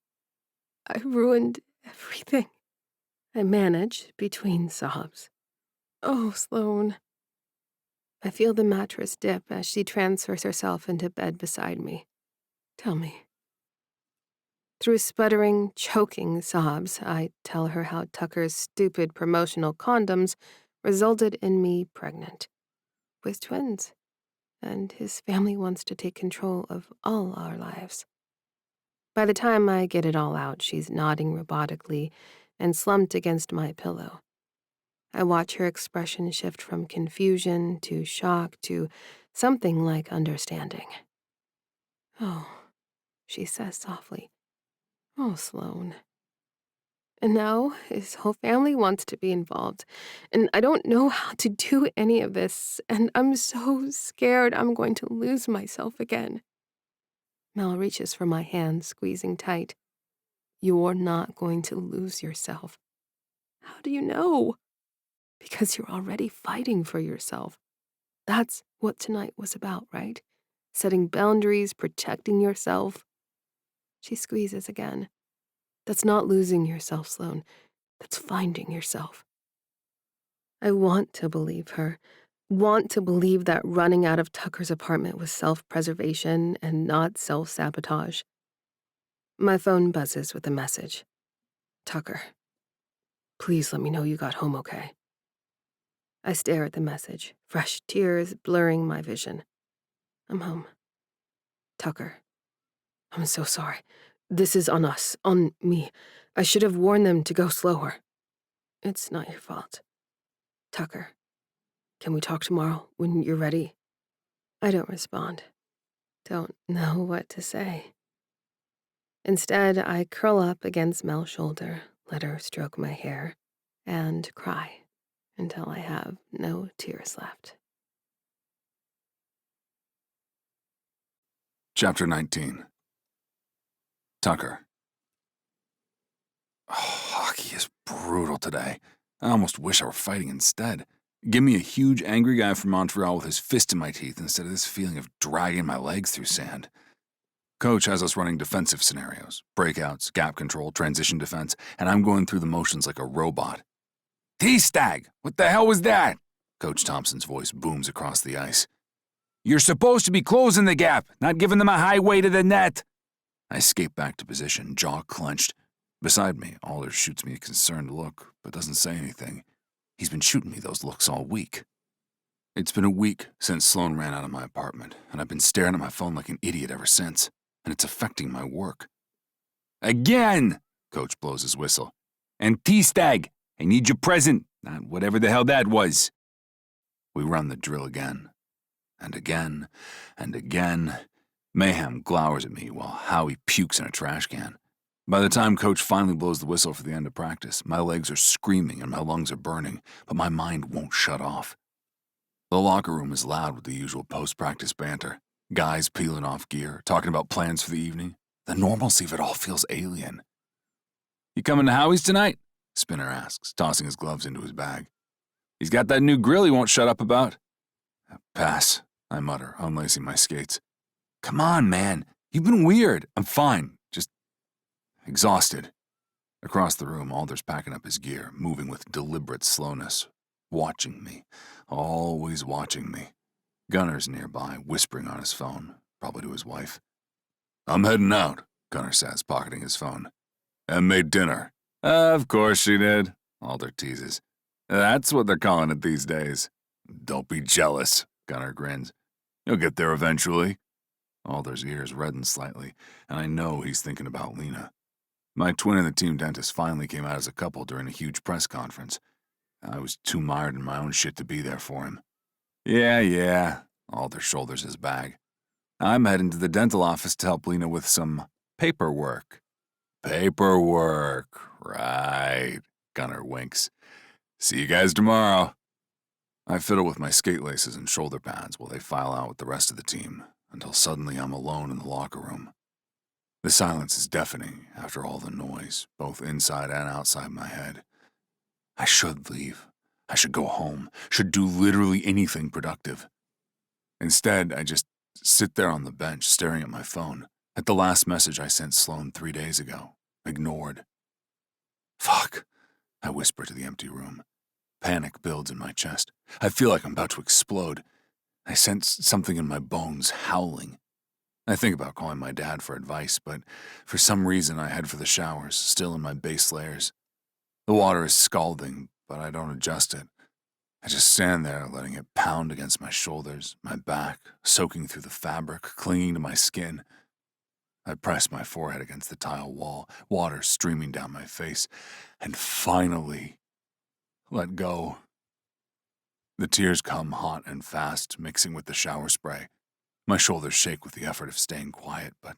I ruined everything. I manage between sobs. Oh, Sloan. I feel the mattress dip as she transfers herself into bed beside me. Tell me, Through sputtering, choking sobs, I tell her how Tucker's stupid promotional condoms resulted in me pregnant with twins, and his family wants to take control of all our lives. By the time I get it all out, she's nodding robotically and slumped against my pillow. I watch her expression shift from confusion to shock to something like understanding. "Oh," she says softly. "Oh, Sloan." And now his whole family wants to be involved, and I don't know how to do any of this, and I'm so scared I'm going to lose myself again. Mel reaches for my hand, squeezing tight. "You're not going to lose yourself." "How do you know?" "Because you're already fighting for yourself. That's what tonight was about, right? Setting boundaries, protecting yourself." She squeezes again. "That's not losing yourself, Sloan. That's finding yourself." I want to believe her. Want to believe that running out of Tucker's apartment was self-preservation and not self-sabotage. My phone buzzes with a message. "Tucker, please let me know you got home okay." I stare at the message, fresh tears blurring my vision. "I'm home." "Tucker, I'm so sorry. This is on us, on me. I should have warned them to go slower." "It's not your fault." "Tucker, can we talk tomorrow when you're ready?" I don't respond. Don't know what to say. Instead, I curl up against Mel's shoulder, let her stroke my hair, and cry until I have no tears left. Chapter 19. Tucker. Oh, hockey is brutal today. I almost wish I were fighting instead. Give me a huge angry guy from Montreal with his fist in my teeth instead of this feeling of dragging my legs through sand. Coach has us running defensive scenarios, breakouts, gap control, transition defense, and I'm going through the motions like a robot. "Stag, what the hell was that?" Coach Thompson's voice booms across the ice. "You're supposed to be closing the gap, not giving them a highway to the net." I skate back to position, jaw clenched. Beside me, Alder shoots me a concerned look, but doesn't say anything. He's been shooting me those looks all week. It's been a week since Sloan ran out of my apartment, and I've been staring at my phone like an idiot ever since, and it's affecting my work. "Again!" Coach blows his whistle. "And Stag, I need your present, not whatever the hell that was." We run the drill again. And again, and again. Mayhem glowers at me while Howie pukes in a trash can. By the time Coach finally blows the whistle for the end of practice, my legs are screaming and my lungs are burning, but my mind won't shut off. The locker room is loud with the usual post-practice banter. Guys peeling off gear, talking about plans for the evening. The normalcy of it all feels alien. "You coming to Howie's tonight?" Spinner asks, tossing his gloves into his bag. "He's got that new grill he won't shut up about." "Pass," I mutter, unlacing my skates. "Come on, man. You've been weird." "I'm fine. Just exhausted." Across the room, Alder's packing up his gear, moving with deliberate slowness, watching me, always watching me. Gunner's nearby, whispering on his phone, probably to his wife. "I'm heading out," Gunner says, pocketing his phone. "Em made dinner." "Of course she did," Alder teases. "That's what they're calling it these days." "Don't be jealous," Gunner grins. "You'll get there eventually." Alder's ears redden slightly, and I know he's thinking about Lena. My twin and the team dentist finally came out as a couple during a huge press conference. I was too mired in my own shit to be there for him. Yeah, Alder shoulders his bag. "I'm heading to the dental office to help Lena with some paperwork." "Paperwork, right," Gunner winks. "See you guys tomorrow." I fiddle with my skate laces and shoulder pads while they file out with the rest of the team, until suddenly I'm alone in the locker room. The silence is deafening after all the noise, both inside and outside my head. I should leave. I should go home, should do literally anything productive. Instead, I just sit there on the bench staring at my phone, at the last message I sent Sloan 3 days ago, ignored. "Fuck," I whisper to the empty room. Panic builds in my chest. I feel like I'm about to explode. I sense something in my bones howling. I think about calling my dad for advice, but for some reason I head for the showers, still in my base layers. The water is scalding, but I don't adjust it. I just stand there, letting it pound against my shoulders, my back, soaking through the fabric, clinging to my skin. I press my forehead against the tile wall, water streaming down my face, and finally let go. The tears come hot and fast, mixing with the shower spray. My shoulders shake with the effort of staying quiet, but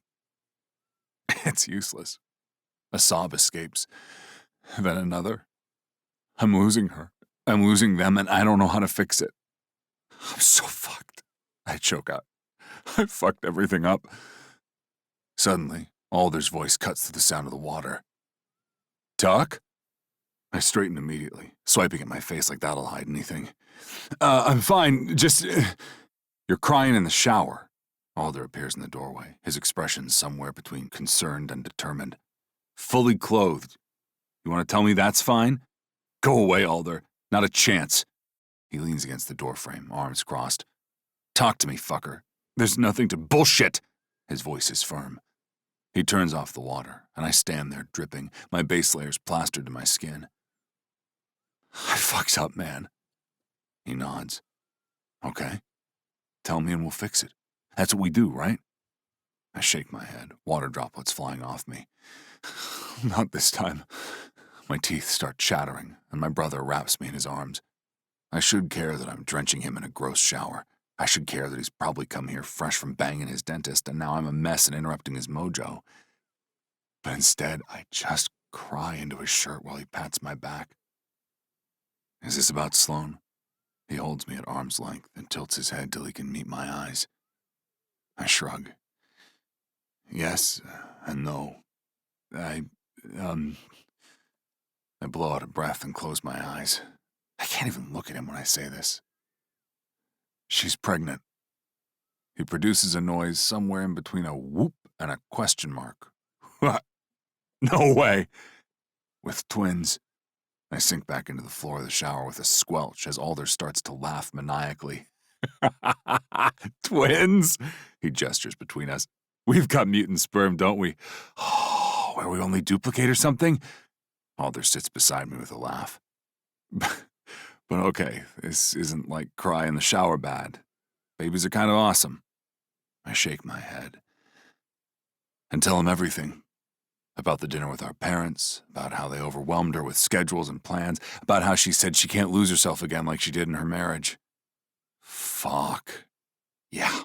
it's useless. A sob escapes, then another. I'm losing her. I'm losing them, and I don't know how to fix it. I'm so fucked. I choke out. I fucked everything up. Suddenly, Alder's voice cuts through the sound of the water. Tuck? I straighten immediately, swiping at my face like that'll hide anything. I'm fine, just... You're crying in the shower. Alder appears in the doorway, his expression somewhere between concerned and determined. Fully clothed. You want to tell me that's fine? Go away, Alder. Not a chance. He leans against the doorframe, arms crossed. Talk to me, fucker. There's nothing to bullshit. His voice is firm. He turns off the water, and I stand there dripping, my base layers plastered to my skin. I fucked up, man. He nods. Okay. Tell me and we'll fix it. That's what we do, right? I shake my head, water droplets flying off me. Not this time. My teeth start chattering, and my brother wraps me in his arms. I should care that I'm drenching him in a gross shower. I should care that he's probably come here fresh from banging his dentist, and now I'm a mess and interrupting his mojo. But instead, I just cry into his shirt while he pats my back. Is this about Sloan? He holds me at arm's length and tilts his head till he can meet my eyes. I shrug. Yes and no. I blow out a breath and close my eyes. I can't even look at him when I say this. She's pregnant. He produces a noise somewhere in between a whoop and a question mark. What? No way. With twins. I sink back into the floor of the shower with a squelch as Alder starts to laugh maniacally. Twins? He gestures between us. We've got mutant sperm, don't we? Oh, are we only duplicate or something? Alder sits beside me with a laugh. But okay, this isn't like cry in the shower bad. Babies are kind of awesome. I shake my head. And tell him everything. About the dinner with our parents, about how they overwhelmed her with schedules and plans, about how she said she can't lose herself again like she did in her marriage. Fuck. Yeah.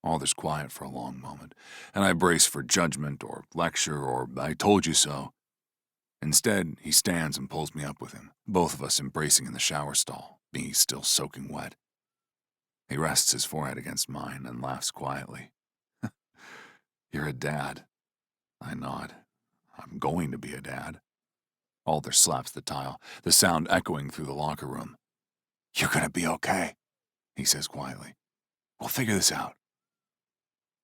Alder's quiet for a long moment, and I brace for judgment or lecture or I told you so. Instead, he stands and pulls me up with him, both of us embracing in the shower stall, me still soaking wet. He rests his forehead against mine and laughs quietly. You're a dad. I nod. I'm going to be a dad. Alder slaps the tile, the sound echoing through the locker room. You're gonna be okay, he says quietly. We'll figure this out.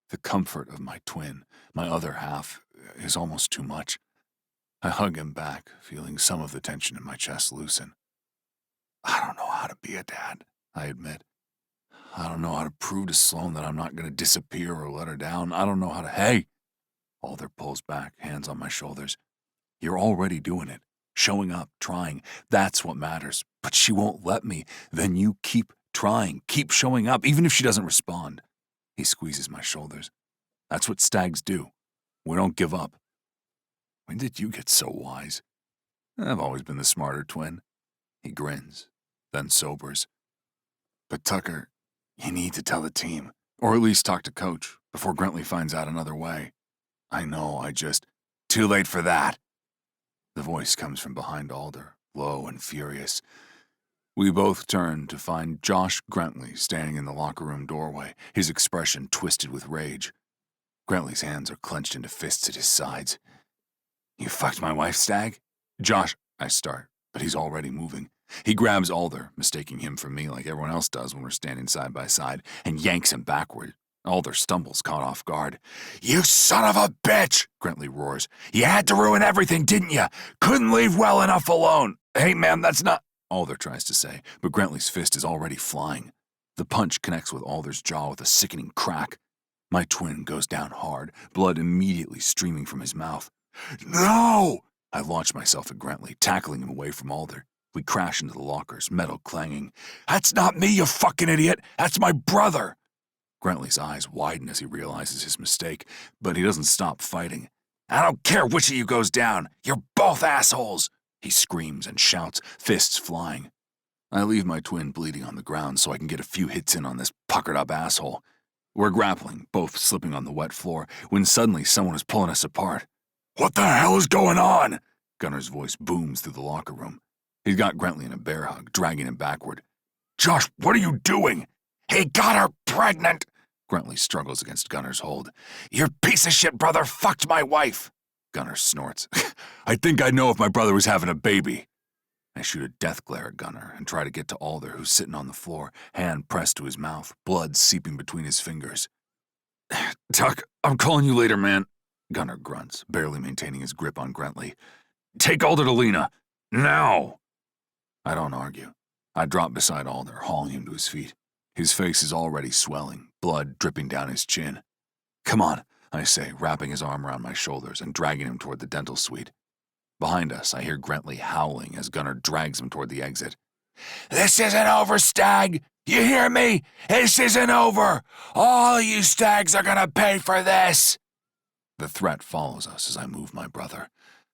The comfort of my twin, my other half, is almost too much. I hug him back, feeling some of the tension in my chest loosen. I don't know how to be a dad, I admit. I don't know how to prove to Sloan that I'm not going to disappear or let her down. I don't know how to... Hey! Alder pulls back, hands on my shoulders. You're already doing it. Showing up, trying. That's what matters. But she won't let me. Then you keep trying. Keep showing up, even if she doesn't respond. He squeezes my shoulders. That's what stags do. We don't give up. When did you get so wise? I've always been the smarter twin. He grins, then sobers. But Tucker, you need to tell the team, or at least talk to Coach, before Grentley finds out another way. I know, I just... Too late for that. The voice comes from behind Alder, low and furious. We both turn to find Josh Grentley standing in the locker room doorway, his expression twisted with rage. Grentley's hands are clenched into fists at his sides. You fucked my wife, Stag? Josh, I start, but he's already moving. He grabs Alder, mistaking him for me like everyone else does when we're standing side by side, and yanks him backward. Alder stumbles, caught off guard. You son of a bitch, Grentley roars. You had to ruin everything, didn't you? Couldn't leave well enough alone. Hey, man, that's not... Alder tries to say, but Grentley's fist is already flying. The punch connects with Alder's jaw with a sickening crack. My twin goes down hard, blood immediately streaming from his mouth. No! I launch myself at Grantley, tackling him away from Alder. We crash into the lockers, metal clanging. That's not me, you fucking idiot! That's my brother! Grantley's eyes widen as he realizes his mistake, but he doesn't stop fighting. I don't care which of you goes down! You're both assholes! He screams and shouts, fists flying. I leave my twin bleeding on the ground so I can get a few hits in on this puckered-up asshole. We're grappling, both slipping on the wet floor, when suddenly someone is pulling us apart. What the hell is going on? Gunner's voice booms through the locker room. He's got Grantley in a bear hug, dragging him backward. Josh, what are you doing? He got her pregnant! Grantley struggles against Gunner's hold. Your piece of shit brother fucked my wife! Gunner snorts. I think I'd know if my brother was having a baby. I shoot a death glare at Gunner and try to get to Alder, who's sitting on the floor, hand pressed to his mouth, blood seeping between his fingers. Tuck, I'm calling you later, man. Gunner grunts, barely maintaining his grip on Grantley. Take Alder to Lena. Now! I don't argue. I drop beside Alder, hauling him to his feet. His face is already swelling, blood dripping down his chin. Come on, I say, wrapping his arm around my shoulders and dragging him toward the dental suite. Behind us, I hear Grantley howling as Gunner drags him toward the exit. This isn't over, Stag! You hear me? This isn't over! All of you Stags are gonna pay for this! The threat follows us as I move my brother.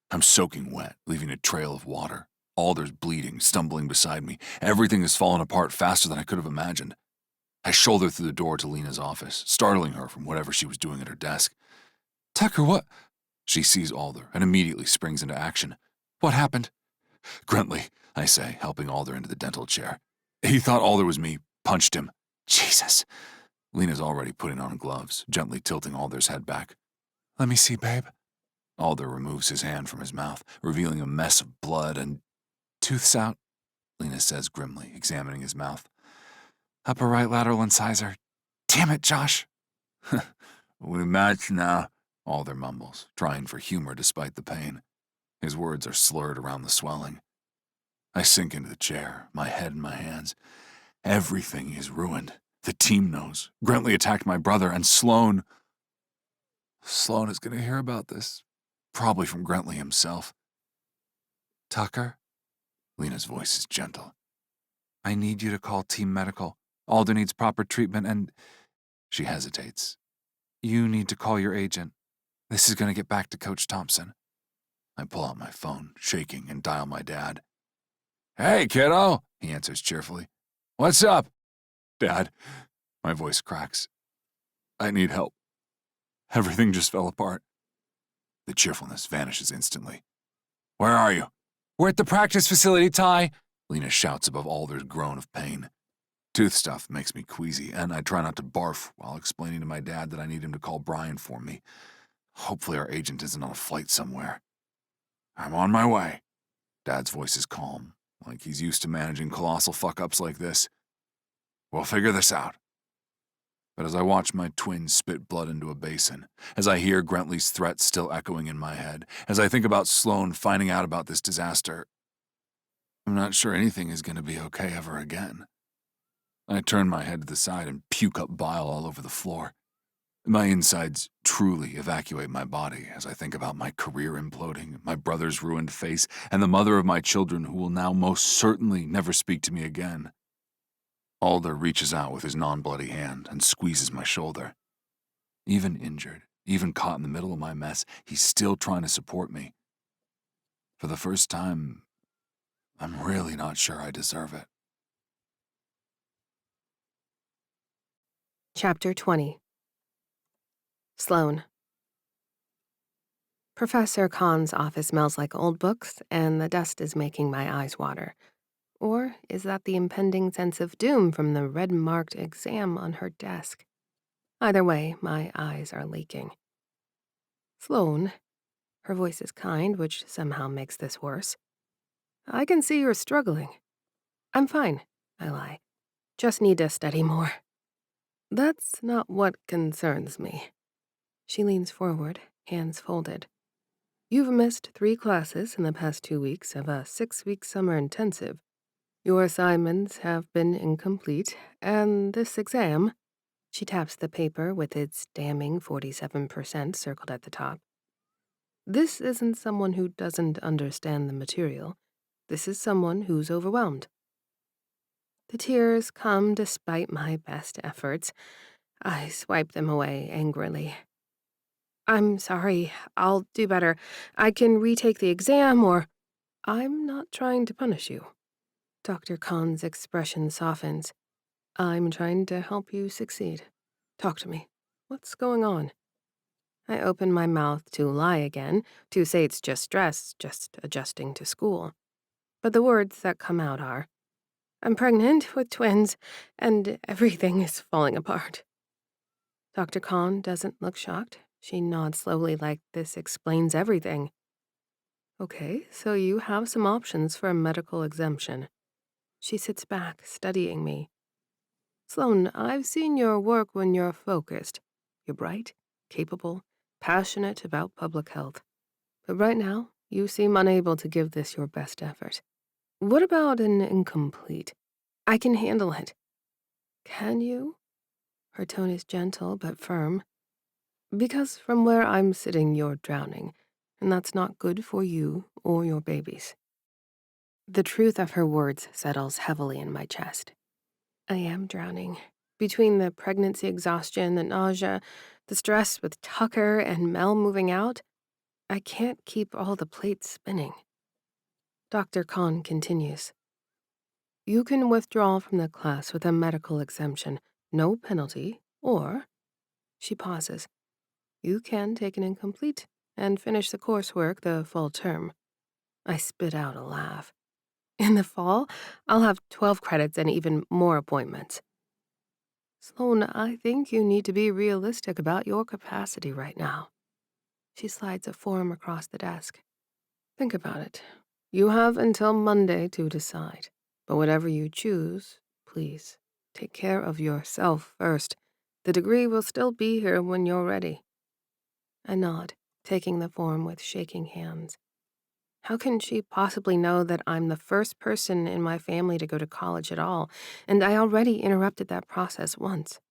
I'm soaking wet, leaving a trail of water. Alder's bleeding, stumbling beside me. Everything has fallen apart faster than I could have imagined. I shoulder through the door to Lena's office, startling her from whatever she was doing at her desk. Tucker, what? She sees Alder and immediately springs into action. What happened? Grantley, I say, helping Alder into the dental chair. He thought Alder was me, punched him. Jesus. Lena's already putting on gloves, gently tilting Alder's head back. Let me see, babe. Alder removes his hand from his mouth, revealing a mess of blood and... Tooth's out, Lena says grimly, examining his mouth. Upper right lateral incisor. Damn it, Josh. We match now, Alder mumbles, trying for humor despite the pain. His words are slurred around the swelling. I sink into the chair, my head in my hands. Everything is ruined. The team knows. Grantley attacked my brother, and Sloan... Sloan is going to hear about this. Probably from Grantley himself. Tucker? Lena's voice is gentle. I need you to call Team Medical. Alder needs proper treatment and... She hesitates. You need to call your agent. This is going to get back to Coach Thompson. I pull out my phone, shaking, and dial my dad. Hey, kiddo, he answers cheerfully. What's up? Dad, my voice cracks. I need help. Everything just fell apart. The cheerfulness vanishes instantly. Where are you? We're at the practice facility, Ty, Lena shouts above Alder's groan of pain. Tooth stuff makes me queasy, and I try not to barf while explaining to my dad that I need him to call Brian for me. Hopefully our agent isn't on a flight somewhere. I'm on my way. Dad's voice is calm, like he's used to managing colossal fuck-ups like this. We'll figure this out. But as I watch my twin spit blood into a basin, as I hear Grantley's threat still echoing in my head, as I think about Sloan finding out about this disaster, I'm not sure anything is going to be okay ever again. I turn my head to the side and puke up bile all over the floor. My insides truly evacuate my body as I think about my career imploding, my brother's ruined face, and the mother of my children who will now most certainly never speak to me again. Alder reaches out with his non-bloody hand and squeezes my shoulder. Even injured, even caught in the middle of my mess, he's still trying to support me. For the first time, I'm really not sure I deserve it. Chapter 20. Sloan. Professor Khan's office smells like old books, and the dust is making my eyes water. Or is that the impending sense of doom from the red-marked exam on her desk? Either way, my eyes are leaking. Sloan. Her voice is kind, which somehow makes this worse. I can see you're struggling. I'm fine, I lie. Just need to study more. That's not what concerns me. She leans forward, hands folded. You've missed 3 classes in the past 2 weeks of a 6-week summer intensive. Your assignments have been incomplete, and this exam, She taps the paper with its damning 47% circled at the top. This isn't someone who doesn't understand the material. This is someone who's overwhelmed. The tears come despite my best efforts. I swipe them away angrily. I'm sorry. I'll do better. I can retake the exam or... I'm not trying to punish you. Dr. Khan's expression softens. I'm trying to help you succeed. Talk to me. What's going on? I open my mouth to lie again, to say it's just stress, just adjusting to school. But the words that come out are, I'm pregnant with twins, and everything is falling apart. Dr. Khan doesn't look shocked. She nods slowly like this explains everything. Okay, so you have some options for a medical exemption. She sits back, studying me. Sloan, I've seen your work when you're focused. You're bright, capable, passionate about public health. But right now, you seem unable to give this your best effort. What about an incomplete? I can handle it. Can you? Her tone is gentle but firm. Because from where I'm sitting, you're drowning, and that's not good for you or your babies. The truth of her words settles heavily in my chest. I am drowning. Between the pregnancy exhaustion, the nausea, the stress with Tucker and Mel moving out, I can't keep all the plates spinning. Dr. Khan continues. You can withdraw from the class with a medical exemption, no penalty, or... She pauses. You can take an incomplete and finish the coursework the fall term. I spit out a laugh. In the fall, I'll have 12 credits and even more appointments. Sloan, I think you need to be realistic about your capacity right now. She slides a form across the desk. Think about it. You have until Monday to decide. But whatever you choose, please, take care of yourself first. The degree will still be here when you're ready. I nod, taking the form with shaking hands. How can she possibly know that I'm the first person in my family to go to college at all, and I already interrupted that process once?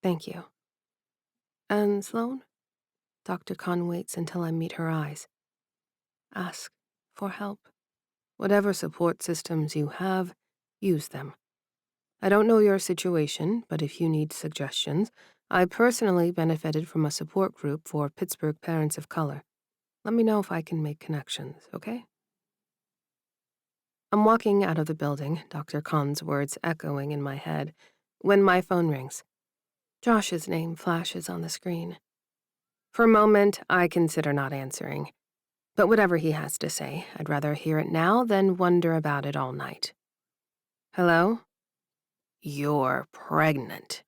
Thank you. And Sloan? Dr. Khan waits until I meet her eyes. Ask for help. Whatever support systems you have, use them. I don't know your situation, but if you need suggestions, I personally benefited from a support group for Pittsburgh parents of color. Let me know if I can make connections, okay? I'm walking out of the building, Dr. Khan's words echoing in my head, when my phone rings. Josh's name flashes on the screen. For a moment, I consider not answering. But whatever he has to say, I'd rather hear it now than wonder about it all night. Hello? You're pregnant.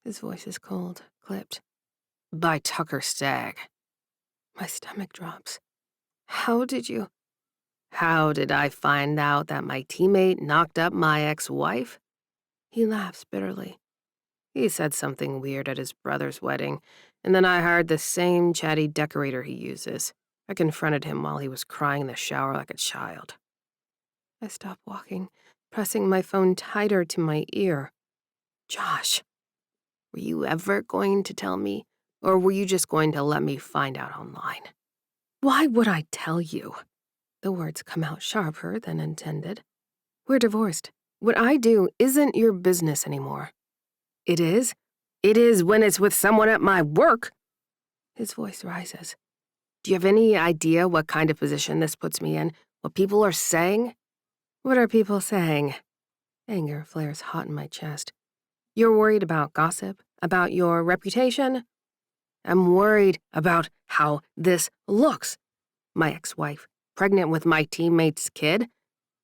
His voice is cold, clipped. By Tucker Stag. My stomach drops. How did you... How did I find out that my teammate knocked up my ex-wife? He laughs bitterly. He said something weird at his brother's wedding, and then I hired the same chatty decorator he uses. I confronted him while he was crying in the shower like a child. I stop walking, pressing my phone tighter to my ear. Josh, were you ever going to tell me, or were you just going to let me find out online? Why would I tell you? The words come out sharper than intended. We're divorced. What I do isn't your business anymore. It is? It is when it's with someone at my work. His voice rises. Do you have any idea what kind of position this puts me in? What people are saying? What are people saying? Anger flares hot in my chest. You're worried about gossip? About your reputation? I'm worried about how this looks. My ex-wife, pregnant with my teammate's kid?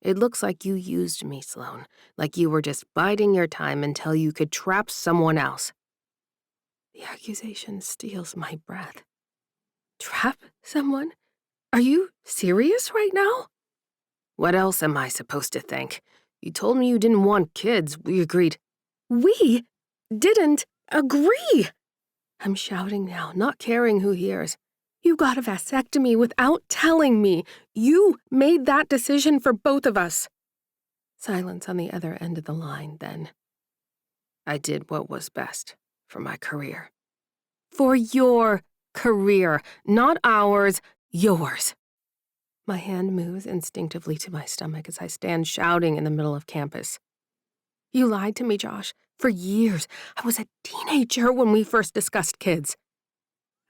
It looks like you used me, Sloan. Like you were just biding your time until you could trap someone else. The accusation steals my breath. Trap someone? Are you serious right now? What else am I supposed to think? You told me you didn't want kids. We agreed. We didn't agree! I'm shouting now, not caring who hears. You got a vasectomy without telling me. You made that decision for both of us. Silence on the other end of the line, then. I did what was best for my career. For your career, not ours, yours. My hand moves instinctively to my stomach as I stand shouting in the middle of campus. You lied to me, Josh. For years. I was a teenager when we first discussed kids.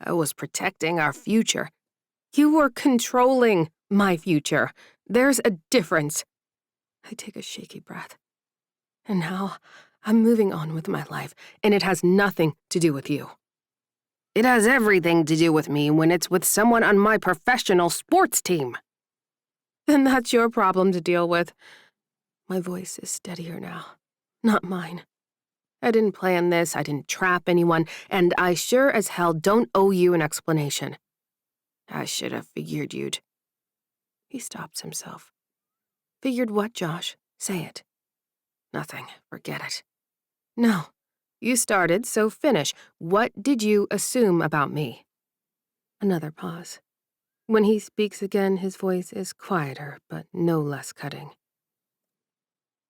I was protecting our future. You were controlling my future. There's a difference. I take a shaky breath. And now I'm moving on with my life, and it has nothing to do with you. It has everything to do with me when it's with someone on my professional sports team. Then that's your problem to deal with. My voice is steadier now, not mine. I didn't plan this, I didn't trap anyone, and I sure as hell don't owe you an explanation. I should have figured you'd... He stops himself. Figured what, Josh? Say it. Nothing. Forget it. No. You started, so finish. What did you assume about me? Another pause. When he speaks again, his voice is quieter, but no less cutting.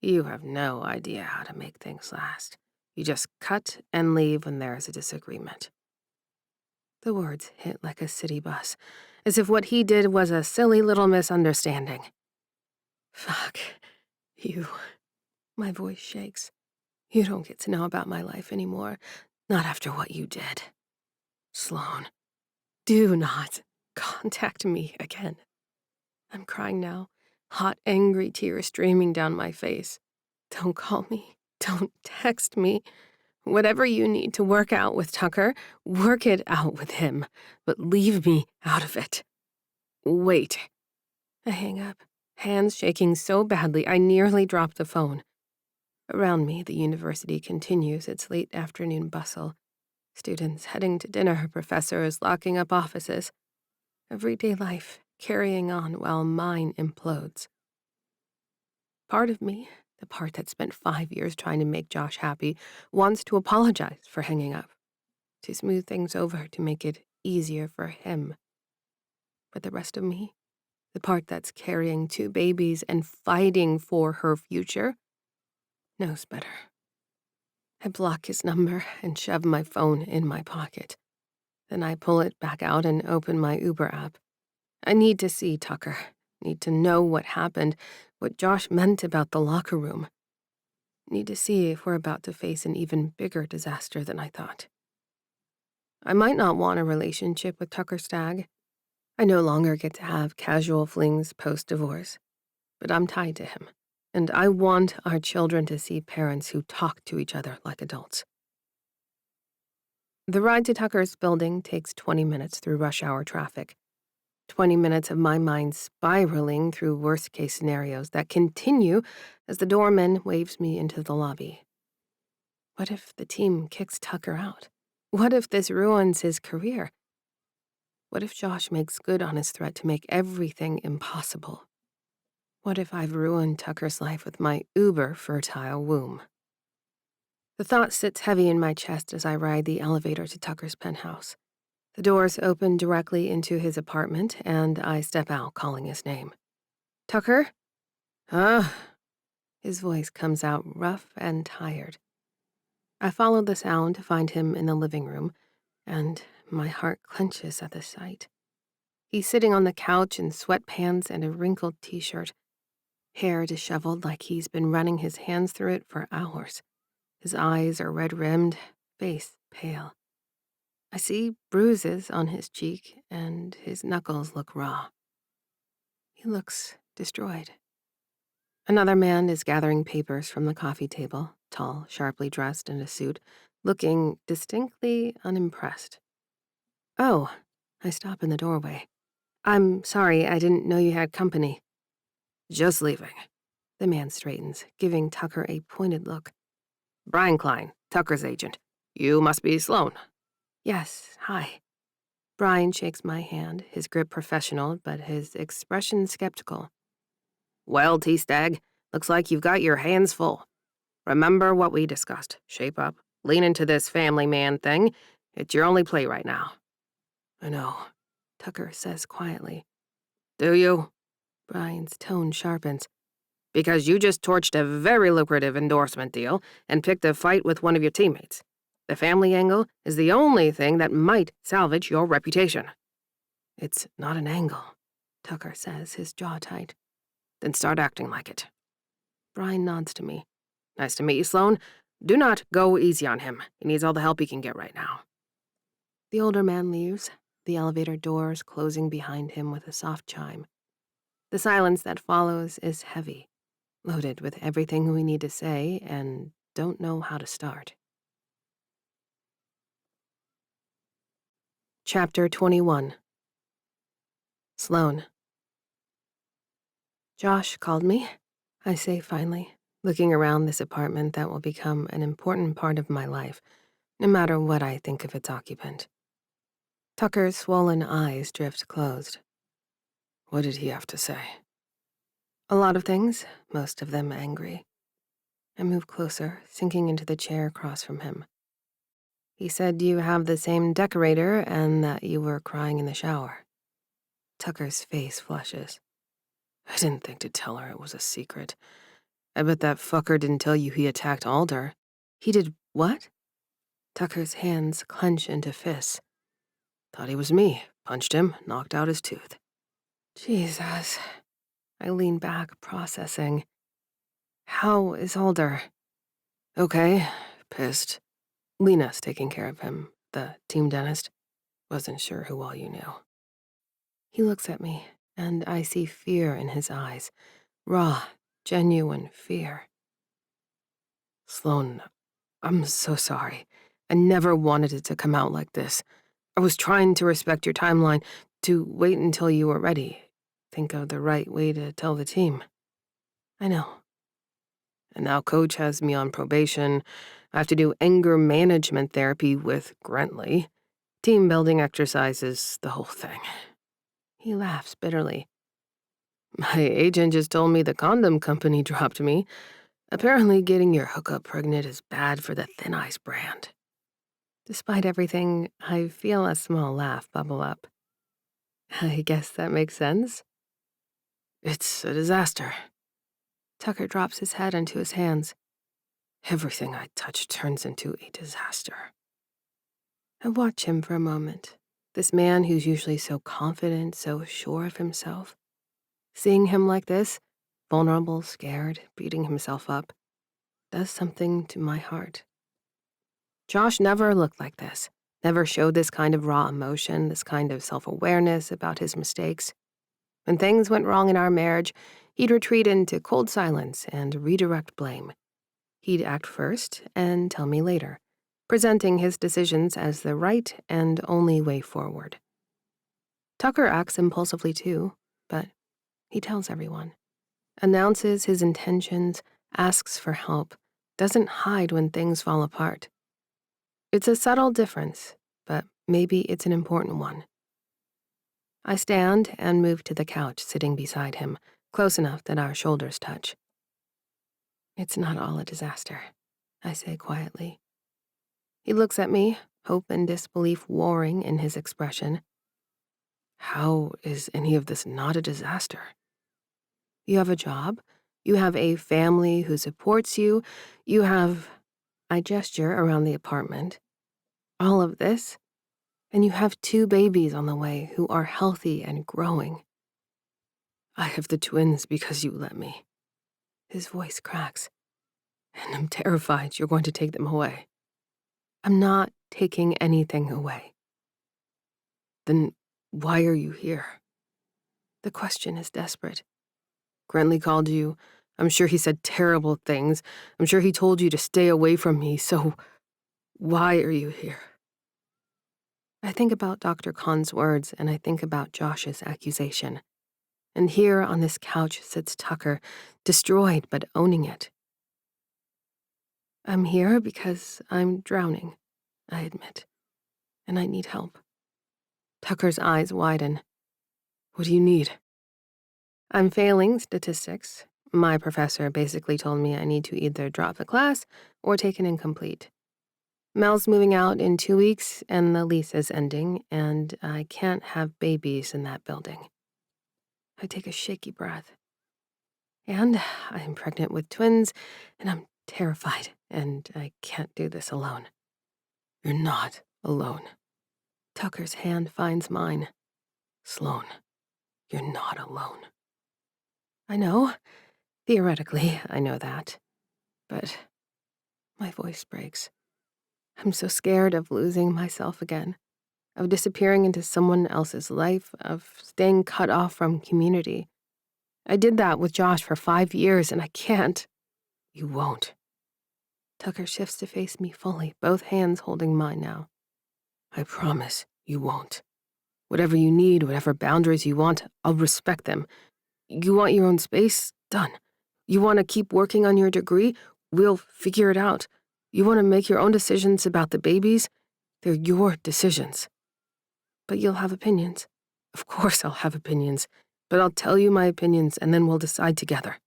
You have no idea how to make things last. You just cut and leave when there is a disagreement. The words hit like a city bus, as if what he did was a silly little misunderstanding. Fuck. You. My voice shakes. You don't get to know about my life anymore. Not after what you did. Sloan, do not contact me again. I'm crying now, hot, angry tears streaming down my face. Don't call me. Don't text me. Whatever you need to work out with Tucker, work it out with him. But leave me out of it. Wait. I hang up, hands shaking so badly I nearly drop the phone. Around me, the university continues its late afternoon bustle. Students heading to dinner, professors locking up offices. Everyday life carrying on while mine implodes. Part of me, the part that spent 5 years trying to make Josh happy, wants to apologize for hanging up, to smooth things over to make it easier for him. But the rest of me, the part that's carrying 2 babies and fighting for her future, knows better. I block his number and shove my phone in my pocket. Then I pull it back out and open my Uber app. I need to see Tucker, need to know what happened, what Josh meant about the locker room. Need to see if we're about to face an even bigger disaster than I thought. I might not want a relationship with Tucker Stag. I no longer get to have casual flings post-divorce, but I'm tied to him. And I want our children to see parents who talk to each other like adults. The ride to Tucker's building takes 20 minutes through rush hour traffic. 20 minutes of my mind spiraling through worst-case scenarios that continue as the doorman waves me into the lobby. What if the team kicks Tucker out? What if this ruins his career? What if Josh makes good on his threat to make everything impossible? What if I've ruined Tucker's life with my uber-fertile womb? The thought sits heavy in my chest as I ride the elevator to Tucker's penthouse. The doors open directly into his apartment, and I step out, calling his name. Tucker? His voice comes out rough and tired. I follow the sound to find him in the living room, and my heart clenches at the sight. He's sitting on the couch in sweatpants and a wrinkled t-shirt, hair disheveled like he's been running his hands through it for hours. His eyes are red-rimmed, face pale. I see bruises on his cheek, and his knuckles look raw. He looks destroyed. Another man is gathering papers from the coffee table, tall, sharply dressed in a suit, looking distinctly unimpressed. Oh, I stop in the doorway. I'm sorry, I didn't know you had company. Just leaving. The man straightens, giving Tucker a pointed look. Brian Klein, Tucker's agent. You must be Sloan. Yes, hi. Brian shakes my hand, his grip professional, but his expression skeptical. Well, T-Stag, looks like you've got your hands full. Remember what we discussed. Shape up, lean into this family man thing. It's your only play right now. I know, Tucker says quietly. Do you? Brian's tone sharpens. Because you just torched a very lucrative endorsement deal and picked a fight with one of your teammates. The family angle is the only thing that might salvage your reputation. It's not an angle, Tucker says, his jaw tight. Then start acting like it. Brian nods to me. Nice to meet you, Sloan. Do not go easy on him. He needs all the help he can get right now. The older man leaves, the elevator doors closing behind him with a soft chime. The silence that follows is heavy, loaded with everything we need to say and don't know how to start. Chapter 21. Sloan. Josh called me, I say finally, looking around this apartment that will become an important part of my life, no matter what I think of its occupant. Tucker's swollen eyes drift closed. What did he have to say? A lot of things, most of them angry. I move closer, sinking into the chair across from him. He said you have the same decorator and that you were crying in the shower. Tucker's face flushes. I didn't think to tell her it was a secret. I bet that fucker didn't tell you he attacked Alder. He did what? Tucker's hands clench into fists. Thought he was me. Punched him, knocked out his tooth. Jesus. I lean back, processing. How is Alder? Okay, pissed. Lena's taking care of him, the team dentist. Wasn't sure who all you knew. He looks at me, and I see fear in his eyes. Raw, genuine fear. Sloan, I'm so sorry. I never wanted it to come out like this. I was trying to respect your timeline, to wait until you were ready. Think of the right way to tell the team. I know. And now Coach has me on probation. I have to do anger management therapy with Grentley. Team building exercises, the whole thing. He laughs bitterly. My agent just told me the condom company dropped me. Apparently getting your hookup pregnant is bad for the Thin Ice brand. Despite everything, I feel a small laugh bubble up. I guess that makes sense. It's a disaster. Tucker drops his head into his hands. Everything I touch turns into a disaster. I watch him for a moment. This man who's usually so confident, so sure of himself. Seeing him like this, vulnerable, scared, beating himself up, does something to my heart. Josh never looked like this, never showed this kind of raw emotion, this kind of self-awareness about his mistakes. When things went wrong in our marriage, he'd retreat into cold silence and redirect blame. He'd act first and tell me later, presenting his decisions as the right and only way forward. Tucker acts impulsively too, but he tells everyone. Announces his intentions, asks for help, doesn't hide when things fall apart. It's a subtle difference, but maybe it's an important one. I stand and move to the couch sitting beside him, close enough that our shoulders touch. It's not all a disaster, I say quietly. He looks at me, hope and disbelief warring in his expression. How is any of this not a disaster? You have a job, you have a family who supports you, you have... I gesture around the apartment. All of this, and you have 2 babies on the way who are healthy and growing. I have the twins because you let me. His voice cracks. And I'm terrified you're going to take them away. I'm not taking anything away. Then why are you here? The question is desperate. Grentley called you. I'm sure he said terrible things. I'm sure he told you to stay away from me, so why are you here? I think about Dr. Khan's words and I think about Josh's accusation. And here on this couch sits Tucker, destroyed but owning it. I'm here because I'm drowning, I admit, and I need help. Tucker's eyes widen. What do you need? I'm failing statistics. My professor basically told me I need to either drop the class or take an incomplete. Mel's moving out in 2 weeks and the lease is ending, and I can't have babies in that building. I take a shaky breath. And I'm pregnant with twins, and I'm terrified, and I can't do this alone. You're not alone. Tucker's hand finds mine. Sloan, you're not alone. I know. Theoretically, I know that. But my voice breaks. I'm so scared of losing myself again, of disappearing into someone else's life, of staying cut off from community. I did that with Josh for 5 years, and I can't. You won't. Tucker shifts to face me fully, both hands holding mine now. I promise you won't. Whatever you need, whatever boundaries you want, I'll respect them. You want your own space? Done. You want to keep working on your degree? We'll figure it out. You want to make your own decisions about the babies? They're your decisions. But you'll have opinions. Of course I'll have opinions, but I'll tell you my opinions and then we'll decide together.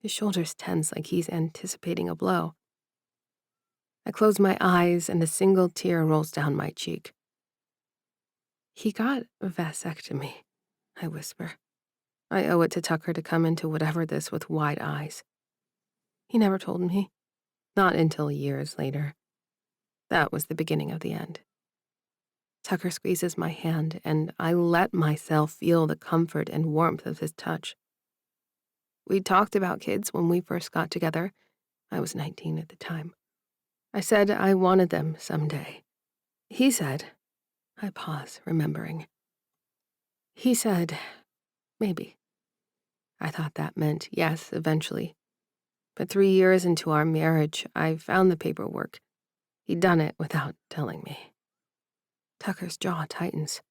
His shoulders tense like he's anticipating a blow. I close my eyes and a single tear rolls down my cheek. He got a vasectomy, I whisper. I owe it to Tucker to come into whatever this with wide eyes. He never told me. Not until years later. That was the beginning of the end. Tucker squeezes my hand, and I let myself feel the comfort and warmth of his touch. We talked about kids when we first got together. I was 19 at the time. I said I wanted them someday. He said, I pause, remembering. He said, maybe. I thought that meant yes, eventually. But 3 years into our marriage, I found the paperwork. He'd done it without telling me. Tucker's jaw tightens.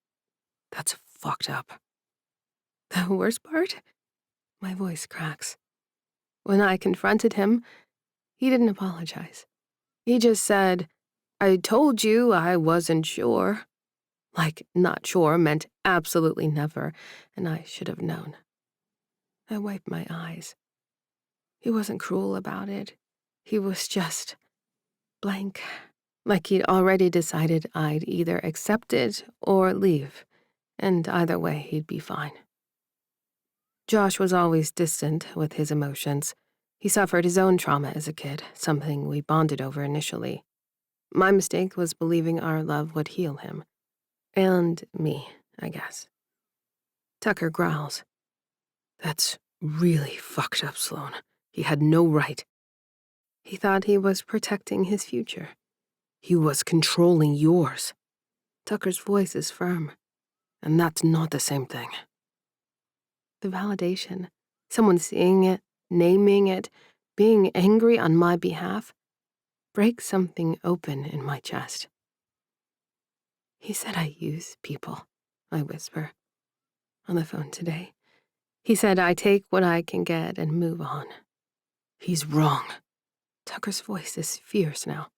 That's fucked up. The worst part? My voice cracks. When I confronted him, he didn't apologize. He just said, I told you I wasn't sure. Like, not sure meant absolutely never, and I should have known. I wiped my eyes. He wasn't cruel about it. He was just blank. Like he'd already decided I'd either accept it or leave, and either way he'd be fine. Josh was always distant with his emotions. He suffered his own trauma as a kid, something we bonded over initially. My mistake was believing our love would heal him. And me, I guess. Tucker growls. That's really fucked up, Sloan. He had no right. He thought he was protecting his future. He was controlling yours. Tucker's voice is firm. And that's not the same thing. The validation, someone seeing it, naming it, being angry on my behalf, breaks something open in my chest. He said I use people, I whisper. On the phone today. He said I take what I can get and move on. He's wrong. Tucker's voice is fierce now.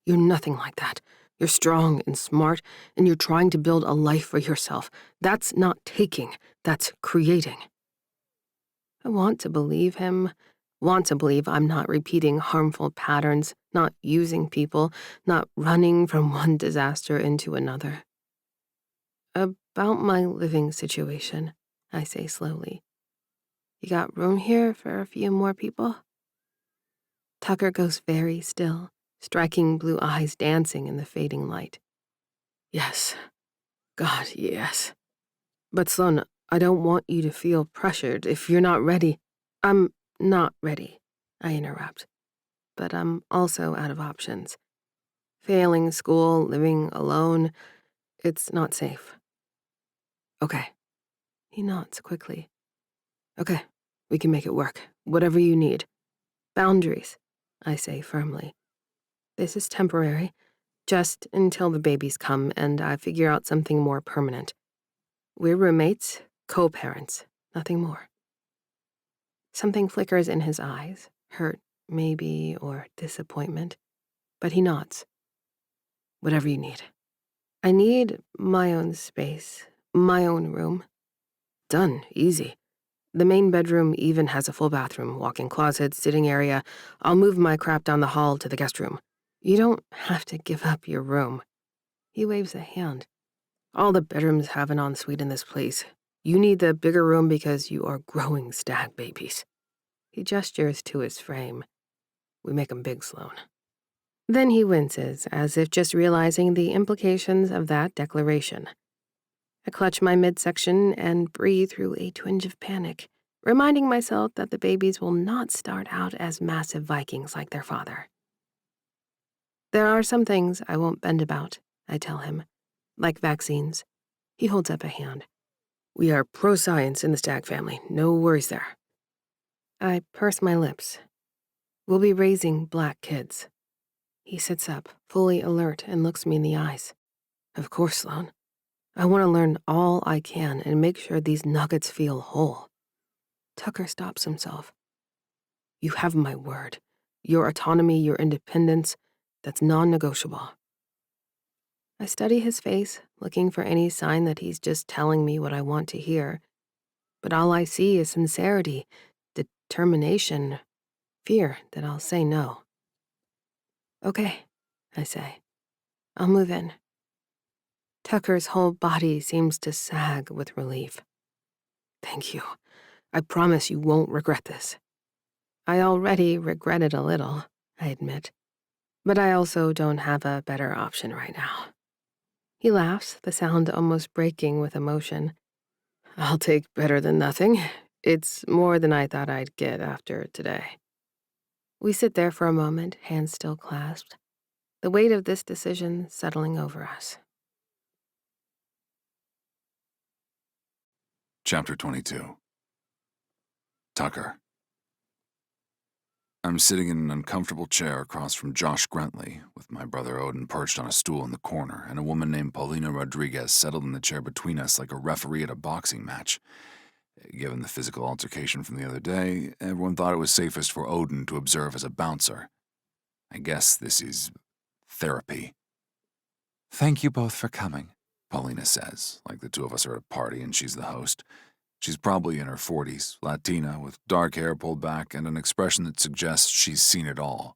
You're nothing like that. You're strong and smart, and you're trying to build a life for yourself. That's not taking, that's creating. I want to believe him, want to believe I'm not repeating harmful patterns, not using people, not running from one disaster into another. About my living situation, I say slowly. You got room here for a few more people? Tucker goes very still, striking blue eyes dancing in the fading light. Yes. God, yes. But Sloan, I don't want you to feel pressured if you're not ready. I'm not ready, I interrupt. But I'm also out of options. Failing school, living alone, it's not safe. Okay. He nods quickly. Okay, we can make it work. Whatever you need. Boundaries, I say firmly. This is temporary, just until the babies come and I figure out something more permanent. We're roommates, co-parents, nothing more. Something flickers in his eyes, hurt, maybe, or disappointment, but he nods. Whatever you need. I need my own space, my own room. Done, easy. The main bedroom even has a full bathroom, walk-in closet, sitting area. I'll move my crap down the hall to the guest room. You don't have to give up your room. He waves a hand. All the bedrooms have an ensuite in this place. You need the bigger room because you are growing stag babies. He gestures to his frame. We make him big, Sloan. Then he winces, as if just realizing the implications of that declaration. I clutch my midsection and breathe through a twinge of panic, reminding myself that the babies will not start out as massive Vikings like their father. There are some things I won't bend about, I tell him, like vaccines. He holds up a hand. We are pro-science in the Stag family, no worries there. I purse my lips. We'll be raising black kids. He sits up, fully alert, and looks me in the eyes. Of course, Sloan. I want to learn all I can and make sure these nuggets feel whole. Tucker stops himself. You have my word. Your autonomy, your independence, that's non-negotiable. I study his face, looking for any sign that he's just telling me what I want to hear. But all I see is sincerity, determination, fear that I'll say no. Okay, I say. I'll move in. Tucker's whole body seems to sag with relief. Thank you. I promise you won't regret this. I already regret it a little, I admit. But I also don't have a better option right now. He laughs, the sound almost breaking with emotion. I'll take better than nothing. It's more than I thought I'd get after today. We sit there for a moment, hands still clasped, the weight of this decision settling over us. Chapter 22. Tucker. I'm sitting in an uncomfortable chair across from Josh Grentley, with my brother Odin perched on a stool in the corner, and a woman named Paulina Rodriguez settled in the chair between us like a referee at a boxing match. Given the physical altercation from the other day, everyone thought it was safest for Odin to observe as a bouncer. I guess this is therapy. Thank you both for coming, Paulina says, like the two of us are at a party and she's the host. She's probably in her 40s, Latina, with dark hair pulled back and an expression that suggests she's seen it all.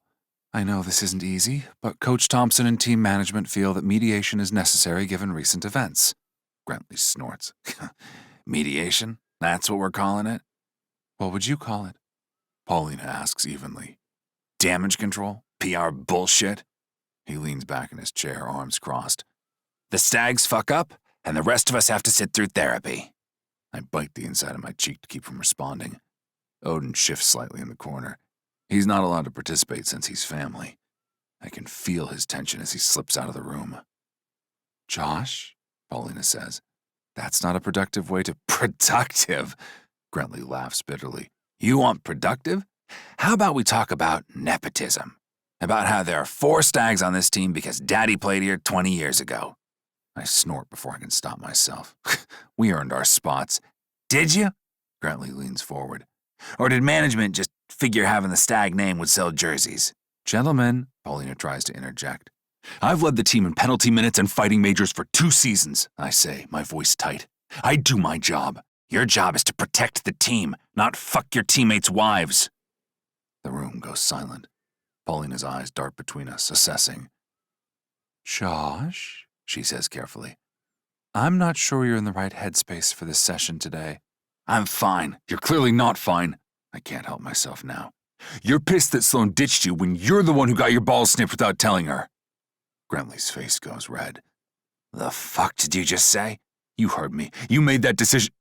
I know this isn't easy, but Coach Thompson and team management feel that mediation is necessary given recent events. Grentley snorts. Mediation? That's what we're calling it? What would you call it? Paulina asks evenly. Damage control? PR bullshit? He leans back in his chair, arms crossed. The Stags fuck up, and the rest of us have to sit through therapy. I bite the inside of my cheek to keep from responding. Odin shifts slightly in the corner. He's not allowed to participate since he's family. I can feel his tension as he slips out of the room. Josh, Paulina says, that's not a productive way to— Productive? Grentley laughs bitterly. You want productive? How about we talk about nepotism? About how there are 4 Stags on this team because Daddy played here 20 years ago. I snort before I can stop myself. We earned our spots. Did you? Grentley leans forward. Or did management just figure having the Stag name would sell jerseys? Gentlemen, Paulina tries to interject. I've led the team in penalty minutes and fighting majors for 2 seasons, I say, my voice tight. I do my job. Your job is to protect the team, not fuck your teammates' wives. The room goes silent. Paulina's eyes dart between us, assessing. Josh, she says carefully, I'm not sure you're in the right headspace for this session today. I'm fine. You're clearly not fine. I can't help myself now. You're pissed that Sloan ditched you when you're the one who got your balls snipped without telling her. Grentley's face goes red. The fuck did you just say? You heard me. You made that decision.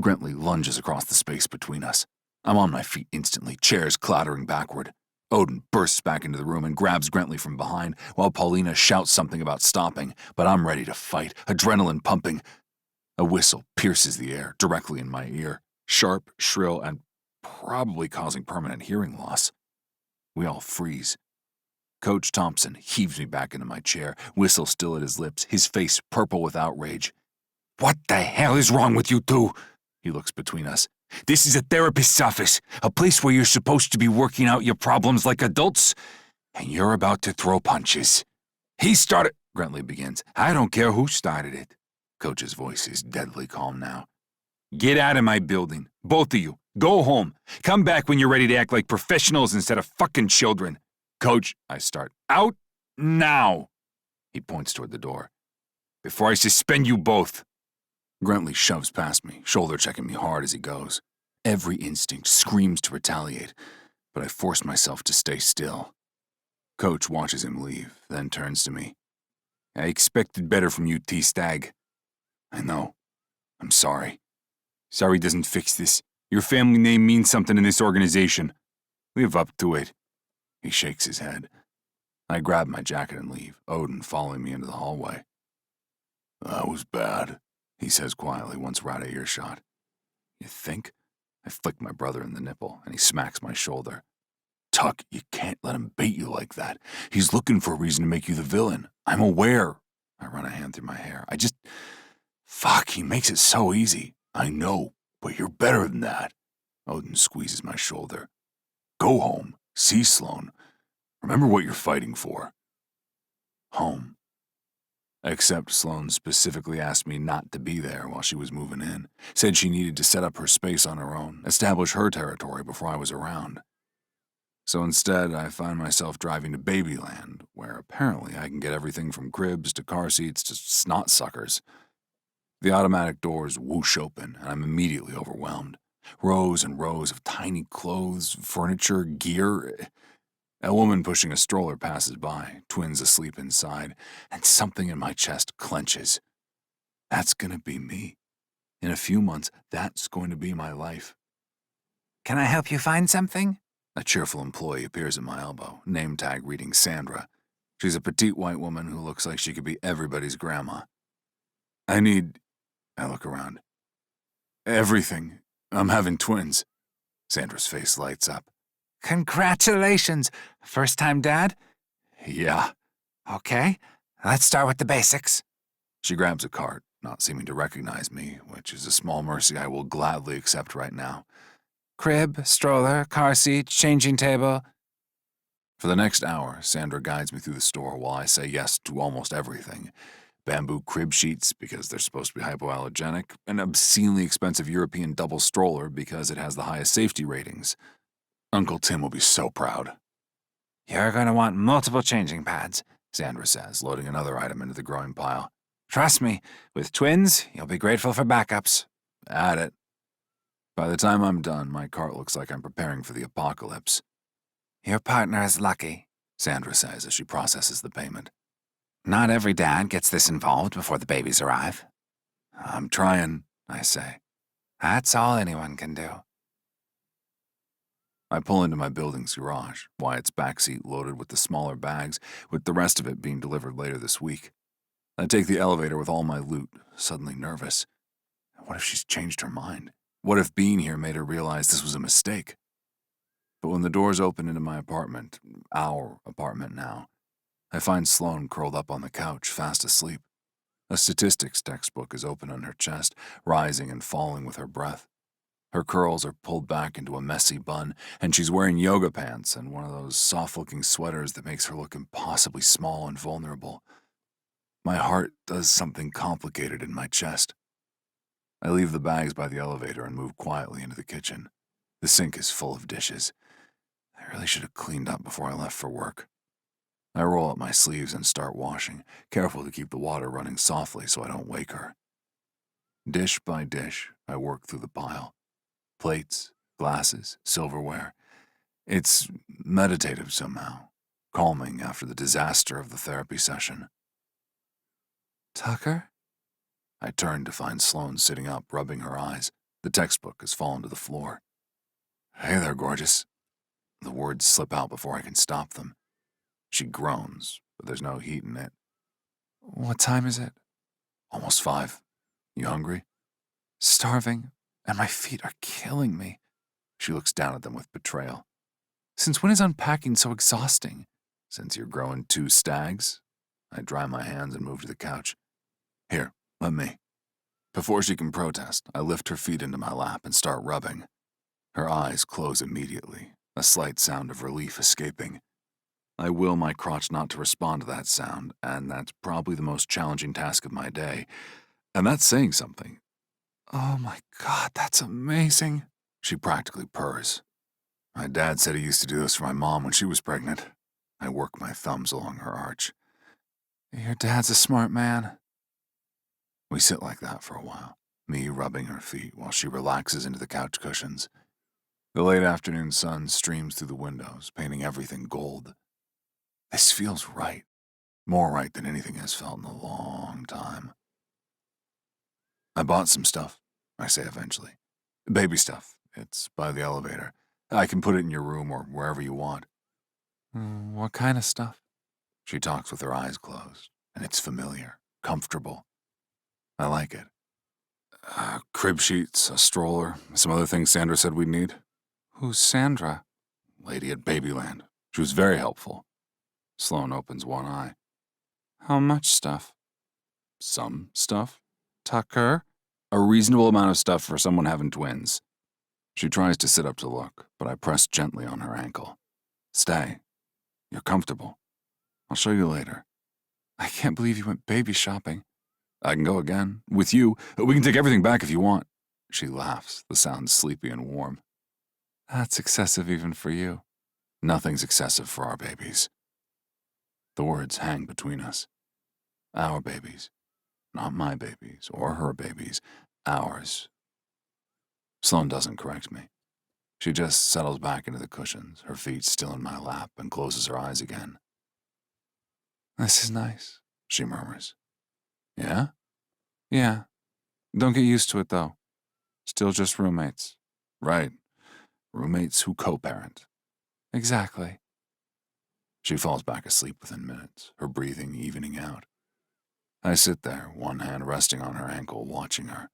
Grentley lunges across the space between us. I'm on my feet instantly, chairs clattering backward. Odin bursts back into the room and grabs Grentley from behind, while Paulina shouts something about stopping, but I'm ready to fight, adrenaline pumping. A whistle pierces the air, directly in my ear, sharp, shrill, and probably causing permanent hearing loss. We all freeze. Coach Thompson heaves me back into my chair, whistle still at his lips, his face purple with outrage. What the hell is wrong with you two? He looks between us. This is a therapist's office, a place where you're supposed to be working out your problems like adults, and you're about to throw punches. He started, Grentley begins. I don't care who started it. Coach's voice is deadly calm now. Get out of my building, both of you. Go home. Come back when you're ready to act like professionals instead of fucking children. Coach, I start. Out now. He points toward the door. Before I suspend you both. Grentley shoves past me, shoulder checking me hard as he goes. Every instinct screams to retaliate, but I force myself to stay still. Coach watches him leave, then turns to me. I expected better from you, Stag. I know. I'm sorry. Sorry doesn't fix this. Your family name means something in this organization. Live up to it. He shakes his head. I grab my jacket and leave, Odin following me into the hallway. That was bad, he says quietly once we're out of earshot. You think? I flick my brother in the nipple, and he smacks my shoulder. Tuck, you can't let him bait you like that. He's looking for a reason to make you the villain. I'm aware. I run a hand through my hair. Fuck, he makes it so easy. I know, but you're better than that. Odin squeezes my shoulder. Go home. See Sloane. Remember what you're fighting for. Home. Except Sloane specifically asked me not to be there while she was moving in. Said she needed to set up her space on her own, establish her territory before I was around. So instead, I find myself driving to Babyland, where apparently I can get everything from cribs to car seats to snot suckers. The automatic doors whoosh open, and I'm immediately overwhelmed. Rows and rows of tiny clothes, furniture, gear. A woman pushing a stroller passes by, twins asleep inside, and something in my chest clenches. That's gonna be me. In a few months, that's going to be my life. Can I help you find something? A cheerful employee appears at my elbow, name tag reading Sandra. She's a petite white woman who looks like she could be everybody's grandma. I look around. Everything. I'm having twins. Sandra's face lights up. Congratulations! First-time dad? Yeah. Okay, let's start with the basics. She grabs a cart, not seeming to recognize me, which is a small mercy I will gladly accept right now. Crib, stroller, car seat, changing table. For the next hour, Sandra guides me through the store while I say yes to almost everything. Bamboo crib sheets because they're supposed to be hypoallergenic, an obscenely expensive European double stroller because it has the highest safety ratings. Uncle Tim will be so proud. You're going to want multiple changing pads, Sandra says, loading another item into the growing pile. Trust me, with twins, you'll be grateful for backups. At it. By the time I'm done, my cart looks like I'm preparing for the apocalypse. Your partner is lucky, Sandra says as she processes the payment. Not every dad gets this involved before the babies arrive. I'm trying, I say. That's all anyone can do. I pull into my building's garage, Wyatt's backseat loaded with the smaller bags, with the rest of it being delivered later this week. I take the elevator with all my loot, suddenly nervous. What if she's changed her mind? What if being here made her realize this was a mistake? But when the doors open into my apartment, our apartment now, I find Sloane curled up on the couch, fast asleep. A statistics textbook is open on her chest, rising and falling with her breath. Her curls are pulled back into a messy bun, and she's wearing yoga pants and one of those soft-looking sweaters that makes her look impossibly small and vulnerable. My heart does something complicated in my chest. I leave the bags by the elevator and move quietly into the kitchen. The sink is full of dishes. I really should have cleaned up before I left for work. I roll up my sleeves and start washing, careful to keep the water running softly so I don't wake her. Dish by dish, I work through the pile. Plates, glasses, silverware. It's meditative somehow, calming after the disaster of the therapy session. Tucker? I turn to find Sloane sitting up, rubbing her eyes. The textbook has fallen to the floor. Hey there, gorgeous. The words slip out before I can stop them. She groans, but there's no heat in it. What time is it? Almost 5. You hungry? Starving, and my feet are killing me. She looks down at them with betrayal. Since when is unpacking so exhausting? Since you're growing 2 stags? I dry my hands and move to the couch. Here, let me. Before she can protest, I lift her feet into my lap and start rubbing. Her eyes close immediately, a slight sound of relief escaping. I will my crotch not to respond to that sound, and that's probably the most challenging task of my day. And that's saying something. Oh my God, that's amazing, she practically purrs. My dad said he used to do this for my mom when she was pregnant. I work my thumbs along her arch. Your dad's a smart man. We sit like that for a while, me rubbing her feet while she relaxes into the couch cushions. The late afternoon sun streams through the windows, painting everything gold. This feels right. More right than anything has felt in a long time. I bought some stuff, I say eventually. Baby stuff. It's by the elevator. I can put it in your room or wherever you want. What kind of stuff? She talks with her eyes closed, and it's familiar, comfortable. I like it. Crib sheets, a stroller, some other things Sandra said we'd need. Who's Sandra? Lady at Babyland. She was very helpful. Sloane opens one eye. How much stuff? Some stuff. Tucker? A reasonable amount of stuff for someone having twins. She tries to sit up to look, but I press gently on her ankle. Stay. You're comfortable. I'll show you later. I can't believe you went baby shopping. I can go again. With you. We can take everything back if you want. She laughs, the sound sleepy and warm. That's excessive even for you. Nothing's excessive for our babies. The words hang between us. Our babies. Not my babies or her babies. Ours. Sloane doesn't correct me. She just settles back into the cushions, her feet still in my lap, and closes her eyes again. This is nice, she murmurs. Yeah? Yeah. Don't get used to it, though. Still just roommates. Right. Roommates who co-parent. Exactly. She falls back asleep within minutes, her breathing evening out. I sit there, one hand resting on her ankle, watching her.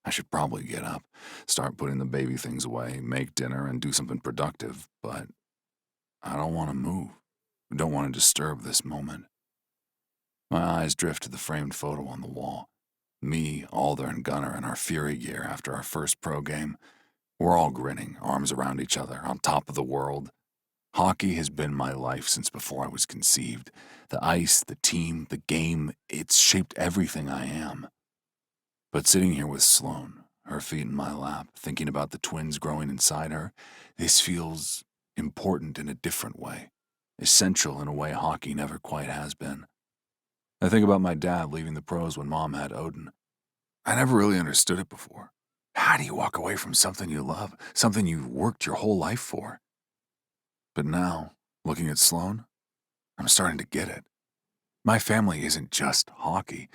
I should probably get up, start putting the baby things away, make dinner, and do something productive, but I don't want to move. I don't want to disturb this moment. My eyes drift to the framed photo on the wall. Me, Alder, and Gunnar in our Fury gear after our first pro game. We're all grinning, arms around each other, on top of the world. Hockey has been my life since before I was conceived. The ice, the team, the game, it's shaped everything I am. But sitting here with Sloane, her feet in my lap, thinking about the twins growing inside her, this feels important in a different way, essential in a way hockey never quite has been. I think about my dad leaving the pros when Mom had Odin. I never really understood it before. How do you walk away from something you love, something you've worked your whole life for? But now, looking at Sloane, I'm starting to get it. My family isn't just hockey.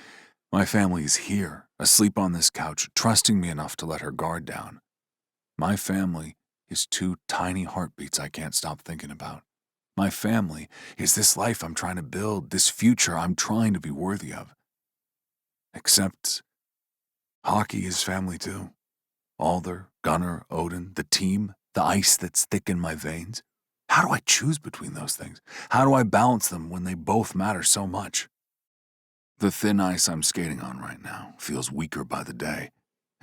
My family is here, asleep on this couch, trusting me enough to let her guard down. My family is two tiny heartbeats I can't stop thinking about. My family is this life I'm trying to build, this future I'm trying to be worthy of. Except, hockey is family too. Alder, Gunnar, Odin, the team, the ice that's thick in my veins. How do I choose between those things? How do I balance them when they both matter so much? The thin ice I'm skating on right now feels weaker by the day.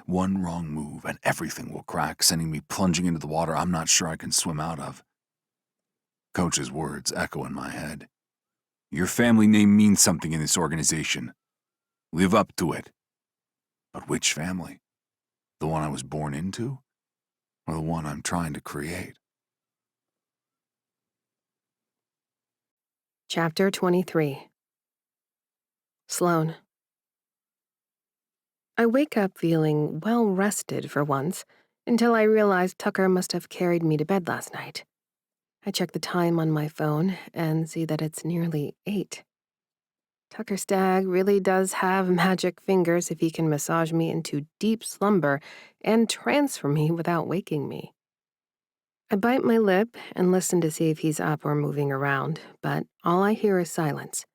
One wrong move and everything will crack, sending me plunging into the water I'm not sure I can swim out of. Coach's words echo in my head. Your family name means something in this organization. Live up to it. But which family? The one I was born into? Or the one I'm trying to create? Chapter 23. Sloane. I wake up feeling well rested for once, until I realize Tucker must have carried me to bed last night. I check the time on my phone and see that it's nearly 8. Tucker Stag really does have magic fingers if he can massage me into deep slumber and transfer me without waking me. I bite my lip and listen to see if he's up or moving around, but all I hear is silence.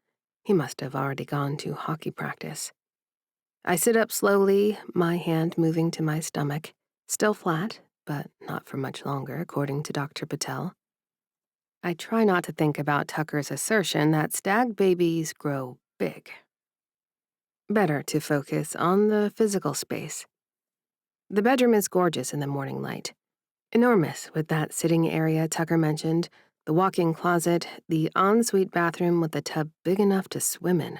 He must have already gone to hockey practice. I sit up slowly, my hand moving to my stomach, still flat, but not for much longer, according to Dr. Patel. I try not to think about Tucker's assertion that stag babies grow big. Better to focus on the physical space. The bedroom is gorgeous in the morning light. Enormous with that sitting area Tucker mentioned, the walk-in closet, the ensuite bathroom with a tub big enough to swim in.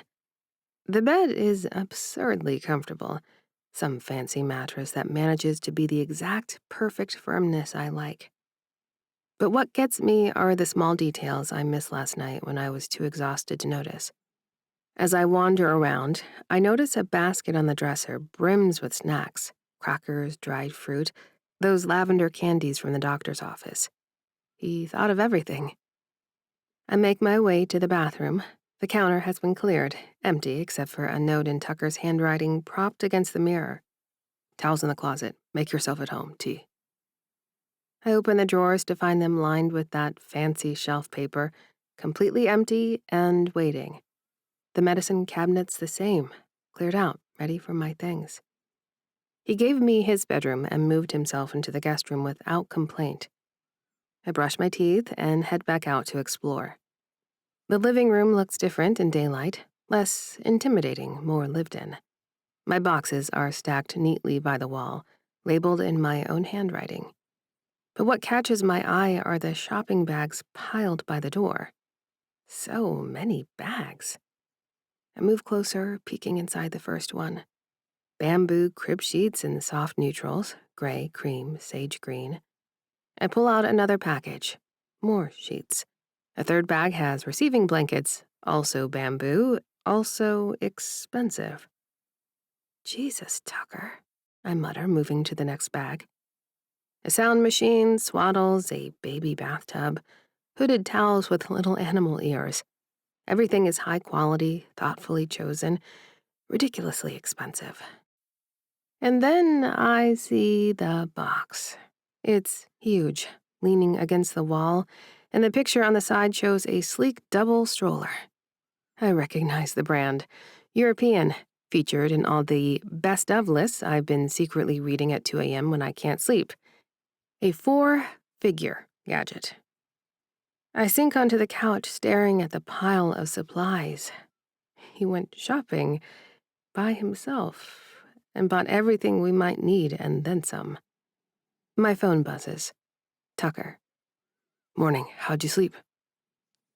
The bed is absurdly comfortable, some fancy mattress that manages to be the exact perfect firmness I like. But what gets me are the small details I missed last night when I was too exhausted to notice. As I wander around, I notice a basket on the dresser brims with snacks, crackers, dried fruit, those lavender candies from the doctor's office. He thought of everything. I make my way to the bathroom. The counter has been cleared, empty except for a note in Tucker's handwriting propped against the mirror. Towels in the closet. Make yourself at home. T. I open the drawers to find them lined with that fancy shelf paper, completely empty and waiting. The medicine cabinet's the same, cleared out, ready for my things. He gave me his bedroom and moved himself into the guest room without complaint. I brush my teeth and head back out to explore. The living room looks different in daylight, less intimidating, more lived in. My boxes are stacked neatly by the wall, labeled in my own handwriting. But what catches my eye are the shopping bags piled by the door. So many bags. I move closer, peeking inside the first one. Bamboo crib sheets in soft neutrals, gray, cream, sage green. I pull out another package. More sheets. A third bag has receiving blankets, also bamboo, also expensive. Jesus, Tucker, I mutter, moving to the next bag. A sound machine, swaddles, a baby bathtub, hooded towels with little animal ears. Everything is high quality, thoughtfully chosen, ridiculously expensive. And then I see the box. It's huge, leaning against the wall, and the picture on the side shows a sleek double stroller. I recognize the brand. European, featured in all the best of lists I've been secretly reading at 2 a.m. when I can't sleep. A 4-figure gadget. I sink onto the couch staring at the pile of supplies. He went shopping by himself and bought everything we might need and then some. My phone buzzes. Tucker. Morning, how'd you sleep?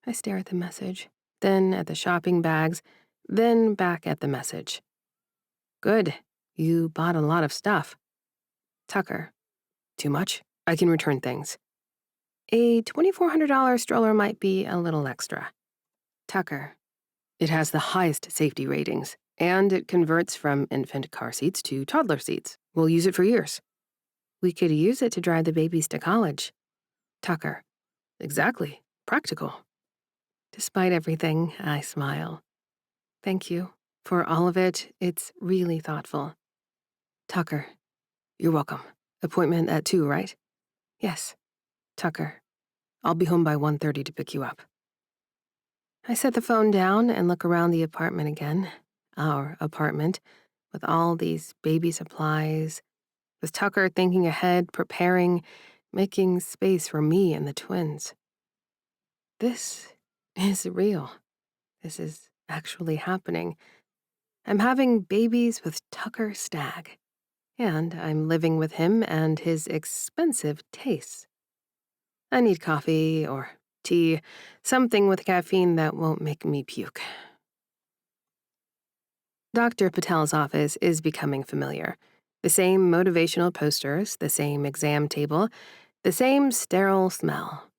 I stare at the message, then at the shopping bags, then back at the message. Good, you bought a lot of stuff. Tucker. Too much? I can return things. A $2,400 stroller might be a little extra. Tucker. It has the highest safety ratings, and it converts from infant car seats to toddler seats. We'll use it for years. We could use it to drive the babies to college. Tucker. Exactly. Practical. Despite everything, I smile. Thank you. For all of it, it's really thoughtful. Tucker. You're welcome. Appointment at 2, right? Yes. Tucker. I'll be home by 1:30 to pick you up. I set the phone down and look around the apartment again. Our apartment, with all these baby supplies, with Tucker thinking ahead, preparing, making space for me and the twins. This is real. This is actually happening. I'm having babies with Tucker Stag, and I'm living with him and his expensive tastes. I need coffee or tea, something with caffeine that won't make me puke. Dr. Patel's office is becoming familiar. The same motivational posters, the same exam table, the same sterile smell.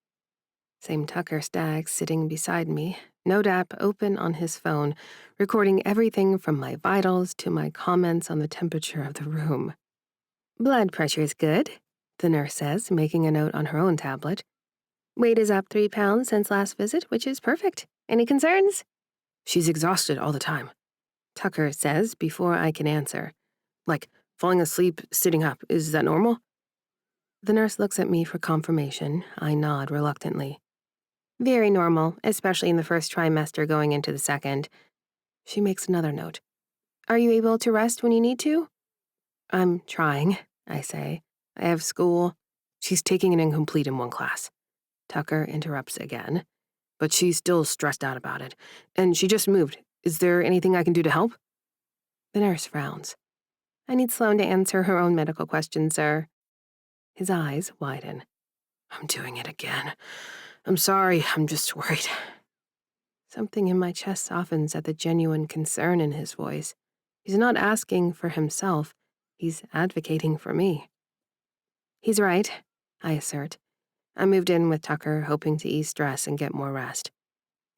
Same Tucker Stag sitting beside me, note app open on his phone, recording everything from my vitals to my comments on the temperature of the room. Blood pressure's good, the nurse says, making a note on her own tablet. Weight is up 3 pounds since last visit, which is perfect. Any concerns? She's exhausted all the time, Tucker says before I can answer. Like, falling asleep, sitting up, is that normal? The nurse looks at me for confirmation. I nod reluctantly. Very normal, especially in the first trimester going into the second. She makes another note. Are you able to rest when you need to? I'm trying, I say. I have school. She's taking an incomplete in one class. Tucker interrupts again. But she's still stressed out about it. And she just moved. Is there anything I can do to help? The nurse frowns. I need Sloane to answer her own medical questions, sir. His eyes widen. I'm doing it again. I'm sorry, I'm just worried. Something in my chest softens at the genuine concern in his voice. He's not asking for himself. He's advocating for me. He's right, I assert. I moved in with Tucker, hoping to ease stress and get more rest.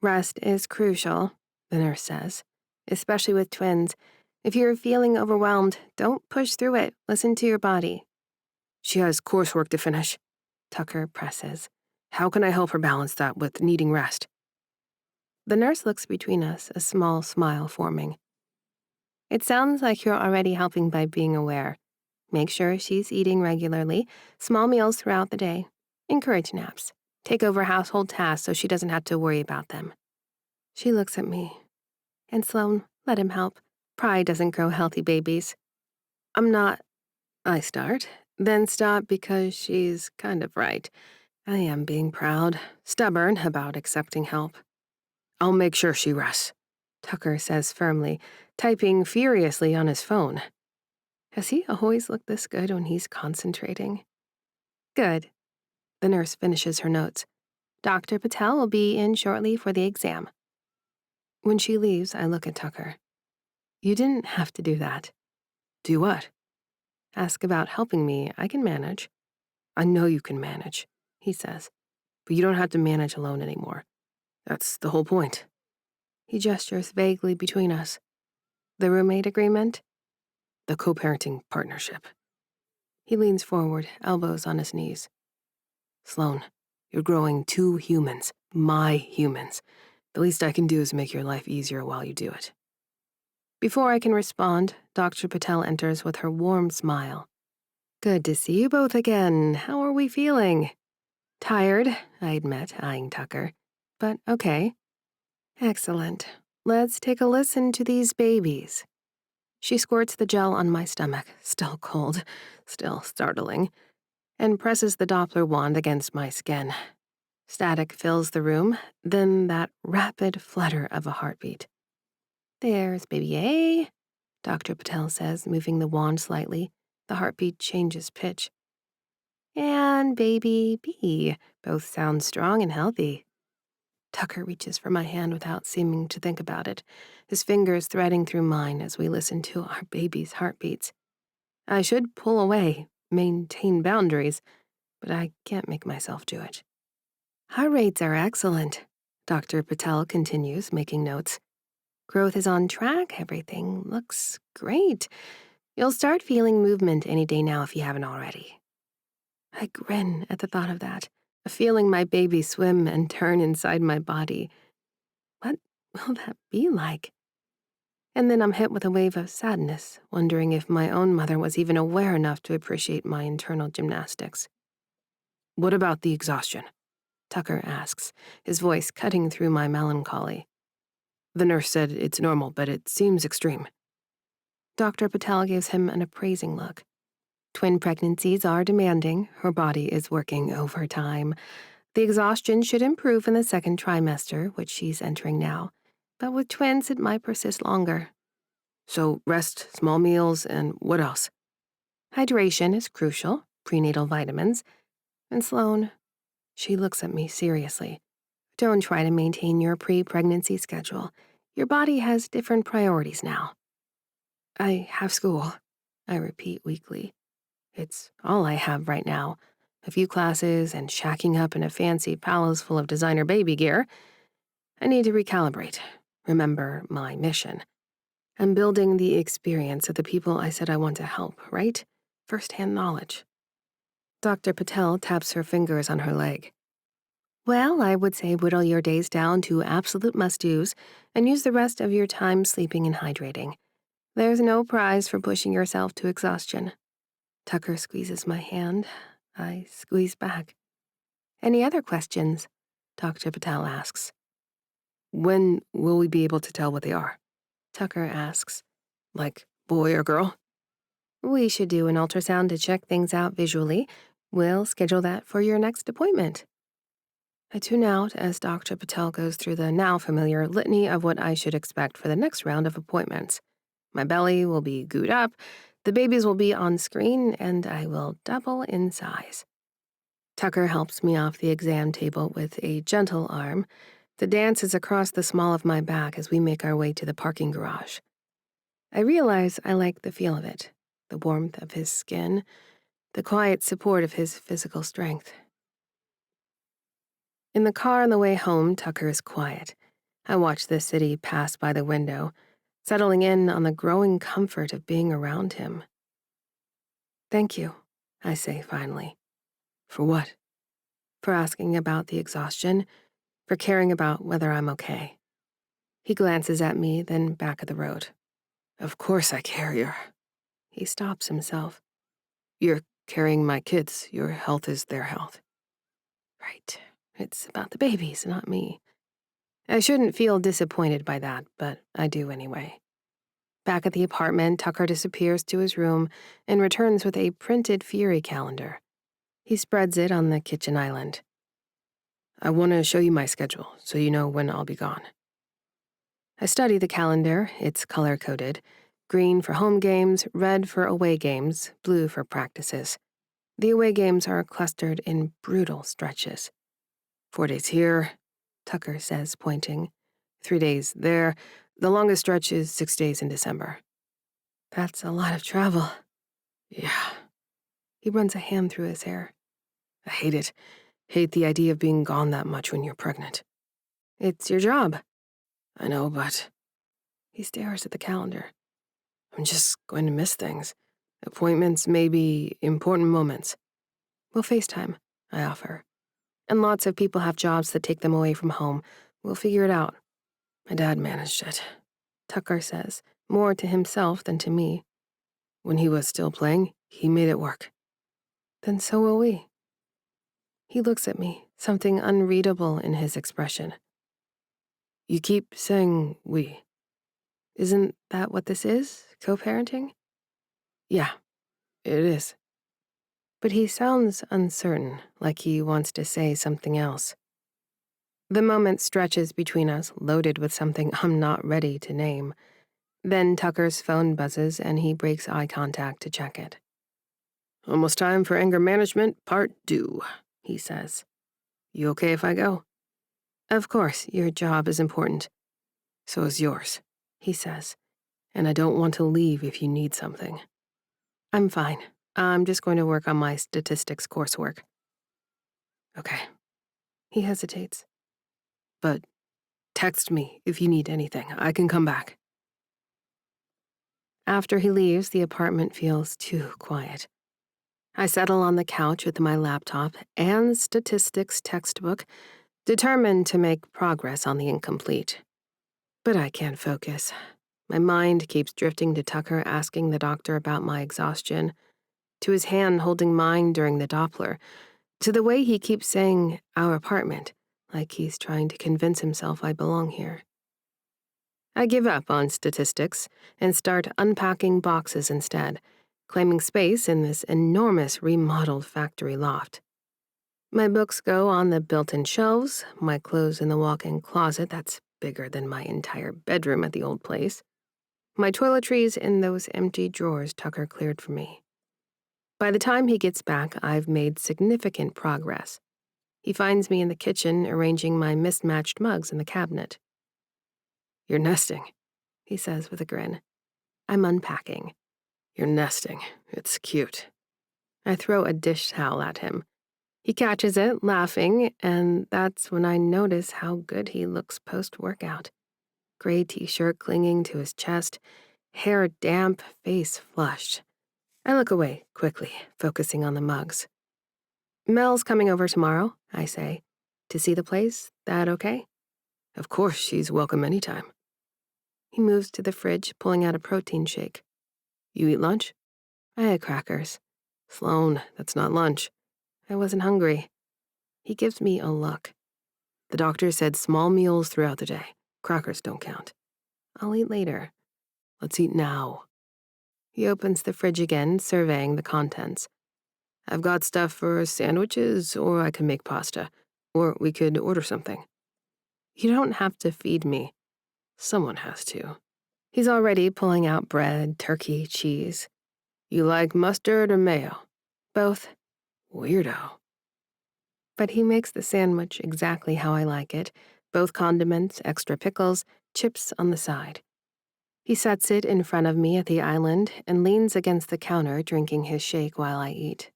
Rest is crucial. the nurse says. Especially with twins. If you're feeling overwhelmed, don't push through it. Listen to your body. She has coursework to finish, Tucker presses. How can I help her balance that with needing rest? The nurse looks between us, a small smile forming. It sounds like you're already helping by being aware. Make sure she's eating regularly, small meals throughout the day. Encourage naps. Take over household tasks so she doesn't have to worry about them. She looks at me. And Sloan, let him help. Pride doesn't grow healthy babies. I'm not. I start, then stop because she's kind of right. I am being proud, stubborn about accepting help. I'll make sure she rests, Tucker says firmly, typing furiously on his phone. Has he always looked this good when he's concentrating? Good. The nurse finishes her notes. Dr. Patel will be in shortly for the exam. When she leaves, I look at Tucker. You didn't have to do that. Do what? Ask about helping me. I can manage. I know you can manage, he says. But you don't have to manage alone anymore. That's the whole point. He gestures vaguely between us. The roommate agreement? The co-parenting partnership. He leans forward, elbows on his knees. Sloan, you're growing two humans, my humans. The least I can do is make your life easier while you do it. Before I can respond, Dr. Patel enters with her warm smile. Good to see you both again. How are we feeling? Tired, I admit, eyeing Tucker. But okay. Excellent. Let's take a listen to these babies. She squirts the gel on my stomach, still cold, still startling, and presses the Doppler wand against my skin. Static fills the room, then that rapid flutter of a heartbeat. There's baby A, Dr. Patel says, moving the wand slightly. The heartbeat changes pitch. And baby B, both sound strong and healthy. Tucker reaches for my hand without seeming to think about it, his fingers threading through mine as we listen to our baby's heartbeats. I should pull away, maintain boundaries, but I can't make myself do it. Heart rates are excellent, Dr. Patel continues, making notes. Growth is on track, everything looks great. You'll start feeling movement any day now if you haven't already. I grin at the thought of that, feeling my baby swim and turn inside my body. What will that be like? And then I'm hit with a wave of sadness, wondering if my own mother was even aware enough to appreciate my internal gymnastics. What about the exhaustion? Tucker asks, his voice cutting through my melancholy. The nurse said it's normal, but it seems extreme. Dr. Patel gives him an appraising look. Twin pregnancies are demanding. Her body is working overtime. The exhaustion should improve in the second trimester, which she's entering now. But with twins, it might persist longer. So rest, small meals, and what else? Hydration is crucial, prenatal vitamins. And Sloan, she looks at me seriously. Don't try to maintain your pre-pregnancy schedule. Your body has different priorities now. I have school, I repeat weakly. It's all I have right now. A few classes and shacking up in a fancy palace full of designer baby gear. I need to recalibrate, remember my mission. I'm building the experience of the people I said I want to help, right? First-hand knowledge. Dr. Patel taps her fingers on her leg. Well, I would say whittle your days down to absolute must-dos and use the rest of your time sleeping and hydrating. There's no prize for pushing yourself to exhaustion. Tucker squeezes my hand. I squeeze back. Any other questions? Dr. Patel asks. When will we be able to tell what they are? Tucker asks. Like boy or girl? We should do an ultrasound to check things out visually. We'll schedule that for your next appointment. I tune out as Dr. Patel goes through the now familiar litany of what I should expect for the next round of appointments. My belly will be gooed up, the babies will be on screen, and I will double in size. Tucker helps me off the exam table with a gentle arm that dances across the small of my back as we make our way to the parking garage. I realize I like the feel of it, the warmth of his skin, the quiet support of his physical strength. In the car on the way home, Tucker is quiet. I watch the city pass by the window, settling in on the growing comfort of being around him. Thank you, I say finally. For what? For asking about the exhaustion, for caring about whether I'm okay. He glances at me, then back at the road. Of course I care. He stops himself. You're carrying my kids. Your health is their health. Right. It's about the babies, not me. I shouldn't feel disappointed by that, but I do anyway. Back at the apartment, Tucker disappears to his room and returns with a printed Fury calendar. He spreads it on the kitchen island. I want to show you my schedule, so you know when I'll be gone. I study the calendar. It's color-coded. Green for home games, red for away games, blue for practices. The away games are clustered in brutal stretches. 4 days here, Tucker says, pointing. 3 days there. The longest stretch is 6 days in December. That's a lot of travel. Yeah. He runs a hand through his hair. I hate it. Hate the idea of being gone that much when you're pregnant. It's your job. I know, but... He stares at the calendar. I'm just going to miss things. Appointments, maybe important moments. We'll FaceTime, I offer. And lots of people have jobs that take them away from home. We'll figure it out. My dad managed it, Tucker says, more to himself than to me. When he was still playing, he made it work. Then so will we. He looks at me, something unreadable in his expression. You keep saying we. Isn't that what this is, co-parenting? Yeah, it is. But he sounds uncertain, like he wants to say something else. The moment stretches between us, loaded with something I'm not ready to name. Then Tucker's phone buzzes and he breaks eye contact to check it. Almost time for anger management, part 2, he says. You okay if I go? Of course, your job is important. So is yours, he says. And I don't want to leave if you need something. I'm fine. I'm just going to work on my statistics coursework. Okay. He hesitates. But text me if you need anything. I can come back. After he leaves, the apartment feels too quiet. I settle on the couch with my laptop and statistics textbook, determined to make progress on the incomplete. But I can't focus. My mind keeps drifting to Tucker asking the doctor about my exhaustion, to his hand holding mine during the Doppler, to the way he keeps saying our apartment, like he's trying to convince himself I belong here. I give up on statistics and start unpacking boxes instead, claiming space in this enormous remodeled factory loft. My books go on the built-in shelves, my clothes in the walk-in closet that's bigger than my entire bedroom at the old place, my toiletries in those empty drawers Tucker cleared for me. By the time he gets back, I've made significant progress. He finds me in the kitchen arranging my mismatched mugs in the cabinet. You're nesting, he says with a grin. I'm unpacking. You're nesting. It's cute. I throw a dish towel at him. He catches it, laughing, and that's when I notice how good he looks post-workout. Gray t-shirt clinging to his chest, hair damp, face flushed. I look away quickly, focusing on the mugs. Mel's coming over tomorrow, I say. To see the place, that okay? Of course, she's welcome anytime. He moves to the fridge, pulling out a protein shake. You eat lunch? I had crackers. Sloan, that's not lunch. I wasn't hungry. He gives me a look. The doctor said small meals throughout the day. Crackers don't count. I'll eat later. Let's eat now. He opens the fridge again, surveying the contents. I've got stuff for sandwiches, or I can make pasta. Or we could order something. You don't have to feed me. Someone has to. He's already pulling out bread, turkey, cheese. You like mustard or mayo? Both. Weirdo. But he makes the sandwich exactly how I like it. Both condiments, extra pickles, chips on the side. He sets it in front of me at the island and leans against the counter drinking his shake while I eat.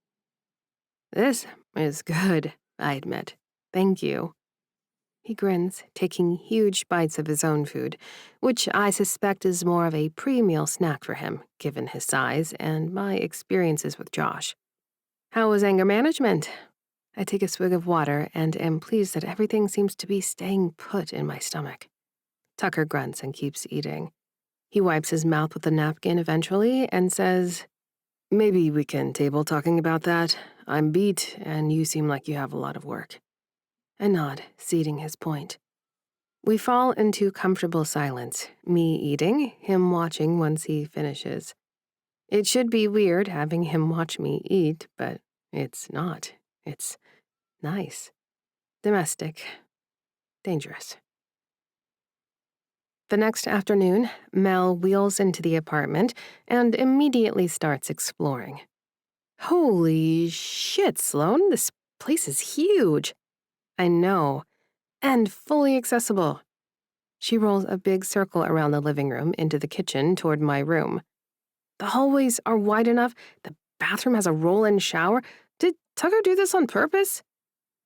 This is good, I admit. Thank you. He grins, taking huge bites of his own food, which I suspect is more of a pre-meal snack for him, given his size and my experiences with Josh. How was anger management? I take a swig of water and am pleased that everything seems to be staying put in my stomach. Tucker grunts and keeps eating. He wipes his mouth with a napkin eventually and says, "Maybe we can table talking about that. I'm beat, and you seem like you have a lot of work." I nod, ceding his point. We fall into comfortable silence, me eating, him watching once he finishes. It should be weird having him watch me eat, but it's not. It's nice. Domestic. Dangerous. The next afternoon, Mel wheels into the apartment and immediately starts exploring. Holy shit, Sloan, this place is huge. I know. And fully accessible. She rolls a big circle around the living room into the kitchen toward my room. The hallways are wide enough. The bathroom has a roll-in shower. Did Tucker do this on purpose?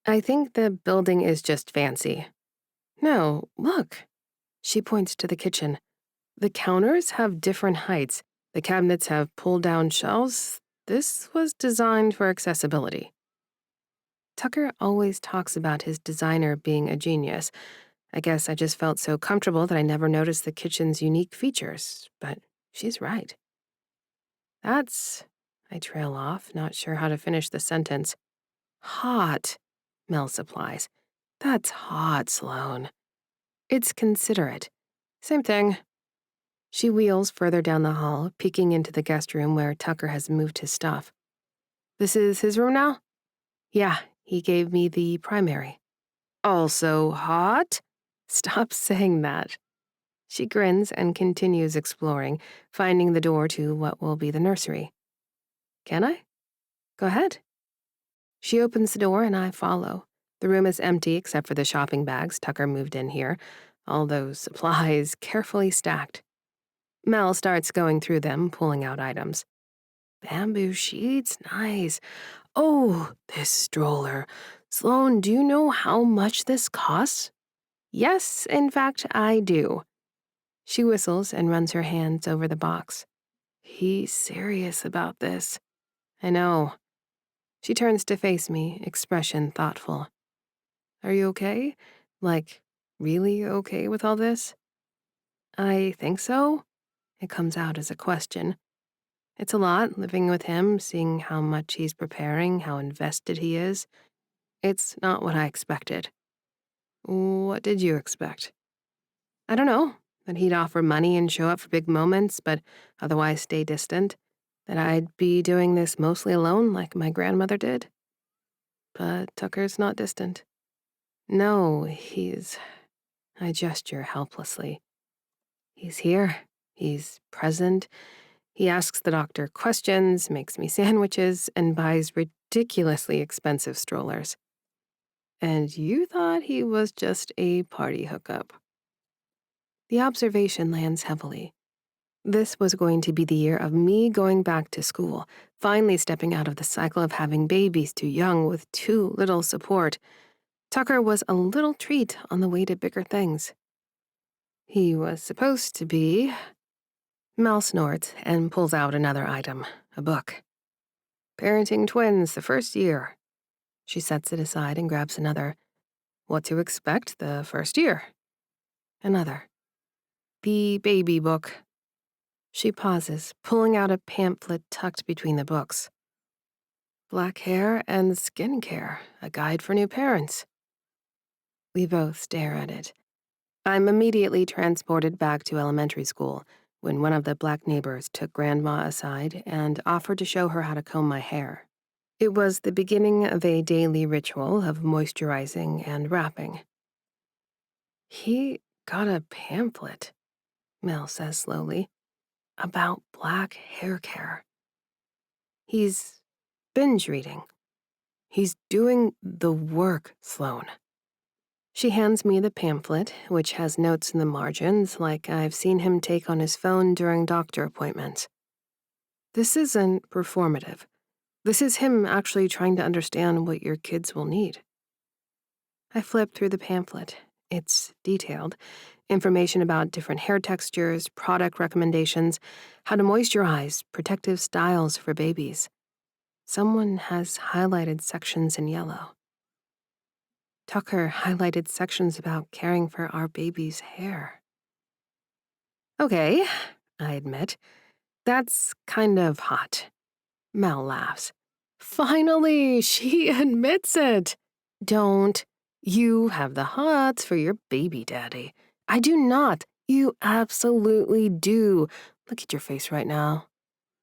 I think the building is just fancy. No, look. She points to the kitchen. The counters have different heights. The cabinets have pull-down shelves. This was designed for accessibility. Tucker always talks about his designer being a genius. I guess I just felt so comfortable that I never noticed the kitchen's unique features, but she's right. I trail off, not sure how to finish the sentence. Hot, Mel supplies. That's hot, Sloan. It's considerate. Same thing. She wheels further down the hall, peeking into the guest room where Tucker has moved his stuff. This is his room now? Yeah, he gave me the primary. Also hot? Stop saying that. She grins and continues exploring, finding the door to what will be the nursery. Can I? Go ahead. She opens the door and I follow. The room is empty except for the shopping bags Tucker moved in here, all those supplies carefully stacked. Mel starts going through them, pulling out items. Bamboo sheets, nice. Oh, this stroller. Sloan, do you know how much this costs? Yes, in fact, I do. She whistles and runs her hands over the box. He's serious about this. I know. She turns to face me, expression thoughtful. Are you okay? Like, really okay with all this? I think so. It comes out as a question. It's a lot, living with him, seeing how much he's preparing, how invested he is. It's not what I expected. What did you expect? I don't know, that he'd offer money and show up for big moments, but otherwise stay distant. That I'd be doing this mostly alone like my grandmother did. But Tucker's not distant. No, I gesture helplessly. He's here. He's present. He asks the doctor questions, makes me sandwiches, and buys ridiculously expensive strollers. And you thought he was just a party hookup. The observation lands heavily. This was going to be the year of me going back to school, finally stepping out of the cycle of having babies too young with too little support. Tucker was a little treat on the way to bigger things. He was supposed to be... Mel snorts and pulls out another item, a book. Parenting twins the first year. She sets it aside and grabs another. What to expect the first year. Another. The baby book. She pauses, pulling out a pamphlet tucked between the books. Black hair and skin care, a guide for new parents. We both stare at it. I'm immediately transported back to elementary school when one of the black neighbors took Grandma aside and offered to show her how to comb my hair. It was the beginning of a daily ritual of moisturizing and wrapping. He got a pamphlet, Mel says slowly, about black hair care. He's binge reading. He's doing the work, Sloan. She hands me the pamphlet, which has notes in the margins like I've seen him take on his phone during doctor appointments. This isn't performative. This is him actually trying to understand what your kids will need. I flip through the pamphlet, It's detailed. Information about different hair textures, product recommendations, how to moisturize, protective styles for babies. Someone has highlighted sections in yellow. Tucker highlighted sections about caring for our baby's hair. Okay, I admit. That's kind of hot. Mel laughs. Finally, she admits it. Don't. You have the hots for your baby daddy. I do not. You absolutely do. Look at your face right now.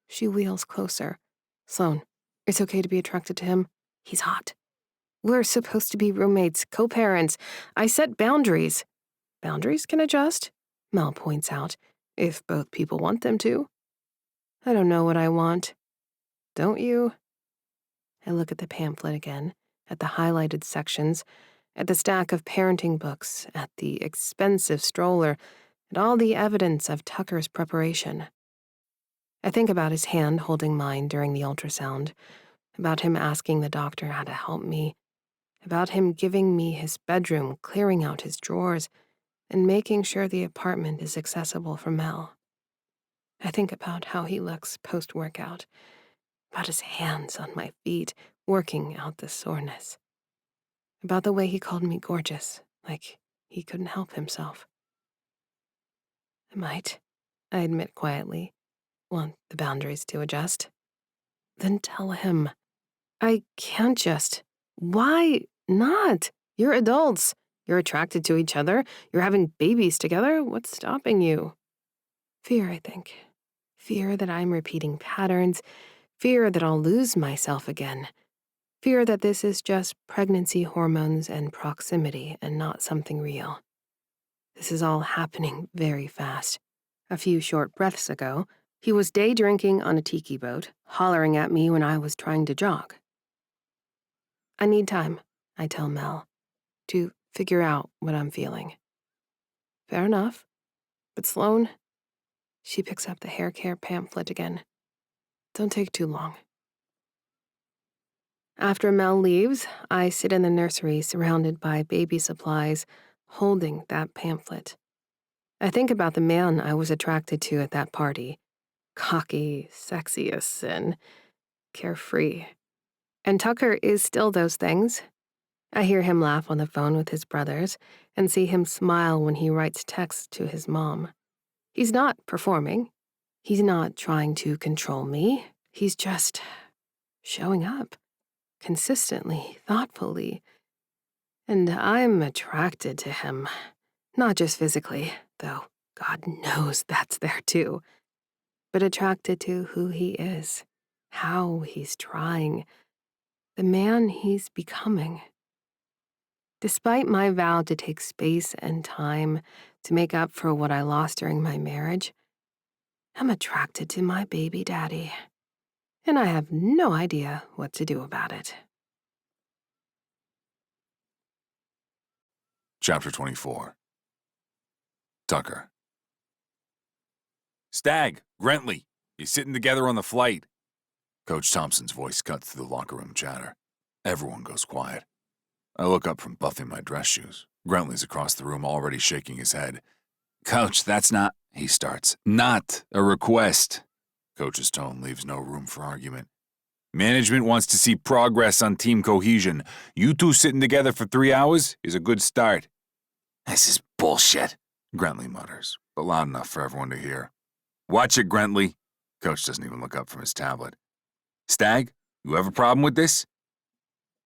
She wheels closer. Sloan, it's okay to be attracted to him. He's hot. We're supposed to be roommates, co-parents. I set boundaries. Boundaries can adjust, Mel points out, if both people want them to. I don't know what I want. Don't you? I look at the pamphlet again, at the highlighted sections, at the stack of parenting books, at the expensive stroller, and all the evidence of Tucker's preparation. I think about his hand holding mine during the ultrasound, about him asking the doctor how to help me, about him giving me his bedroom, clearing out his drawers, and making sure the apartment is accessible for Mel. I think about how he looks post-workout, about his hands on my feet, working out the soreness, about the way he called me gorgeous, like he couldn't help himself. I admit quietly, want the boundaries to adjust. Then tell him. I can't just. Why not? You're adults. You're attracted to each other. You're having babies together. What's stopping you? Fear, I think. Fear that I'm repeating patterns. Fear that I'll lose myself again. Fear that this is just pregnancy hormones and proximity and not something real. This is all happening very fast. A few short breaths ago, he was day drinking on a tiki boat, hollering at me when I was trying to jog. I need time, I tell Mel, to figure out what I'm feeling. Fair enough. But Sloan, she picks up the hair care pamphlet again. Don't take too long. After Mel leaves, I sit in the nursery surrounded by baby supplies, holding that pamphlet. I think about the man I was attracted to at that party. Cocky, sexy as sin, carefree. And Tucker is still those things. I hear him laugh on the phone with his brothers and see him smile when he writes texts to his mom. He's not performing. He's not trying to control me. He's just showing up, consistently, thoughtfully. And I'm attracted to him, not just physically, though God knows that's there too, but attracted to who he is, how he's trying, the man he's becoming. Despite my vow to take space and time to make up for what I lost during my marriage, I'm attracted to my baby daddy, and I have no idea what to do about it. Chapter 24. Tucker. Stag, Grentley, you sitting together on the flight? Coach Thompson's voice cuts through the locker room chatter. Everyone goes quiet. I look up from buffing my dress shoes. Grentley's across the room already shaking his head. Coach, that's not, he starts, not a request. Coach's tone leaves no room for argument. Management wants to see progress on team cohesion. You two sitting together for 3 hours is a good start. This is bullshit, Grentley mutters, but loud enough for everyone to hear. Watch it, Grentley. Coach doesn't even look up from his tablet. Stag, you have a problem with this?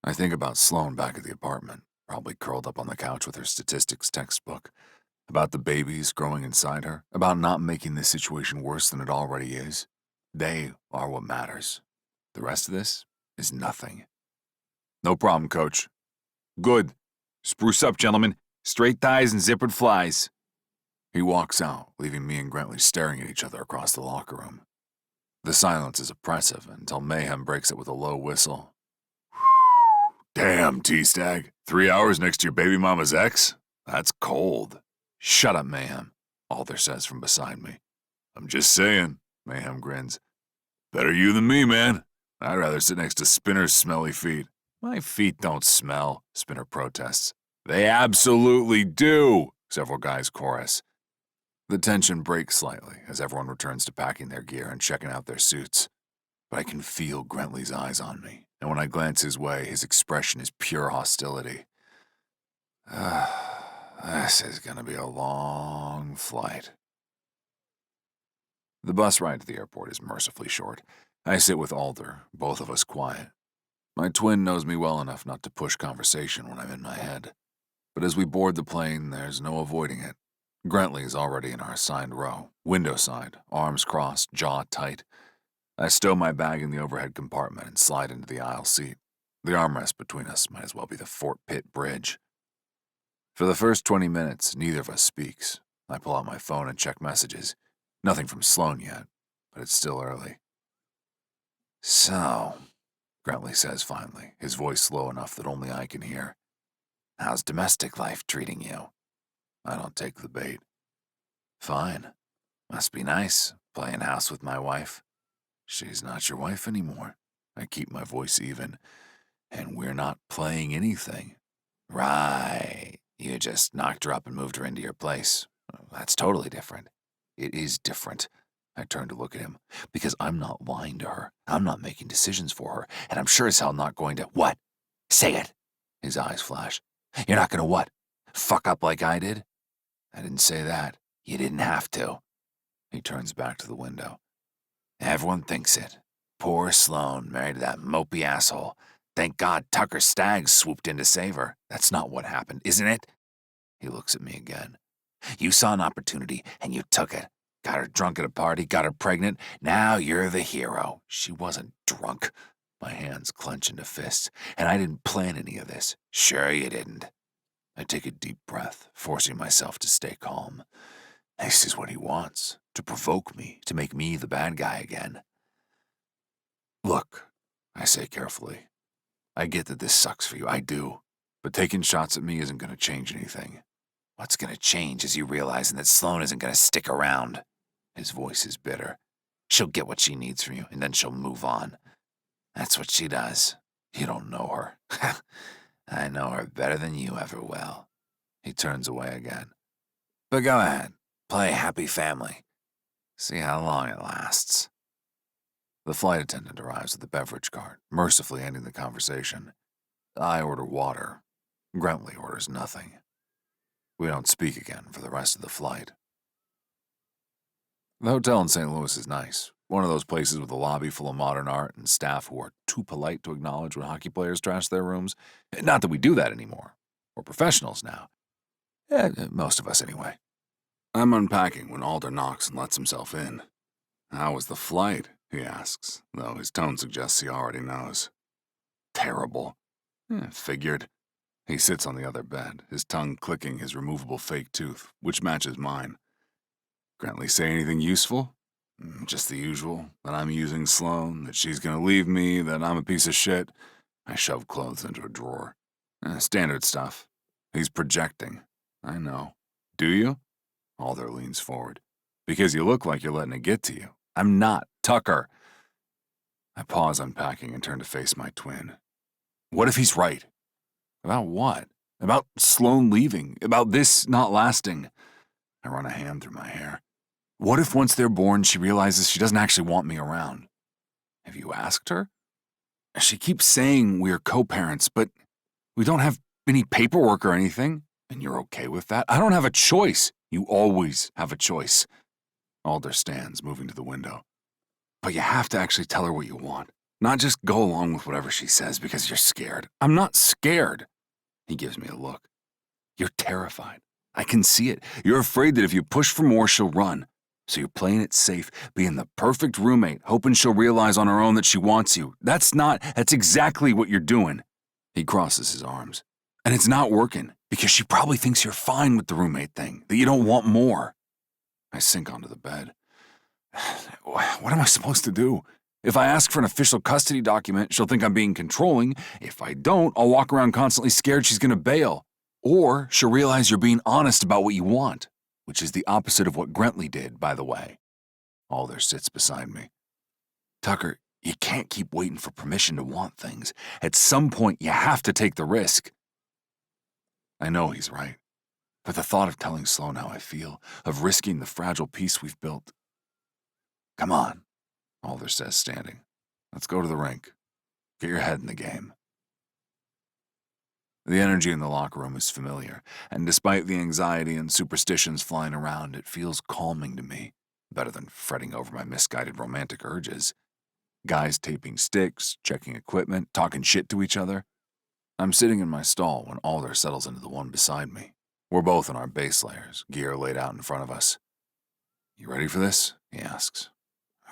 I think about Sloan back at the apartment, probably curled up on the couch with her statistics textbook, about the babies growing inside her, about not making this situation worse than it already is. They are what matters. The rest of this is nothing. No problem, Coach. Good. Spruce up, gentlemen. Straight ties and zippered flies. He walks out, leaving me and Grentley staring at each other across the locker room. The silence is oppressive until Mayhem breaks it with a low whistle. Damn, T-Stag. 3 hours next to your baby mama's ex? That's cold. Shut up, Mayhem, Alder says from beside me. I'm just saying, Mayhem grins. Better you than me, man. I'd rather sit next to Spinner's smelly feet. My feet don't smell, Spinner protests. They absolutely do, several guys chorus. The tension breaks slightly as everyone returns to packing their gear and checking out their suits. But I can feel Grentley's eyes on me, and when I glance his way, his expression is pure hostility. This is gonna be a long flight. The bus ride to the airport is mercifully short. I sit with Alder, both of us quiet. My twin knows me well enough not to push conversation when I'm in my head. But as we board the plane, there's no avoiding it. Grentley is already in our assigned row, window side, arms crossed, jaw tight. I stow my bag in the overhead compartment and slide into the aisle seat. The armrest between us might as well be the Fort Pitt Bridge. For the first 20 minutes, neither of us speaks. I pull out my phone and check messages. Nothing from Sloan yet, but it's still early. So, Grentley says finally, his voice slow enough that only I can hear. How's domestic life treating you? I don't take the bait. Fine. Must be nice, playing house with my wife. She's not your wife anymore. I keep my voice even. And we're not playing anything. Right. You just knocked her up and moved her into your place. That's totally different. It is different. I turn to look at him. Because I'm not lying to her. I'm not making decisions for her. And I'm sure as hell not going to— What? Say it. His eyes flash. You're not going to what? Fuck up like I did? I didn't say that. You didn't have to. He turns back to the window. Everyone thinks it. Poor Sloan married to that mopey asshole. Thank God Tucker Stag swooped in to save her. That's not what happened, isn't it? He looks at me again. You saw an opportunity and you took it. Got her drunk at a party, got her pregnant. Now you're the hero. She wasn't drunk. My hands clench into fists. And I didn't plan any of this. Sure you didn't. I take a deep breath, forcing myself to stay calm. This is what he wants. To provoke me, to make me the bad guy again. Look, I say carefully. I get that this sucks for you, I do. But taking shots at me isn't going to change anything. What's going to change is you realizing that Sloan isn't going to stick around. His voice is bitter. She'll get what she needs from you, and then she'll move on. That's what she does. You don't know her. I know her better than you ever will. He turns away again. But go ahead. Play happy family. See how long it lasts. The flight attendant arrives with the beverage cart, mercifully ending the conversation. I order water. Grentley orders nothing. We don't speak again for the rest of the flight. The hotel in St. Louis is nice. One of those places with a lobby full of modern art and staff who are too polite to acknowledge when hockey players trash their rooms. Not that we do that anymore. We're professionals now. Most of us anyway. I'm unpacking when Alder knocks and lets himself in. How was the flight? He asks, though his tone suggests he already knows. Terrible. Figured. He sits on the other bed, his tongue clicking his removable fake tooth, which matches mine. Grentley say anything useful? Just the usual, that I'm using Sloan, that she's gonna leave me, that I'm a piece of shit. I shove clothes into a drawer. Standard stuff. He's projecting. I know. Do you? Alder leans forward. Because you look like you're letting it get to you. I'm not Tucker. I pause unpacking and turn to face my twin. What if he's right? About what? About Sloan leaving? About this not lasting? I run a hand through my hair. What if once they're born she realizes she doesn't actually want me around? Have you asked her? She keeps saying we're co-parents, but we don't have any paperwork or anything. And you're okay with that? I don't have a choice. You always have a choice. Alder stands, moving to the window. But you have to actually tell her what you want. Not just go along with whatever she says because you're scared. I'm not scared. He gives me a look. You're terrified. I can see it. You're afraid that if you push for more, she'll run. So you're playing it safe, being the perfect roommate, hoping she'll realize on her own that she wants you. That's exactly what you're doing. He crosses his arms. And it's not working, because she probably thinks you're fine with the roommate thing, that you don't want more. I sink onto the bed. What am I supposed to do? If I ask for an official custody document, she'll think I'm being controlling. If I don't, I'll walk around constantly scared she's gonna bail. Or she'll realize you're being honest about what you want, which is the opposite of what Grentley did, by the way. Alder sits beside me. Tucker, you can't keep waiting for permission to want things. At some point, you have to take the risk. I know he's right. But the thought of telling Sloan how I feel, of risking the fragile peace we've built. Come on, Alder says, standing. Let's go to the rink. Get your head in the game. The energy in the locker room is familiar, and despite the anxiety and superstitions flying around, it feels calming to me, better than fretting over my misguided romantic urges. Guys taping sticks, checking equipment, talking shit to each other. I'm sitting in my stall when Alder settles into the one beside me. We're both in our base layers, gear laid out in front of us. You ready for this? He asks.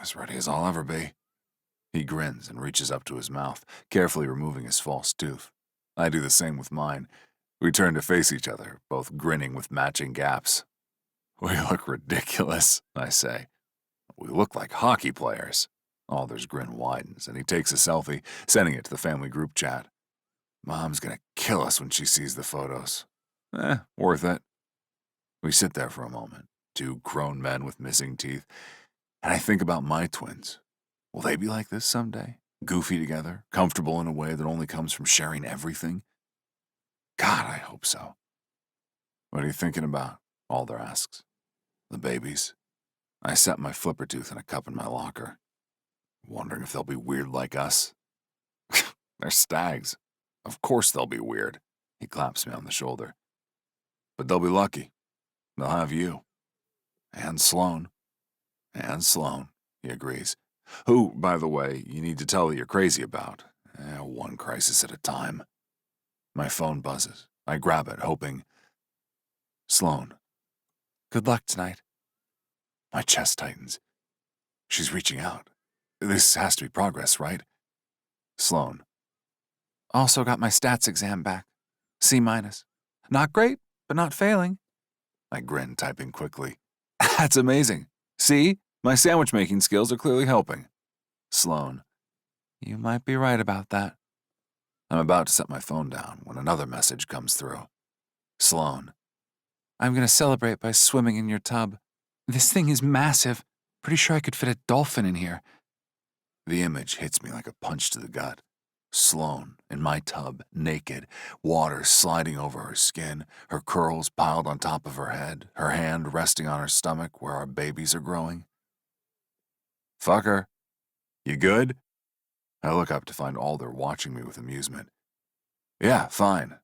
As ready as I'll ever be. He grins and reaches up to his mouth, carefully removing his false tooth. I do the same with mine. We turn to face each other, both grinning with matching gaps. We look ridiculous, I say. We look like hockey players. Alder's grin widens, and he takes a selfie, sending it to the family group chat. Mom's gonna kill us when she sees the photos. Worth it. We sit there for a moment, two grown men with missing teeth, and I think about my twins. Will they be like this someday? Goofy together, comfortable in a way that only comes from sharing everything? God, I hope so. What are you thinking about? Alder asks. The babies. I set my flipper tooth in a cup in my locker. Wondering if they'll be weird like us. They're stags. Of course they'll be weird. He claps me on the shoulder. But they'll be lucky. They'll have you. And Sloan. And Sloan, he agrees. Who, by the way, you need to tell that you're crazy about. One crisis at a time. My phone buzzes. I grab it, hoping. Sloan. Good luck tonight. My chest tightens. She's reaching out. This has to be progress, right? Sloan. Also got my stats exam back. C-. Not great, but not failing. I grin, typing quickly. That's amazing. See? My sandwich-making skills are clearly helping. Sloan. You might be right about that. I'm about to set my phone down when another message comes through. Sloan. I'm going to celebrate by swimming in your tub. This thing is massive. Pretty sure I could fit a dolphin in here. The image hits me like a punch to the gut. Sloan, in my tub, naked, water sliding over her skin, her curls piled on top of her head, her hand resting on her stomach where our babies are growing. Fucker, you good? I look up to find Alder watching me with amusement. Yeah, fine.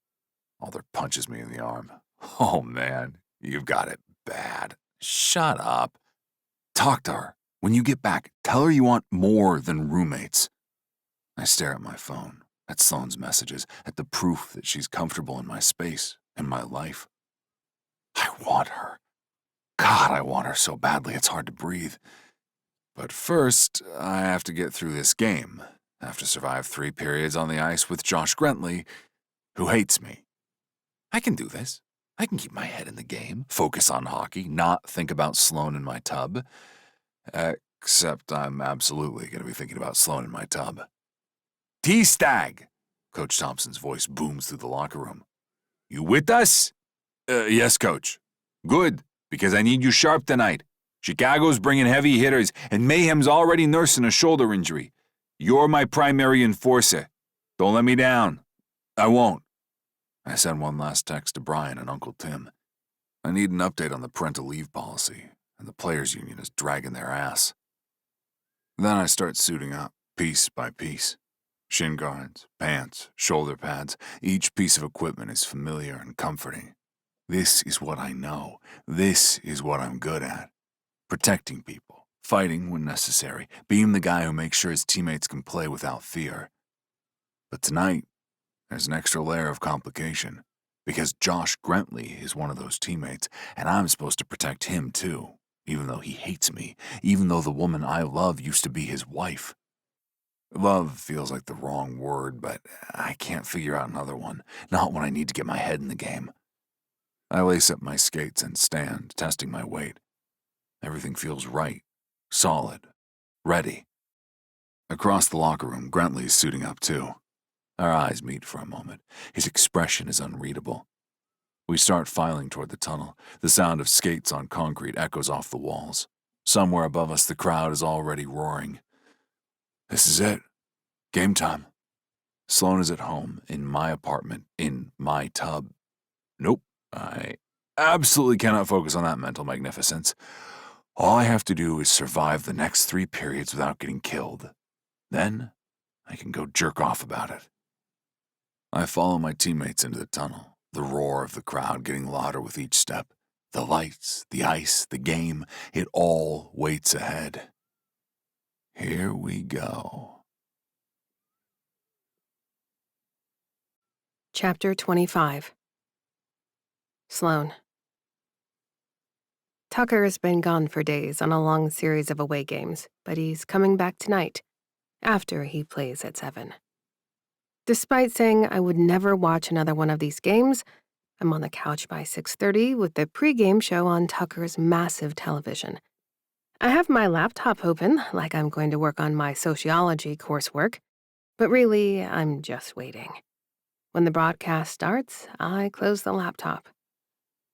Alder punches me in the arm. Oh man, you've got it bad. Shut up. Talk to her. When you get back, tell her you want more than roommates. I stare at my phone, at Sloan's messages, at the proof that she's comfortable in my space, in my life. I want her. God, I want her so badly it's hard to breathe. But first, I have to get through this game. I have to survive 3 periods on the ice with Josh Grentley, who hates me. I can do this. I can keep my head in the game, focus on hockey, not think about Sloan in my tub. Except I'm absolutely going to be thinking about Sloan in my tub. T-Stag! Coach Thompson's voice booms through the locker room. You with us? Yes, Coach. Good, because I need you sharp tonight. Chicago's bringing heavy hitters, and Mayhem's already nursing a shoulder injury. You're my primary enforcer. Don't let me down. I won't. I send one last text to Brian and Uncle Tim. I need an update on the parental leave policy, and the players' union is dragging their ass. Then I start suiting up, piece by piece. Shin guards, pants, shoulder pads, each piece of equipment is familiar and comforting. This is what I know. This is what I'm good at. Protecting people, fighting when necessary, being the guy who makes sure his teammates can play without fear. But tonight, there's an extra layer of complication, because Josh Grentley is one of those teammates, and I'm supposed to protect him too, even though he hates me, even though the woman I love used to be his wife. Love feels like the wrong word, but I can't figure out another one, not when I need to get my head in the game. I lace up my skates and stand, testing my weight. Everything feels right, solid, ready. Across the locker room, Grentley's suiting up too. Our eyes meet for a moment. His expression is unreadable. We start filing toward the tunnel. The sound of skates on concrete echoes off the walls. Somewhere above us, the crowd is already roaring. This is it. Game time. Sloan is at home, in my apartment, in my tub. Nope, I absolutely cannot focus on that mental magnificence. All I have to do is survive the next 3 periods without getting killed. Then, I can go jerk off about it. I follow my teammates into the tunnel, the roar of the crowd getting louder with each step. The lights, the ice, the game, it all waits ahead. Here we go. Chapter 25. Sloan. Tucker has been gone for days on a long series of away games, but he's coming back tonight, after he plays at 7. Despite saying I would never watch another one of these games, I'm on the couch by 6:30 with the pregame show on Tucker's massive television. I have my laptop open, like I'm going to work on my sociology coursework, but really, I'm just waiting. When the broadcast starts, I close the laptop.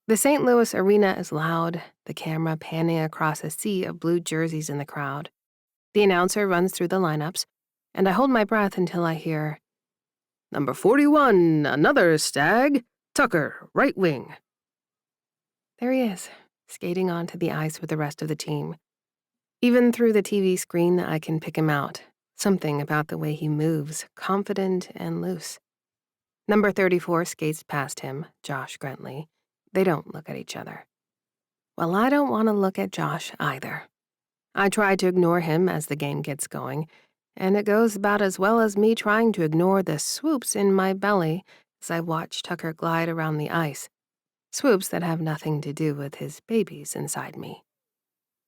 The St. Louis arena is loud, the camera panning across a sea of blue jerseys in the crowd. The announcer runs through the lineups, and I hold my breath until I hear, "Number 41, another Stag, Tucker, right wing." There he is, skating onto the ice with the rest of the team. Even through the TV screen, I can pick him out. Something about the way he moves, confident and loose. Number 34 skates past him, Josh Grentley. They don't look at each other. Well, I don't want to look at Josh either. I try to ignore him as the game gets going, and it goes about as well as me trying to ignore the swoops in my belly as I watch Tucker glide around the ice, swoops that have nothing to do with his babies inside me.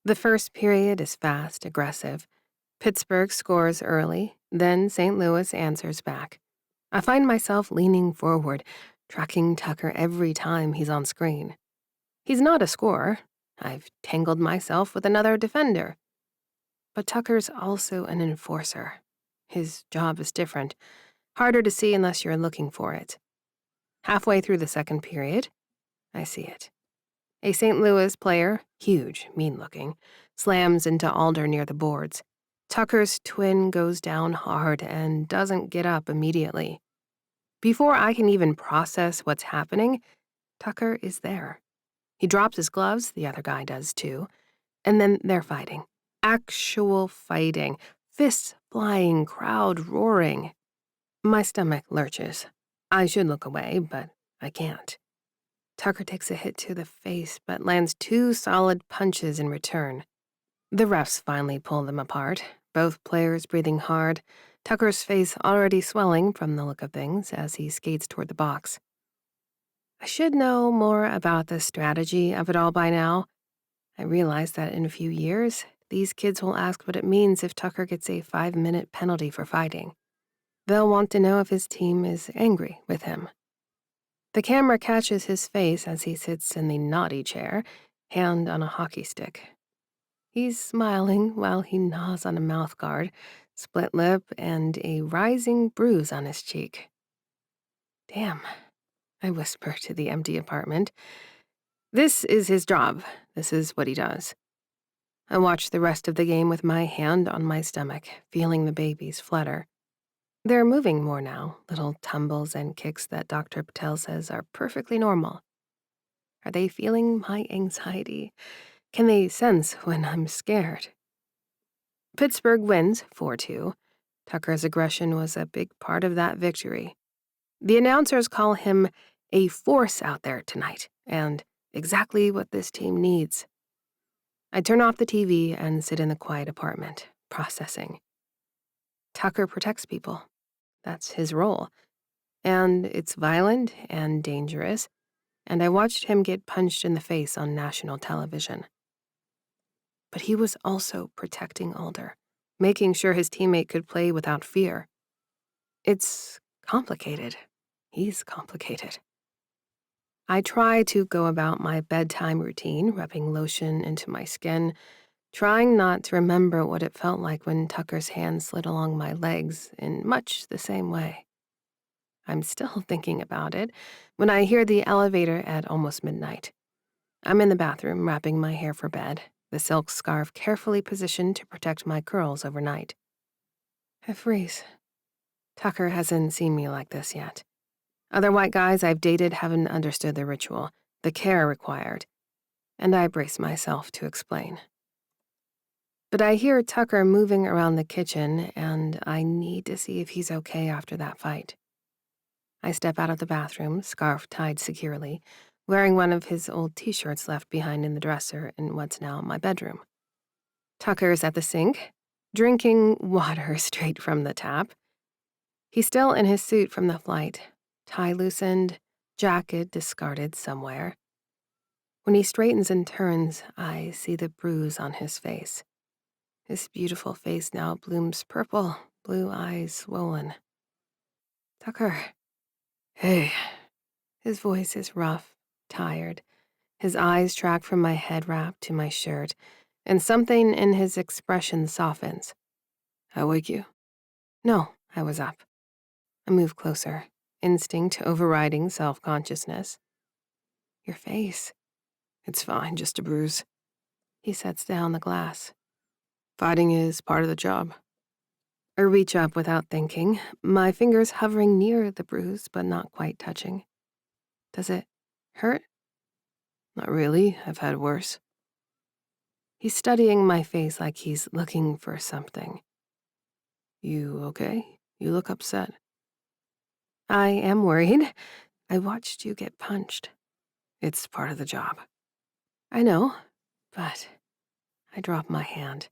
The first period is fast, aggressive. Pittsburgh scores early, then St. Louis answers back. I find myself leaning forward, tracking Tucker every time he's on screen. He's not a scorer. I've tangled myself with another defender. But Tucker's also an enforcer. His job is different, harder to see unless you're looking for it. Halfway through the second period, I see it. A St. Louis player, huge, mean-looking, slams into Alder near the boards. Tucker's twin goes down hard and doesn't get up immediately. Before I can even process what's happening, Tucker is there. He drops his gloves, the other guy does too, and then they're fighting. Actual fighting. Fists flying, crowd roaring. My stomach lurches. I should look away, but I can't. Tucker takes a hit to the face, but lands 2 solid punches in return. The refs finally pull them apart, both players breathing hard, Tucker's face already swelling from the look of things as he skates toward the box. I should know more about the strategy of it all by now. I realize that in a few years, these kids will ask what it means if Tucker gets a 5-minute penalty for fighting. They'll want to know if his team is angry with him. The camera catches his face as he sits in the naughty chair, hand on a hockey stick. He's smiling while he gnaws on a mouthguard, split lip, and a rising bruise on his cheek. "Damn," I whisper to the empty apartment. This is his job. This is what he does. I watch the rest of the game with my hand on my stomach, feeling the babies flutter. They're moving more now, little tumbles and kicks that Dr. Patel says are perfectly normal. Are they feeling my anxiety? Can they sense when I'm scared? Pittsburgh wins 4-2. Tucker's aggression was a big part of that victory. The announcers call him a force out there tonight, and exactly what this team needs. I turn off the TV and sit in the quiet apartment, processing. Tucker protects people. That's his role. And it's violent and dangerous, and I watched him get punched in the face on national television. But he was also protecting Alder, making sure his teammate could play without fear. It's complicated. He's complicated. I try to go about my bedtime routine, rubbing lotion into my skin, trying not to remember what it felt like when Tucker's hand slid along my legs in much the same way. I'm still thinking about it when I hear the elevator at almost midnight. I'm in the bathroom wrapping my hair for bed, the silk scarf carefully positioned to protect my curls overnight. I freeze. Tucker hasn't seen me like this yet. Other white guys I've dated haven't understood the ritual, the care required, and I brace myself to explain. But I hear Tucker moving around the kitchen, and I need to see if he's okay after that fight. I step out of the bathroom, scarf tied securely, wearing one of his old t-shirts left behind in the dresser in what's now my bedroom. Tucker's at the sink, drinking water straight from the tap. He's still in his suit from the flight, tie loosened, jacket discarded somewhere. When he straightens and turns, I see the bruise on his face. His beautiful face now blooms purple, blue eyes swollen. Tucker. Hey. His voice is rough, tired. His eyes track from my head wrap to my shirt, and something in his expression softens. I wake you? No, I was up. I move closer, instinct overriding self-consciousness. Your face. It's fine, just a bruise. He sets down the glass. Fighting is part of the job. I reach up without thinking, my fingers hovering near the bruise but not quite touching. Does it hurt? Not really, I've had worse. He's studying my face like he's looking for something. You okay? You look upset. I am worried. I watched you get punched. It's part of the job. I know, but I drop my hand.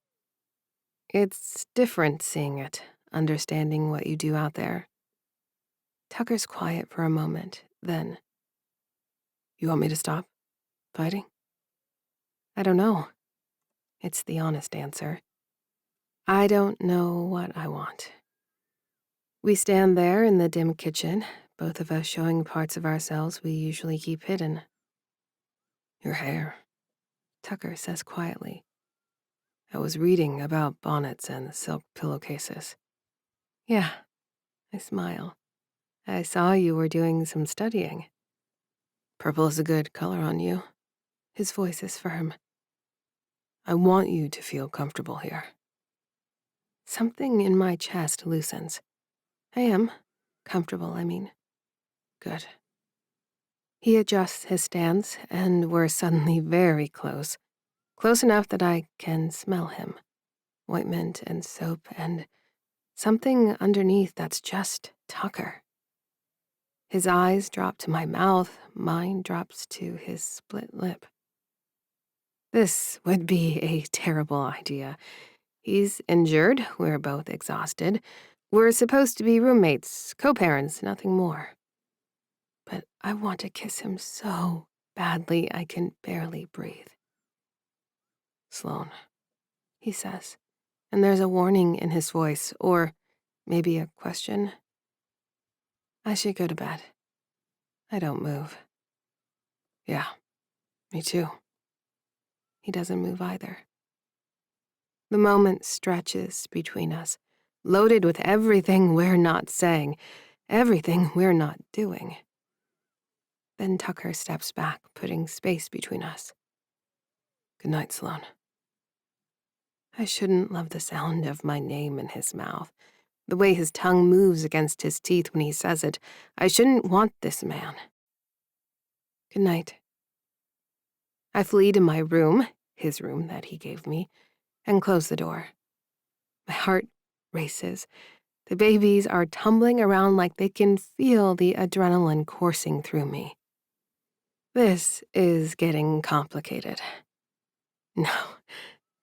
It's different seeing it, understanding what you do out there. Tucker's quiet for a moment, then. You want me to stop fighting? I don't know. It's the honest answer. I don't know what I want. We stand there in the dim kitchen, both of us showing parts of ourselves we usually keep hidden. Your hair, Tucker says quietly. I was reading about bonnets and silk pillowcases. Yeah, I smile. I saw you were doing some studying. Purple is a good color on you. His voice is firm. I want you to feel comfortable here. Something in my chest loosens. I am. Comfortable, I mean. Good. He adjusts his stance, and we're suddenly very close. Close enough that I can smell him. Ointment and soap and something underneath that's just Tucker. His eyes drop to my mouth, mine drops to his split lip. This would be a terrible idea. He's injured, we're both exhausted. We're supposed to be roommates, co-parents, nothing more. But I want to kiss him so badly I can barely breathe. Sloan, he says, and there's a warning in his voice, or maybe a question. I should go to bed. I don't move. Yeah, me too. He doesn't move either. The moment stretches between us, loaded with everything we're not saying, everything we're not doing. Then Tucker steps back, putting space between us. Good night, Sloan. I shouldn't love the sound of my name in his mouth, the way his tongue moves against his teeth when he says it. I shouldn't want this man. Good night. I flee to my room, his room that he gave me, and close the door. My heart races. The babies are tumbling around like they can feel the adrenaline coursing through me. This is getting complicated. No,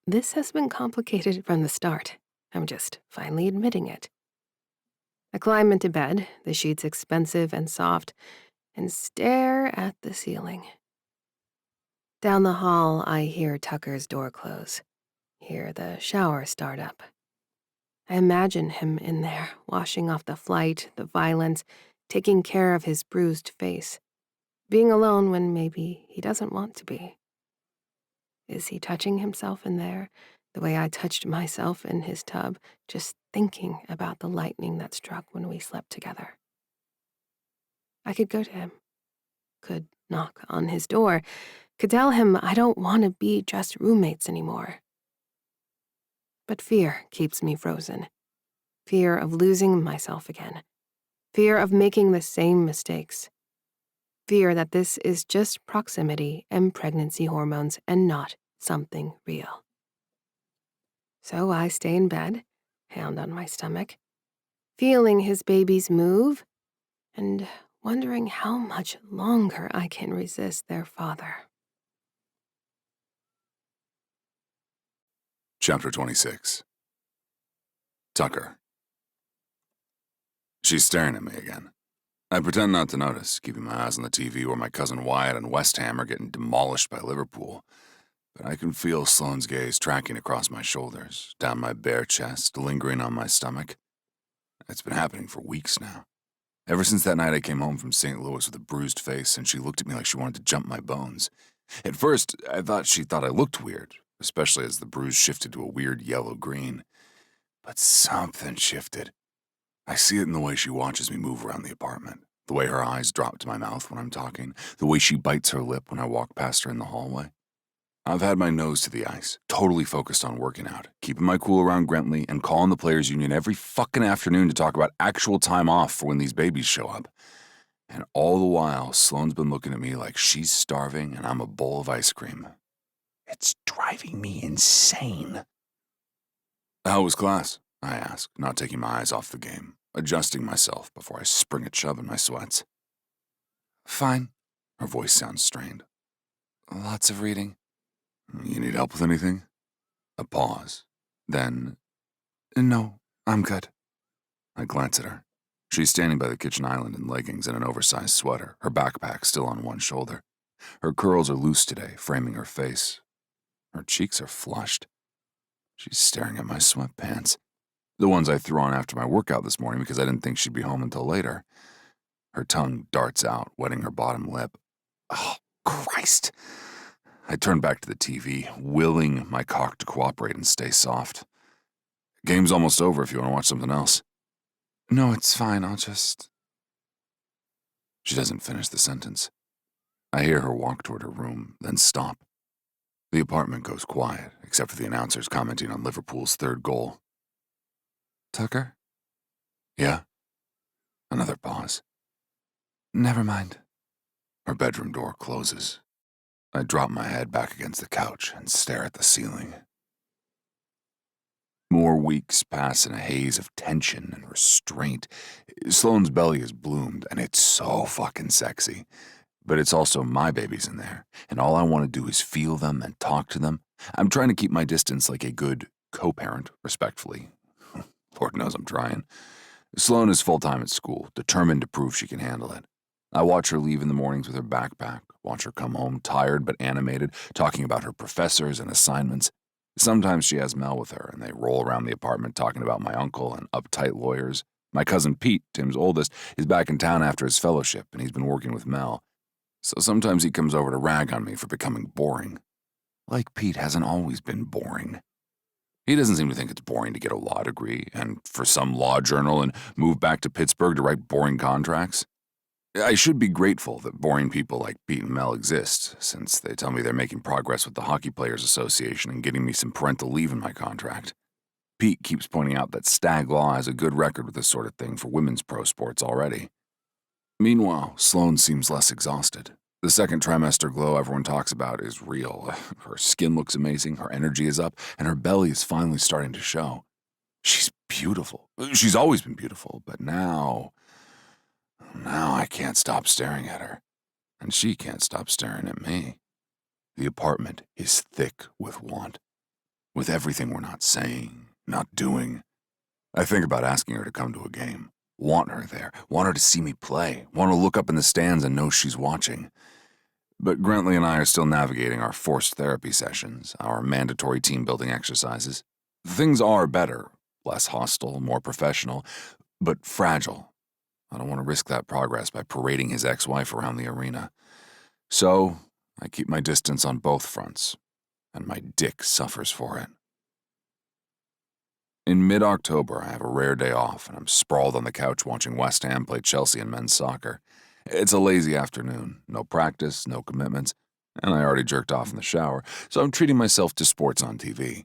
this has been complicated from the start. I'm just finally admitting it. I climb into bed, the sheets expensive and soft, and stare at the ceiling. Down the hall, I hear Tucker's door close, hear the shower start up. I imagine him in there, washing off the flight, the violence, taking care of his bruised face, being alone when maybe he doesn't want to be. Is he touching himself in there, the way I touched myself in his tub, just thinking about the lightning that struck when we slept together? I could go to him, could knock on his door, could tell him I don't want to be just roommates anymore. But fear keeps me frozen. Fear of losing myself again. Fear of making the same mistakes. Fear that this is just proximity and pregnancy hormones and not something real. So I stay in bed, hand on my stomach, feeling his babies move and wondering how much longer I can resist their father. Chapter 26. Tucker. She's staring at me again. I pretend not to notice, keeping my eyes on the TV where my cousin Wyatt and West Ham are getting demolished by Liverpool. But I can feel Sloane's gaze tracking across my shoulders, down my bare chest, lingering on my stomach. It's been happening for weeks now. Ever since that night I came home from St. Louis with a bruised face and she looked at me like she wanted to jump my bones. At first, I thought she thought I looked weird, especially as the bruise shifted to a weird yellow-green. But something shifted. I see it in the way she watches me move around the apartment, the way her eyes drop to my mouth when I'm talking, the way she bites her lip when I walk past her in the hallway. I've had my nose to the ice, totally focused on working out, keeping my cool around Grentley, and calling the players' union every fucking afternoon to talk about actual time off for when these babies show up. And all the while, Sloane's been looking at me like she's starving and I'm a bowl of ice cream. It's driving me insane. How was class? I asked, not taking my eyes off the game, adjusting myself before I spring a chub in my sweats. Fine. Her voice sounds strained. Lots of reading. You need help with anything? A pause. Then, no, I'm good. I glance at her. She's standing by the kitchen island in leggings and an oversized sweater, her backpack still on one shoulder. Her curls are loose today, framing her face. Her cheeks are flushed. She's staring at my sweatpants, the ones I threw on after my workout this morning because I didn't think she'd be home until later. Her tongue darts out, wetting her bottom lip. Oh, Christ! I turn back to the TV, willing my cock to cooperate and stay soft. Game's almost over if you want to watch something else. No, it's fine, I'll just... She doesn't finish the sentence. I hear her walk toward her room, then stop. The apartment goes quiet, except for the announcers commenting on Liverpool's third goal. Tucker? Yeah? Another pause. Never mind. Her bedroom door closes. I drop my head back against the couch and stare at the ceiling. More weeks pass in a haze of tension and restraint. Sloane's belly has bloomed, and it's so fucking sexy. But it's also my babies in there, and all I want to do is feel them and talk to them. I'm trying to keep my distance like a good co-parent, respectfully. Lord knows I'm trying. Sloane is full-time at school, determined to prove she can handle it. I watch her leave in the mornings with her backpack, watch her come home tired but animated, talking about her professors and assignments. Sometimes she has Mel with her, and they roll around the apartment talking about my uncle and uptight lawyers. My cousin Pete, Tim's oldest, is back in town after his fellowship, and he's been working with Mel. So sometimes he comes over to rag on me for becoming boring. Like Pete hasn't always been boring. He doesn't seem to think it's boring to get a law degree and for some law journal and move back to Pittsburgh to write boring contracts. I should be grateful that boring people like Pete and Mel exist, since they tell me they're making progress with the Hockey Players Association and getting me some parental leave in my contract. Pete keeps pointing out that Stag Law has a good record with this sort of thing for women's pro sports already. Meanwhile, Sloane seems less exhausted. The second trimester glow everyone talks about is real. Her skin looks amazing, her energy is up, and her belly is finally starting to show. She's beautiful. She's always been beautiful, but now I can't stop staring at her, and she can't stop staring at me. The apartment is thick with want, with everything we're not saying, not doing. I think about asking her to come to a game, want her there, want her to see me play, want to look up in the stands and know she's watching. But Grentley and I are still navigating our forced therapy sessions, our mandatory team-building exercises. Things are better, less hostile, more professional, but fragile. I don't want to risk that progress by parading his ex-wife around the arena. So, I keep my distance on both fronts, and my dick suffers for it. In mid-October, I have a rare day off, and I'm sprawled on the couch watching West Ham play Chelsea in men's soccer. It's a lazy afternoon, no practice, no commitments, and I already jerked off in the shower, so I'm treating myself to sports on TV.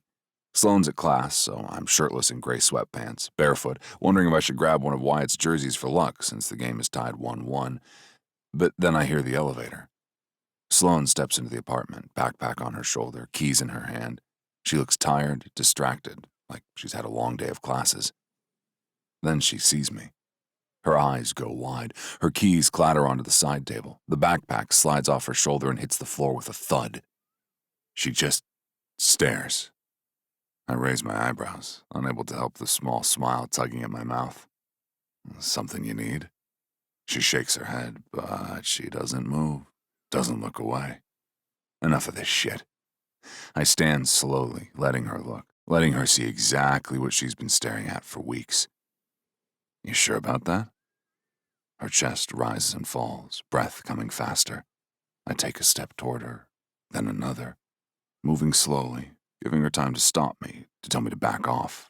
Sloane's at class, so I'm shirtless in gray sweatpants, barefoot, wondering if I should grab one of Wyatt's jerseys for luck since the game is tied 1-1. But then I hear the elevator. Sloane steps into the apartment, backpack on her shoulder, keys in her hand. She looks tired, distracted, like she's had a long day of classes. Then she sees me. Her eyes go wide. Her keys clatter onto the side table. The backpack slides off her shoulder and hits the floor with a thud. She just stares. I raise my eyebrows, unable to help the small smile tugging at my mouth. Something you need? She shakes her head, but she doesn't move, doesn't look away. Enough of this shit. I stand slowly, letting her look, letting her see exactly what she's been staring at for weeks. You sure about that? Her chest rises and falls, breath coming faster. I take a step toward her, then another, moving slowly, giving her time to stop me, to tell me to back off.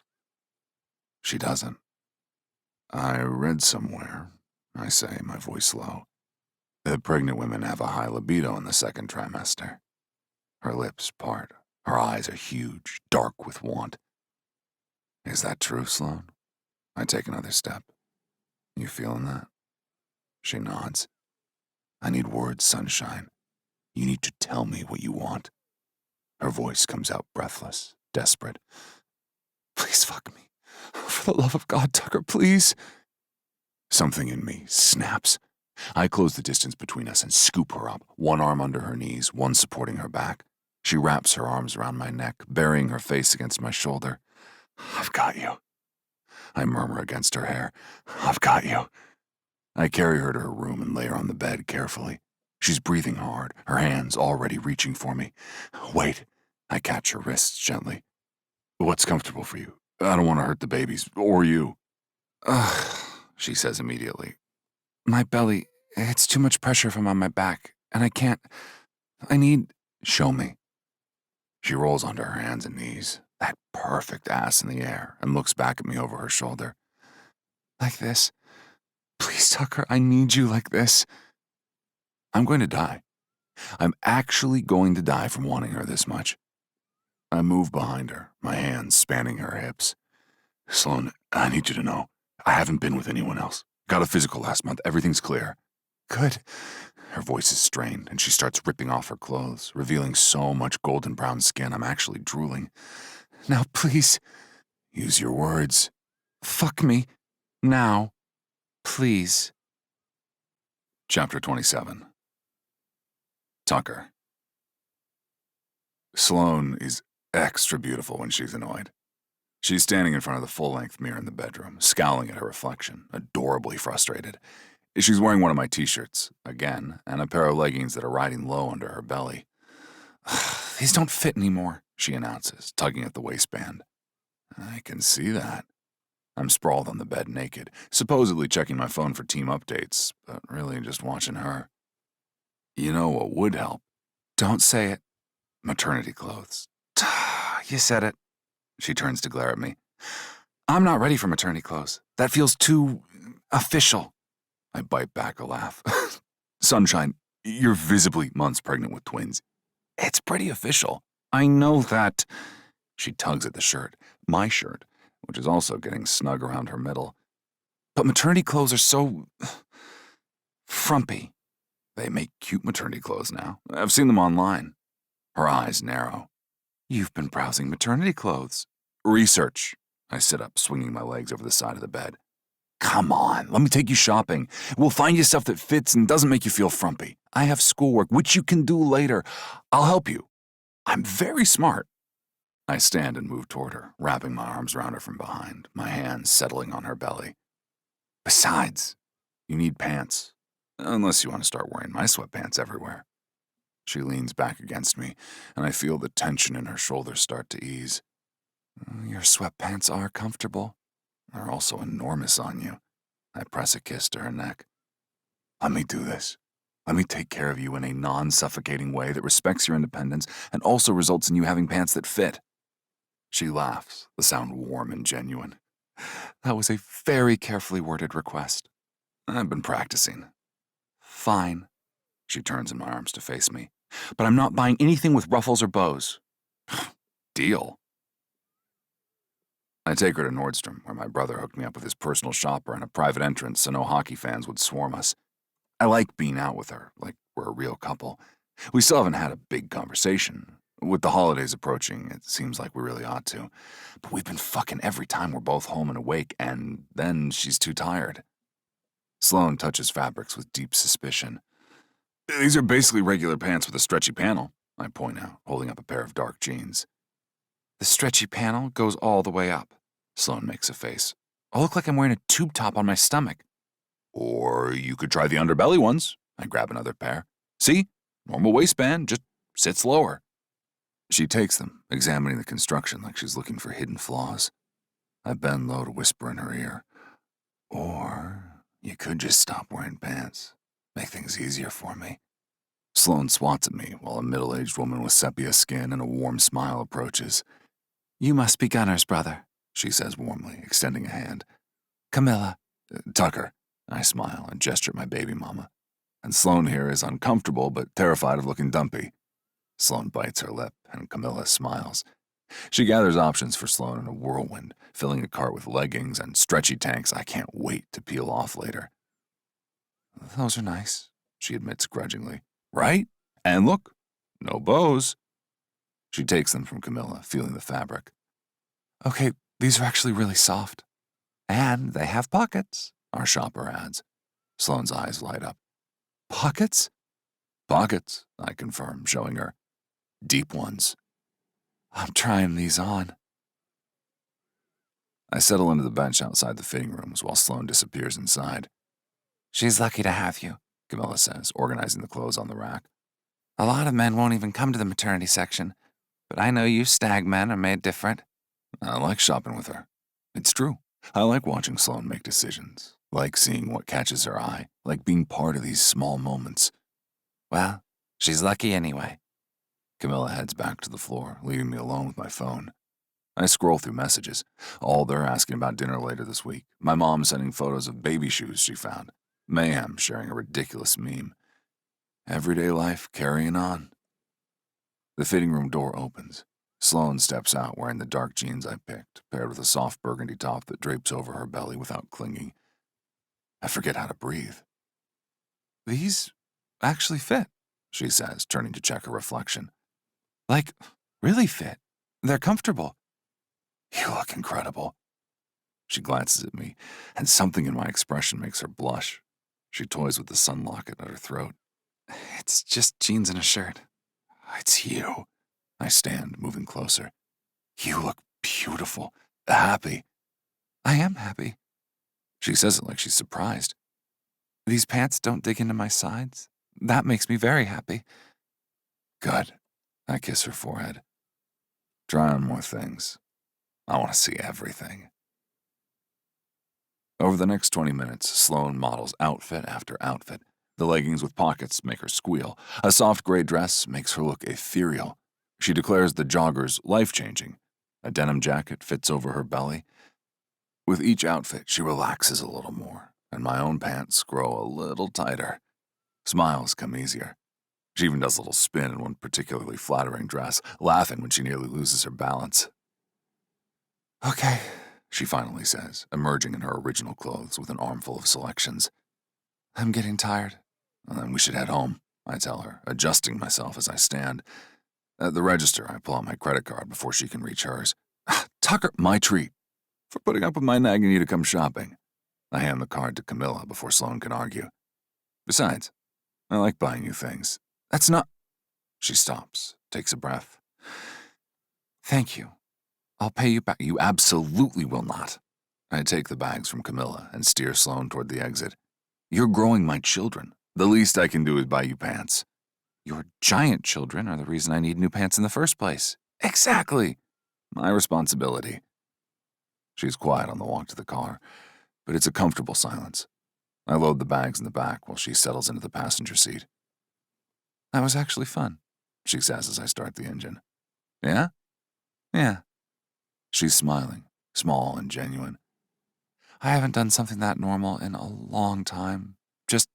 She doesn't. I read somewhere, I say, my voice low, that pregnant women have a high libido in the second trimester. Her lips part. Her eyes are huge, dark with want. Is that true, Sloane? I take another step. You feeling that? She nods. I need words, sunshine. You need to tell me what you want. Her voice comes out breathless, desperate. Please fuck me. For the love of God, Tucker, please. Something in me snaps. I close the distance between us and scoop her up, one arm under her knees, one supporting her back. She wraps her arms around my neck, burying her face against my shoulder. I've got you. I murmur against her hair. I've got you. I carry her to her room and lay her on the bed carefully. She's breathing hard, her hands already reaching for me. Wait. I catch her wrists gently. What's comfortable for you? I don't want to hurt the babies, or you. Ugh, she says immediately. My belly, it's too much pressure from on my back, and I can't. I need. Show me. She rolls onto her hands and knees, that perfect ass in the air, and looks back at me over her shoulder. Like this. Please, Tucker, I need you like this. I'm going to die. I'm actually going to die from wanting her this much. I move behind her, my hands spanning her hips. Sloane, I need you to know, I haven't been with anyone else. Got a physical last month, everything's clear. Good. Her voice is strained, and she starts ripping off her clothes, revealing so much golden brown skin I'm actually drooling. Now, please. Use your words. Fuck me. Now. Please. Chapter 27. Tucker. Sloane is extra beautiful when she's annoyed. She's standing in front of the full-length mirror in the bedroom, scowling at her reflection, adorably frustrated. She's wearing one of my t-shirts, again, and a pair of leggings that are riding low under her belly. These don't fit anymore, she announces, tugging at the waistband. I can see that. I'm sprawled on the bed naked, supposedly checking my phone for team updates, but really just watching her. You know what would help? Don't say it. Maternity clothes. You said it. She turns to glare at me. I'm not ready for maternity clothes. That feels too official. I bite back a laugh. Sunshine, you're visibly months pregnant with twins. It's pretty official. I know that. She tugs at the shirt, my shirt, which is also getting snug around her middle. But maternity clothes are so frumpy. They make cute maternity clothes now. I've seen them online. Her eyes narrow. You've been browsing maternity clothes. Research. I sit up, swinging my legs over the side of the bed. Come on, let me take you shopping. We'll find you stuff that fits and doesn't make you feel frumpy. I have schoolwork, which you can do later. I'll help you. I'm very smart. I stand and move toward her, wrapping my arms around her from behind, my hands settling on her belly. Besides, you need pants. Unless you want to start wearing my sweatpants everywhere. She leans back against me, and I feel the tension in her shoulders start to ease. Your sweatpants are comfortable. They're also enormous on you. I press a kiss to her neck. Let me do this. Let me take care of you in a non-suffocating way that respects your independence and also results in you having pants that fit. She laughs, the sound warm and genuine. That was a very carefully worded request. I've been practicing. Fine. She turns in my arms to face me. But I'm not buying anything with ruffles or bows. Deal. I take her to Nordstrom, where my brother hooked me up with his personal shopper and a private entrance so no hockey fans would swarm us. I like being out with her, like we're a real couple. We still haven't had a big conversation. With the holidays approaching, it seems like we really ought to. But we've been fucking every time we're both home and awake, and then she's too tired. Sloane touches fabrics with deep suspicion. These are basically regular pants with a stretchy panel, I point out, holding up a pair of dark jeans. The stretchy panel goes all the way up. Sloane makes a face. I look like I'm wearing a tube top on my stomach. Or you could try the underbelly ones. I grab another pair. See? Normal waistband, just sits lower. She takes them, examining the construction like she's looking for hidden flaws. I bend low to whisper in her ear. Or you could just stop wearing pants. Make things easier for me. Sloane swats at me while a middle-aged woman with sepia skin and a warm smile approaches. You must be Gunner's brother, she says warmly, extending a hand. Camilla. Tucker. I smile and gesture at my baby mama. And Sloane here is uncomfortable but terrified of looking dumpy. Sloane bites her lip, and Camilla smiles. She gathers options for Sloane in a whirlwind, filling a cart with leggings and stretchy tanks I can't wait to peel off later. Those are nice, she admits grudgingly. Right? And look, no bows. She takes them from Camilla, feeling the fabric. Okay, these are actually really soft. And they have pockets, our shopper adds. Sloane's eyes light up. Pockets? Pockets, I confirm, showing her. Deep ones. I'm trying these on. I settle into the bench outside the fitting rooms while Sloane disappears inside. She's lucky to have you, Camilla says, organizing the clothes on the rack. A lot of men won't even come to the maternity section, but I know you stag men are made different. I like shopping with her. It's true. I like watching Sloane make decisions, like seeing what catches her eye, like being part of these small moments. Well, she's lucky anyway. Camilla heads back to the floor, leaving me alone with my phone. I scroll through messages. All they're asking about dinner later this week. My mom sending photos of baby shoes she found. Mayhem sharing a ridiculous meme. Everyday life carrying on. The fitting room door opens. Sloane steps out wearing the dark jeans I picked, paired with a soft burgundy top that drapes over her belly without clinging. I forget how to breathe. These actually fit, she says, turning to check her reflection. Like, really fit. They're comfortable. You look incredible. She glances at me, and something in my expression makes her blush. She toys with the sun locket at her throat. It's just jeans and a shirt. It's you. I stand, moving closer. You look beautiful. Happy. I am happy. She says it like she's surprised. These pants don't dig into my sides. That makes me very happy. Good. I kiss her forehead. Try on more things. I want to see everything. Over the next 20 minutes, Sloane models outfit after outfit. The leggings with pockets make her squeal. A soft gray dress makes her look ethereal. She declares the joggers life-changing. A denim jacket fits over her belly. With each outfit, she relaxes a little more, and my own pants grow a little tighter. Smiles come easier. She even does a little spin in one particularly flattering dress, laughing when she nearly loses her balance. Okay, she finally says, emerging in her original clothes with an armful of selections. I'm getting tired. Then we should head home, I tell her, adjusting myself as I stand. At the register, I pull out my credit card before she can reach hers. Tucker, my treat. For putting up with my nagging you to come shopping. I hand the card to Camilla before Sloane can argue. Besides, I like buying you things. That's not... She stops, takes a breath. Thank you. I'll pay you back. You absolutely will not. I take the bags from Camilla and steer Sloane toward the exit. You're growing my children. The least I can do is buy you pants. Your giant children are the reason I need new pants in the first place. Exactly. My responsibility. She's quiet on the walk to the car, but it's a comfortable silence. I load the bags in the back while she settles into the passenger seat. That was actually fun, she says as I start the engine. Yeah? Yeah. She's smiling, small and genuine. I haven't done something that normal in a long time. Just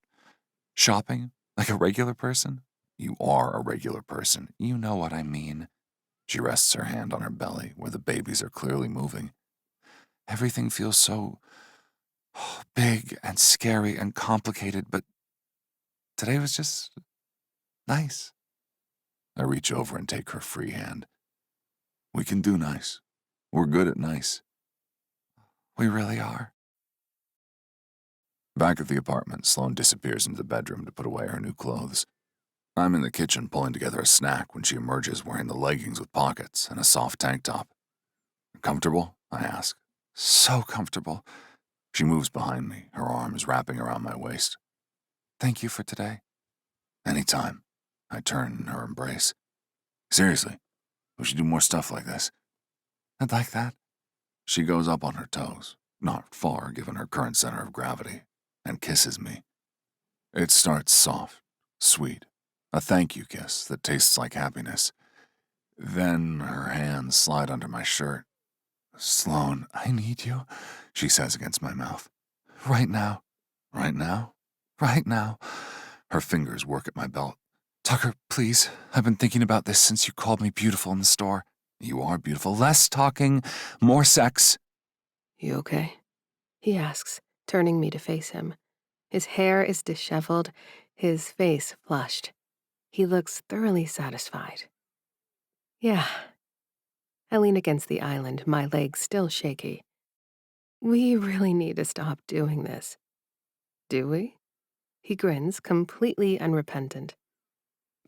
shopping like a regular person. You are a regular person. You know what I mean. She rests her hand on her belly where the babies are clearly moving. Everything feels so big and scary and complicated, but today was just nice. I reach over and take her free hand. We can do nice. We're good at nice. We really are. Back at the apartment, Sloane disappears into the bedroom to put away her new clothes. I'm in the kitchen pulling together a snack when she emerges wearing the leggings with pockets and a soft tank top. Comfortable? I ask. So comfortable. She moves behind me, her arms wrapping around my waist. Thank you for today. Anytime. I turn in her embrace. Seriously, we should do more stuff like this. I'd like that. She goes up on her toes, not far given her current center of gravity, and kisses me. It starts soft, sweet, a thank you kiss that tastes like happiness. Then her hands slide under my shirt. Sloane, I need you, she says against my mouth. Right now. Right now? Right now. Her fingers work at my belt. Tucker, please, I've been thinking about this since you called me beautiful in the store. You are beautiful. Less talking, more sex. You okay? He asks, turning me to face him. His hair is disheveled, his face flushed. He looks thoroughly satisfied. Yeah. I lean against the island, my legs still shaky. We really need to stop doing this. Do we? He grins, completely unrepentant.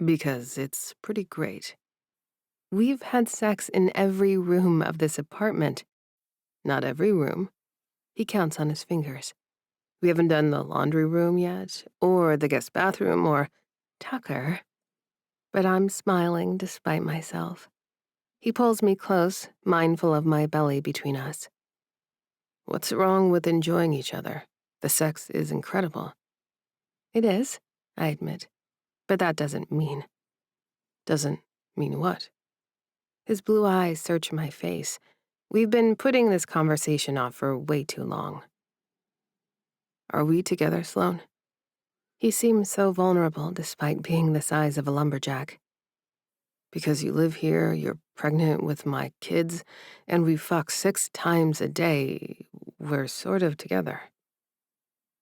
Because it's pretty great. We've had sex in every room of this apartment. Not every room. He counts on his fingers. We haven't done the laundry room yet, or the guest bathroom, or Tucker. But I'm smiling despite myself. He pulls me close, mindful of my belly between us. What's wrong with enjoying each other? The sex is incredible. It is, I admit. But that doesn't mean. Doesn't mean what? His blue eyes search my face. We've been putting this conversation off for way too long. Are we together, Sloane? He seems so vulnerable despite being the size of a lumberjack. Because you live here, you're pregnant with my kids, and we fuck 6 times a day, we're sort of together.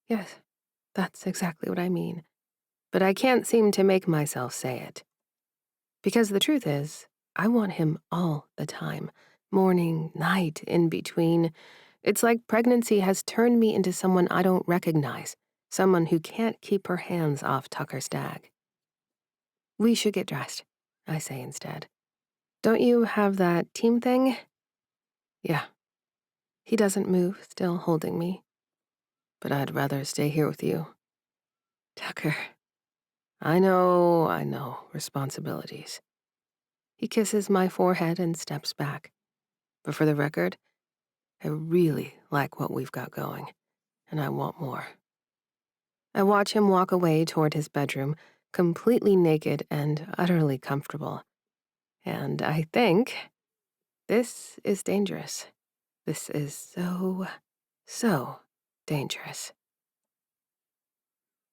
Yes, that's exactly what I mean. But I can't seem to make myself say it. Because the truth is, I want him all the time. Morning, night, in between. It's like pregnancy has turned me into someone I don't recognize. Someone who can't keep her hands off Tucker Stag. We should get dressed, I say instead. Don't you have that team thing? Yeah. He doesn't move, still holding me. But I'd rather stay here with you. Tucker. I know, responsibilities. He kisses my forehead and steps back. But for the record, I really like what we've got going, and I want more. I watch him walk away toward his bedroom, completely naked and utterly comfortable. And I think, this is dangerous. This is so dangerous.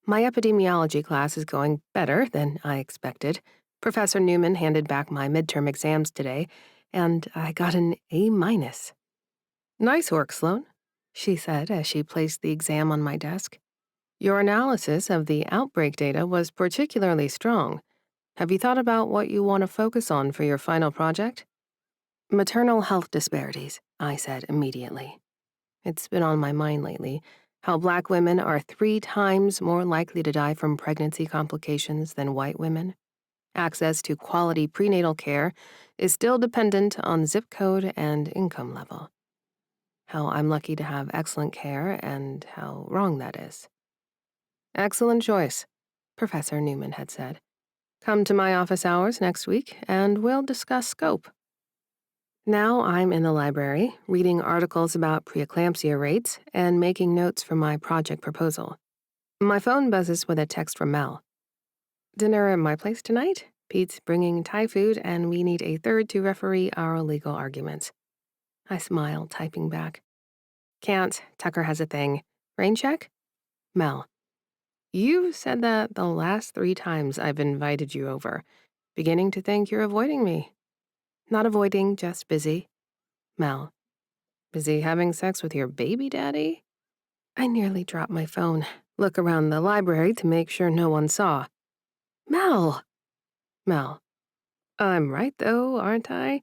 My epidemiology class is going better than I expected. Professor Newman handed back my midterm exams today, and I got an A-. Nice work, Sloane, she said as she placed the exam on my desk. Your analysis of the outbreak data was particularly strong. Have you thought about what you want to focus on for your final project? Maternal health disparities, I said immediately. It's been on my mind lately, how Black women are 3 times more likely to die from pregnancy complications than white women. Access to quality prenatal care is still dependent on zip code and income level. How I'm lucky to have excellent care and how wrong that is. Excellent choice, Professor Newman had said. Come to my office hours next week and we'll discuss scope. Now I'm in the library, reading articles about preeclampsia rates and making notes for my project proposal. My phone buzzes with a text from Mel. Dinner at my place tonight? Pete's bringing Thai food and we need a third to referee our legal arguments. I smile, typing back. Can't. Tucker has a thing. Rain check? Mel. You've said that the last 3 times I've invited you over. Beginning to think you're avoiding me. Not avoiding, just busy. Mel. Busy having sex with your baby daddy? I nearly dropped my phone. Look around the library to make sure no one saw. Mel! Mel. I'm right, though, aren't I?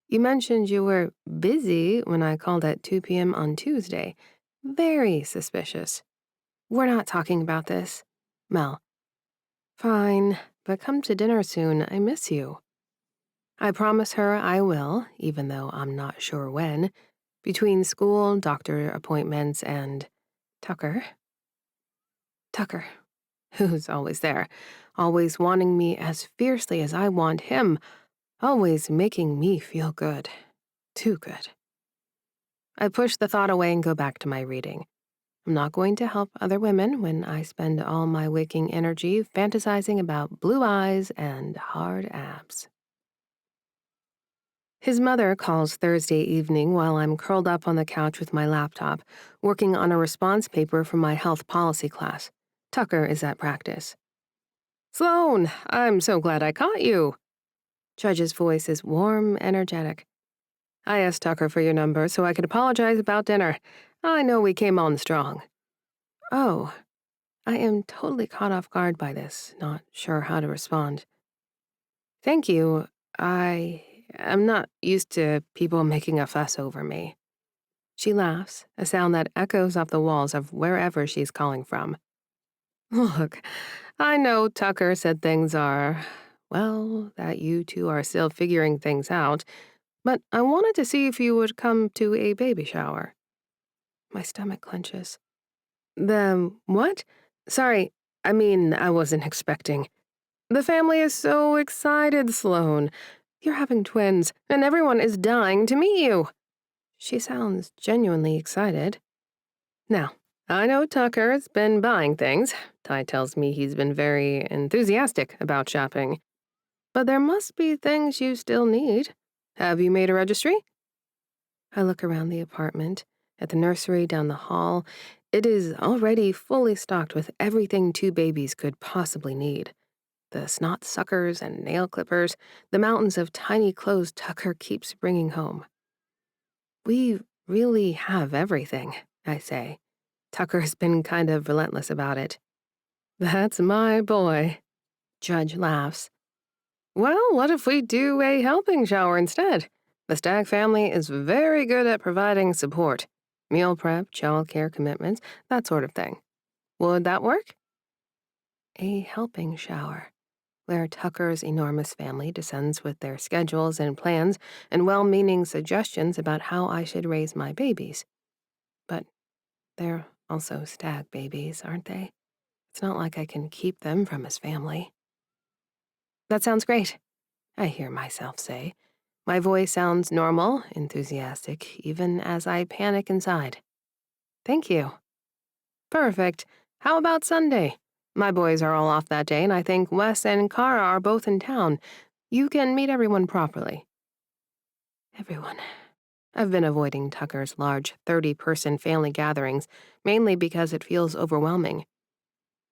You mentioned you were busy when I called at 2 p.m. on Tuesday. Very suspicious. We're not talking about this. Mel. Fine, but come to dinner soon. I miss you. I promise her I will, even though I'm not sure when. Between school, doctor appointments, and Tucker. Tucker, who's always there, always wanting me as fiercely as I want him, always making me feel good. Too good. I push the thought away and go back to my reading. I'm not going to help other women when I spend all my waking energy fantasizing about blue eyes and hard abs. His mother calls Thursday evening while I'm curled up on the couch with my laptop, working on a response paper for my health policy class. Tucker is at practice. Sloan, I'm so glad I caught you. Judge's voice is warm, energetic. I asked Tucker for your number so I could apologize about dinner. I know we came on strong. Oh, I am totally caught off guard by this, not sure how to respond. Thank you. I am not used to people making a fuss over me. She laughs, a sound that echoes off the walls of wherever she's calling from. Look, I know Tucker said things are, well, that you two are still figuring things out, but I wanted to see if you would come to a baby shower. My stomach clenches. The what? Sorry, I wasn't expecting. The family is so excited, Sloan. You're having twins, and everyone is dying to meet you. She sounds genuinely excited. Now, I know Tucker's been buying things. Ty tells me he's been very enthusiastic about shopping. But there must be things you still need. Have you made a registry? I look around the apartment, at the nursery down the hall. It is already fully stocked with everything two babies could possibly need. The snot suckers and nail clippers, the mountains of tiny clothes Tucker keeps bringing home. We really have everything, I say. Tucker's been kind of relentless about it. That's my boy. Judge laughs. Well, what if we do a helping shower instead? The Stag family is very good at providing support. Meal prep, childcare commitments, that sort of thing. Would that work? A helping shower, where Tucker's enormous family descends with their schedules and plans and well-meaning suggestions about how I should raise my babies. But they're also Stag babies, aren't they? It's not like I can keep them from his family. That sounds great, I hear myself say. My voice sounds normal, enthusiastic, even as I panic inside. Thank you. Perfect. How about Sunday? My boys are all off that day, and I think Wes and Kara are both in town. You can meet everyone properly. Everyone. I've been avoiding Tucker's large 30-person family gatherings, mainly because it feels overwhelming.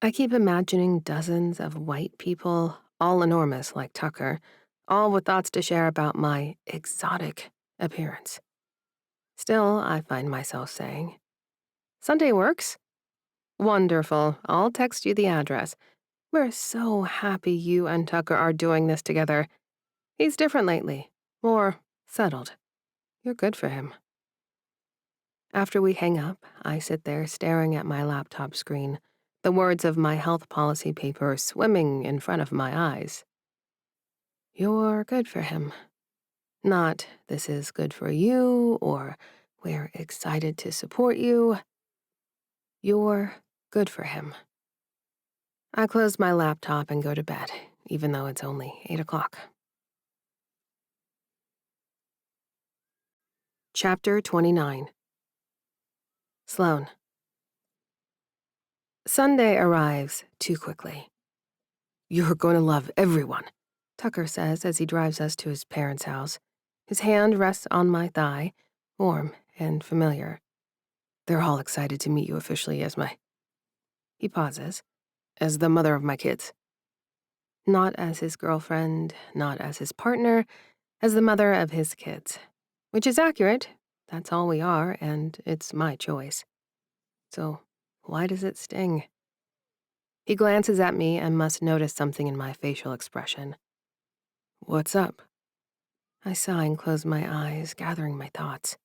I keep imagining dozens of white people, all enormous like Tucker, all with thoughts to share about my exotic appearance. Still, I find myself saying, Sunday works? Wonderful. I'll text you the address. We're so happy you and Tucker are doing this together. He's different lately, more settled. You're good for him. After we hang up, I sit there staring at my laptop screen, the words of my health policy paper swimming in front of my eyes. You're good for him. Not, this is good for you, or we're excited to support you. You're good for him. I close my laptop and go to bed, even though it's only 8 o'clock. Chapter 29. Sloan. Sunday arrives too quickly. You're going to love everyone, Tucker says as he drives us to his parents' house. His hand rests on my thigh, warm and familiar. They're all excited to meet you officially as He pauses. As the mother of my kids. Not as his girlfriend, not as his partner, as the mother of his kids. Which is accurate, That's all we are, and it's my choice. So why does it sting? He glances at me and must notice something in my facial expression. What's up? I sigh and close my eyes, gathering my thoughts.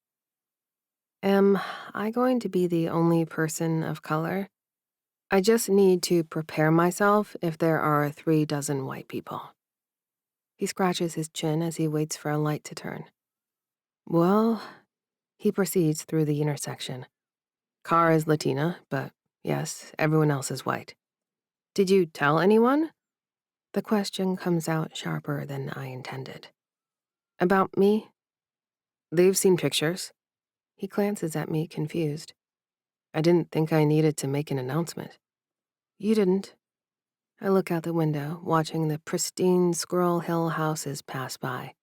Am I going to be the only person of color? I just need to prepare myself if there are 36 white people. He scratches his chin as he waits for a light to turn. Well, he proceeds through the intersection. Car is Latina, but yes, everyone else is white. Did you tell anyone? The question comes out sharper than I intended. About me? They've seen pictures. He glances at me, confused. I didn't think I needed to make an announcement. You didn't. I look out the window, watching the pristine Squirrel Hill houses pass by.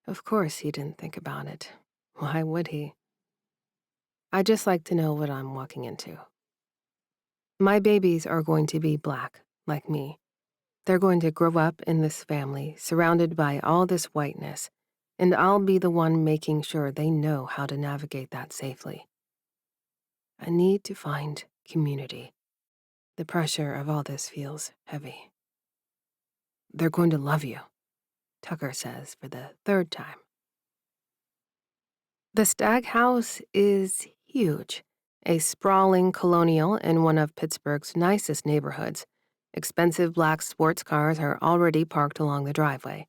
Of course he didn't think about it. Why would he? I'd just like to know what I'm walking into. My babies are going to be black, like me. They're going to grow up in this family, surrounded by all this whiteness, and I'll be the one making sure they know how to navigate that safely. I need to find community. The pressure of all this feels heavy. They're going to love you, Tucker says for the 3rd time. The Stag house is huge, a sprawling colonial in one of Pittsburgh's nicest neighborhoods. Expensive black sports cars are already parked along the driveway.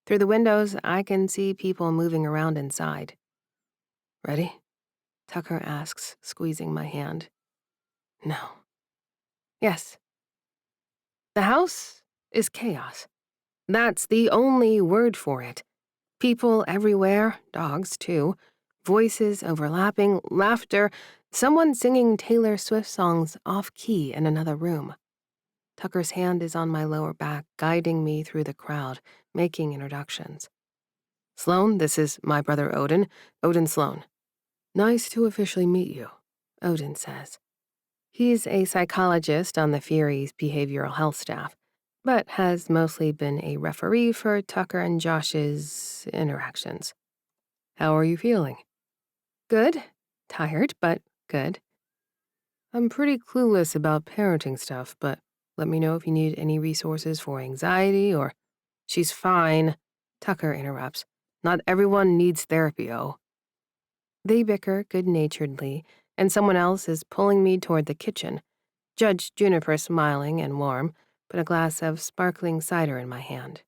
Through the windows, I can see people moving around inside. Ready? Tucker asks, squeezing my hand. No. Yes. The house is chaos. That's the only word for it. People everywhere, dogs too, voices overlapping, laughter, someone singing Taylor Swift songs off-key in another room. Tucker's hand is on my lower back, guiding me through the crowd, making introductions. Sloan, this is my brother Odin, Odin Sloan. Nice to officially meet you, Odin says. He's a psychologist on the Fury's behavioral health staff, but has mostly been a referee for Tucker and Josh's interactions. How are you feeling? Good. Tired, but good. I'm pretty clueless about parenting stuff, but let me know if you need any resources for anxiety or... She's fine, Tucker interrupts. Not everyone needs therapy, oh. They bicker good-naturedly, and someone else is pulling me toward the kitchen. Judge Juniper smiling and warm, put a glass of sparkling cider in my hand.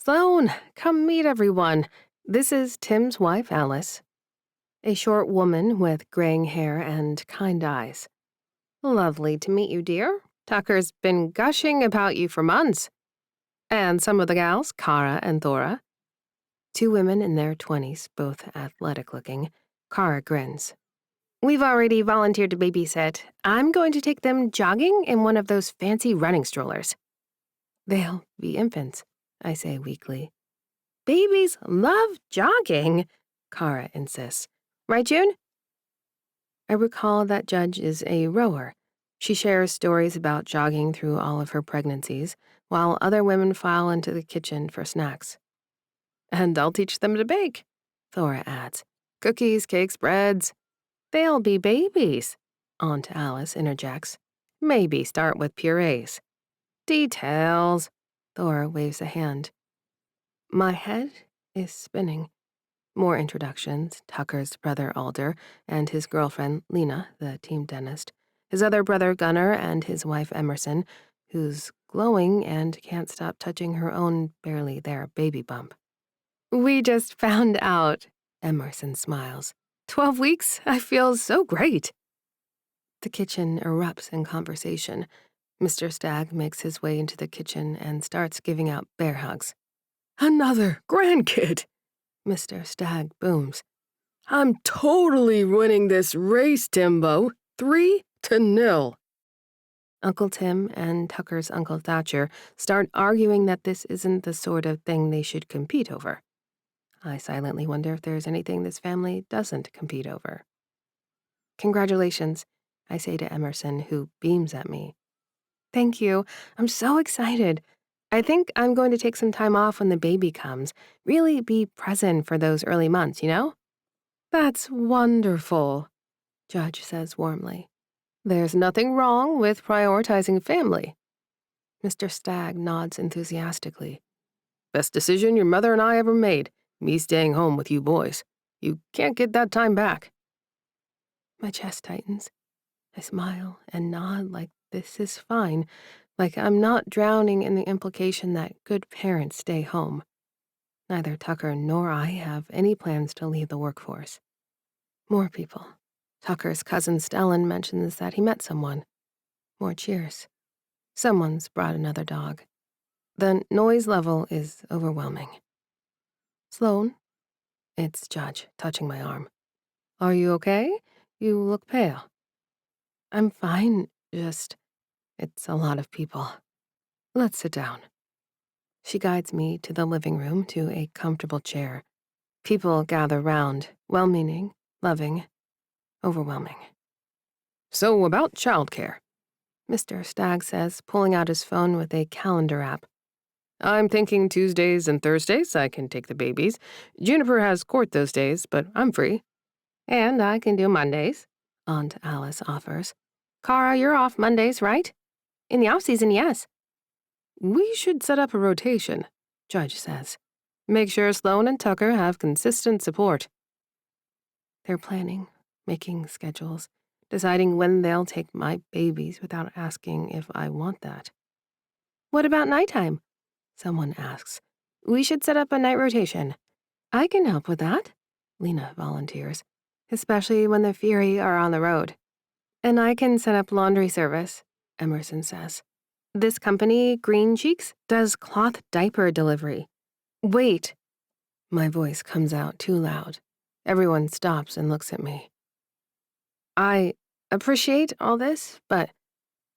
Sloan, come meet everyone. This is Tim's wife, Alice. A short woman with graying hair and kind eyes. Lovely to meet you, dear. Tucker's been gushing about you for months. And some of the gals, Kara and Thora. 2 women in their 20s, both athletic-looking. Kara grins. We've already volunteered to babysit. I'm going to take them jogging in one of those fancy running strollers. They'll be infants, I say weakly. Babies love jogging, Kara insists. Right, June? I recall that Judge is a rower. She shares stories about jogging through all of her pregnancies, while other women file into the kitchen for snacks. And I'll teach them to bake, Thora adds. Cookies, cakes, breads. They'll be babies, Aunt Alice interjects. Maybe start with purees. Details, Thora waves a hand. My head is spinning. More introductions, Tucker's brother Alder and his girlfriend Lena, the team dentist, his other brother Gunnar and his wife Emerson, who's glowing and can't stop touching her own barely there baby bump. We just found out, Emerson smiles. 12 weeks? I feel so great. The kitchen erupts in conversation. Mr. Stag makes his way into the kitchen and starts giving out bear hugs. Another grandkid, Mr. Stag booms. I'm totally winning this race, Timbo. 3-0. Uncle Tim and Tucker's Uncle Thatcher start arguing that this isn't the sort of thing they should compete over. I silently wonder if there's anything this family doesn't compete over. Congratulations, I say to Emerson, who beams at me. Thank you. I'm so excited. I think I'm going to take some time off when the baby comes. Really be present for those early months, you know? That's wonderful, Judge says warmly. There's nothing wrong with prioritizing family. Mr. Stag nods enthusiastically. Best decision your mother and I ever made, me staying home with you boys. You can't get that time back. My chest tightens. I smile and nod like this is fine, like I'm not drowning in the implication that good parents stay home. Neither Tucker nor I have any plans to leave the workforce. More people. Tucker's cousin Stellan mentions that he met someone. More cheers. Someone's brought another dog. The noise level is overwhelming. Sloan? It's Judge, touching my arm. Are you okay? You look pale. I'm fine, it's a lot of people. Let's sit down. She guides me to the living room to a comfortable chair. People gather round, well-meaning, loving, overwhelming. So about childcare, Mr. Stag says, pulling out his phone with a calendar app. I'm thinking Tuesdays and Thursdays I can take the babies. Juniper has court those days, but I'm free. And I can do Mondays, Aunt Alice offers. Kara, you're off Mondays, right? In the off-season, yes. We should set up a rotation, Judge says. Make sure Sloan and Tucker have consistent support. They're planning, making schedules, deciding when they'll take my babies without asking if I want that. What about nighttime? Someone asks. We should set up a night rotation. I can help with that, Lena volunteers, especially when the Fury are on the road. And I can set up laundry service, Emerson says. This company, Green Cheeks, does cloth diaper delivery. Wait. My voice comes out too loud. Everyone stops and looks at me. I appreciate all this, but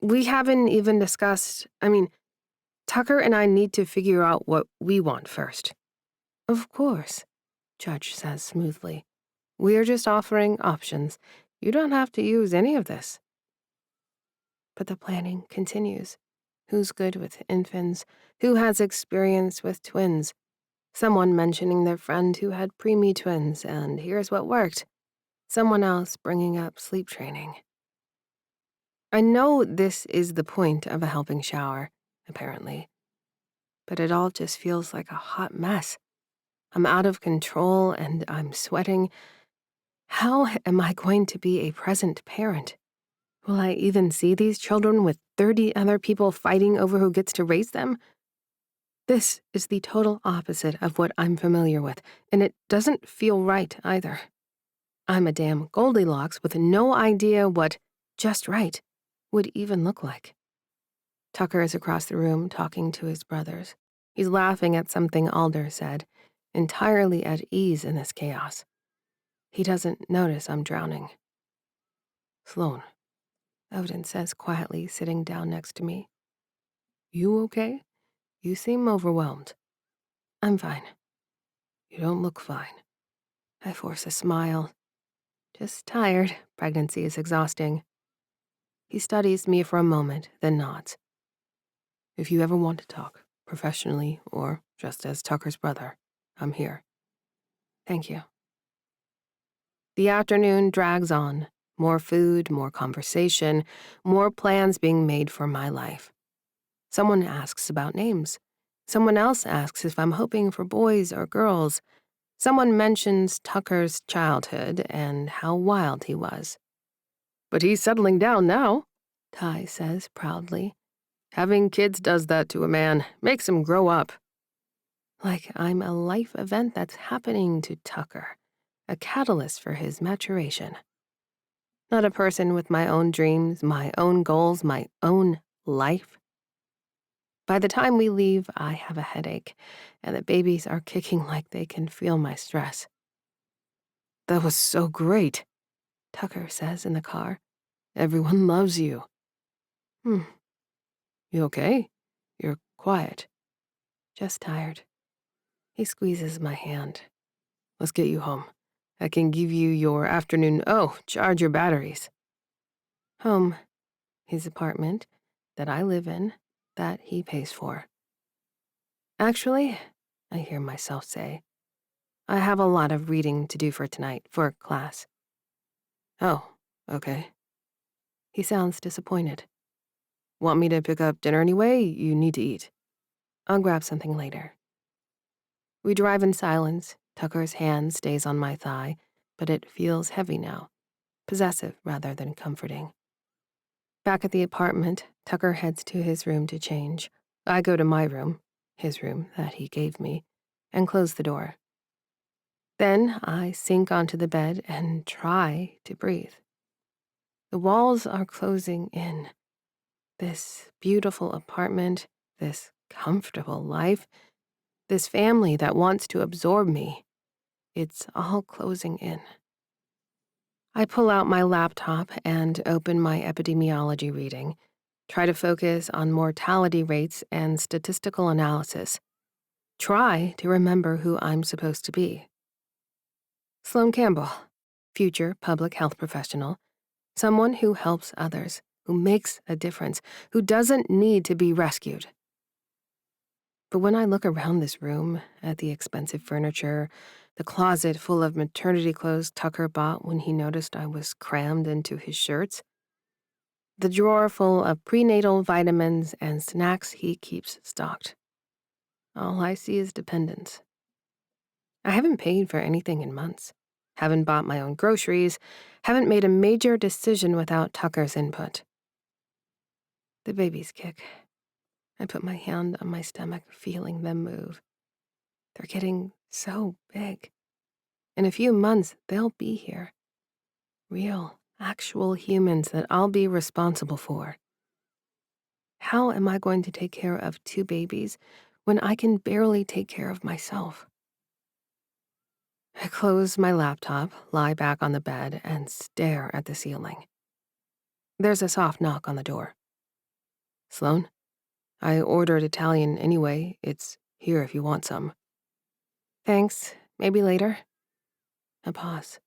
we haven't even discussed, Tucker and I need to figure out what we want first. Of course, Judge says smoothly. We're just offering options. You don't have to use any of this. But the planning continues. Who's good with infants? Who has experience with twins? Someone mentioning their friend who had preemie twins, and here's what worked. Someone else bringing up sleep training. I know this is the point of a helping shower, apparently. But it all just feels like a hot mess. I'm out of control and I'm sweating. How am I going to be a present parent? Will I even see these children with 30 other people fighting over who gets to raise them? This is the total opposite of what I'm familiar with, and it doesn't feel right either. I'm a damn Goldilocks with no idea what just right would even look like. Tucker is across the room talking to his brothers. He's laughing at something Alder said, entirely at ease in this chaos. He doesn't notice I'm drowning. Sloan, Odin says quietly, sitting down next to me. You okay? You seem overwhelmed. I'm fine. You don't look fine. I force a smile. Just tired. Pregnancy is exhausting. He studies me for a moment, then nods. If you ever want to talk, professionally or just as Tucker's brother, I'm here. Thank you. The afternoon drags on. More food, more conversation, more plans being made for my life. Someone asks about names. Someone else asks if I'm hoping for boys or girls. Someone mentions Tucker's childhood and how wild he was. But he's settling down now, Ty says proudly. Having kids does that to a man, makes him grow up. Like I'm a life event that's happening to Tucker, a catalyst for his maturation. Not a person with my own dreams, my own goals, my own life. By the time we leave, I have a headache, and the babies are kicking like they can feel my stress. That was so great, Tucker says in the car. Everyone loves you. You okay? You're quiet. Just tired. He squeezes my hand. Let's get you home. I can give you your afternoon, charge your batteries. Home. His apartment, that I live in, that he pays for. Actually, I hear myself say, I have a lot of reading to do for tonight, for class. Oh, okay. He sounds disappointed. Want me to pick up dinner anyway? You need to eat. I'll grab something later. We drive in silence. Tucker's hand stays on my thigh, but it feels heavy now, possessive rather than comforting. Back at the apartment, Tucker heads to his room to change. I go to my room, his room that he gave me, and close the door. Then I sink onto the bed and try to breathe. The walls are closing in. This beautiful apartment, this comfortable life, this family that wants to absorb me, it's all closing in. I pull out my laptop and open my epidemiology reading, try to focus on mortality rates and statistical analysis, try to remember who I'm supposed to be. Sloan Campbell, future public health professional, someone who helps others, who makes a difference, who doesn't need to be rescued. But when I look around this room, at the expensive furniture, the closet full of maternity clothes Tucker bought when he noticed I was crammed into his shirts, the drawer full of prenatal vitamins and snacks he keeps stocked, all I see is dependence. I haven't paid for anything in months, haven't bought my own groceries, haven't made a major decision without Tucker's input. The babies kick. I put my hand on my stomach, feeling them move. They're getting so big. In a few months, they'll be here. Real, actual humans that I'll be responsible for. How am I going to take care of 2 babies when I can barely take care of myself? I close my laptop, lie back on the bed, and stare at the ceiling. There's a soft knock on the door. Sloan? I ordered Italian anyway. It's here if you want some. Thanks. Maybe later. A pause.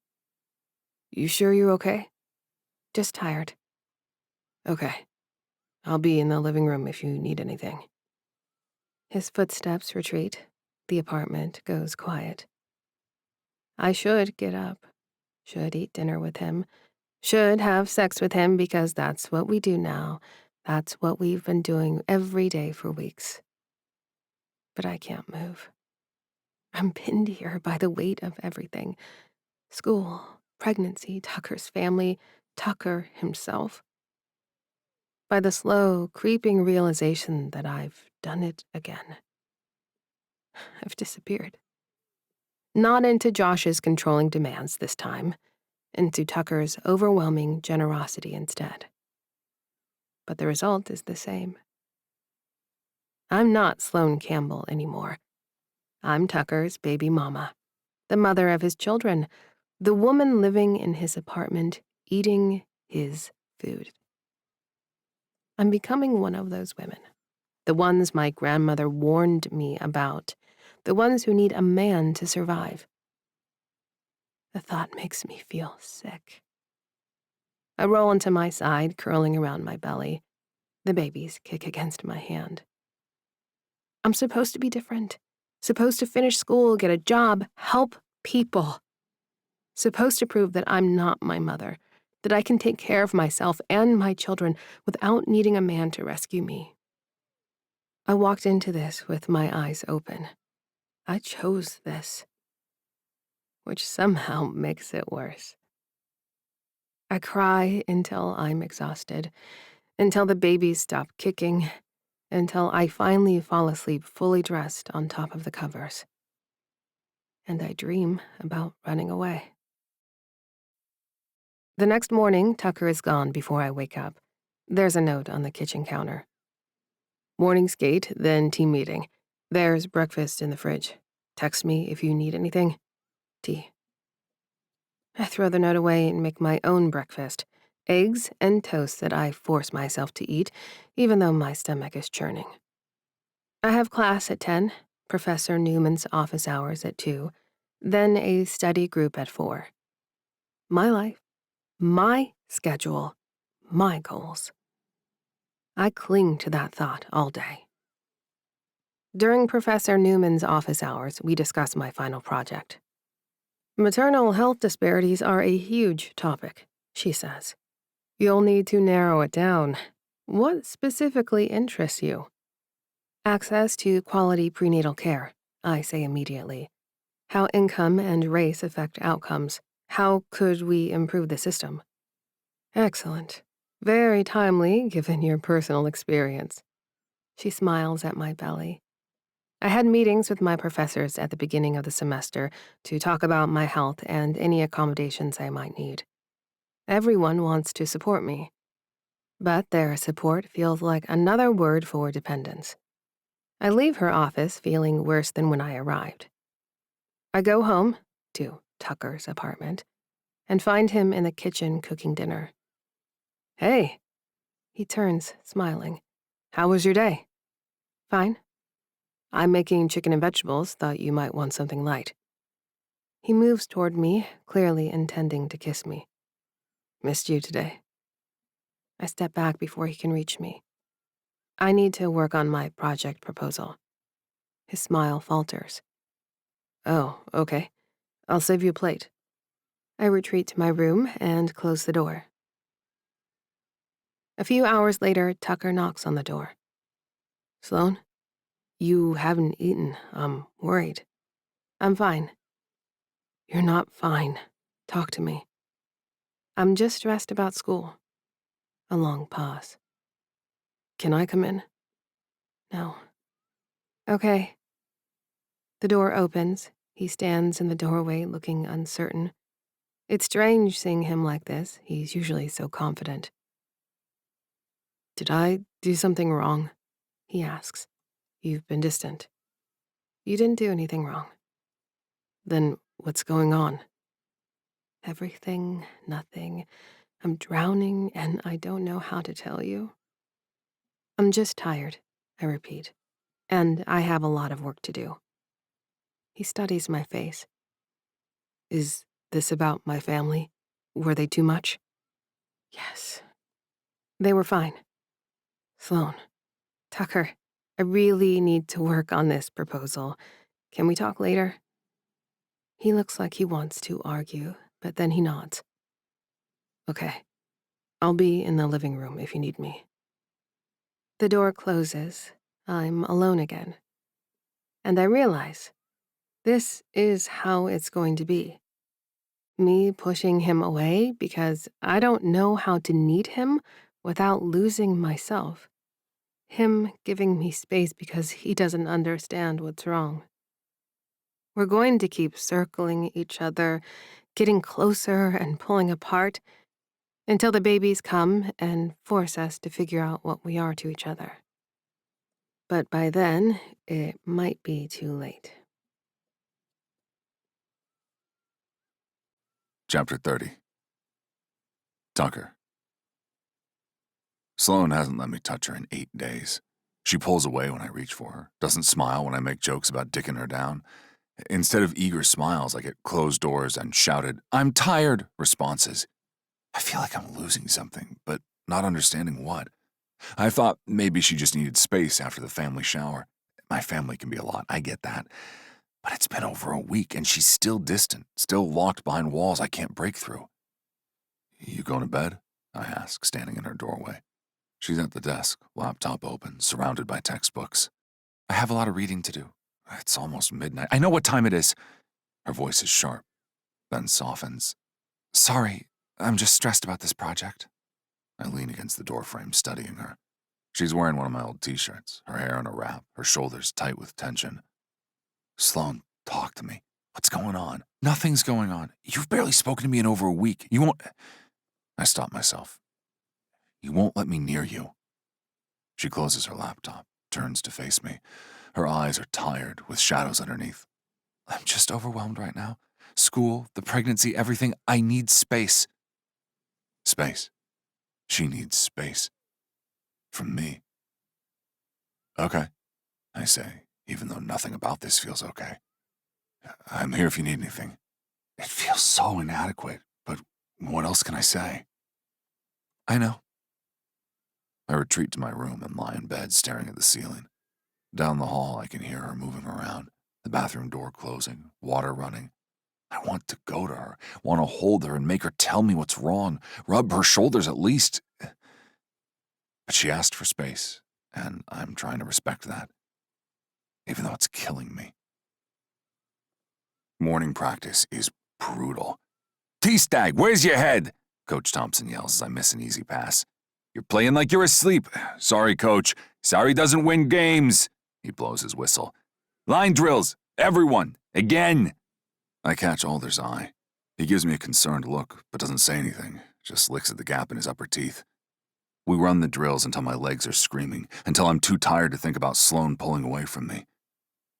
You sure you're okay? Just tired. Okay. I'll be in the living room if you need anything. His footsteps retreat. The apartment goes quiet. I should get up. Should eat dinner with him. Should have sex with him because that's what we do now. That's what we've been doing every day for weeks. But I can't move. I'm pinned here by the weight of everything. School, pregnancy, Tucker's family, Tucker himself. By the slow, creeping realization that I've done it again. I've disappeared. Not into Josh's controlling demands this time, into Tucker's overwhelming generosity instead. But the result is the same. I'm not Sloan Campbell anymore. I'm Tucker's baby mama, the mother of his children, the woman living in his apartment, eating his food. I'm becoming one of those women, the ones my grandmother warned me about, the ones who need a man to survive. The thought makes me feel sick. I roll onto my side, curling around my belly. The babies kick against my hand. I'm supposed to be different. Supposed to finish school, get a job, help people. Supposed to prove that I'm not my mother, that I can take care of myself and my children without needing a man to rescue me. I walked into this with my eyes open. I chose this, which somehow makes it worse. I cry until I'm exhausted, until the babies stop kicking, until I finally fall asleep fully dressed on top of the covers. And I dream about running away. The next morning, Tucker is gone before I wake up. There's a note on the kitchen counter. Morning skate, then team meeting. There's breakfast in the fridge. Text me if you need anything. T. I throw the note away and make my own breakfast. Eggs and toast that I force myself to eat, even though my stomach is churning. I have class at 10, Professor Newman's office hours at 2, then a study group at 4. My life, my schedule, my goals. I cling to that thought all day. During Professor Newman's office hours, we discuss my final project, Maternal health disparities are a huge topic, she says. You'll need to narrow it down. What specifically interests you? Access to quality prenatal care, I say immediately. How income and race affect outcomes. How could we improve the system? Excellent. Very timely, given your personal experience. She smiles at my belly. I had meetings with my professors at the beginning of the semester to talk about my health and any accommodations I might need. Everyone wants to support me, but their support feels like another word for dependence. I leave her office feeling worse than when I arrived. I go home, to Tucker's apartment, and find him in the kitchen cooking dinner. Hey, he turns, smiling. How was your day? Fine. I'm making chicken and vegetables, thought you might want something light. He moves toward me, clearly intending to kiss me. Missed you today. I step back before he can reach me. I need to work on my project proposal. His smile falters. Oh, okay. I'll save you a plate. I retreat to my room and close the door. A few hours later, Tucker knocks on the door. Sloan? You haven't eaten. I'm worried. I'm fine. You're not fine. Talk to me. I'm just stressed about school. A long pause. Can I come in? No. Okay. The door opens. He stands in the doorway looking uncertain. It's strange seeing him like this. He's usually so confident. Did I do something wrong? He asks. You've been distant. You didn't do anything wrong. Then what's going on? Everything, nothing. I'm drowning and I don't know how to tell you. I'm just tired, I repeat, and I have a lot of work to do. He studies my face. Is this about my family? Were they too much? Yes. They were fine. Sloan. Tucker, I really need to work on this proposal. Can we talk later? He looks like he wants to argue, but then he nods. Okay. I'll be in the living room if you need me. The door closes. I'm alone again. And I realize this is how it's going to be. Me pushing him away because I don't know how to need him without losing myself. Him giving me space because he doesn't understand what's wrong. We're going to keep circling each other, getting closer and pulling apart until the babies come and force us to figure out what we are to each other. But by then, it might be too late. Chapter 30. Tucker. Sloan hasn't let me touch her in 8 days. She pulls away when I reach for her, doesn't smile when I make jokes about dicking her down. Instead of eager smiles, I get closed doors and shouted, "I'm tired," responses. I feel like I'm losing something, but not understanding what. I thought maybe she just needed space after the family shower. My family can be a lot, I get that. But it's been over a week and she's still distant, still locked behind walls I can't break through. You going to bed? I ask, standing in her doorway. She's at the desk, laptop open, surrounded by textbooks. I have a lot of reading to do. It's almost midnight. I know what time it is. Her voice is sharp, then softens. Sorry, I'm just stressed about this project. I lean against the doorframe, studying her. She's wearing one of my old t-shirts, her hair in a wrap, her shoulders tight with tension. Sloan, talk to me. What's going on? Nothing's going on. You've barely spoken to me in over a week. You won't... I stop myself. You won't let me near you. She closes her laptop, turns to face me. Her eyes are tired, with shadows underneath. I'm just overwhelmed right now. School, the pregnancy, everything. I need space. Space. She needs space. From me. Okay, I say, even though nothing about this feels okay. I'm here if you need anything. It feels so inadequate, but what else can I say? I know. I retreat to my room and lie in bed staring at the ceiling. Down the hall, I can hear her moving around, the bathroom door closing, water running. I want to go to her, want to hold her and make her tell me what's wrong, rub her shoulders at least. But she asked for space, and I'm trying to respect that, even though it's killing me. Morning practice is brutal. T-Stag, where's your head? Coach Thompson yells as I miss an easy pass. You're playing like you're asleep. Sorry, coach. Sorry doesn't win games. He blows his whistle. Line drills. Everyone. Again. I catch Alder's eye. He gives me a concerned look, but doesn't say anything, just licks at the gap in his upper teeth. We run the drills until my legs are screaming, until I'm too tired to think about Sloan pulling away from me.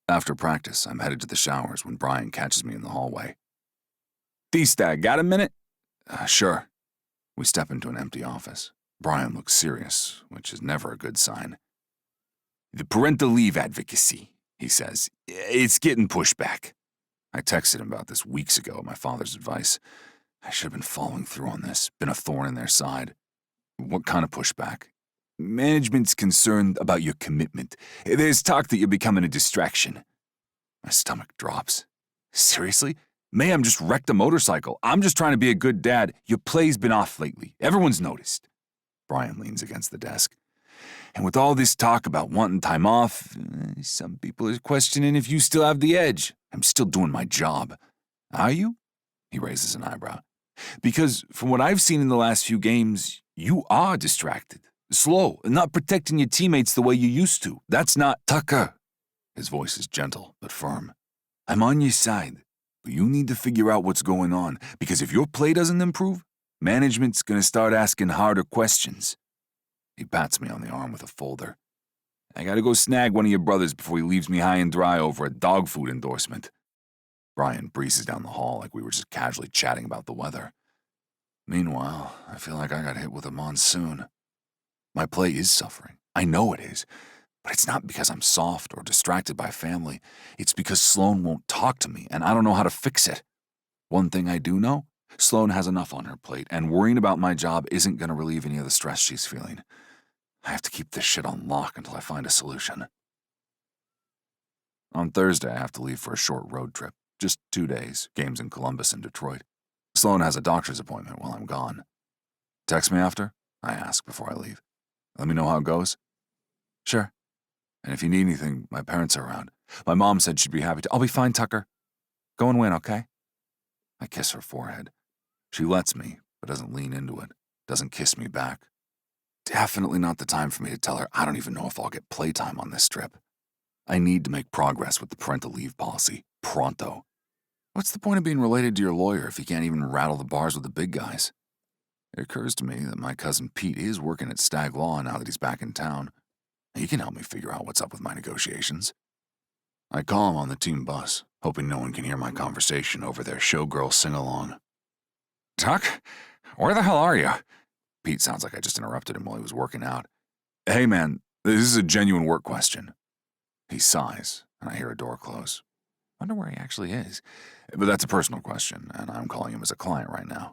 After practice, I'm headed to the showers when Brian catches me in the hallway. T-Stag, got a minute? Sure. We step into an empty office. Brian looks serious, which is never a good sign. The parental leave advocacy, he says. It's getting pushed back. I texted him about this weeks ago at my father's advice. I should have been following through on this, been a thorn in their side. What kind of pushback? Management's concerned about your commitment. There's talk that you're becoming a distraction. My stomach drops. Seriously? Ma'am just wrecked a motorcycle. I'm just trying to be a good dad. Your play's been off lately. Everyone's noticed. Brian leans against the desk. And with all this talk about wanting time off, some people are questioning if you still have the edge. I'm still doing my job. Are you? He raises an eyebrow. Because from what I've seen in the last few games, you are distracted, slow, and not protecting your teammates the way you used to. That's not Tucker. His voice is gentle but firm. I'm on your side, but you need to figure out what's going on, because if your play doesn't improve, management's going to start asking harder questions. He pats me on the arm with a folder. I gotta go snag one of your brothers before he leaves me high and dry over a dog food endorsement. Brian breezes down the hall like we were just casually chatting about the weather. Meanwhile, I feel like I got hit with a monsoon. My play is suffering. I know it is. But it's not because I'm soft or distracted by family. It's because Sloan won't talk to me, and I don't know how to fix it. One thing I do know, Sloan has enough on her plate, and worrying about my job isn't going to relieve any of the stress she's feeling. I have to keep this shit on lock until I find a solution. On Thursday, I have to leave for a short road trip. Just 2 days, games in Columbus and Detroit. Sloan has a doctor's appointment while I'm gone. Text me after? I ask before I leave. Let me know how it goes. Sure. And if you need anything, my parents are around. My mom said she'd be happy to. I'll be fine, Tucker. Go and win, okay? I kiss her forehead. She lets me, but doesn't lean into it. Doesn't kiss me back. Definitely not the time for me to tell her I don't even know if I'll get playtime on this trip. I need to make progress with the parental leave policy. Pronto. What's the point of being related to your lawyer if you can't even rattle the bars with the big guys? It occurs to me that my cousin Pete is working at Stag Law now that he's back in town. He can help me figure out what's up with my negotiations. I call him on the team bus, hoping no one can hear my conversation over their showgirl sing-along. Tuck, where the hell are you? Pete sounds like I just interrupted him while he was working out. Hey man, this is a genuine work question. He sighs, and I hear a door close. Wonder where he actually is. But that's a personal question, and I'm calling him as a client right now.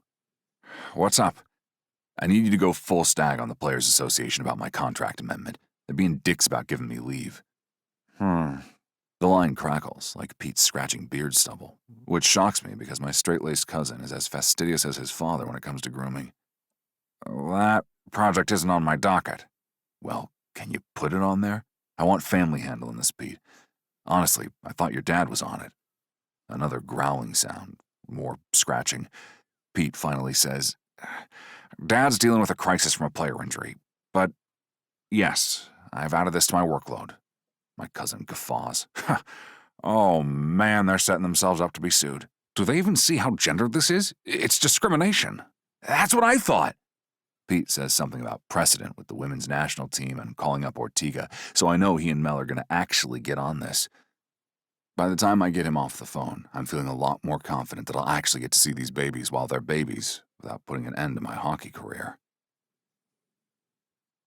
What's up? I need you to go full stag on the Players Association about my contract amendment. They're being dicks about giving me leave. The line crackles, like Pete's scratching beard stubble, which shocks me because my straight-laced cousin is as fastidious as his father when it comes to grooming. That project isn't on my docket. Well, can you put it on there? I want family handling this, Pete. Honestly, I thought your dad was on it. Another growling sound, more scratching. Pete finally says, Dad's dealing with a crisis from a player injury, but yes, I've added this to my workload. My cousin guffaws. Oh man, they're setting themselves up to be sued. Do they even see how gendered this is? It's discrimination. That's what I thought. Pete says something about precedent with the women's national team and calling up Ortega, so I know he and Mel are going to actually get on this. By the time I get him off the phone, I'm feeling a lot more confident that I'll actually get to see these babies while they're babies, without putting an end to my hockey career.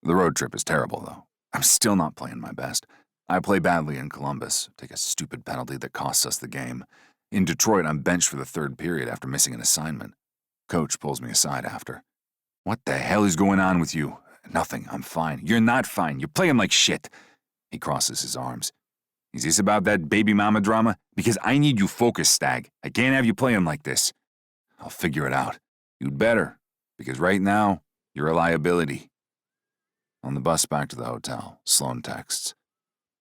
The road trip is terrible, though. I'm still not playing my best. I play badly in Columbus, take a stupid penalty that costs us the game. In Detroit, I'm benched for the third period after missing an assignment. Coach pulls me aside after. What the hell is going on with you? Nothing, I'm fine. You're not fine. You're playing like shit. He crosses his arms. Is this about that baby mama drama? Because I need you focused, Stag. I can't have you playing like this. I'll figure it out. You'd better, because right now, you're a liability. On the bus back to the hotel, Sloan texts.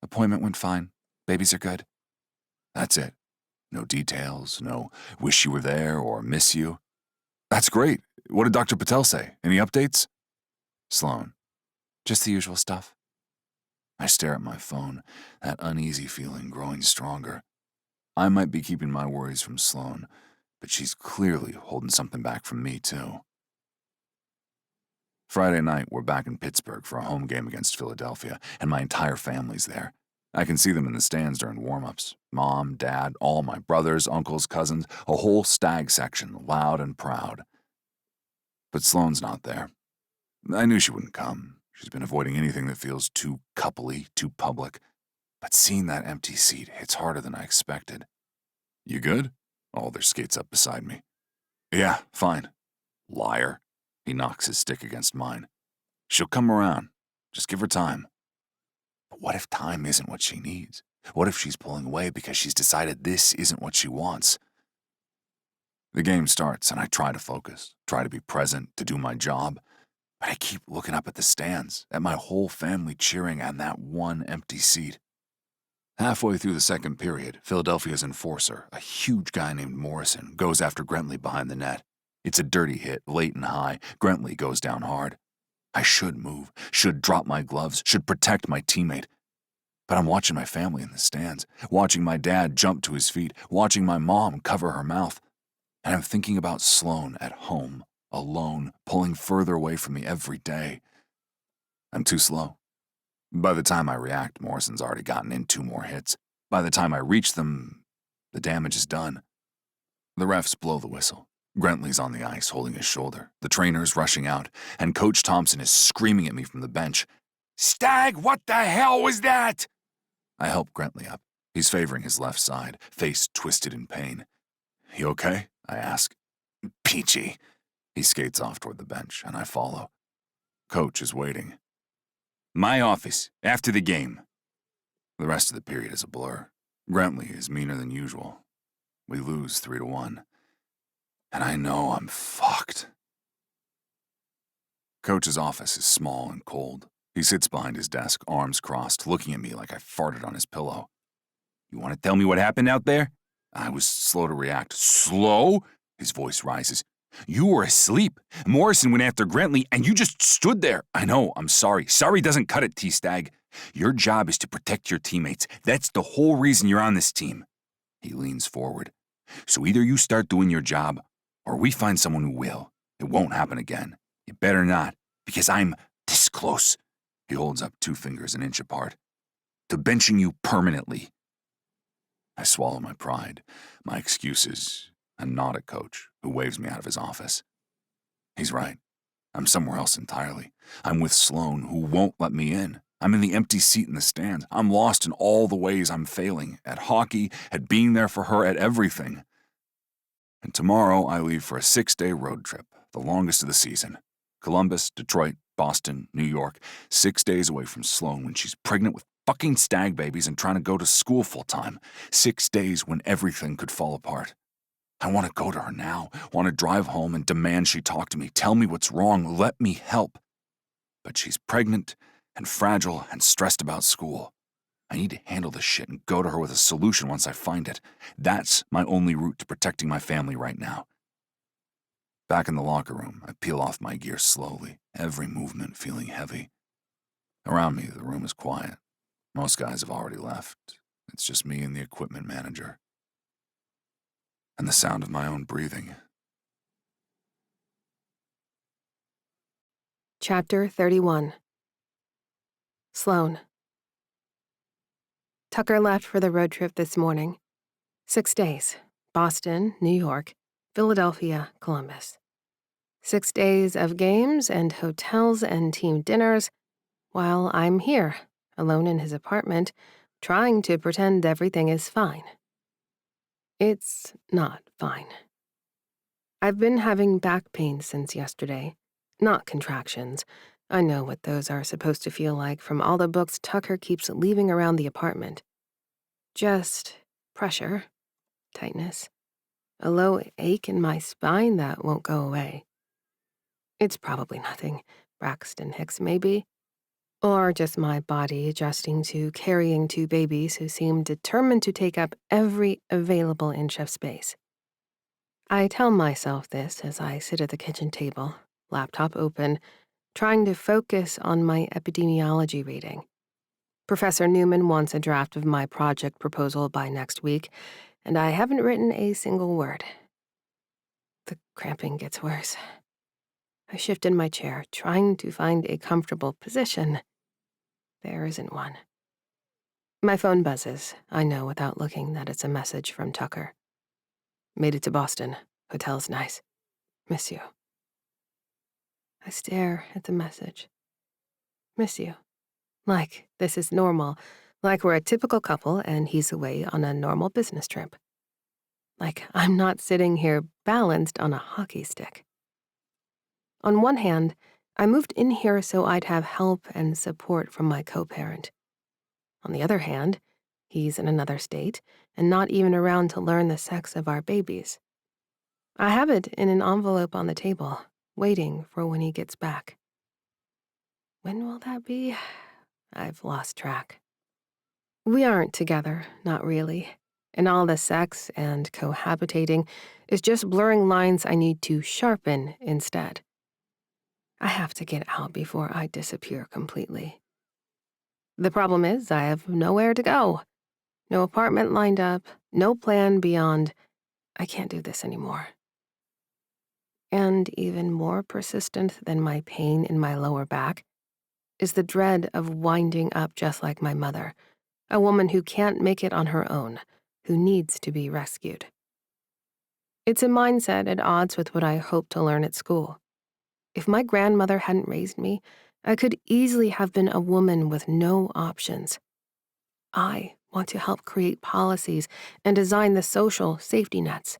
Appointment went fine. Babies are good. That's it. No details, no wish you were there or miss you. That's great. What did Dr. Patel say? Any updates? Sloan. Just the usual stuff. I stare at my phone, that uneasy feeling growing stronger. I might be keeping my worries from Sloan, but she's clearly holding something back from me, too. Friday night, we're back in Pittsburgh for a home game against Philadelphia, and my entire family's there. I can see them in the stands during warm-ups. Mom, Dad, all my brothers, uncles, cousins, a whole Stag section, loud and proud. But Sloan's not there. I knew she wouldn't come. She's been avoiding anything that feels too coupley, too public. But seeing that empty seat hits harder than I expected. You good? Alder skates up beside me. Yeah, fine. Liar. He knocks his stick against mine. She'll come around. Just give her time. But what if time isn't what she needs? What if she's pulling away because she's decided this isn't what she wants? The game starts and I try to focus, try to be present, to do my job. But I keep looking up at the stands, at my whole family cheering and that one empty seat. Halfway through the second period, Philadelphia's enforcer, a huge guy named Morrison, goes after Grentley behind the net. It's a dirty hit, late and high. Grentley goes down hard. I should move, should drop my gloves, should protect my teammate. But I'm watching my family in the stands, watching my dad jump to his feet, watching my mom cover her mouth. And I'm thinking about Sloan at home, alone, pulling further away from me every day. I'm too slow. By the time I react, Morrison's already gotten in 2 more hits. By the time I reach them, the damage is done. The refs blow the whistle. Grentley's on the ice, holding his shoulder. The trainer's rushing out, and Coach Thompson is screaming at me from the bench. Stag, what the hell was that? I help Grentley up. He's favoring his left side, face twisted in pain. You okay? I ask. Peachy. He skates off toward the bench, and I follow. Coach is waiting. My office, after the game. The rest of the period is a blur. Grentley is meaner than usual. We lose 3-1. And I know I'm fucked. Coach's office is small and cold. He sits behind his desk, arms crossed, looking at me like I farted on his pillow. You want to tell me what happened out there? I was slow to react. Slow? His voice rises. You were asleep. Morrison went after Grentley, and you just stood there. I know, I'm sorry. Sorry doesn't cut it, T-Stag. Your job is to protect your teammates. That's the whole reason you're on this team. He leans forward. So either you start doing your job, or we find someone who will. It won't happen again. You better not, because I'm this close. He holds up 2 fingers an inch apart. To benching you permanently. I swallow my pride, my excuses, and nod at Coach, who waves me out of his office. He's right. I'm somewhere else entirely. I'm with Sloan, who won't let me in. I'm in the empty seat in the stands. I'm lost in all the ways I'm failing, at hockey, at being there for her, at everything. And tomorrow I leave for a 6-day road trip, the longest of the season. Columbus, Detroit, Boston, New York, 6 days away from Sloan when she's pregnant with fucking stag babies and trying to go to school full-time. 6 days when everything could fall apart. I want to go to her now, want to drive home and demand she talk to me, tell me what's wrong, let me help. But she's pregnant and fragile and stressed about school. I need to handle this shit and go to her with a solution once I find it. That's my only route to protecting my family right now. Back in the locker room, I peel off my gear slowly, every movement feeling heavy. Around me, the room is quiet. Most guys have already left. It's just me and the equipment manager. And the sound of my own breathing. Chapter 31. Sloan. Tucker left for the road trip this morning. 6 days. Boston, New York, Philadelphia, Columbus. 6 days of games and hotels and team dinners, while I'm here, alone in his apartment, trying to pretend everything is fine. It's not fine. I've been having back pain since yesterday. Not contractions. I know what those are supposed to feel like from all the books Tucker keeps leaving around the apartment. Just pressure, tightness, a low ache in my spine that won't go away. It's probably nothing. Braxton Hicks, maybe. Or just my body adjusting to carrying two babies who seem determined to take up every available inch of space. I tell myself this as I sit at the kitchen table, laptop open, trying to focus on my epidemiology reading. Professor Newman wants a draft of my project proposal by next week, and I haven't written a single word. The cramping gets worse. I shift in my chair, trying to find a comfortable position. There isn't one. My phone buzzes. I know without looking that it's a message from Tucker. Made it to Boston. Hotel's nice. Miss you. I stare at the message. Miss you. Like this is normal. Like we're a typical couple and he's away on a normal business trip. Like I'm not sitting here balanced on a hockey stick. On one hand, I moved in here so I'd have help and support from my co-parent. On the other hand, he's in another state and not even around to learn the sex of our babies. I have it in an envelope on the table, waiting for when he gets back. When will that be? I've lost track. We aren't together, not really. And all the sex and cohabitating is just blurring lines I need to sharpen instead. I have to get out before I disappear completely. The problem is I have nowhere to go. No apartment lined up, no plan beyond, I can't do this anymore. And even more persistent than my pain in my lower back is the dread of winding up just like my mother, a woman who can't make it on her own, who needs to be rescued. It's a mindset at odds with what I hoped to learn at school. If my grandmother hadn't raised me, I could easily have been a woman with no options. I want to help create policies and design the social safety nets.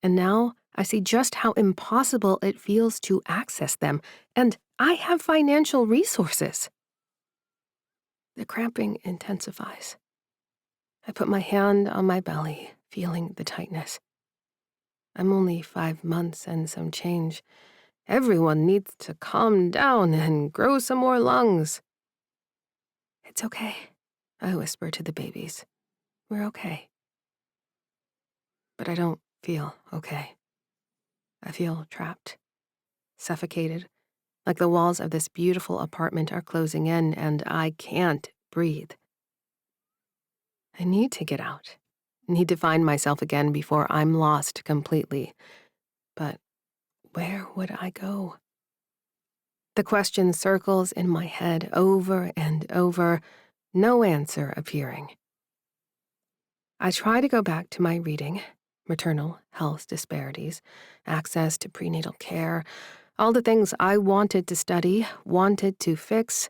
And now I see just how impossible it feels to access them, and I have financial resources. The cramping intensifies. I put my hand on my belly, feeling the tightness. I'm only 5 months and some change. Everyone needs to calm down and grow some more lungs. It's okay, I whisper to the babies. We're okay. But I don't feel okay. I feel trapped, suffocated, like the walls of this beautiful apartment are closing in and I can't breathe. I need to get out. Need to find myself again before I'm lost completely. But where would I go? The question circles in my head over and over, no answer appearing. I try to go back to my reading, maternal health disparities, access to prenatal care, all the things I wanted to study, wanted to fix,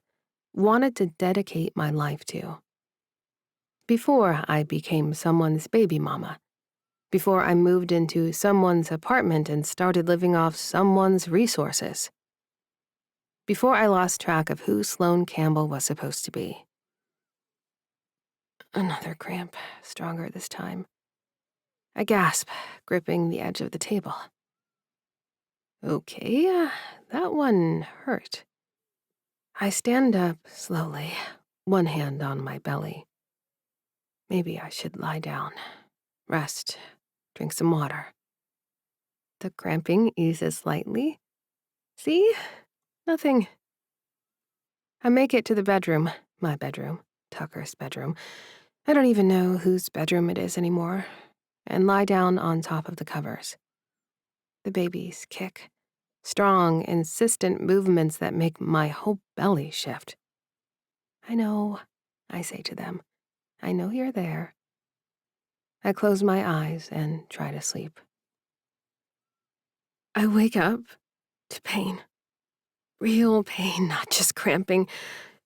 wanted to dedicate my life to. Before I became someone's baby mama, before I moved into someone's apartment and started living off someone's resources, before I lost track of who Sloane Campbell was supposed to be. Another cramp, stronger this time. I gasp, gripping the edge of the table. Okay, that one hurt. I stand up slowly, one hand on my belly. Maybe I should lie down, rest, drink some water. The cramping eases slightly. See? Nothing. I make it to the bedroom, my bedroom, Tucker's bedroom. I don't even know whose bedroom it is anymore, and lie down on top of the covers. The babies kick. Strong, insistent movements that make my whole belly shift. I know, I say to them. I know you're there. I close my eyes and try to sleep. I wake up to pain. Real pain, not just cramping.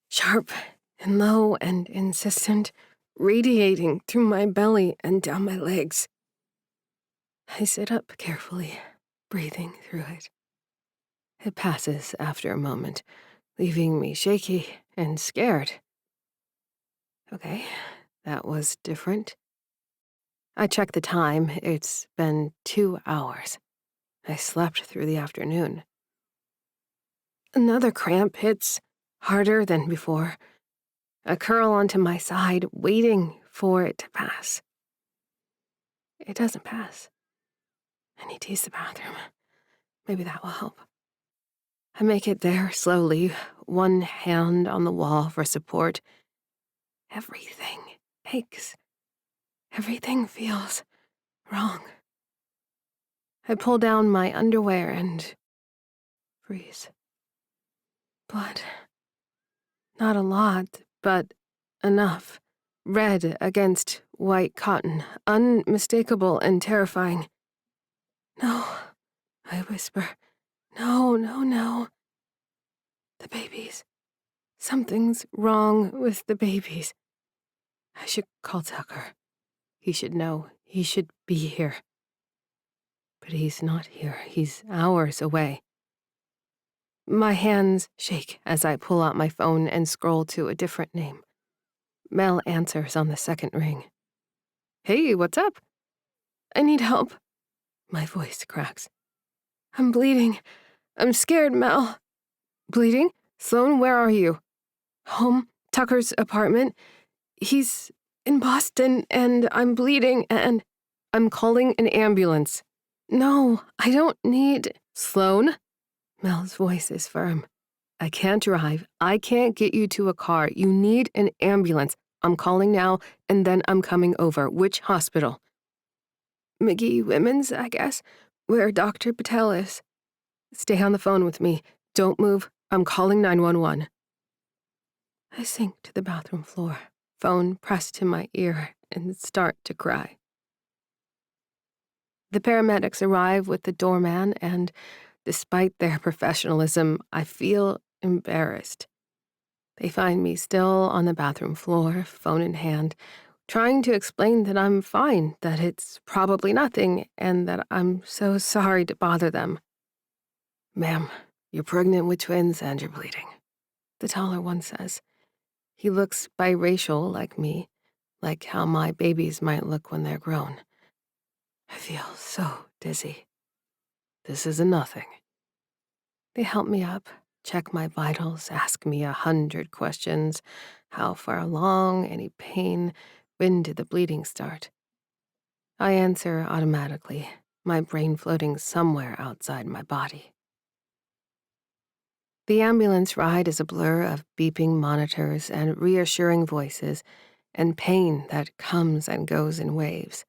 Sharp and low and insistent, radiating through my belly and down my legs. I sit up carefully, breathing through it. It passes after a moment, leaving me shaky and scared. Okay, that was different. I checked the time. It's been 2 hours. I slept through the afternoon. Another cramp hits harder than before. I curl onto my side, waiting for it to pass. It doesn't pass. I need to use the bathroom. Maybe that will help. I make it there slowly, one hand on the wall for support. Everything aches. Everything feels wrong. I pull down my underwear and freeze. Blood. Not a lot, but enough. Red against white cotton, unmistakable and terrifying. No, I whisper. No, no, no. The babies. Something's wrong with the babies. I should call Tucker. He should know. He should be here. But he's not here. He's hours away. My hands shake as I pull out my phone and scroll to a different name. Mel answers on the second ring. Hey, what's up? I need help. My voice cracks. I'm bleeding. I'm scared, Mel. Bleeding? Sloan, where are you? Home. Tucker's apartment. He's in Boston, and I'm bleeding, and I'm calling an ambulance. No, I don't need... Sloan? Mel's voice is firm. I can't drive. I can't get you to a car. You need an ambulance. I'm calling now, and then I'm coming over. Which hospital? McGee Women's, I guess, where Dr. Patel is. Stay on the phone with me. Don't move. I'm calling 911. I sink to the bathroom floor, phone pressed to my ear, and start to cry. The paramedics arrive with the doorman, and despite their professionalism, I feel embarrassed. They find me still on the bathroom floor, phone in hand, trying to explain that I'm fine, that it's probably nothing, and that I'm so sorry to bother them. Ma'am, you're pregnant with twins and you're bleeding, the taller one says. He looks biracial like me, like how my babies might look when they're grown. I feel so dizzy. This is a nothing. They help me up, check my vitals, ask me 100 questions. How far along, any pain, when did the bleeding start? I answer automatically, my brain floating somewhere outside my body. The ambulance ride is a blur of beeping monitors and reassuring voices and pain that comes and goes in waves.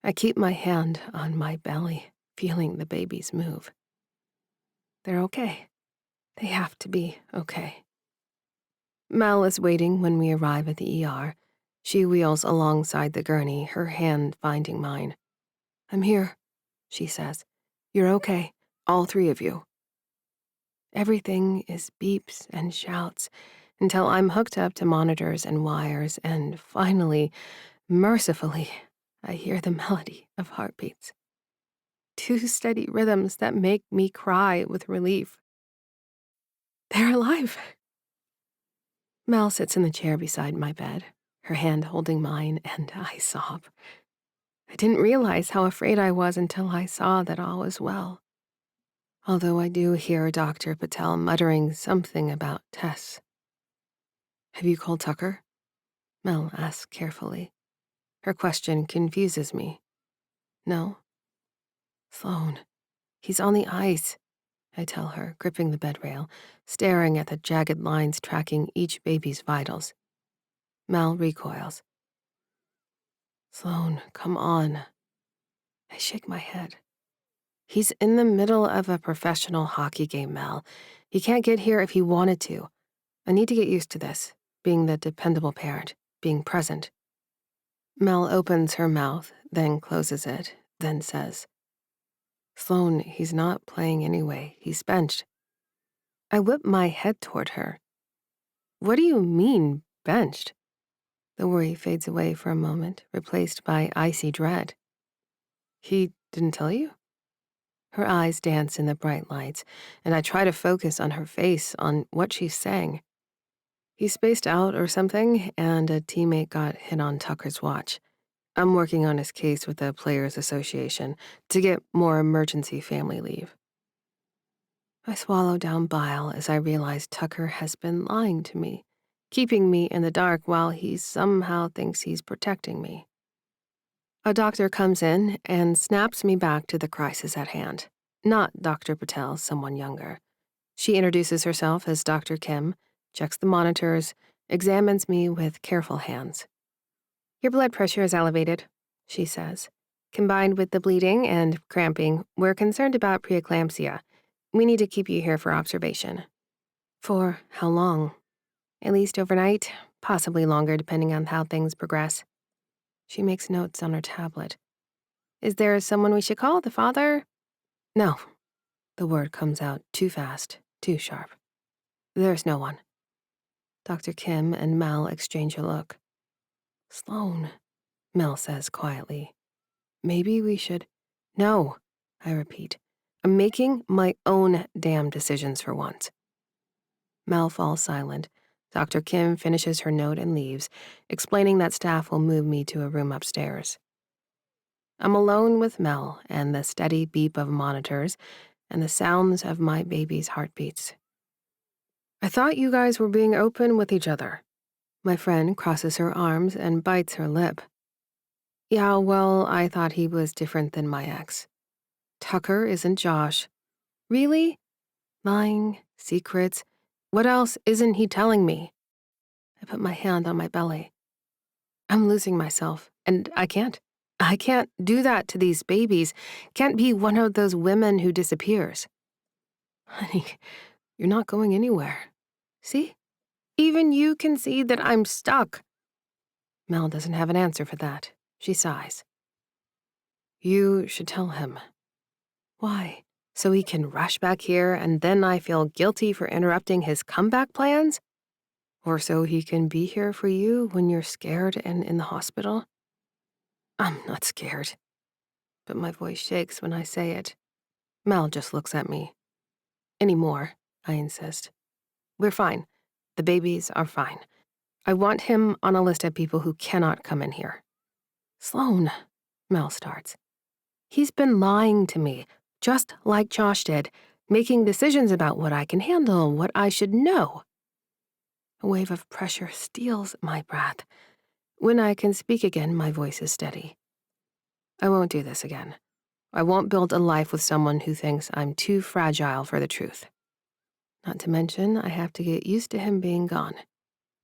I keep my hand on my belly, feeling the babies move. They're okay. They have to be okay. Mel is waiting when we arrive at the ER. She wheels alongside the gurney, her hand finding mine. I'm here, she says. You're okay, all three of you. Everything is beeps and shouts until I'm hooked up to monitors and wires, and finally, mercifully, I hear the melody of heartbeats. 2 steady rhythms that make me cry with relief. They're alive. Mel sits in the chair beside my bed, her hand holding mine, and I sob. I didn't realize how afraid I was until I saw that all was well. Although I do hear Dr. Patel muttering something about Tess. Have you called Tucker? Mel asks carefully. Her question confuses me. No. Sloan. He's on the ice, I tell her, gripping the bed rail, staring at the jagged lines tracking each baby's vitals. Mel recoils. Sloan, come on. I shake my head. He's in the middle of a professional hockey game, Mel. He can't get here if he wanted to. I need to get used to this, being the dependable parent, being present. Mel opens her mouth, then closes it, then says, Sloan, he's not playing anyway. He's benched. I whip my head toward her. What do you mean, benched? The worry fades away for a moment, replaced by icy dread. He didn't tell you? Her eyes dance in the bright lights, and I try to focus on her face, on what she's saying. He spaced out or something, and a teammate got hit on Tucker's watch. I'm working on his case with the Players Association to get more emergency family leave. I swallow down bile as I realize Tucker has been lying to me, keeping me in the dark while he somehow thinks he's protecting me. A doctor comes in and snaps me back to the crisis at hand. Not Dr. Patel, someone younger. She introduces herself as Dr. Kim, checks the monitors, examines me with careful hands. "Your blood pressure is elevated," she says. "Combined with the bleeding and cramping, we're concerned about preeclampsia. We need to keep you here for observation." "For how long?" "At least overnight, possibly longer depending on how things progress." She makes notes on her tablet. "Is there someone we should call, the father?" "No." The word comes out too fast, too sharp. "There's no one." Dr. Kim and Mel exchange a look. "Sloan," Mel says quietly. "Maybe we should—" "No," I repeat. "I'm making my own damn decisions for once." Mel falls silent. Dr. Kim finishes her note and leaves, explaining that staff will move me to a room upstairs. I'm alone with Mel and the steady beep of monitors and the sounds of my baby's heartbeats. "I thought you guys were being open with each other." My friend crosses her arms and bites her lip. "Yeah, well, I thought he was different than my ex." "Tucker isn't Josh." "Really? Lying, secrets. What else isn't he telling me?" I put my hand on my belly. I'm losing myself, and I can't. I can't do that to these babies. Can't be one of those women who disappears. "Honey, you're not going anywhere. See? Even you can see that I'm stuck." Mel doesn't have an answer for that. She sighs. "You should tell him." "Why? So he can rush back here and then I feel guilty for interrupting his comeback plans? Or so he can be here for you when you're scared and in the hospital?" I'm not scared, but my voice shakes when I say it. Mel just looks at me. "Anymore," I insist. "We're fine. The babies are fine. I want him on a list of people who cannot come in here." "Sloan," Mel starts. "He's been lying to me, just like Josh did, making decisions about what I can handle, what I should know." A wave of pressure steals my breath. When I can speak again, my voice is steady. "I won't do this again. I won't build a life with someone who thinks I'm too fragile for the truth. Not to mention, I have to get used to him being gone.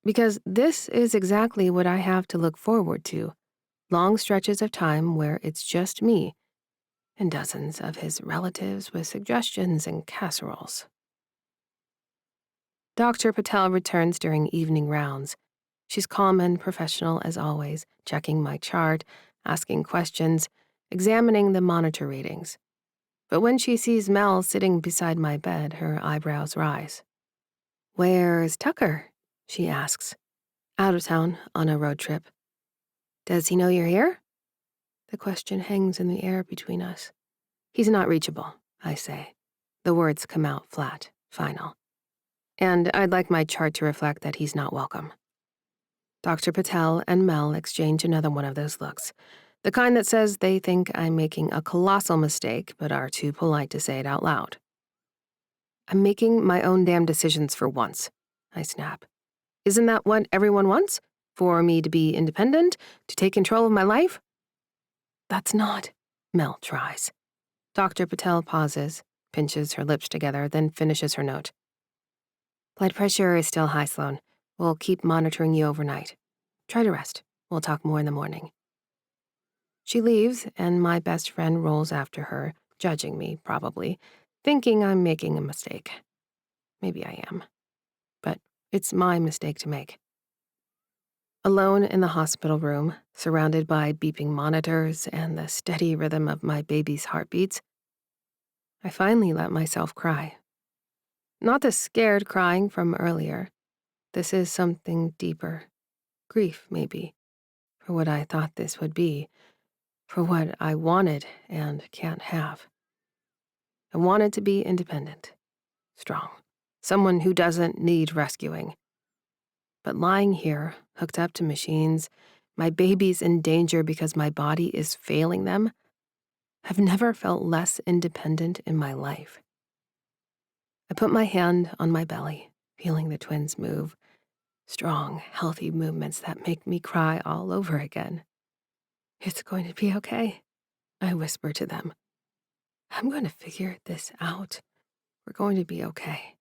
Because this is exactly what I have to look forward to. Long stretches of time where it's just me and dozens of his relatives with suggestions and casseroles." Dr. Patel returns during evening rounds. She's calm and professional as always, checking my chart, asking questions, examining the monitor readings. But when she sees Mel sitting beside my bed, her eyebrows rise. "Where's Tucker?" she asks. "Out of town, on a road trip." "Does he know you're here?" The question hangs in the air between us. "He's not reachable," I say. The words come out flat, final. "And I'd like my chart to reflect that he's not welcome." Dr. Patel and Mel exchange another one of those looks, the kind that says they think I'm making a colossal mistake but are too polite to say it out loud. "I'm making my own damn decisions for once," I snap. "Isn't that what everyone wants? For me to be independent, to take control of my life?" "That's not," Mel tries. Dr. Patel pauses, pinches her lips together, then finishes her note. "Blood pressure is still high, Sloan. We'll keep monitoring you overnight. Try to rest. We'll talk more in the morning." She leaves, and my best friend rolls after her, judging me, probably, thinking I'm making a mistake. Maybe I am. But it's my mistake to make. Alone in the hospital room, surrounded by beeping monitors and the steady rhythm of my baby's heartbeats, I finally let myself cry. Not the scared crying from earlier. This is something deeper. Grief, maybe, for what I thought this would be, for what I wanted and can't have. I wanted to be independent, strong, someone who doesn't need rescuing. But lying here, hooked up to machines, my baby's in danger because my body is failing them, I've never felt less independent in my life. I put my hand on my belly, feeling the twins move, strong, healthy movements that make me cry all over again. It's going to be okay, I whisper to them. I'm going to figure this out. We're going to be okay.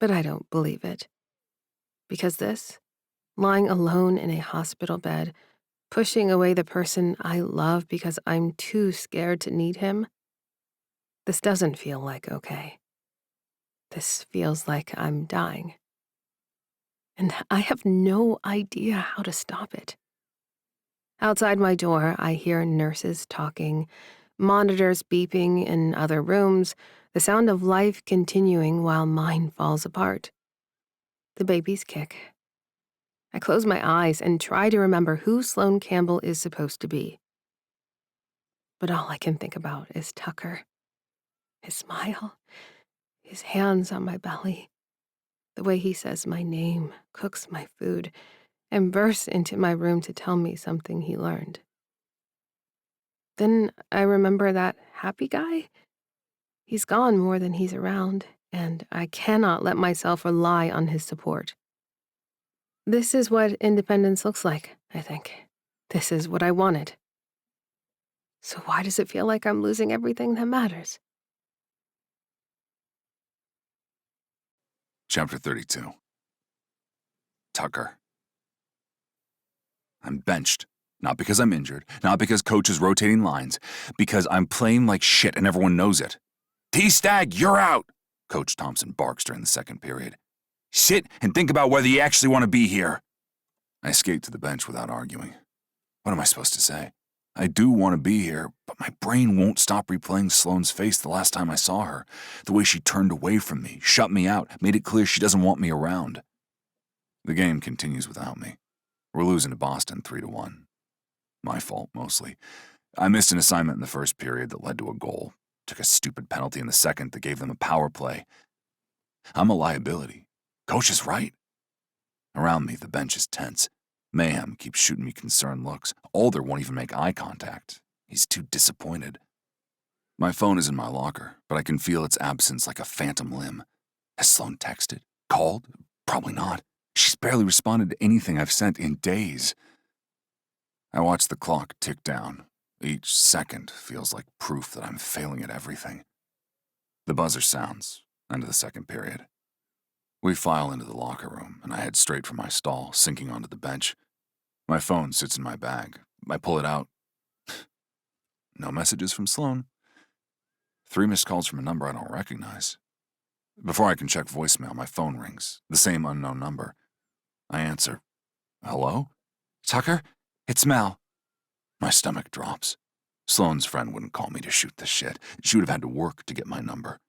But I don't believe it. Because this, lying alone in a hospital bed, pushing away the person I love because I'm too scared to need him, this doesn't feel like okay. This feels like I'm dying. And I have no idea how to stop it. Outside my door, I hear nurses talking, monitors beeping in other rooms, the sound of life continuing while mine falls apart. The babies kick. I close my eyes and try to remember who Sloan Campbell is supposed to be. But all I can think about is Tucker. His smile, his hands on my belly, the way he says my name, cooks my food, and bursts into my room to tell me something he learned. Then I remember that happy guy. He's gone more than he's around, and I cannot let myself rely on his support. This is what independence looks like, I think. This is what I wanted. So why does it feel like I'm losing everything that matters? Chapter 32. Tucker. I'm benched. Not because I'm injured, not because coach is rotating lines, because I'm playing like shit and everyone knows it. Stag, you're out! Coach Thompson barks during the second period. Sit and think about whether you actually want to be here. I skate to the bench without arguing. What am I supposed to say? I do want to be here, but my brain won't stop replaying Sloane's face the last time I saw her. The way she turned away from me, shut me out, made it clear she doesn't want me around. The game continues without me. We're losing to Boston 3-1. My fault, mostly. I missed an assignment in the first period that led to a goal. Took a stupid penalty in the second that gave them a power play. I'm a liability. Coach is right. Around me, the bench is tense. Mayhem keeps shooting me concerned looks. Alder won't even make eye contact. He's too disappointed. My phone is in my locker, but I can feel its absence like a phantom limb. Has Sloane texted? Called? Probably not. She's barely responded to anything I've sent in days. I watch the clock tick down. Each second feels like proof that I'm failing at everything. The buzzer sounds. End of the second period. We file into the locker room, and I head straight for my stall, sinking onto the bench. My phone sits in my bag. I pull it out. No messages from Sloane. 3 missed calls from a number I don't recognize. Before I can check voicemail, my phone rings. The same unknown number. I answer. Hello? Tucker? It's Mel. My stomach drops. Sloane's friend wouldn't call me to shoot the shit. She would have had to work to get my number.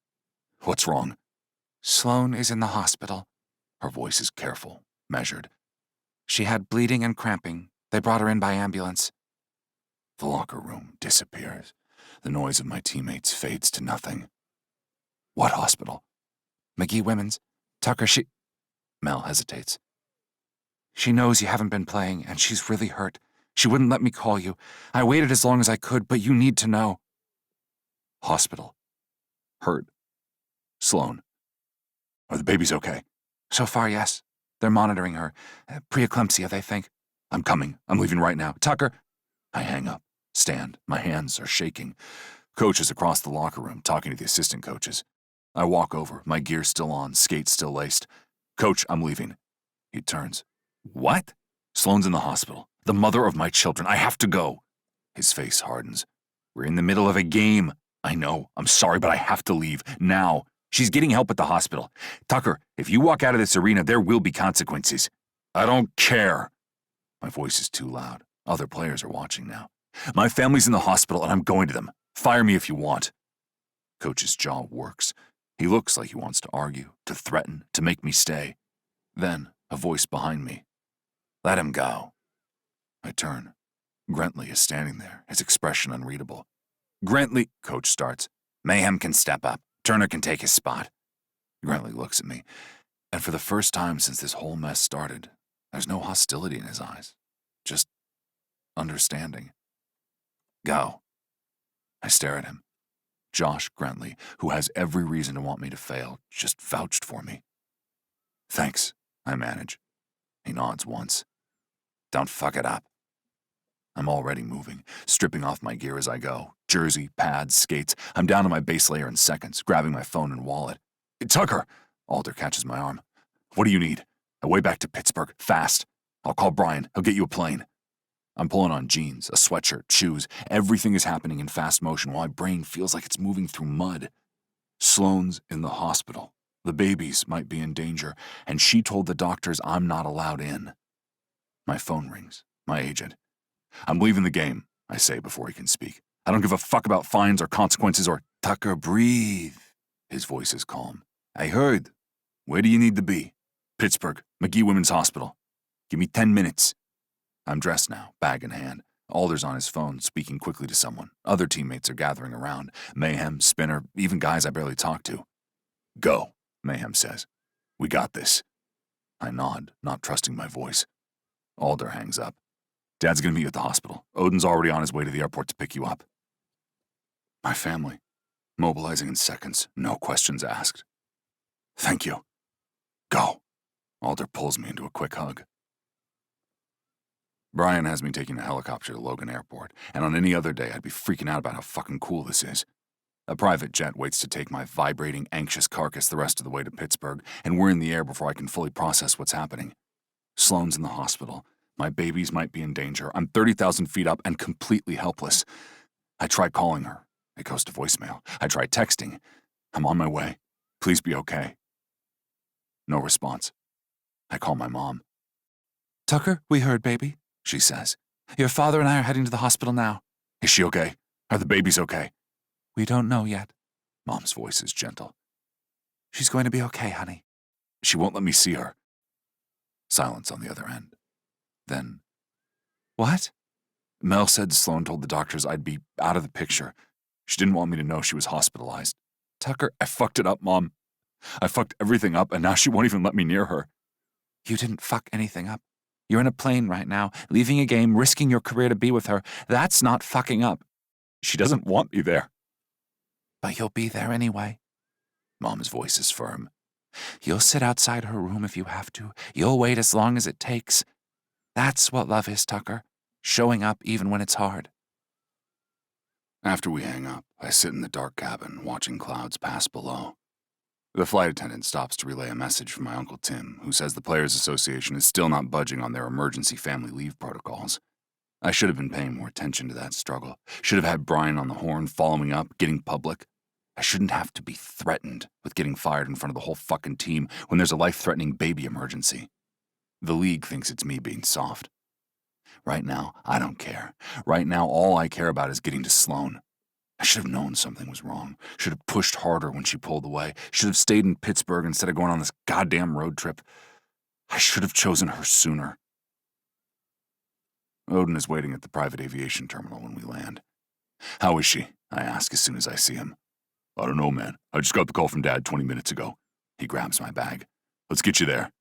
What's wrong? Sloane is in the hospital. Her voice is careful, measured. She had bleeding and cramping. They brought her in by ambulance. The locker room disappears. The noise of my teammates fades to nothing. What hospital? McGee Women's. Tucker, Mel hesitates. She knows you haven't been playing, and she's really hurt. She wouldn't let me call you. I waited as long as I could, but you need to know. Hospital. Hurt. Sloane. Are the babies okay? So far, yes. They're monitoring her. Preeclampsia, they think. I'm coming. I'm leaving right now. Tucker. I hang up. Stand. My hands are shaking. Coach is across the locker room, talking to the assistant coaches. I walk over, my gear still on, skates still laced. Coach, I'm leaving. He turns. What? Sloane's in the hospital. The mother of my children. I have to go. His face hardens. We're in the middle of a game. I know. I'm sorry, but I have to leave. Now. She's getting help at the hospital. Tucker, if you walk out of this arena, there will be consequences. I don't care. My voice is too loud. Other players are watching now. My family's in the hospital, and I'm going to them. Fire me if you want. Coach's jaw works. He looks like he wants to argue, to threaten, to make me stay. Then, a voice behind me. Let him go. I turn. Grentley is standing there, his expression unreadable. Grentley, Coach starts. Mayhem can step up. Turner can take his spot. Grentley looks at me. And for the first time since this whole mess started, there's no hostility in his eyes. Just understanding. Go. I stare at him. Josh Grentley, who has every reason to want me to fail, just vouched for me. Thanks, I manage. He nods once. Don't fuck it up. I'm already moving, stripping off my gear as I go. Jersey, pads, skates. I'm down to my base layer in seconds, grabbing my phone and wallet. Tucker! Alder catches my arm. What do you need? I way back to Pittsburgh, fast. I'll call Brian. He'll get you a plane. I'm pulling on jeans, a sweatshirt, shoes. Everything is happening in fast motion while my brain feels like it's moving through mud. Sloane's in the hospital. The babies might be in danger, and she told the doctors I'm not allowed in. My phone rings. My agent. I'm leaving the game, I say before he can speak. I don't give a fuck about fines or consequences or— Tucker, breathe. His voice is calm. I heard. Where do you need to be? Pittsburgh, McGee Women's Hospital. Give me 10 minutes. I'm dressed now, bag in hand. Alder's on his phone, speaking quickly to someone. Other teammates are gathering around. Mayhem, Spinner, even guys I barely talk to. Go, Mayhem says. We got this. I nod, not trusting my voice. Alder hangs up. Dad's gonna meet you at the hospital. Odin's already on his way to the airport to pick you up. My family. Mobilizing in seconds, no questions asked. Thank you. Go. Alder pulls me into a quick hug. Brian has me taking a helicopter to Logan Airport, and on any other day I'd be freaking out about how fucking cool this is. A private jet waits to take my vibrating, anxious carcass the rest of the way to Pittsburgh, and we're in the air before I can fully process what's happening. Sloane's in the hospital. My babies might be in danger. I'm 30,000 feet up and completely helpless. I try calling her. It goes to voicemail. I try texting. I'm on my way. Please be okay. No response. I call my mom. Tucker, we heard, baby, she says. Your father and I are heading to the hospital now. Is she okay? Are the babies okay? We don't know yet. Mom's voice is gentle. She's going to be okay, honey. She won't let me see her. Silence on the other end. Then, what? Mel said Sloane told the doctors I'd be out of the picture. She didn't want me to know she was hospitalized. Tucker, I fucked it up, Mom. I fucked everything up, and now she won't even let me near her. You didn't fuck anything up. You're in a plane right now, leaving a game, risking your career to be with her. That's not fucking up. She doesn't want me there. But you'll be there anyway. Mom's voice is firm. You'll sit outside her room if you have to. You'll wait as long as it takes. That's what love is, Tucker. Showing up even when it's hard. After we hang up, I sit in the dark cabin, watching clouds pass below. The flight attendant stops to relay a message from my Uncle Tim, who says the Players Association is still not budging on their emergency family leave protocols. I should have been paying more attention to that struggle. Should have had Brian on the horn, following up, getting public. I shouldn't have to be threatened with getting fired in front of the whole fucking team when there's a life-threatening baby emergency. The league thinks it's me being soft. Right now, I don't care. Right now, all I care about is getting to Sloane. I should have known something was wrong. Should have pushed harder when she pulled away. Should have stayed in Pittsburgh instead of going on this goddamn road trip. I should have chosen her sooner. Odin is waiting at the private aviation terminal when we land. How is she? I ask as soon as I see him. I don't know, man. I just got the call from Dad 20 minutes ago. He grabs my bag. Let's get you there.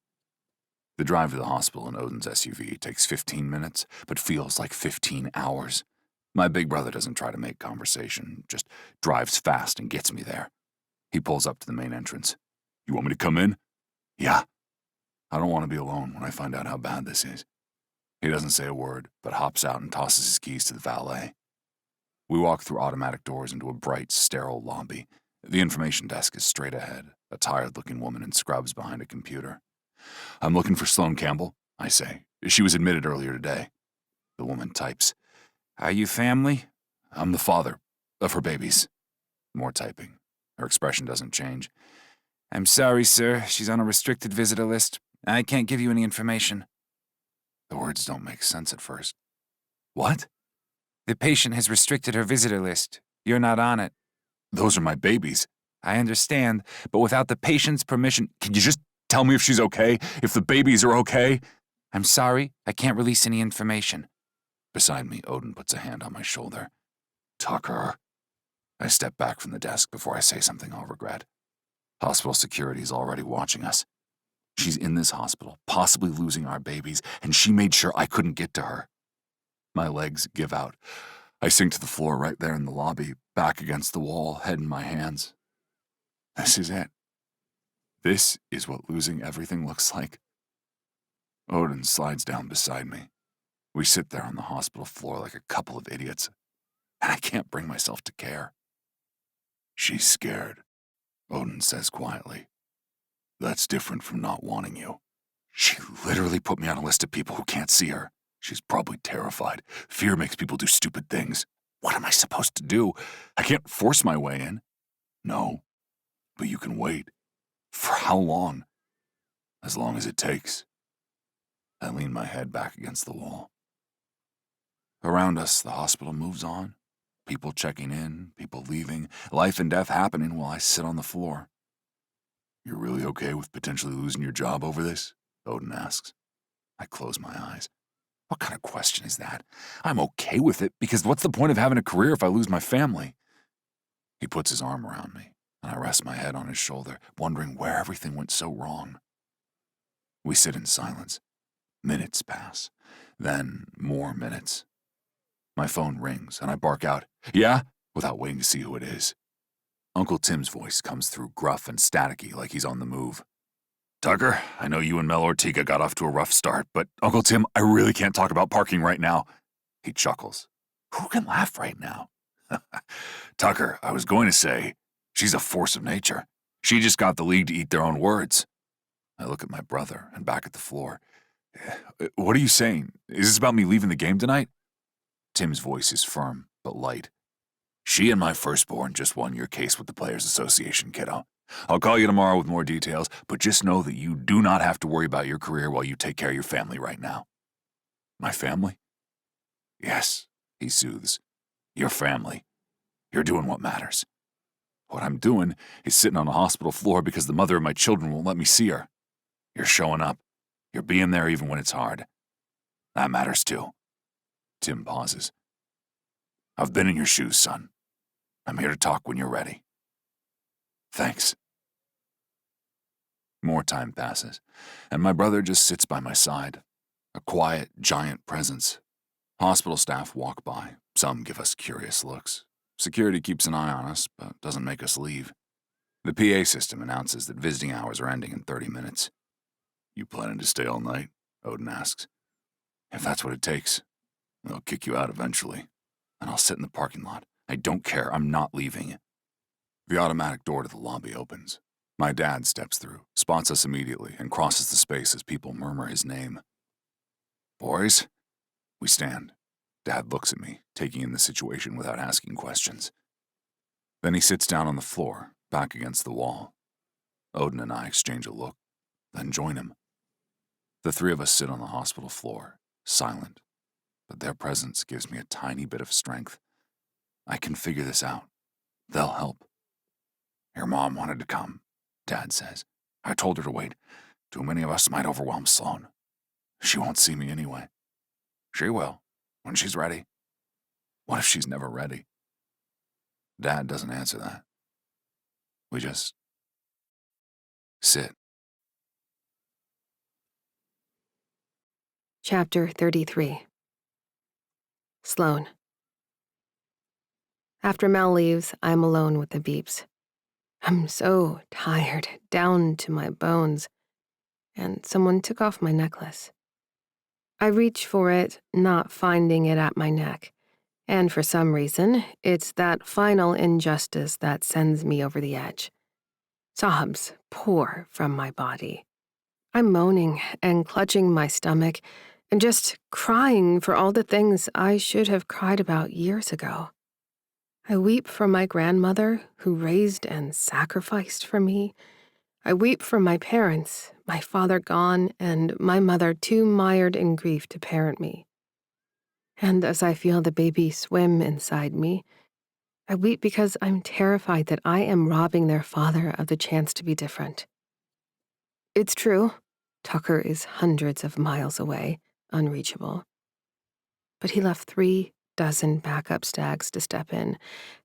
The drive to the hospital in Odin's SUV takes 15 minutes, but feels like 15 hours. My big brother doesn't try to make conversation, just drives fast and gets me there. He pulls up to the main entrance. You want me to come in? Yeah. I don't want to be alone when I find out how bad this is. He doesn't say a word, but hops out and tosses his keys to the valet. We walk through automatic doors into a bright, sterile lobby. The information desk is straight ahead, a tired-looking woman in scrubs behind a computer. I'm looking for Sloane Campbell, I say. She was admitted earlier today. The woman types. Are you family? I'm the father of her babies. More typing. Her expression doesn't change. I'm sorry, sir. She's on a restricted visitor list. I can't give you any information. The words don't make sense at first. What? The patient has restricted her visitor list. You're not on it. Those are my babies. I understand, but without the patient's permission, can you just tell me if she's okay? If the babies are okay? I'm sorry, I can't release any information. Beside me, Odin puts a hand on my shoulder. Tucker. I step back from the desk before I say something I'll regret. Hospital security is already watching us. She's in this hospital, possibly losing our babies, and she made sure I couldn't get to her. My legs give out. I sink to the floor right there in the lobby, back against the wall, head in my hands. This is it. This is what losing everything looks like. Odin slides down beside me. We sit there on the hospital floor like a couple of idiots, and I can't bring myself to care. She's scared, Odin says quietly. That's different from not wanting you. She literally put me on a list of people who can't see her. She's probably terrified. Fear makes people do stupid things. What am I supposed to do? I can't force my way in. No, but you can wait. For how long? As long as it takes. I lean my head back against the wall. Around us, the hospital moves on. People checking in, people leaving, life and death happening while I sit on the floor. You're really okay with potentially losing your job over this? Odin asks. I close my eyes. What kind of question is that? I'm okay with it because what's the point of having a career if I lose my family? He puts his arm around me, and I rest my head on his shoulder, wondering where everything went so wrong. We sit in silence. Minutes pass. Then more minutes. My phone rings, and I bark out, "Yeah?" without waiting to see who it is. Uncle Tim's voice comes through gruff and staticky like he's on the move. Tucker, I know you and Mel Ortega got off to a rough start, but Uncle Tim, I really can't talk about parking right now. He chuckles. Who can laugh right now? Tucker, I was going to say, she's a force of nature. She just got the league to eat their own words. I look at my brother and back at the floor. What are you saying? Is this about me leaving the game tonight? Tim's voice is firm, but light. She and my firstborn just won your case with the Players Association, kiddo. I'll call you tomorrow with more details, but just know that you do not have to worry about your career while you take care of your family right now. My family? Yes, he soothes. Your family. You're doing what matters. What I'm doing is sitting on a hospital floor because the mother of my children won't let me see her. You're showing up. You're being there even when it's hard. That matters too. Tim pauses. I've been in your shoes, son. I'm here to talk when you're ready. Thanks. More time passes, and my brother just sits by my side, a quiet, giant presence. Hospital staff walk by. Some give us curious looks. Security keeps an eye on us, but doesn't make us leave. The PA system announces that visiting hours are ending in 30 minutes. You planning to stay all night? Odin asks. If that's what it takes. They'll kick you out eventually, and I'll sit in the parking lot. I don't care. I'm not leaving. The automatic door to the lobby opens. My dad steps through, spots us immediately, and crosses the space as people murmur his name. Boys? We stand. Dad looks at me, taking in the situation without asking questions. Then he sits down on the floor, back against the wall. Odin and I exchange a look, then join him. The three of us sit on the hospital floor, silent, but their presence gives me a tiny bit of strength. I can figure this out. They'll help. Your mom wanted to come, Dad says. I told her to wait. Too many of us might overwhelm Sloan. She won't see me anyway. She will, when she's ready. What if she's never ready? Dad doesn't answer that. We just sit. Chapter 33. Sloan. After Mel leaves, I'm alone with the beeps. I'm so tired, down to my bones, and someone took off my necklace. I reach for it, not finding it at my neck, and for some reason, it's that final injustice that sends me over the edge. Sobs pour from my body. I'm moaning and clutching my stomach and just crying for all the things I should have cried about years ago. I weep for my grandmother who raised and sacrificed for me. I weep for my parents, my father gone and my mother too mired in grief to parent me. And as I feel the baby swim inside me, I weep because I'm terrified that I am robbing their father of the chance to be different. It's true, Tucker is hundreds of miles away, unreachable. But he left 3 dozen backup stags to step in,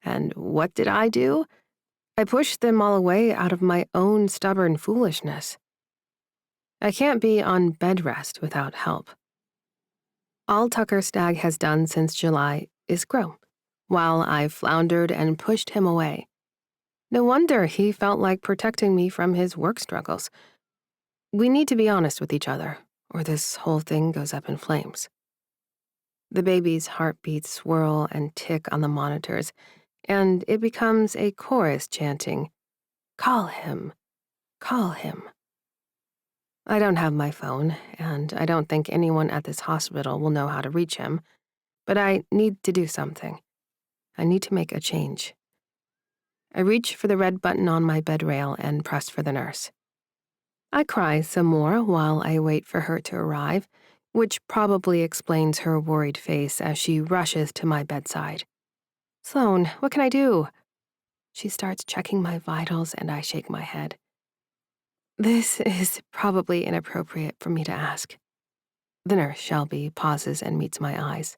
and what did I do? I pushed them all away out of my own stubborn foolishness. I can't be on bed rest without help. All Tucker Stag has done since July is grow, while I floundered and pushed him away. No wonder he felt like protecting me from his work struggles. We need to be honest with each other, or this whole thing goes up in flames. The baby's heartbeats swirl and tick on the monitors, and it becomes a chorus chanting, "Call him, call him." I don't have my phone, and I don't think anyone at this hospital will know how to reach him, but I need to do something. I need to make a change. I reach for the red button on my bed rail and press for the nurse. I cry some more while I wait for her to arrive, which probably explains her worried face as she rushes to my bedside. "Sloan, what can I do?" She starts checking my vitals and I shake my head. "This is probably inappropriate for me to ask." The nurse, Shelby, pauses and meets my eyes.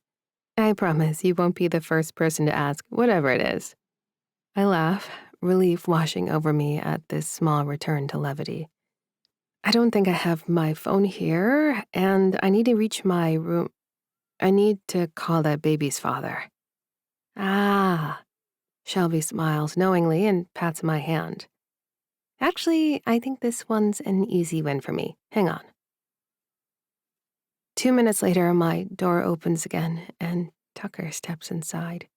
"I promise you won't be the first person to ask, whatever it is." I laugh, relief washing over me at this small return to levity. "I don't think I have my phone here, and I need to reach my room. I need to call that baby's father." "Ah." Shelby smiles knowingly and pats my hand. "Actually, I think this one's an easy win for me. Hang on." 2 minutes later, my door opens again, and Tucker steps inside.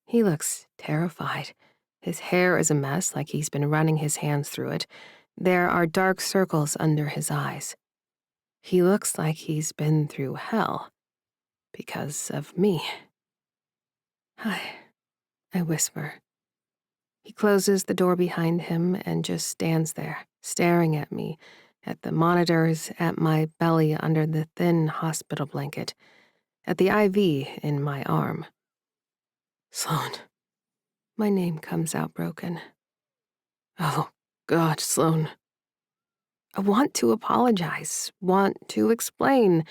He looks terrified. His hair is a mess, like he's been running his hands through it. There are dark circles under his eyes. He looks like he's been through hell. Because of me. "Hi," I whisper. He closes the door behind him and just stands there, staring at me, at the monitors, at my belly under the thin hospital blanket, at the IV in my arm. "Sloan." My name comes out broken. "Oh, God, Sloan." I want to apologize, want to explain,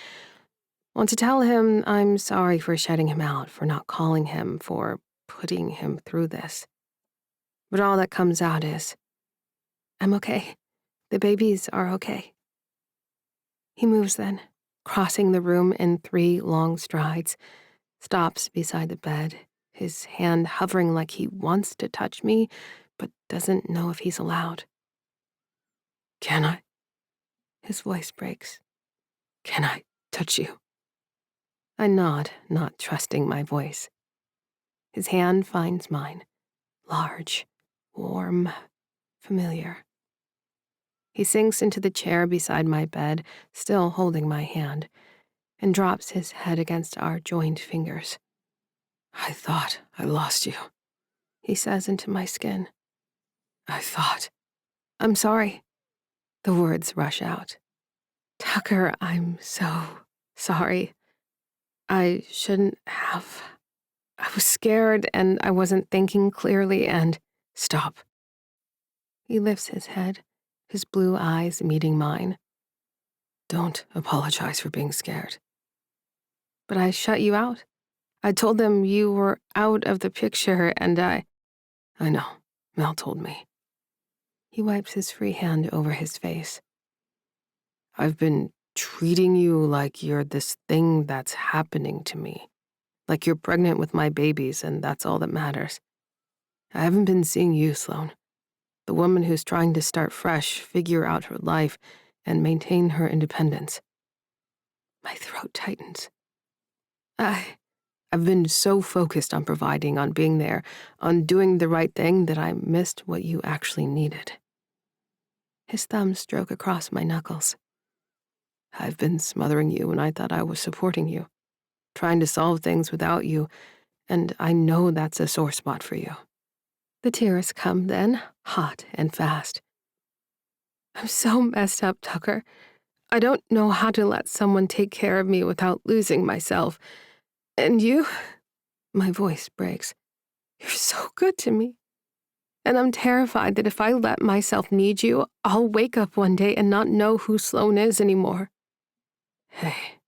want to tell him I'm sorry for shutting him out, for not calling him, for putting him through this. But all that comes out is, "I'm okay. The babies are okay." He moves then, crossing the room in 3 long strides, stops beside the bed, his hand hovering like he wants to touch me, but doesn't know if he's allowed. "Can I?" His voice breaks. "Can I touch you?" I nod, not trusting my voice. His hand finds mine, large, warm, familiar. He sinks into the chair beside my bed, still holding my hand, and drops his head against our joined fingers. "I thought I lost you," he says into my skin. "I thought." "I'm sorry." The words rush out. "Tucker, I'm so sorry. I shouldn't have. I was scared and I wasn't thinking clearly and—" "Stop." He lifts his head, his blue eyes meeting mine. "Don't apologize for being scared." "But I shut you out. I told them you were out of the picture and I know. Mel told me." He wipes his free hand over his face. "I've been treating you like you're this thing that's happening to me. Like you're pregnant with my babies and that's all that matters. I haven't been seeing you, Sloan. The woman who's trying to start fresh, figure out her life, and maintain her independence." My throat tightens. I've been so focused on providing, on being there, on doing the right thing that I missed what you actually needed. His thumbs stroke across my knuckles. "I've been smothering you and I thought I was supporting you, trying to solve things without you, and I know that's a sore spot for you." The tears come then, hot and fast. "I'm so messed up, Tucker. I don't know how to let someone take care of me without losing myself. And you," my voice breaks, "you're so good to me. And I'm terrified that if I let myself need you, I'll wake up one day and not know who Sloan is anymore." "Hey."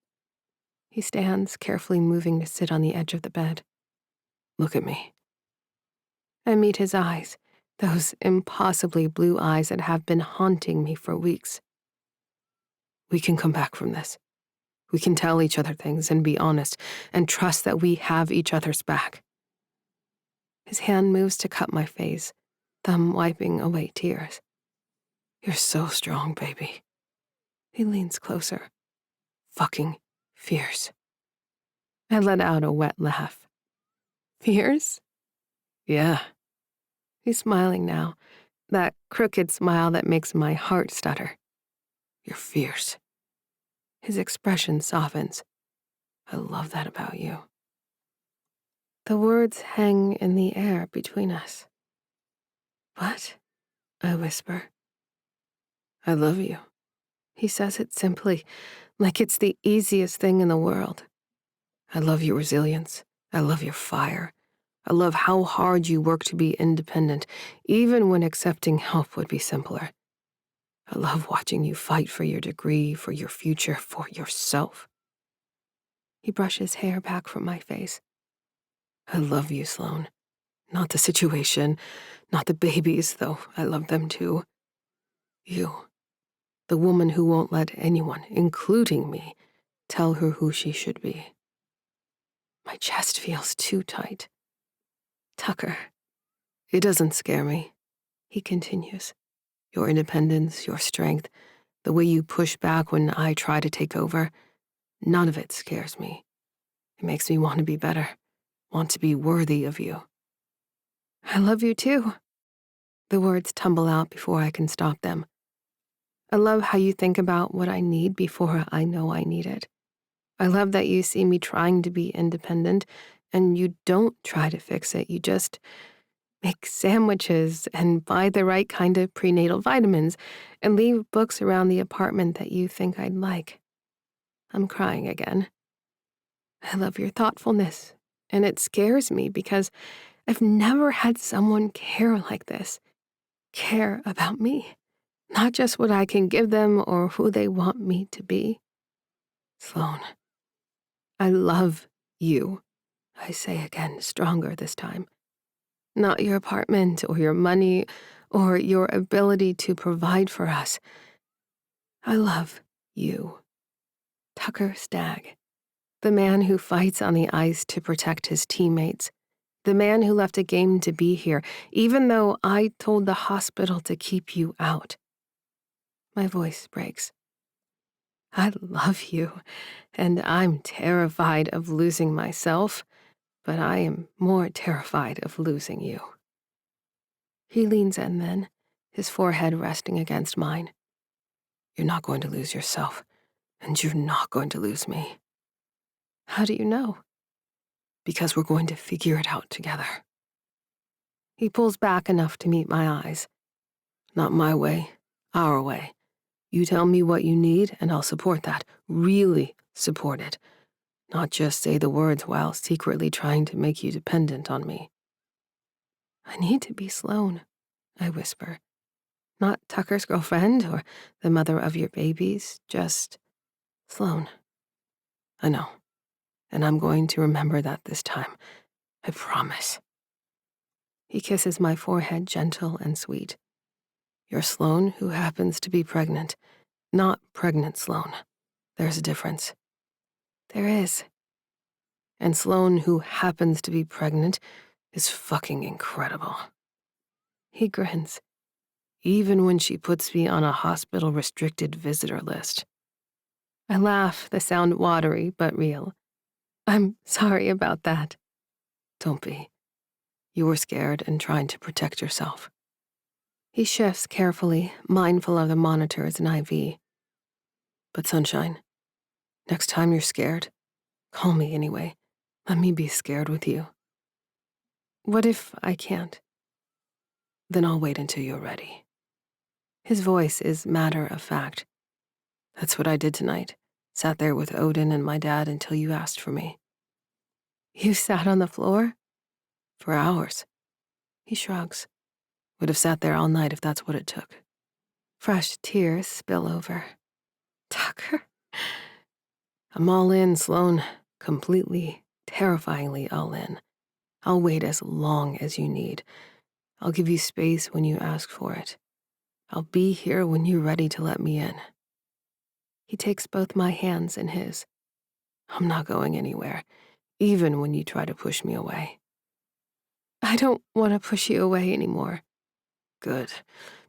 He stands, carefully moving to sit on the edge of the bed. "Look at me." I meet his eyes, those impossibly blue eyes that have been haunting me for weeks. We can come back from this. We can tell each other things and be honest and trust that we have each other's back. His hand moves to cup my face, thumb wiping away tears. You're so strong, baby. He leans closer. Fucking fierce. I let out a wet laugh. Fierce? Yeah. He's smiling now, that crooked smile that makes my heart stutter. You're fierce. His expression softens. I love that about you. The words hang in the air between us. What? I whisper. I love you. He says it simply, like it's the easiest thing in the world. I love your resilience. I love your fire. I love how hard you work to be independent, even when accepting help would be simpler. I love watching you fight for your degree, for your future, for yourself. He brushes hair back from my face. I love you, Sloan. Not the situation, not the babies, though I love them too. You, the woman who won't let anyone, including me, tell her who she should be. My chest feels too tight. Tucker, it doesn't scare me, he continues. Your independence, your strength, the way you push back when I try to take over, none of it scares me. It makes me want to be better, want to be worthy of you. I love you too. The words tumble out before I can stop them. I love how you think about what I need before I know I need it. I love that you see me trying to be independent and you don't try to fix it. You just make sandwiches and buy the right kind of prenatal vitamins and leave books around the apartment that you think I'd like. I'm crying again. I love your thoughtfulness, and it scares me because I've never had someone care like this. Care about me, not just what I can give them or who they want me to be. Sloan, I love you, I say again, stronger this time. Not your apartment or your money or your ability to provide for us. I love you. Tucker Stag, the man who fights on the ice to protect his teammates, the man who left a game to be here, even though I told the hospital to keep you out. My voice breaks. I love you, and I'm terrified of losing myself, but I am more terrified of losing you. He leans in then, his forehead resting against mine. You're not going to lose yourself, and you're not going to lose me. How do you know? Because we're going to figure it out together. He pulls back enough to meet my eyes. Not my way, our way. You tell me what you need, and I'll support that. Really support it. Not just say the words while secretly trying to make you dependent on me. I need to be Sloan, I whisper. Not Tucker's girlfriend or the mother of your babies, just Sloan. I know, and I'm going to remember that this time. I promise. He kisses my forehead, gentle and sweet. You're Sloan who happens to be pregnant, not pregnant Sloan. There's a difference. There is. And Sloan who happens to be pregnant is fucking incredible. He grins, even when she puts me on a hospital-restricted visitor list. I laugh, the sound watery but real. I'm sorry about that. Don't be. You were scared and trying to protect yourself. He shifts carefully, mindful of the monitors and IV. But Sunshine, next time you're scared, call me anyway. Let me be scared with you. What if I can't? Then I'll wait until you're ready. His voice is matter of fact. That's what I did tonight. Sat there with Odin and my dad until you asked for me. You sat on the floor? For hours. He shrugs. Would have sat there all night if that's what it took. Fresh tears spill over. Tucker? I'm all in, Sloan. Completely, terrifyingly all in. I'll wait as long as you need. I'll give you space when you ask for it. I'll be here when you're ready to let me in. He takes both my hands in his. I'm not going anywhere, even when you try to push me away. I don't want to push you away anymore. Good,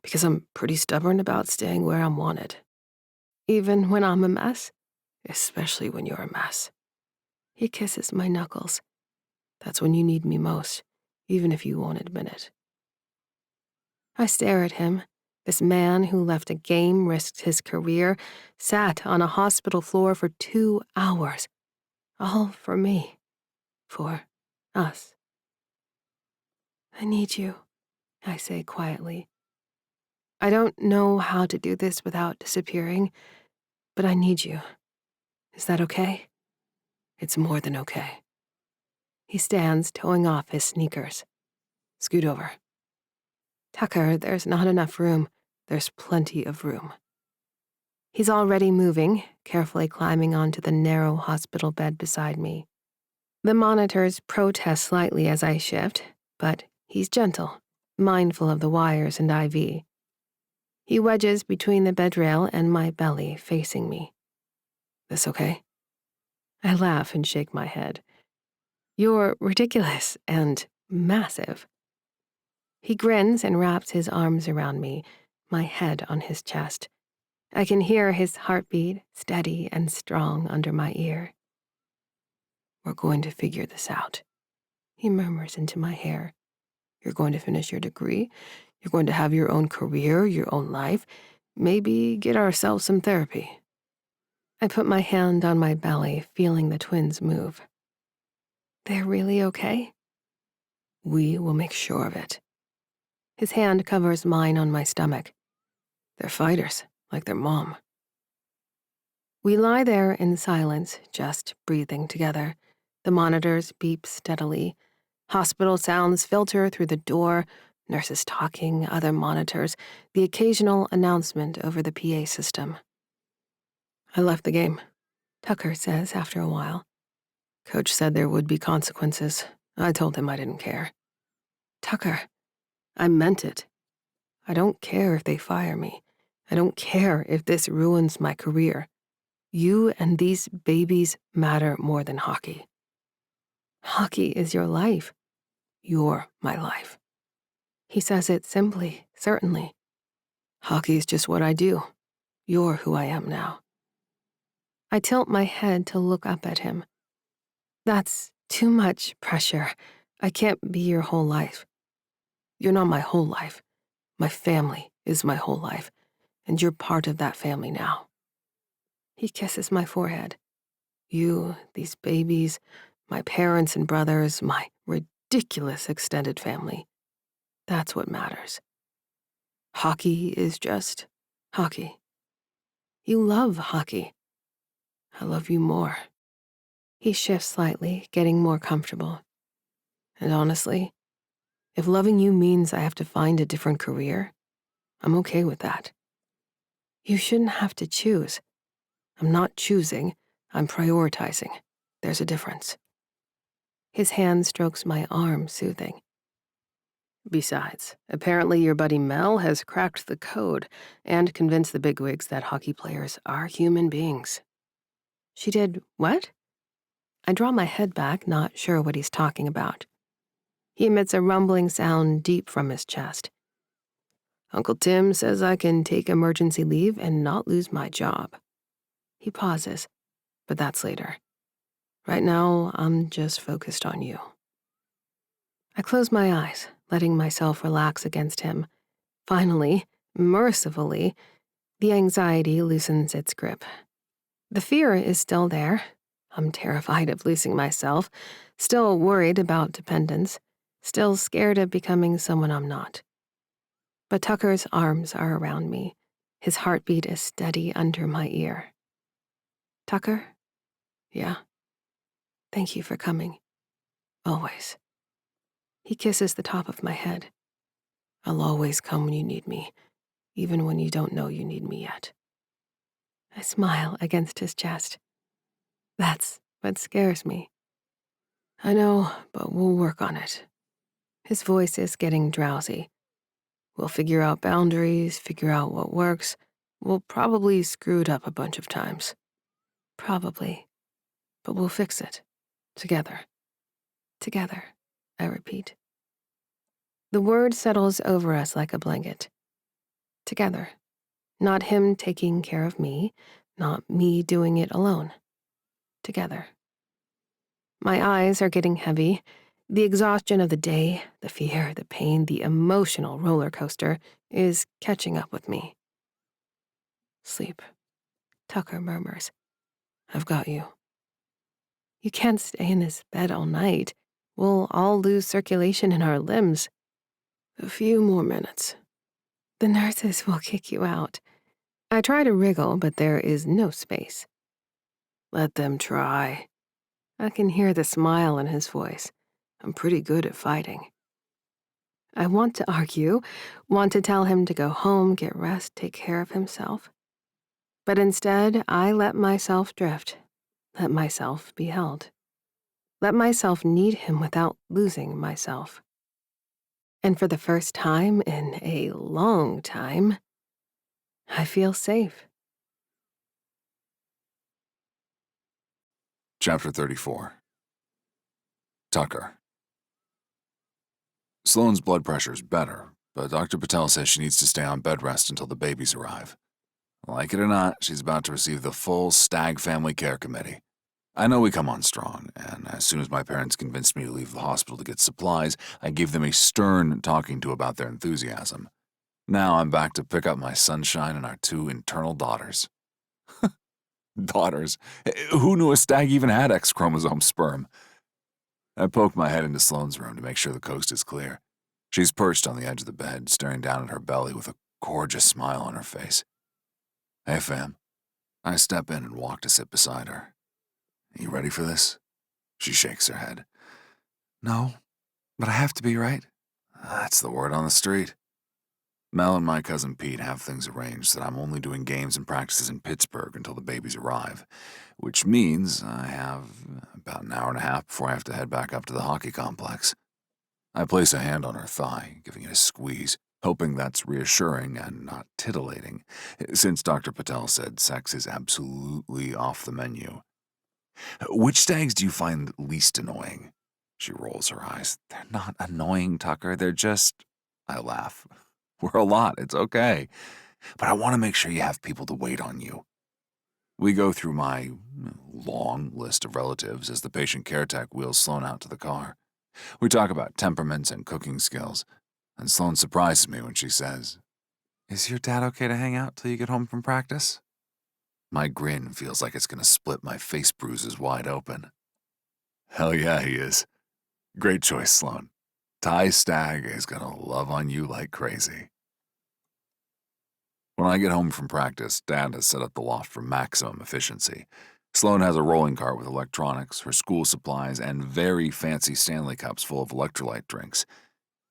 because I'm pretty stubborn about staying where I'm wanted. Even when I'm a mess, especially when you're a mess. He kisses my knuckles. That's when you need me most, even if you won't admit it. I stare at him, this man who left a game, risked his career, sat on a hospital floor for 2 hours. All for me. For us. I need you, I say quietly. I don't know how to do this without disappearing, but I need you. Is that okay? It's more than okay. He stands, toeing off his sneakers. Scoot over. Tucker, there's not enough room. There's plenty of room. He's already moving, carefully climbing onto the narrow hospital bed beside me. The monitors protest slightly as I shift, but he's gentle, mindful of the wires and IV. He wedges between the bed rail and my belly, facing me. This okay? I laugh and shake my head. You're ridiculous and massive. He grins and wraps his arms around me, my head on his chest. I can hear his heartbeat, steady and strong under my ear. We're going to figure this out, he murmurs into my hair. You're going to finish your degree. You're going to have your own career, your own life. Maybe get ourselves some therapy. I put my hand on my belly, feeling the twins move. They're really okay? We will make sure of it. His hand covers mine on my stomach. They're fighters, like their mom. We lie there in silence, just breathing together. The monitors beep steadily. Hospital sounds filter through the door, nurses talking, other monitors, the occasional announcement over the PA system. I left the game, Tucker says after a while. Coach said there would be consequences. I told him I didn't care. Tucker, I meant it. I don't care if they fire me. I don't care if this ruins my career. You and these babies matter more than hockey. Hockey is your life. You're my life. He says it simply, certainly. Hockey's just what I do. You're who I am now. I tilt my head to look up at him. That's too much pressure. I can't be your whole life. You're not my whole life. My family is my whole life, and you're part of that family now. He kisses my forehead. You, these babies, my parents and brothers, my ridiculous extended family. That's what matters. Hockey is just hockey. You love hockey. I love you more. He shifts slightly, getting more comfortable. And honestly, if loving you means I have to find a different career, I'm okay with that. You shouldn't have to choose. I'm not choosing, I'm prioritizing. There's a difference. His hand strokes my arm, soothing. Besides, apparently your buddy Mel has cracked the code and convinced the bigwigs that hockey players are human beings. She did what? I draw my head back, not sure what he's talking about. He emits a rumbling sound deep from his chest. Uncle Tim says I can take emergency leave and not lose my job. He pauses, but that's later. Right now, I'm just focused on you. I close my eyes, letting myself relax against him. Finally, mercifully, the anxiety loosens its grip. The fear is still there. I'm terrified of losing myself, still worried about dependence, still scared of becoming someone I'm not. But Tucker's arms are around me. His heartbeat is steady under my ear. Tucker? Yeah. Thank you for coming. Always. He kisses the top of my head. I'll always come when you need me, even when you don't know you need me yet. I smile against his chest. That's what scares me. I know, but we'll work on it. His voice is getting drowsy. We'll figure out boundaries, figure out what works, We'll probably screw it up a bunch of times. Probably. But we'll fix it. Together. Together, I repeat. The word settles over us like a blanket. Together. Not him taking care of me, not me doing it alone. Together. My eyes are getting heavy. The exhaustion of the day, the fear, the pain, the emotional roller coaster is catching up with me. Sleep. Tucker murmurs. I've got you. You can't stay in this bed all night. We'll all lose circulation in our limbs. A few more minutes. The nurses will kick you out. I try to wriggle, but there is no space. Let them try. I can hear the smile in his voice. I'm pretty good at fighting. I want to argue, want to tell him to go home, get rest, take care of himself. But instead, I let myself drift, let myself be held, let myself need him without losing myself. And for the first time in a long time, I feel safe. Chapter 34. Tucker. Sloane's blood pressure's better, but Dr. Patel says she needs to stay on bed rest until the babies arrive. Like it or not, she's about to receive the full Stag Family Care Committee. I know we come on strong, and as soon as my parents convinced me to leave the hospital to get supplies, I gave them a stern talking to about their enthusiasm. Now I'm back to pick up my sunshine and our 2 internal daughters. Daughters? Who knew a stag even had X-chromosome sperm? I poked my head into Sloane's room to make sure the coast is clear. She's perched on the edge of the bed, staring down at her belly with a gorgeous smile on her face. Hey, fam. I step in and walk to sit beside her. You ready for this? She shakes her head. No, but I have to be, right? That's the word on the street. Mel and my cousin Pete have things arranged that I'm only doing games and practices in Pittsburgh until the babies arrive, which means I have about an hour and a half before I have to head back up to the hockey complex. I place a hand on her thigh, giving it a squeeze, hoping that's reassuring and not titillating, since Dr. Patel said sex is absolutely off the menu. Which stags do you find least annoying? She rolls her eyes. They're not annoying, Tucker. They're just... I laugh. We're a lot. It's okay. But I want to make sure you have people to wait on you. We go through my long list of relatives as the patient care tech wheels Sloane out to the car. We talk about temperaments and cooking skills, and Sloane surprises me when she says, "Is your dad okay to hang out till you get home from practice?" My grin feels like it's going to split my face bruises wide open. Hell yeah, he is. Great choice, Sloane. Ty Stag is going to love on you like crazy. When I get home from practice, Dad has set up the loft for maximum efficiency. Sloane has a rolling cart with electronics, her school supplies, and very fancy Stanley cups full of electrolyte drinks.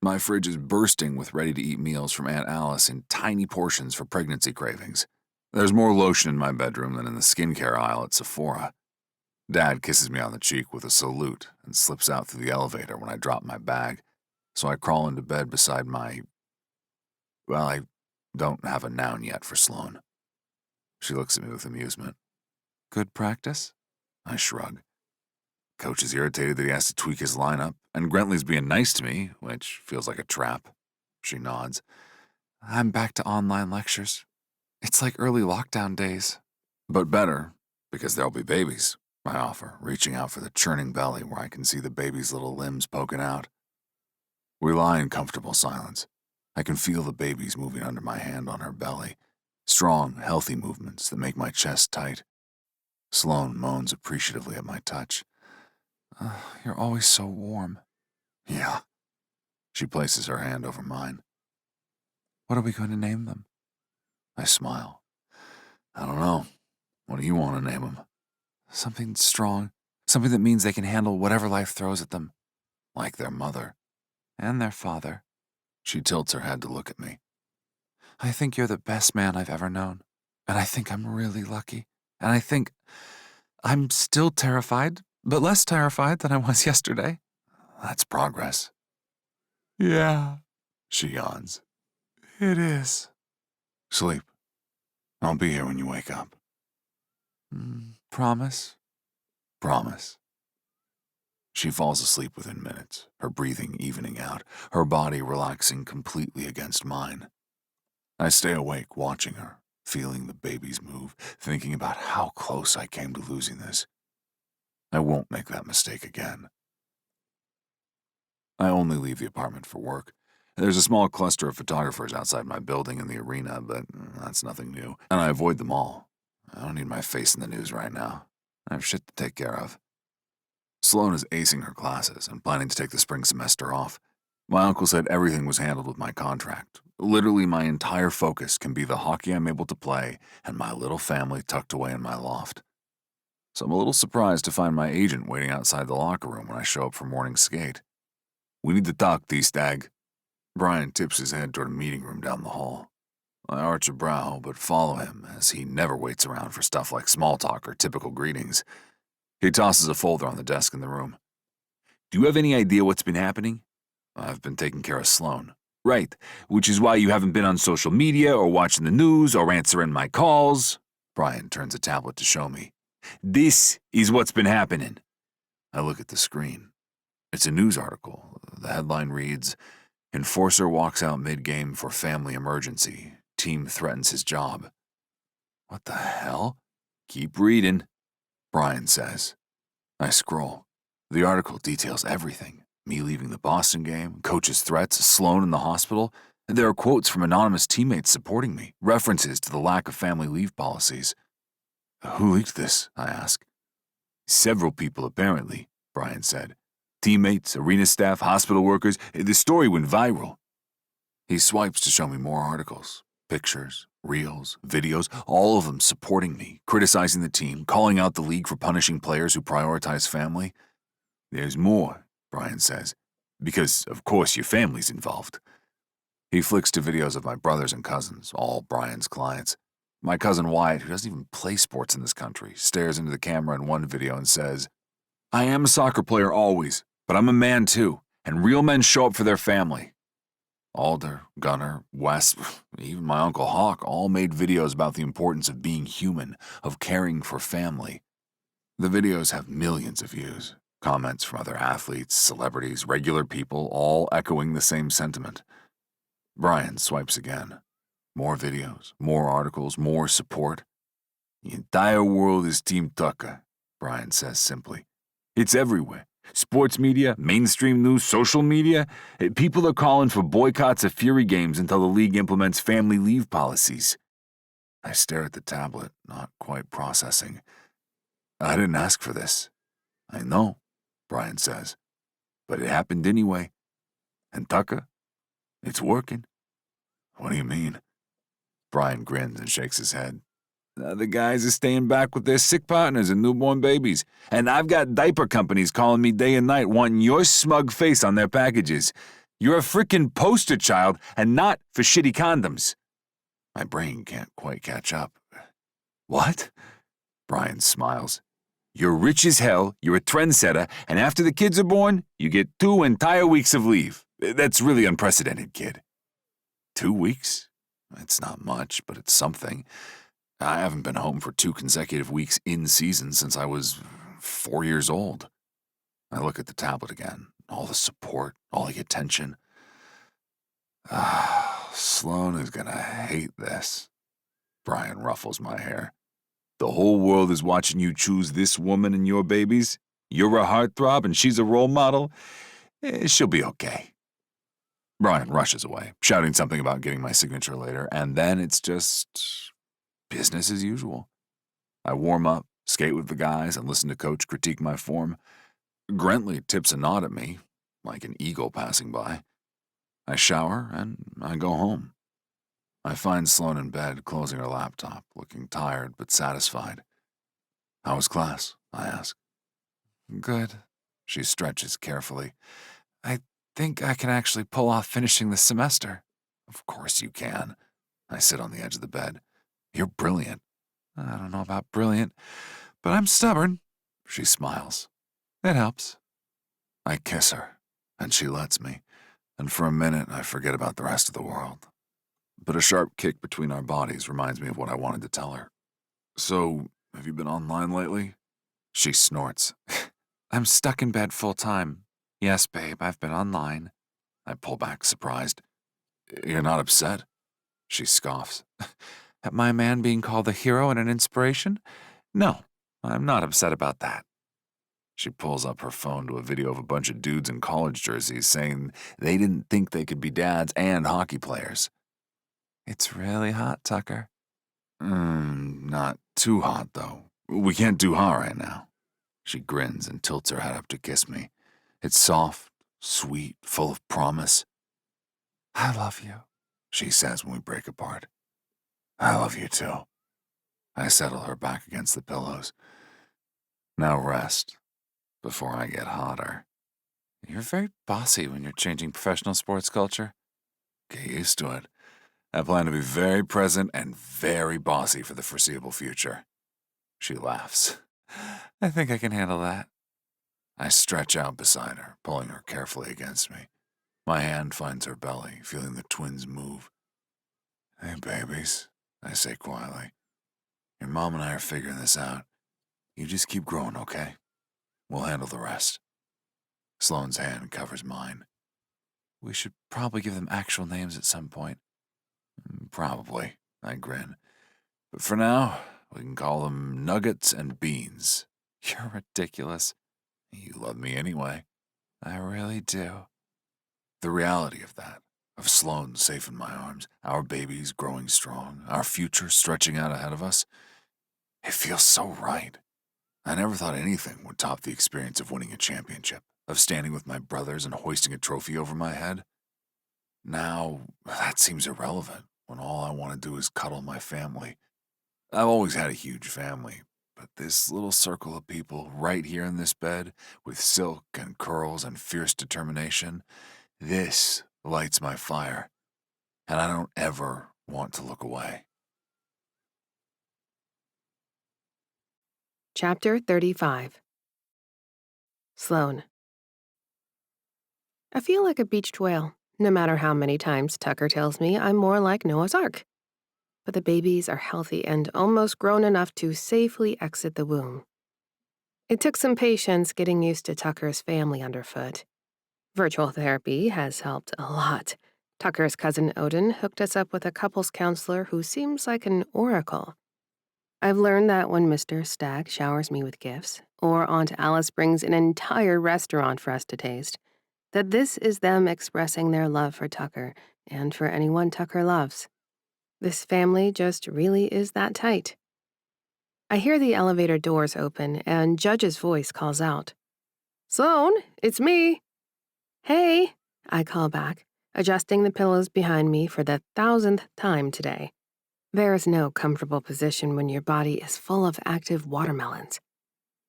My fridge is bursting with ready-to-eat meals from Aunt Alice in tiny portions for pregnancy cravings. There's more lotion in my bedroom than in the skincare aisle at Sephora. Dad kisses me on the cheek with a salute and slips out through the elevator when I drop my bag, so I crawl into bed beside my... Well, I don't have a noun yet for Sloane. She looks at me with amusement. Good practice? I shrug. Coach is irritated that he has to tweak his lineup, and Grentley's being nice to me, which feels like a trap. She nods. I'm back to online lectures. It's like early lockdown days. But better, because there'll be babies, I offer, reaching out for the churning belly where I can see the baby's little limbs poking out. We lie in comfortable silence. I can feel the babies moving under my hand on her belly, strong, healthy movements that make my chest tight. Sloane moans appreciatively at my touch. You're always so warm. Yeah. She places her hand over mine. What are we going to name them? I smile. I don't know. What do you want to name them? Something strong. Something that means they can handle whatever life throws at them. Like their mother. And their father. She tilts her head to look at me. I think you're the best man I've ever known. And I think I'm really lucky. And I think I'm still terrified, but less terrified than I was yesterday. That's progress. Yeah, she yawns. It is. Sleep. I'll be here when you wake up. Promise? Promise. She falls asleep within minutes, her breathing evening out, her body relaxing completely against mine. I stay awake watching her, feeling the babies move, thinking about how close I came to losing this. I won't make that mistake again. I only leave the apartment for work. There's a small cluster of photographers outside my building in the arena, but that's nothing new, and I avoid them all. I don't need my face in the news right now. I have shit to take care of. Sloan is acing her classes and planning to take the spring semester off. My uncle said everything was handled with my contract. Literally, my entire focus can be the hockey I'm able to play and my little family tucked away in my loft. So I'm a little surprised to find my agent waiting outside the locker room when I show up for morning skate. "We need to talk, T-Stag." Brian tips his head toward a meeting room down the hall. I arch a brow, but follow him, as he never waits around for stuff like small talk or typical greetings. He tosses a folder on the desk in the room. "Do you have any idea what's been happening?" "I've been taking care of Sloan." "Right, which is why you haven't been on social media or watching the news or answering my calls." Brian turns a tablet to show me. "This is what's been happening." I look at the screen. It's a news article. The headline reads, "Enforcer walks out mid-game for family emergency. Team threatens his job." What the hell? "Keep reading," Brian says. I scroll. The article details everything. Me leaving the Boston game, coach's threats, Sloan in the hospital. There are quotes from anonymous teammates supporting me, references to the lack of family leave policies. "Who leaked this?" I ask. "Several people, apparently," Brian said. "Teammates, arena staff, hospital workers. The story went viral." He swipes to show me more articles, pictures, reels, videos, all of them supporting me, criticizing the team, calling out the league for punishing players who prioritize family. "There's more," Brian says, "because, of course, your family's involved." He flicks to videos of my brothers and cousins, all Brian's clients. My cousin Wyatt, who doesn't even play sports in this country, stares into the camera in one video and says, "I am a soccer player always, but I'm a man too, and real men show up for their family." Alder, Gunner, Wes, even my Uncle Hawk all made videos about the importance of being human, of caring for family. The videos have millions of views, comments from other athletes, celebrities, regular people, all echoing the same sentiment. Brian swipes again. More videos, more articles, more support. "The entire world is Team Tucker," Brian says simply. "It's everywhere. Sports media, mainstream news, social media. People are calling for boycotts of Fury games until the league implements family leave policies." I stare at the tablet, not quite processing. "I didn't ask for this." "I know," Brian says, "but it happened anyway. And Tucker, it's working." "What do you mean?" Brian grins and shakes his head. "The guys are staying back with their sick partners and newborn babies. And I've got diaper companies calling me day and night wanting your smug face on their packages. You're a frickin' poster child and not for shitty condoms." My brain can't quite catch up. "What?" Brian smiles. "You're rich as hell, you're a trendsetter, and after the kids are born, you get 2 entire weeks of leave. That's really unprecedented, kid." 2 weeks? It's not much, but it's something. I haven't been home for 2 consecutive weeks in season since I was 4 years old. I look at the tablet again, all the support, all the attention. Sloan is gonna hate this. Brian ruffles my hair. "The whole world is watching you choose this woman and your babies. You're a heartthrob and she's a role model. She'll be okay." Brian rushes away, shouting something about getting my signature later, and then it's just business as usual. I warm up, skate with the guys, and listen to Coach critique my form. Grentley tips a nod at me, like an eagle passing by. I shower, and I go home. I find Sloan in bed, closing her laptop, looking tired but satisfied. "How was class?" I ask. "Good." She stretches carefully. "I think I can actually pull off finishing the semester." "Of course you can." I sit on the edge of the bed. "You're brilliant." "I don't know about brilliant, but I'm stubborn." She smiles. "It helps." I kiss her, and she lets me, and for a minute I forget about the rest of the world. but a sharp kick between our bodies reminds me of what I wanted to tell her. So, have you been online lately? She snorts. I'm stuck in bed full time. Yes, babe, I've been online. I pull back, surprised. You're not upset? She scoffs. At my man being called a hero and an inspiration? No, I'm not upset about that. She pulls up her phone to a video of a bunch of dudes in college jerseys saying they didn't think they could be dads and hockey players. It's really hot, Tucker. Not too hot, though. We can't do hot right now. She grins and tilts her head up to kiss me. It's soft, sweet, full of promise. I love you, she says when we break apart. I love you too. I settle her back against the pillows. Now rest, before I get hotter. You're very bossy when you're changing professional sports culture. Get used to it. I plan to be very present and very bossy for the foreseeable future. She laughs. I think I can handle that. I stretch out beside her, pulling her carefully against me. My hand finds her belly, feeling the twins move. Hey, babies, I say quietly. Your mom and I are figuring this out. You just keep growing, okay? We'll handle the rest. Sloane's hand covers mine. We should probably give them actual names at some point. Probably, I grin. But for now, we can call them Nuggets and Beans. You're ridiculous. You love me anyway. I really do. The reality of that, of Sloane safe in my arms, our babies growing strong, our future stretching out ahead of us, it feels so right. I never thought anything would top the experience of winning a championship, of standing with my brothers and hoisting a trophy over my head. Now, that seems irrelevant when all I want to do is cuddle my family. I've always had a huge family, but this little circle of people right here in this bed, with silk and curls and fierce determination, this lights my fire, and I don't ever want to look away. Chapter 35. Sloane. I feel like a beached whale, no matter how many times Tucker tells me I'm more like Noah's Ark. But the babies are healthy and almost grown enough to safely exit the womb. It took some patience getting used to Tucker's family underfoot. Virtual therapy has helped a lot. Tucker's cousin Odin hooked us up with a couples counselor who seems like an oracle. I've learned that when Mr. Stag showers me with gifts, or Aunt Alice brings an entire restaurant for us to taste, that this is them expressing their love for Tucker and for anyone Tucker loves. This family just really is that tight. I hear the elevator doors open and Judge's voice calls out, Sloane, it's me. Hey, I call back, adjusting the pillows behind me for the 1,000th time today. There is no comfortable position when your body is full of active watermelons.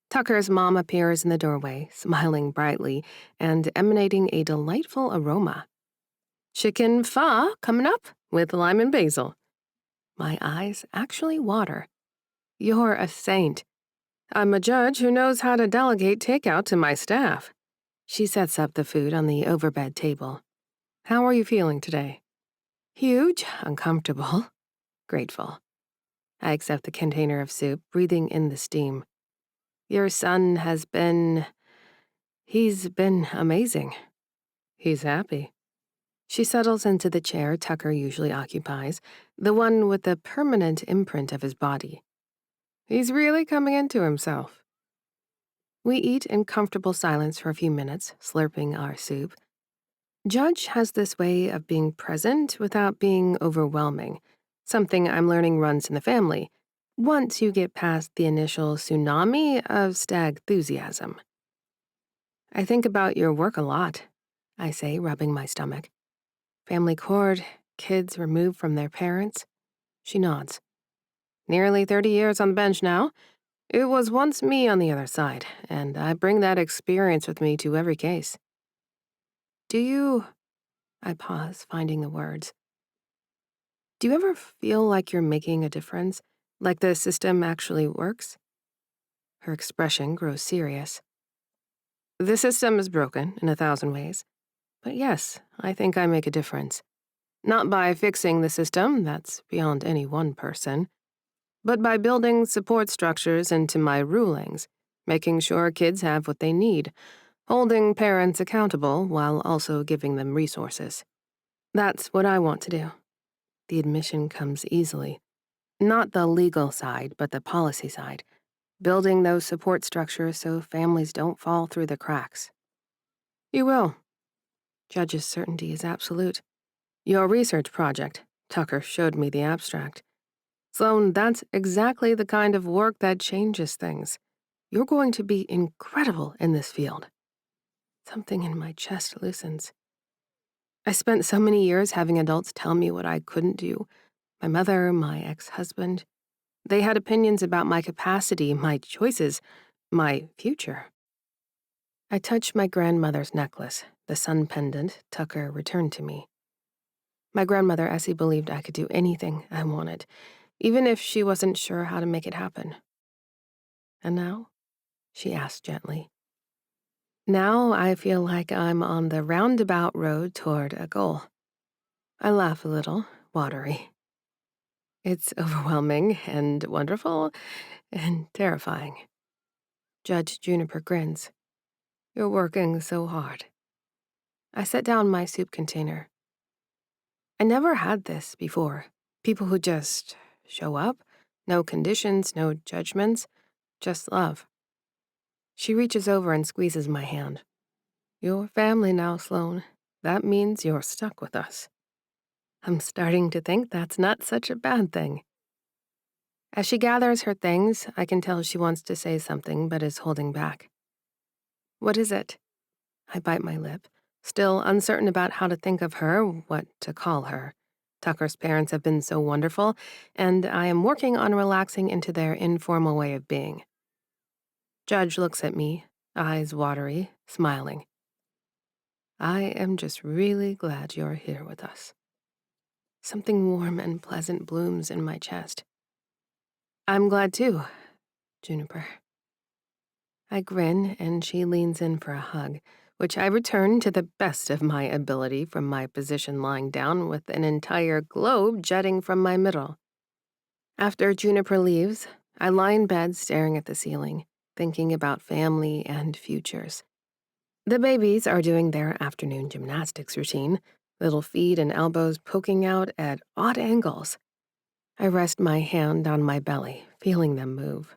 Tucker's mom appears in the doorway, smiling brightly and emanating a delightful aroma. Chicken pho coming up with lime and basil. My eyes actually water. You're a saint. I'm a judge who knows how to delegate takeout to my staff. She sets up the food on the overbed table. How are you feeling today? Huge, uncomfortable, grateful. I accept the container of soup, breathing in the steam. Your son has been... He's been amazing. He's happy. She settles into the chair Tucker usually occupies, the one with the permanent imprint of his body. He's really coming into himself. We eat in comfortable silence for a few minutes, slurping our soup. Judge has this way of being present without being overwhelming, something I'm learning runs in the family, once you get past the initial tsunami of stag enthusiasm. I think about your work a lot, I say, rubbing my stomach. Family court, kids removed from their parents. She nods. Nearly 30 years on the bench now. It was once me on the other side, and I bring that experience with me to every case. Do you... I pause, finding the words. Do you ever feel like you're making a difference? Like the system actually works? Her expression grows serious. The system is broken in 1,000 ways. But yes, I think I make a difference. Not by fixing the system, that's beyond any one person, but by building support structures into my rulings, making sure kids have what they need, holding parents accountable while also giving them resources. That's what I want to do. The admission comes easily. Not the legal side, but the policy side. Building those support structures so families don't fall through the cracks. You will. Judge's certainty is absolute. Your research project, Tucker showed me the abstract. Sloan, that's exactly the kind of work that changes things. You're going to be incredible in this field. Something in my chest loosens. I spent so many years having adults tell me what I couldn't do. My mother, my ex-husband. They had opinions about my capacity, my choices, my future. I touched my grandmother's necklace, the sun pendant Tucker returned to me. My grandmother Essie believed I could do anything I wanted, even if she wasn't sure how to make it happen. And now? She asked gently. Now I feel like I'm on the roundabout road toward a goal. I laugh a little, watery. It's overwhelming and wonderful and terrifying. Judge Juniper grins. You're working so hard. I set down my soup container. I never had this before. People who just show up, no conditions, no judgments, just love. She reaches over and squeezes my hand. You're family now, Sloan. That means you're stuck with us. I'm starting to think that's not such a bad thing. As she gathers her things, I can tell she wants to say something but is holding back. What is it? I bite my lip, still uncertain about how to think of her, what to call her. Tucker's parents have been so wonderful, and I am working on relaxing into their informal way of being. Judge looks at me, eyes watery, smiling. I am just really glad you're here with us. Something warm and pleasant blooms in my chest. I'm glad too, Juniper. I grin, and she leans in for a hug, which I return to the best of my ability from my position lying down with an entire globe jutting from my middle. After Juniper leaves, I lie in bed staring at the ceiling, thinking about family and futures. The babies are doing their afternoon gymnastics routine, little feet and elbows poking out at odd angles. I rest my hand on my belly, feeling them move.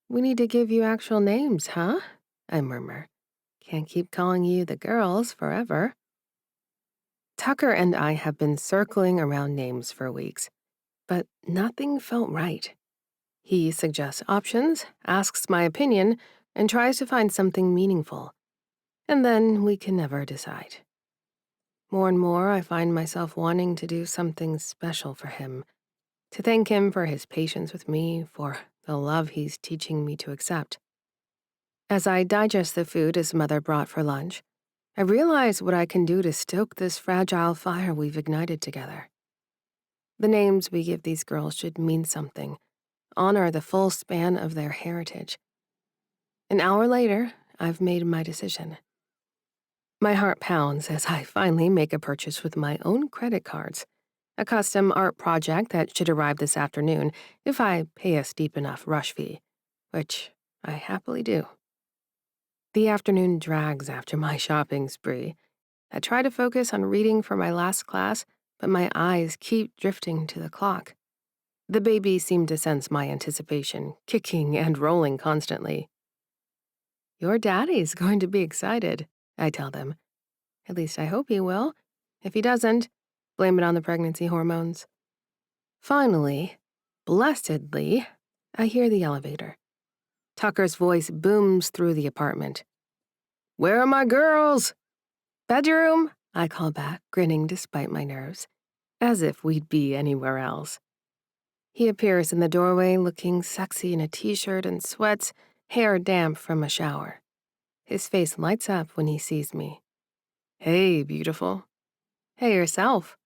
We need to give you actual names, huh? I murmur. Can't keep calling you the girls forever. Tucker and I have been circling around names for weeks, but nothing felt right. He suggests options, asks my opinion, and tries to find something meaningful. And then we can never decide. More and more, I find myself wanting to do something special for him, to thank him for his patience with me, for the love he's teaching me to accept. As I digest the food his mother brought for lunch, I realize what I can do to stoke this fragile fire we've ignited together. The names we give these girls should mean something, honor the full span of their heritage. An hour later, I've made my decision. My heart pounds as I finally make a purchase with my own credit cards, a custom art project that should arrive this afternoon if I pay a steep enough rush fee, which I happily do. The afternoon drags after my shopping spree. I try to focus on reading for my last class, but my eyes keep drifting to the clock. The babies seem to sense my anticipation, kicking and rolling constantly. Your daddy's going to be excited, I tell them. At least I hope he will. If he doesn't, blame it on the pregnancy hormones. Finally, blessedly, I hear the elevator. Tucker's voice booms through the apartment. Where are my girls? Bedroom, I call back, grinning despite my nerves, as if we'd be anywhere else. He appears in the doorway looking sexy in a t-shirt and sweats, hair damp from a shower. His face lights up when he sees me. Hey, beautiful. Hey, yourself.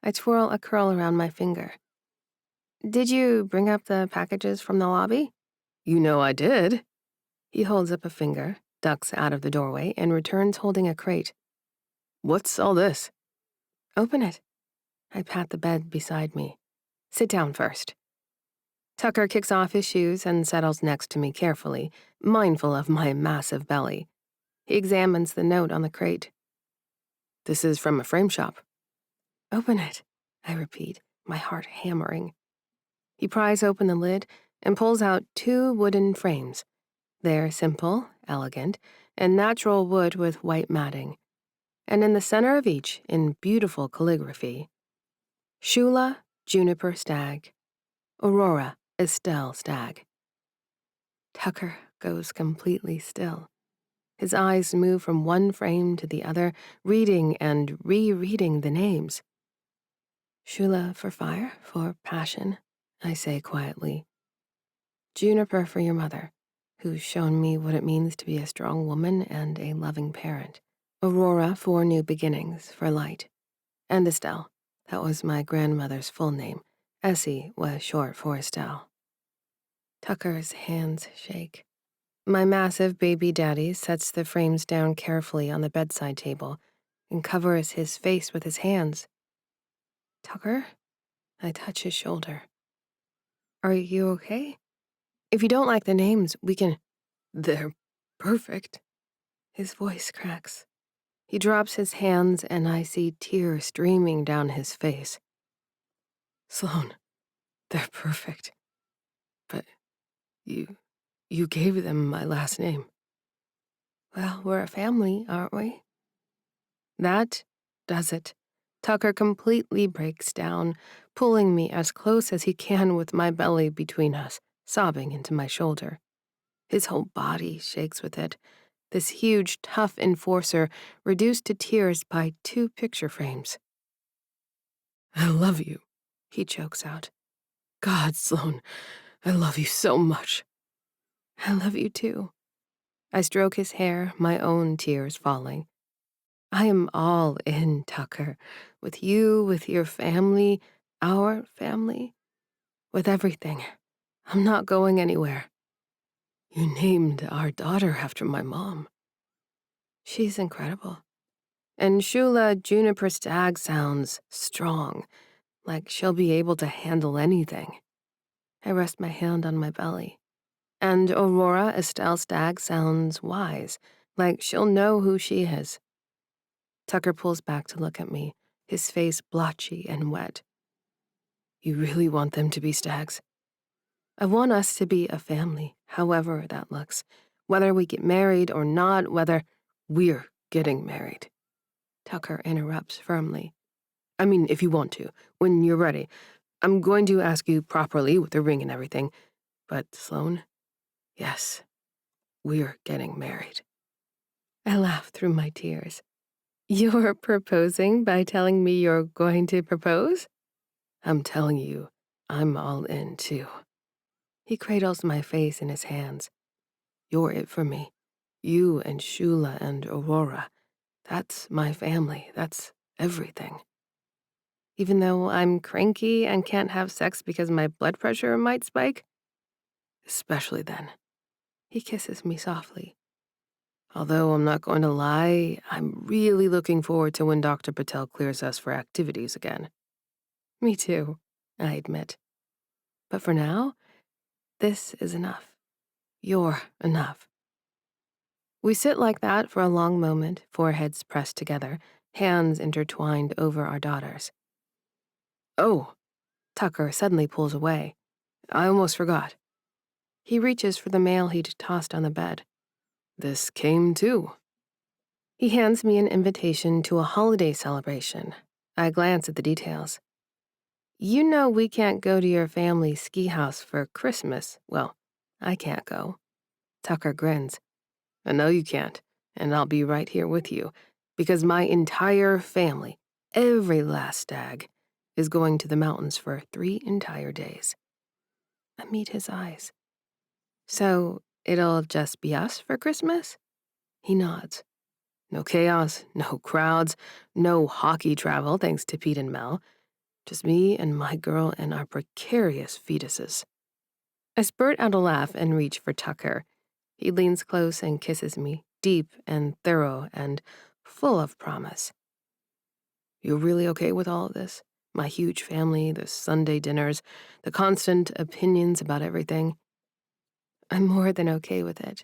I twirl a curl around my finger. Did you bring up the packages from the lobby? You know I did. He holds up a finger, ducks out of the doorway, and returns holding a crate. What's all this? Open it. I pat the bed beside me. Sit down first. Tucker kicks off his shoes and settles next to me carefully, mindful of my massive belly. He examines the note on the crate. This is from a frame shop. Open it, I repeat, my heart hammering. He pries open the lid and pulls out 2 wooden frames. They're simple, elegant, and natural wood with white matting. And in the center of each, in beautiful calligraphy, Shula Juniper Stag, Aurora Estelle Stag. Tucker goes completely still. His eyes move from one frame to the other, reading and rereading the names. Shula for fire, for passion, I say quietly. Juniper for your mother, who's shown me what it means to be a strong woman and a loving parent. Aurora for new beginnings, for light. And Estelle, that was my grandmother's full name. Essie was short for Estelle. Tucker's hands shake. My massive baby daddy sets the frames down carefully on the bedside table and covers his face with his hands. Tucker? I touch his shoulder. Are you okay? If you don't like the names, we can... They're perfect. His voice cracks. He drops his hands and I see tears streaming down his face. Sloan, they're perfect. But you gave them my last name. Well, we're a family, aren't we? That does it. Tucker completely breaks down, pulling me as close as he can with my belly between us, sobbing into my shoulder. His whole body shakes with it, this huge, tough enforcer reduced to tears by 2 picture frames. I love you, he chokes out. God, Sloan, I love you so much. I love you too. I stroke his hair, my own tears falling. I am all in, Tucker, with you, with your family, our family, with everything. I'm not going anywhere. You named our daughter after my mom. She's incredible. And Shula Juniper Stag sounds strong, like she'll be able to handle anything. I rest my hand on my belly. And Aurora Estelle Stag sounds wise, like she'll know who she is. Tucker pulls back to look at me, his face blotchy and wet. You really want them to be stags? I want us to be a family, however that looks. Whether we get married or not, whether we're getting married. Tucker interrupts firmly. I mean, if you want to, when you're ready. I'm going to ask you properly with the ring and everything. But, Sloan, yes, we're getting married. I laugh through my tears. You're proposing by telling me you're going to propose? I'm telling you, I'm all in too. He cradles my face in his hands. You're it for me. You and Shula and Aurora. That's my family. That's everything. Even though I'm cranky and can't have sex because my blood pressure might spike? Especially then. He kisses me softly. Although I'm not going to lie, I'm really looking forward to when Dr. Patel clears us for activities again. Me too, I admit. But for now, this is enough. You're enough. We sit like that for a long moment, foreheads pressed together, hands intertwined over our daughters. Oh, Tucker suddenly pulls away. I almost forgot. He reaches for the mail he'd tossed on the bed. This came too. He hands me an invitation to a holiday celebration. I glance at the details. You know we can't go to your family's ski house for Christmas. Well, I can't go. Tucker grins. I know you can't, and I'll be right here with you, because my entire family, every last stag, is going to the mountains for 3 entire days. I meet his eyes. So it'll just be us for Christmas? He nods. No chaos, no crowds, no hockey travel thanks to Pete and Mel. Just me and my girl and our precarious fetuses. I spurt out a laugh and reach for Tucker. He leans close and kisses me, deep and thorough and full of promise. You're really okay with all of this? My huge family, the Sunday dinners, the constant opinions about everything. I'm more than okay with it.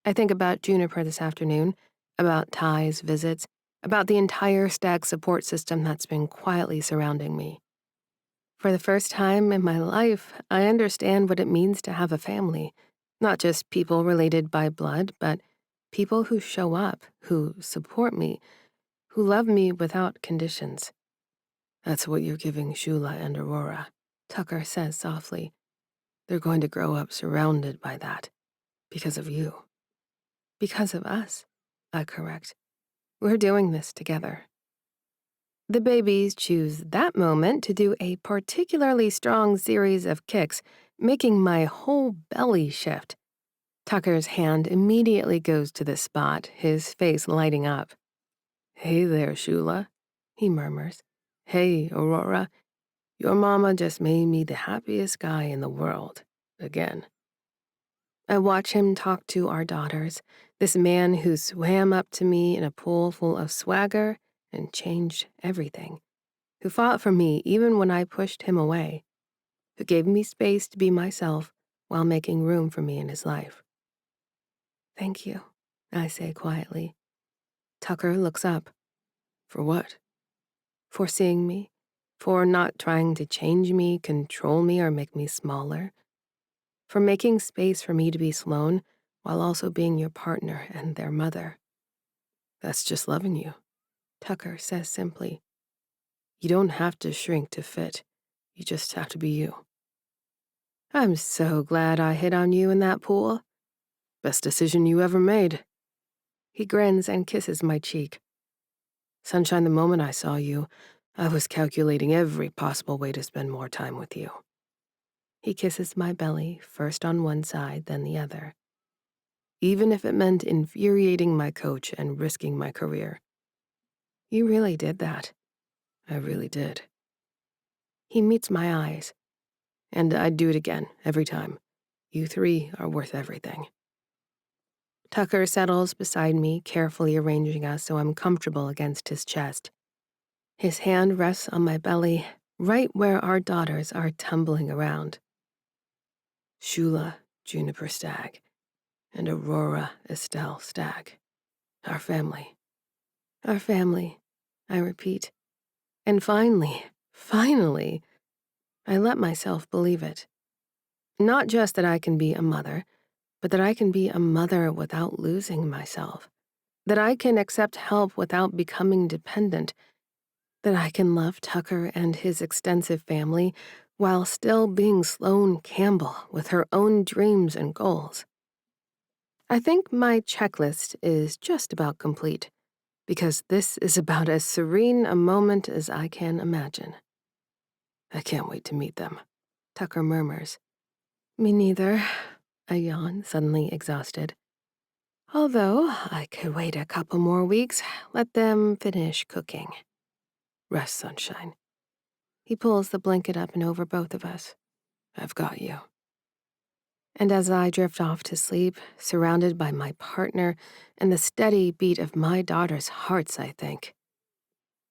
I think about Juniper this afternoon, about Ty's visits, about the entire Stag support system that's been quietly surrounding me. For the first time in my life, I understand what it means to have a family. Not just people related by blood, but people who show up, who support me, who love me without conditions. That's what you're giving Shula and Aurora, Tucker says softly. They're going to grow up surrounded by that. Because of you. Because of us, I correct. We're doing this together. The babies choose that moment to do a particularly strong series of kicks, making my whole belly shift. Tucker's hand immediately goes to the spot, his face lighting up. Hey there, Shula, he murmurs. Hey, Aurora. Your mama just made me the happiest guy in the world. Again. I watch him talk to our daughters, this man who swam up to me in a pool full of swagger and changed everything, who fought for me even when I pushed him away, who gave me space to be myself while making room for me in his life. Thank you, I say quietly. Tucker looks up. For what? For seeing me, for not trying to change me, control me, or make me smaller, for making space for me to be Sloane while also being your partner and their mother. That's just loving you, Tucker says simply. You don't have to shrink to fit. You just have to be you. I'm so glad I hit on you in that pool. Best decision you ever made. He grins and kisses my cheek. Sunshine, the moment I saw you, I was calculating every possible way to spend more time with you. He kisses my belly, first on one side, then the other. Even if it meant infuriating my coach and risking my career. You really did that. I really did. He meets my eyes. And I'd do it again, every time. You three are worth everything. Tucker settles beside me, carefully arranging us so I'm comfortable against his chest. His hand rests on my belly, right where our daughters are tumbling around. Shula, Juniper Stag, and Aurora Estelle Stag. Our family. Our family, I repeat. And finally, I let myself believe it. Not just that I can be a mother, but that I can be a mother without losing myself. That I can accept help without becoming dependent. That I can love Tucker and his extensive family while still being Sloane Campbell with her own dreams and goals. I think my checklist is just about complete, because this is about as serene a moment as I can imagine. I can't wait to meet them, Tucker murmurs. Me neither, I yawn, suddenly exhausted. Although I could wait a couple more weeks, let them finish cooking. Rest, sunshine. He pulls the blanket up and over both of us. I've got you. And as I drift off to sleep, surrounded by my partner and the steady beat of my daughters' hearts, I think,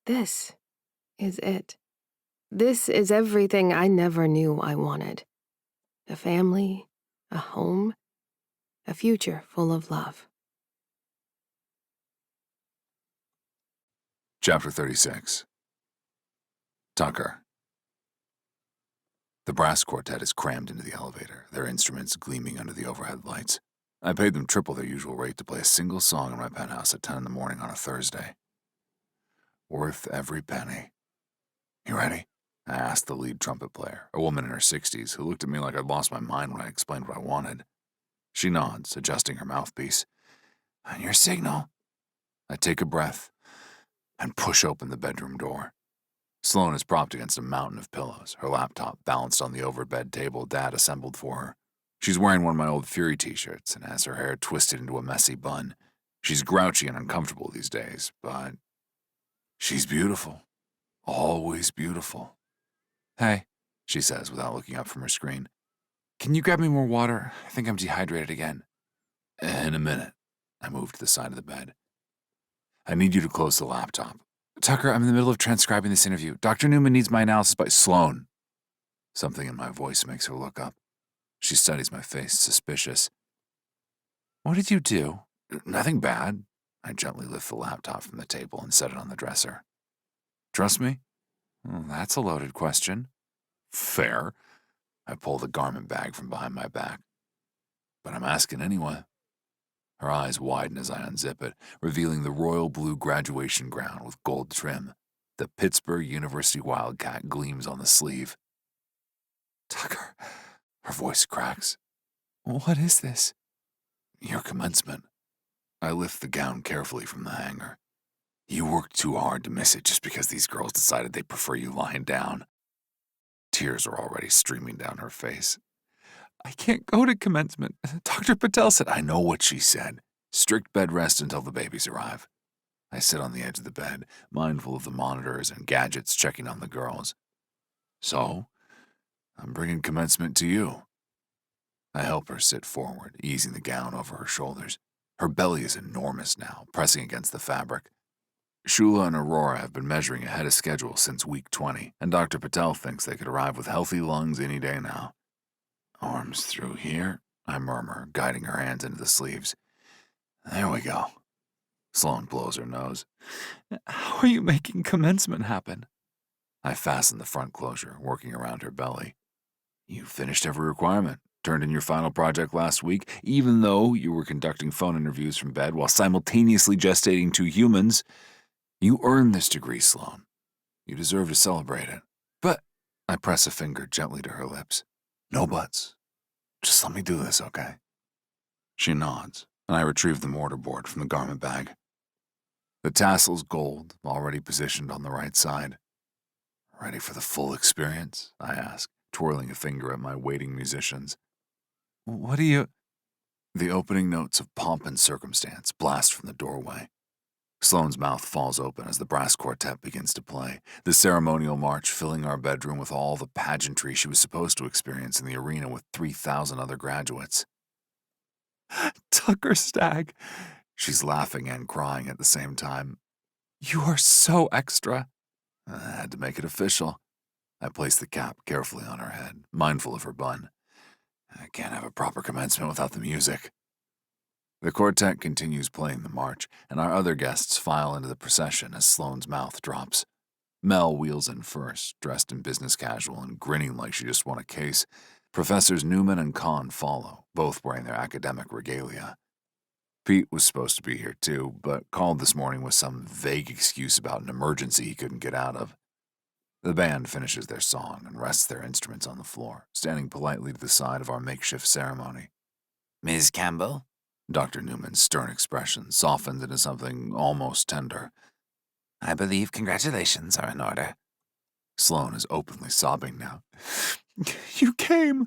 this is it. This is everything I never knew I wanted. A family, a home, a future full of love. Chapter 36. Tucker. The brass quartet is crammed into the elevator, their instruments gleaming under the overhead lights. I paid them triple their usual rate to play a single song in my penthouse at 10 in the morning on a Thursday. Worth every penny. You ready? I asked the lead trumpet player, a woman in her 60s, who looked at me like I'd lost my mind when I explained what I wanted. She nods, adjusting her mouthpiece. On your signal. I take a breath and push open the bedroom door. Sloane is propped against a mountain of pillows, her laptop balanced on the overbed table Dad assembled for her. She's wearing one of my old Fury t-shirts and has her hair twisted into a messy bun. She's grouchy and uncomfortable these days, but she's beautiful. Always beautiful. Hey, she says without looking up from her screen. Can you grab me more water? I think I'm dehydrated again. In a minute. I move to the side of the bed. I need you to close the laptop. Tucker, I'm in the middle of transcribing this interview. Dr. Newman needs my analysis by Sloan. Something in my voice makes her look up. She studies my face, suspicious. What did you do? Nothing bad. I gently lift the laptop from the table and set it on the dresser. Trust me? Well, that's a loaded question. Fair. I pull the garment bag from behind my back. But I'm asking anyway. Her eyes widen as I unzip it, revealing the royal blue graduation gown with gold trim. The Pittsburgh University Wildcat gleams on the sleeve. Tucker, her voice cracks. What is this? Your commencement. I lift the gown carefully from the hanger. You worked too hard to miss it just because these girls decided they prefer you lying down. Tears are already streaming down her face. I can't go to commencement. Dr. Patel said, I know what she said. Strict bed rest until the babies arrive. I sit on the edge of the bed, mindful of the monitors and gadgets checking on the girls. So, I'm bringing commencement to you. I help her sit forward, easing the gown over her shoulders. Her belly is enormous now, pressing against the fabric. Shula and Aurora have been measuring ahead of schedule since week 20, and Dr. Patel thinks they could arrive with healthy lungs any day now. Arms through here, I murmur, guiding her hands into the sleeves. There we go. Sloan blows her nose. How are you making commencement happen? I fasten the front closure, working around her belly. You finished every requirement, turned in your final project last week, even though you were conducting phone interviews from bed while simultaneously gestating 2 humans. You earned this degree, Sloan. You deserve to celebrate it. But I press a finger gently to her lips. No buts. Just let me do this, okay? She nods, and I retrieve the mortarboard from the garment bag. The tassel's gold, already positioned on the right side. Ready for the full experience? I ask, twirling a finger at my waiting musicians. What do you... The opening notes of Pomp and Circumstance blast from the doorway. Sloane's mouth falls open as the brass quartet begins to play, the ceremonial march filling our bedroom with all the pageantry she was supposed to experience in the arena with 3,000 other graduates. Tucker Stag. She's laughing and crying at the same time. You are so extra. I had to make it official. I place the cap carefully on her head, mindful of her bun. I can't have a proper commencement without the music. The quartet continues playing the march, and our other guests file into the procession as Sloane's mouth drops. Mel wheels in first, dressed in business casual and grinning like she just won a case. Professors Newman and Kahn follow, both wearing their academic regalia. Pete was supposed to be here too, but called this morning with some vague excuse about an emergency he couldn't get out of. The band finishes their song and rests their instruments on the floor, standing politely to the side of our makeshift ceremony. Ms. Campbell? Dr. Newman's stern expression softens into something almost tender. I believe congratulations are in order. Sloane is openly sobbing now. You came.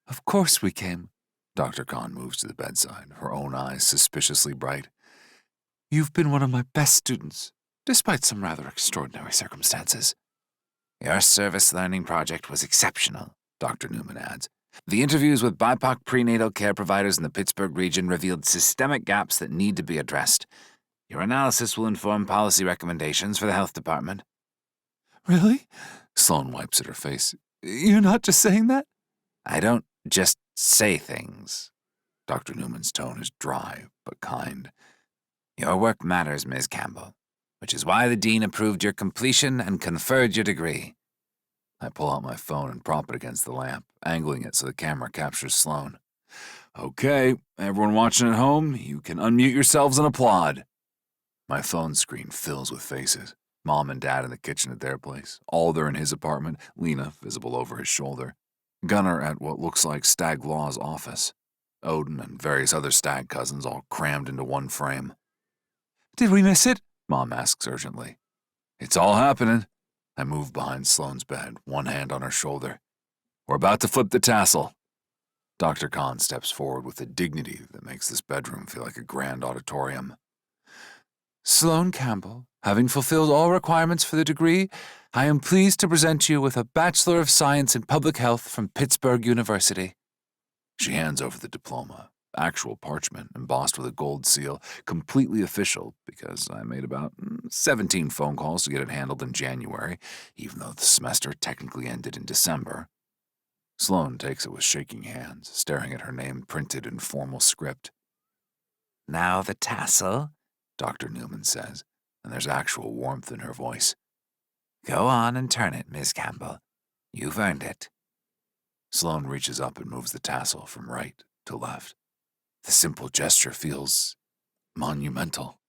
Of course we came. Dr. Kahn moves to the bedside, her own eyes suspiciously bright. You've been one of my best students, despite some rather extraordinary circumstances. Your service learning project was exceptional, Dr. Newman adds. The interviews with BIPOC prenatal care providers in the Pittsburgh region revealed systemic gaps that need to be addressed. Your analysis will inform policy recommendations for the health department. Really? Sloane wipes at her face. You're not just saying that? I don't just say things. Dr. Newman's tone is dry but kind. Your work matters, Ms. Campbell, which is why the dean approved your completion and conferred your degree. I pull out my phone and prop it against the lamp, angling it so the camera captures Sloane. Okay, everyone watching at home, you can unmute yourselves and applaud. My phone screen fills with faces. Mom and Dad in the kitchen at their place, Alder in his apartment, Lena visible over his shoulder, Gunnar at what looks like Stag Law's office, Odin and various other Stag cousins all crammed into one frame. Did we miss it? Mom asks urgently. It's all happening. I move behind Sloane's bed, one hand on her shoulder. We're about to flip the tassel. Dr. Kahn steps forward with a dignity that makes this bedroom feel like a grand auditorium. Sloane Campbell, having fulfilled all requirements for the degree, I am pleased to present you with a Bachelor of Science in Public Health from Pittsburgh University. She hands over the diploma, actual parchment embossed with a gold seal, completely official because I made about 17 phone calls to get it handled in January, even though the semester technically ended in December. Sloane takes it with shaking hands, staring at her name printed in formal script. "Now the tassel," Dr. Newman says, and there's actual warmth in her voice. "Go on and turn it, Miss Campbell. You've earned it." Sloane reaches up and moves the tassel from right to left. The simple gesture feels monumental.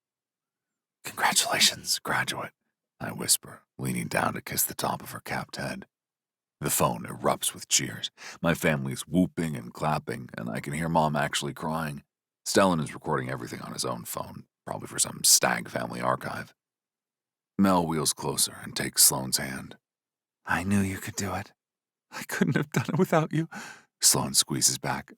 "Congratulations, graduate," I whisper, leaning down to kiss the top of her capped head. The phone erupts with cheers. My family's whooping and clapping, and I can hear Mom actually crying. Stellan is recording everything on his own phone, probably for some Stag family archive. Mel wheels closer and takes Sloane's hand. "I knew you could do it. I couldn't have done it without you," Sloane squeezes back.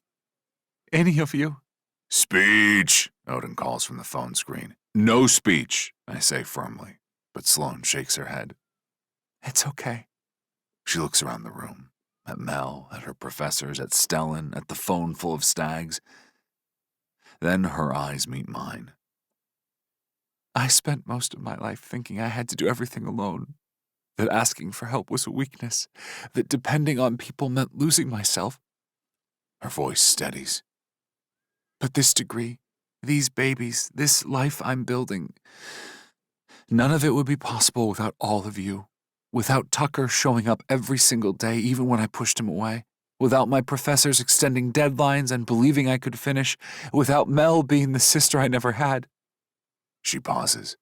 "Any of you." "Speech," Odin calls from the phone screen. "No speech," I say firmly, but Sloane shakes her head. "It's okay." She looks around the room, at Mel, at her professors, at Stellan, at the phone full of stags. Then her eyes meet mine. "I spent most of my life thinking I had to do everything alone, that asking for help was a weakness, that depending on people meant losing myself." Her voice steadies. "But this degree, these babies, this life I'm building, none of it would be possible without all of you. Without Tucker showing up every single day, even when I pushed him away. Without my professors extending deadlines and believing I could finish. Without Mel being the sister I never had." She pauses.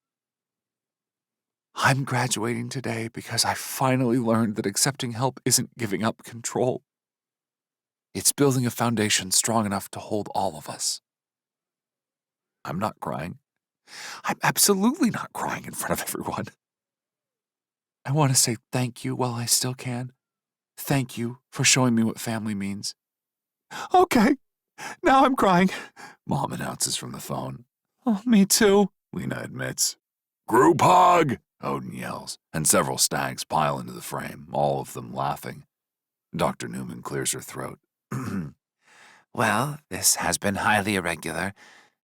"I'm graduating today because I finally learned that accepting help isn't giving up control. It's building a foundation strong enough to hold all of us." I'm not crying. I'm absolutely not crying in front of everyone. I want to say thank you while I still can. Thank you for showing me what family means. "Okay, now I'm crying," Mom announces from the phone. "Oh, me too," Lena admits. "Group hug," Odin yells, and several stags pile into the frame, all of them laughing. Dr. Newman clears her throat. "Well, this has been highly irregular,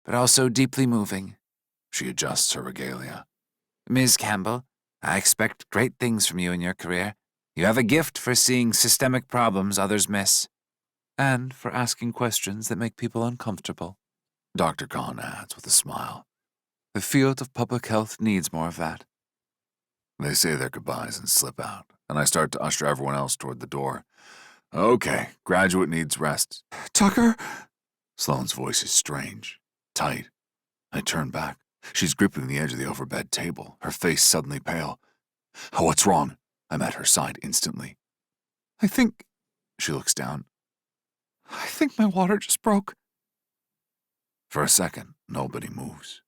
but also deeply moving." She adjusts her regalia. "Ms. Campbell, I expect great things from you in your career. You have a gift for seeing systemic problems others miss. And for asking questions that make people uncomfortable," Dr. Kahn adds with a smile. "The field of public health needs more of that." They say their goodbyes and slip out, and I start to usher everyone else toward the door. "Okay, graduate needs rest." "Tucker?" Sloane's voice is strange, tight. I turn back. She's gripping the edge of the overbed table, her face suddenly pale. "What's wrong?" I'm at her side instantly. "I think," she looks down, "I think my water just broke." For a second, nobody moves.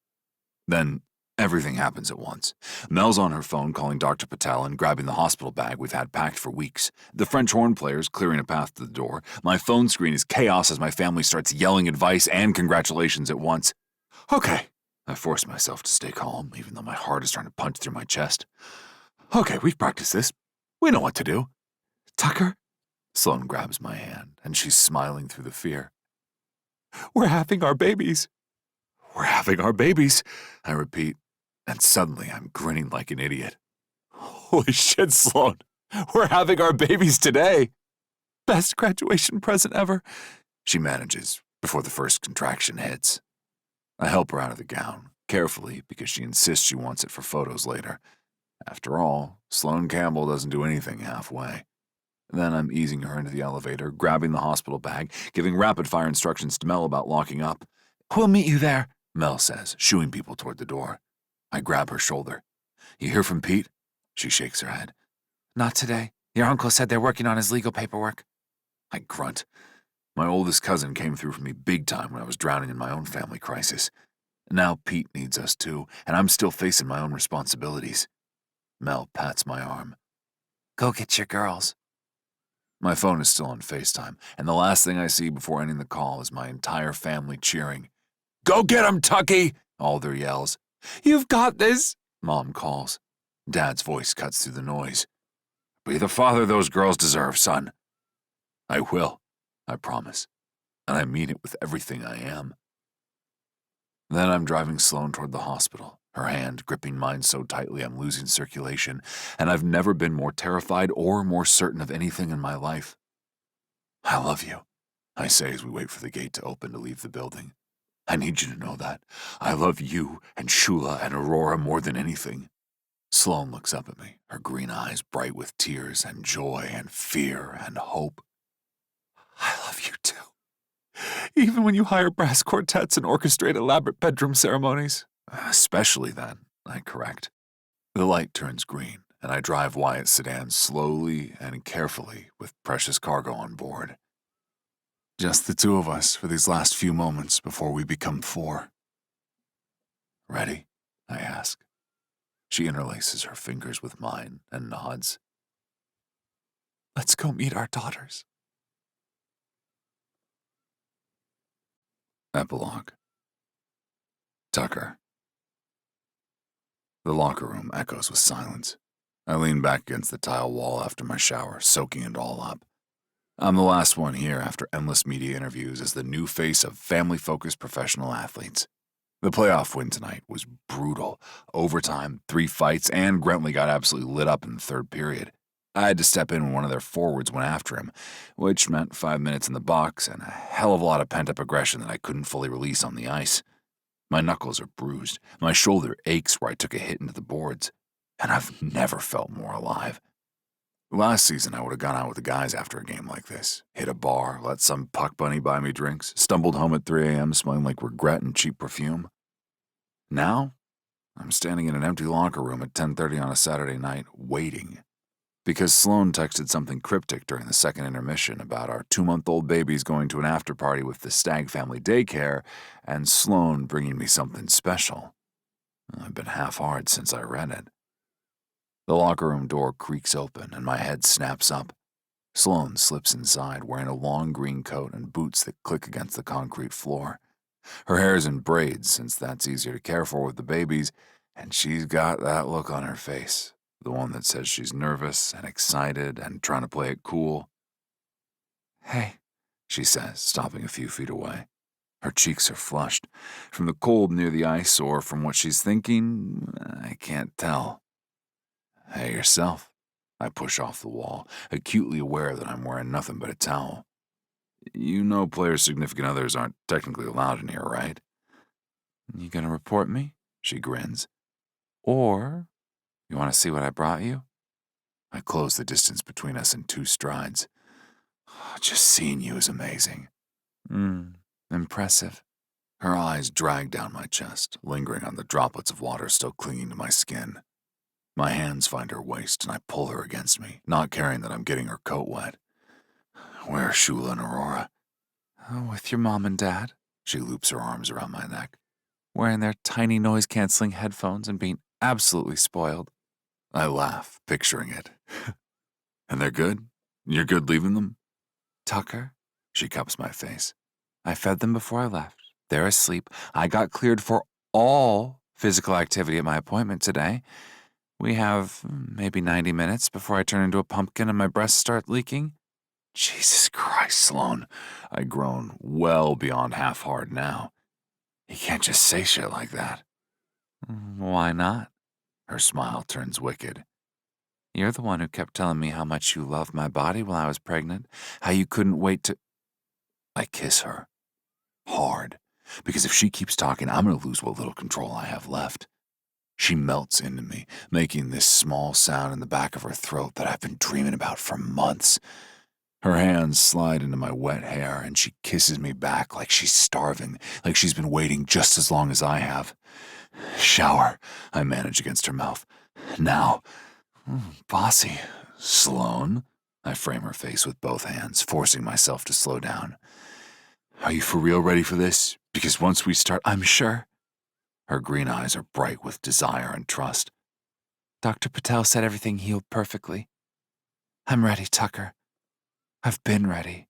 Then everything happens at once. Mel's on her phone calling Dr. Patel and grabbing the hospital bag we've had packed for weeks. The French horn player's clearing a path to the door. My phone screen is chaos as my family starts yelling advice and congratulations at once. "Okay." I force myself to stay calm, even though my heart is trying to punch through my chest. "Okay, we've practiced this. We know what to do." "Tucker?" Sloane grabs my hand, and she's smiling through the fear. "We're having our babies." "We're having our babies," I repeat, and suddenly I'm grinning like an idiot. "Holy shit, Sloane. We're having our babies today." "Best graduation present ever," she manages before the first contraction hits. I help her out of the gown, carefully because she insists she wants it for photos later. After all, Sloane Campbell doesn't do anything halfway. Then I'm easing her into the elevator, grabbing the hospital bag, giving rapid-fire instructions to Mel about locking up. "We'll meet you there," Mel says, shooing people toward the door. I grab her shoulder. "You hear from Pete?" She shakes her head. "Not today. Your uncle said they're working on his legal paperwork." I grunt. My oldest cousin came through for me big time when I was drowning in my own family crisis. Now Pete needs us too, and I'm still facing my own responsibilities. Mel pats my arm. "Go get your girls." My phone is still on FaceTime, and the last thing I see before ending the call is my entire family cheering. "Go get 'em, Tucky!" Alder yells. "You've got this," Mom calls. Dad's voice cuts through the noise. "Be the father those girls deserve, son." "I will," I promise. and I mean it with everything I am. Then I'm driving Sloane toward the hospital, her hand gripping mine so tightly I'm losing circulation, and I've never been more terrified or more certain of anything in my life. I love you, I say as we wait for the gate to open to leave the building. I need you to know that. I love you and Shula and Aurora more than anything. Sloane looks up at me, her green eyes bright with tears and joy and fear and hope. I love you too. Even when you hire brass quartets and orchestrate elaborate bedroom ceremonies. Especially then, I correct. The light turns green, and I drive Wyatt's sedan slowly and carefully with precious cargo on board. Just the two of us for these last few moments before we become four. Ready? I ask. She interlaces her fingers with mine and nods. Let's go meet our daughters. Epilogue. Tucker. The locker room echoes with silence. I lean back against the tile wall after my shower, soaking it all up. I'm the last one here after endless media interviews as the new face of family-focused professional athletes. The playoff win tonight was brutal. Overtime, 3 fights, and Grentley got absolutely lit up in the third period. I had to step in when one of their forwards went after him, which meant 5 minutes in the box and a hell of a lot of pent-up aggression that I couldn't fully release on the ice. My knuckles are bruised, my shoulder aches where I took a hit into the boards, and I've never felt more alive. Last season, I would have gone out with the guys after a game like this, hit a bar, let some puck bunny buy me drinks, stumbled home at 3 a.m. smelling like regret and cheap perfume. Now, I'm standing in an empty locker room at 10:30 on a Saturday night, waiting. Because Sloane texted something cryptic during the second intermission about our 2-month-old babies going to an after-party with the Stag family daycare, and Sloane bringing me something special. I've been half-hard since I read it. The locker room door creaks open and my head snaps up. Sloane slips inside, wearing a long green coat and boots that click against the concrete floor. Her hair's in braids, since that's easier to care for with the babies, and she's got that look on her face, the one that says she's nervous and excited and trying to play it cool. Hey, she says, stopping a few feet away. Her cheeks are flushed, from the cold near the ice or from what she's thinking, I can't tell. Hey, yourself. I push off the wall, acutely aware that I'm wearing nothing but a towel. You know players' significant others aren't technically allowed in here, right? You gonna report me? She grins. Or, you want to see what I brought you? I close the distance between us in 2 strides. Just seeing you is amazing. Impressive. Her eyes drag down my chest, lingering on the droplets of water still clinging to my skin. My hands find her waist and I pull her against me, not caring that I'm getting her coat wet. Where are Shula and Aurora? Oh, with your mom and dad. She loops her arms around my neck, wearing their tiny noise-canceling headphones and being absolutely spoiled. I laugh, picturing it. And they're good? You're good leaving them? Tucker, she cups my face. I fed them before I left. They're asleep. I got cleared for all physical activity at my appointment today. We have maybe 90 minutes before I turn into a pumpkin and my breasts start leaking. Jesus Christ, Sloane. I groan, well beyond half-hard now. You can't just say shit like that. Why not? Her smile turns wicked. You're the one who kept telling me how much you loved my body while I was pregnant, how you couldn't wait to... I kiss her. Hard. Because if she keeps talking, I'm going to lose what little control I have left. She melts into me, making this small sound in the back of her throat that I've been dreaming about for months. Her hands slide into my wet hair, and she kisses me back like she's starving, like she's been waiting just as long as I have. Shower, I manage against her mouth. Now. Bossy. Sloane. I frame her face with both hands, forcing myself to slow down. Are you for real ready for this? Because once we start, I'm sure. Her green eyes are bright with desire and trust. Dr. Patel said everything healed perfectly. I'm ready, Tucker. I've been ready.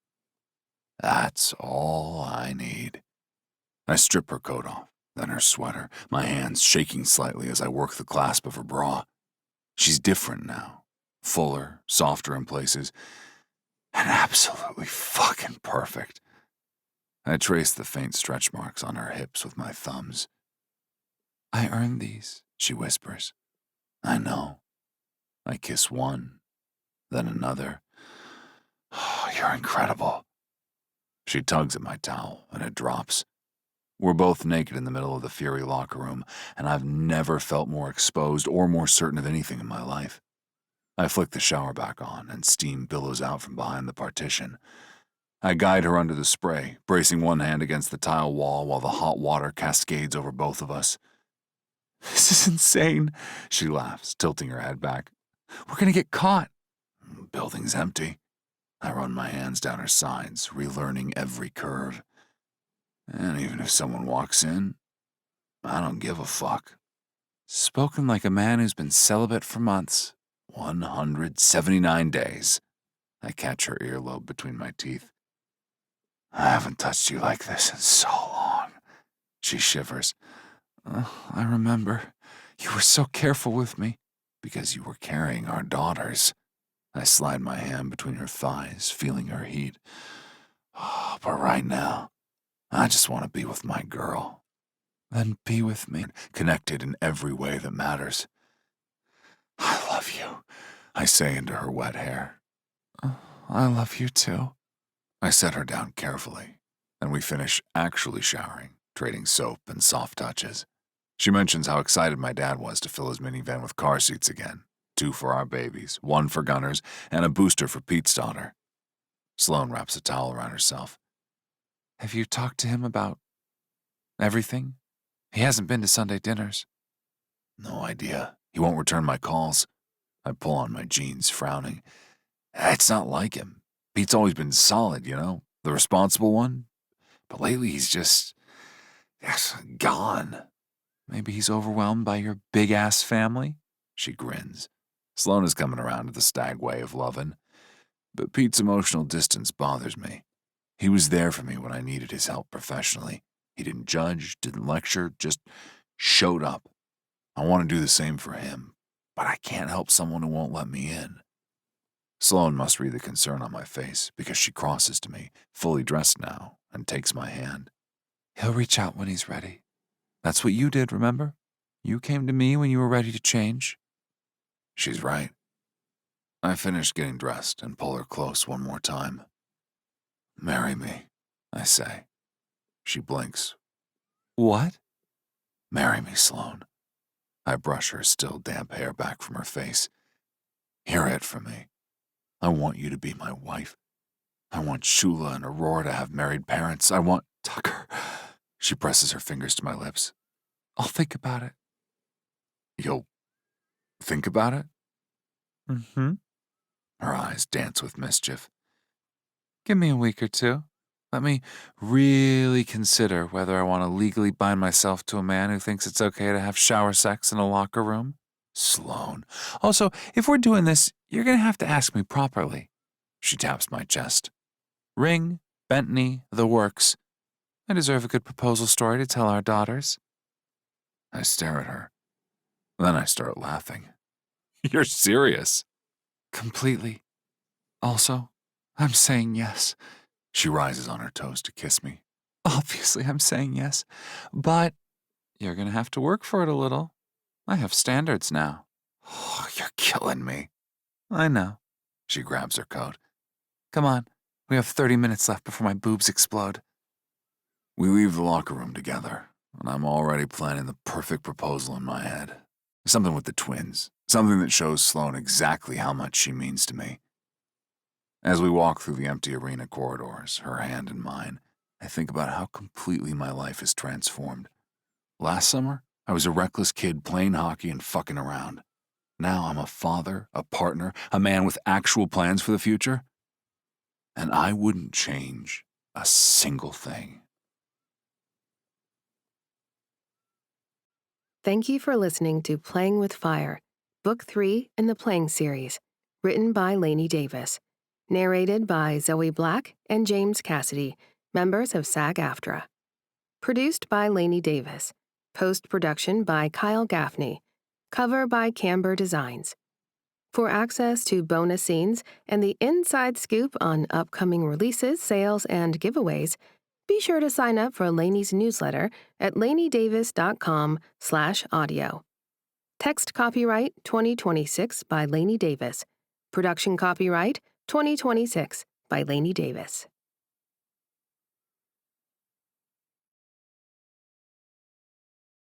That's all I need. I strip her coat off, then her sweater, my hands shaking slightly as I work the clasp of her bra. She's different now, fuller, softer in places, and absolutely fucking perfect. I traced the faint stretch marks on her hips with my thumbs. I earned these, she whispers. I know. I kiss one, then another. Oh, you're incredible. She tugs at my towel, and it drops. We're both naked in the middle of the Fury locker room, and I've never felt more exposed or more certain of anything in my life. I flick the shower back on, and steam billows out from behind the partition. I guide her under the spray, bracing one hand against the tile wall while the hot water cascades over both of us. This is insane, she laughs, tilting her head back. We're gonna get caught. Building's empty. I run my hands down her sides, relearning every curve. And even if someone walks in, I don't give a fuck. Spoken like a man who's been celibate for months. 179 days. I catch her earlobe between my teeth. I haven't touched you like this in so long. She shivers. I remember. You were so careful with me. Because you were carrying our daughters. I slide my hand between her thighs, feeling her heat. Oh, but right now, I just want to be with my girl. Then be with me, connected in every way that matters. I love you, I say into her wet hair. I love you too. I set her down carefully, and we finish actually showering, trading soap and soft touches. She mentions how excited my dad was to fill his minivan with car seats again. 2 for our babies, 1 for Gunners, and a booster for Pete's daughter. Sloane wraps a towel around herself. Have you talked to him about everything? He hasn't been to Sunday dinners. No idea. He won't return my calls. I pull on my jeans, frowning. It's not like him. Pete's always been solid, you know, the responsible one. But lately he's just gone. Maybe he's overwhelmed by your big-ass family? She grins. Sloane is coming around to the Stag way of lovin'. But Pete's emotional distance bothers me. He was there for me when I needed his help professionally. He didn't judge, didn't lecture, just showed up. I want to do the same for him, but I can't help someone who won't let me in. Sloane must read the concern on my face because she crosses to me, fully dressed now, and takes my hand. He'll reach out when he's ready. That's what you did, remember? You came to me when you were ready to change. She's right. I finish getting dressed and pull her close one more time. Marry me, I say. She blinks. What? Marry me, Sloane. I brush her still damp hair back from her face. Hear it from me. I want you to be my wife. I want Shula and Aurora to have married parents. I want Tucker. She presses her fingers to my lips. I'll think about it. You'll think about it? Mm-hmm. Her eyes dance with mischief. Give me a week or two. Let me really consider whether I want to legally bind myself to a man who thinks it's okay to have shower sex in a locker room. Sloane. Also, if we're doing this, you're going to have to ask me properly. She taps my chest. Ring, bent knee, the works. I deserve a good proposal story to tell our daughters. I stare at her. Then I start laughing. You're serious? Completely. Also, I'm saying yes. She rises on her toes to kiss me. Obviously, I'm saying yes, but you're going to have to work for it a little. I have standards now. Oh, you're killing me. I know. She grabs her coat. Come on, we have 30 minutes left before my boobs explode. We leave the locker room together, and I'm already planning the perfect proposal in my head. Something with the twins. Something that shows Sloane exactly how much she means to me. As we walk through the empty arena corridors, her hand in mine, I think about how completely my life is transformed. Last summer, I was a reckless kid playing hockey and fucking around. Now I'm a father, a partner, a man with actual plans for the future. And I wouldn't change a single thing. Thank you for listening to Playing with Fire, Book 3 in the Playing series, written by Lainey Davis, narrated by Zoe Black and James Cassidy, members of SAG-AFTRA. Produced by Lainey Davis. Post-production by Kyle Gaffney. Cover by Camber Designs. For access to bonus scenes and the inside scoop on upcoming releases, sales, and giveaways, Be sure to sign up for Lainey's newsletter at laineydavis.com/audio. Text copyright 2026 by Lainey Davis. Production copyright 2026 by Lainey Davis.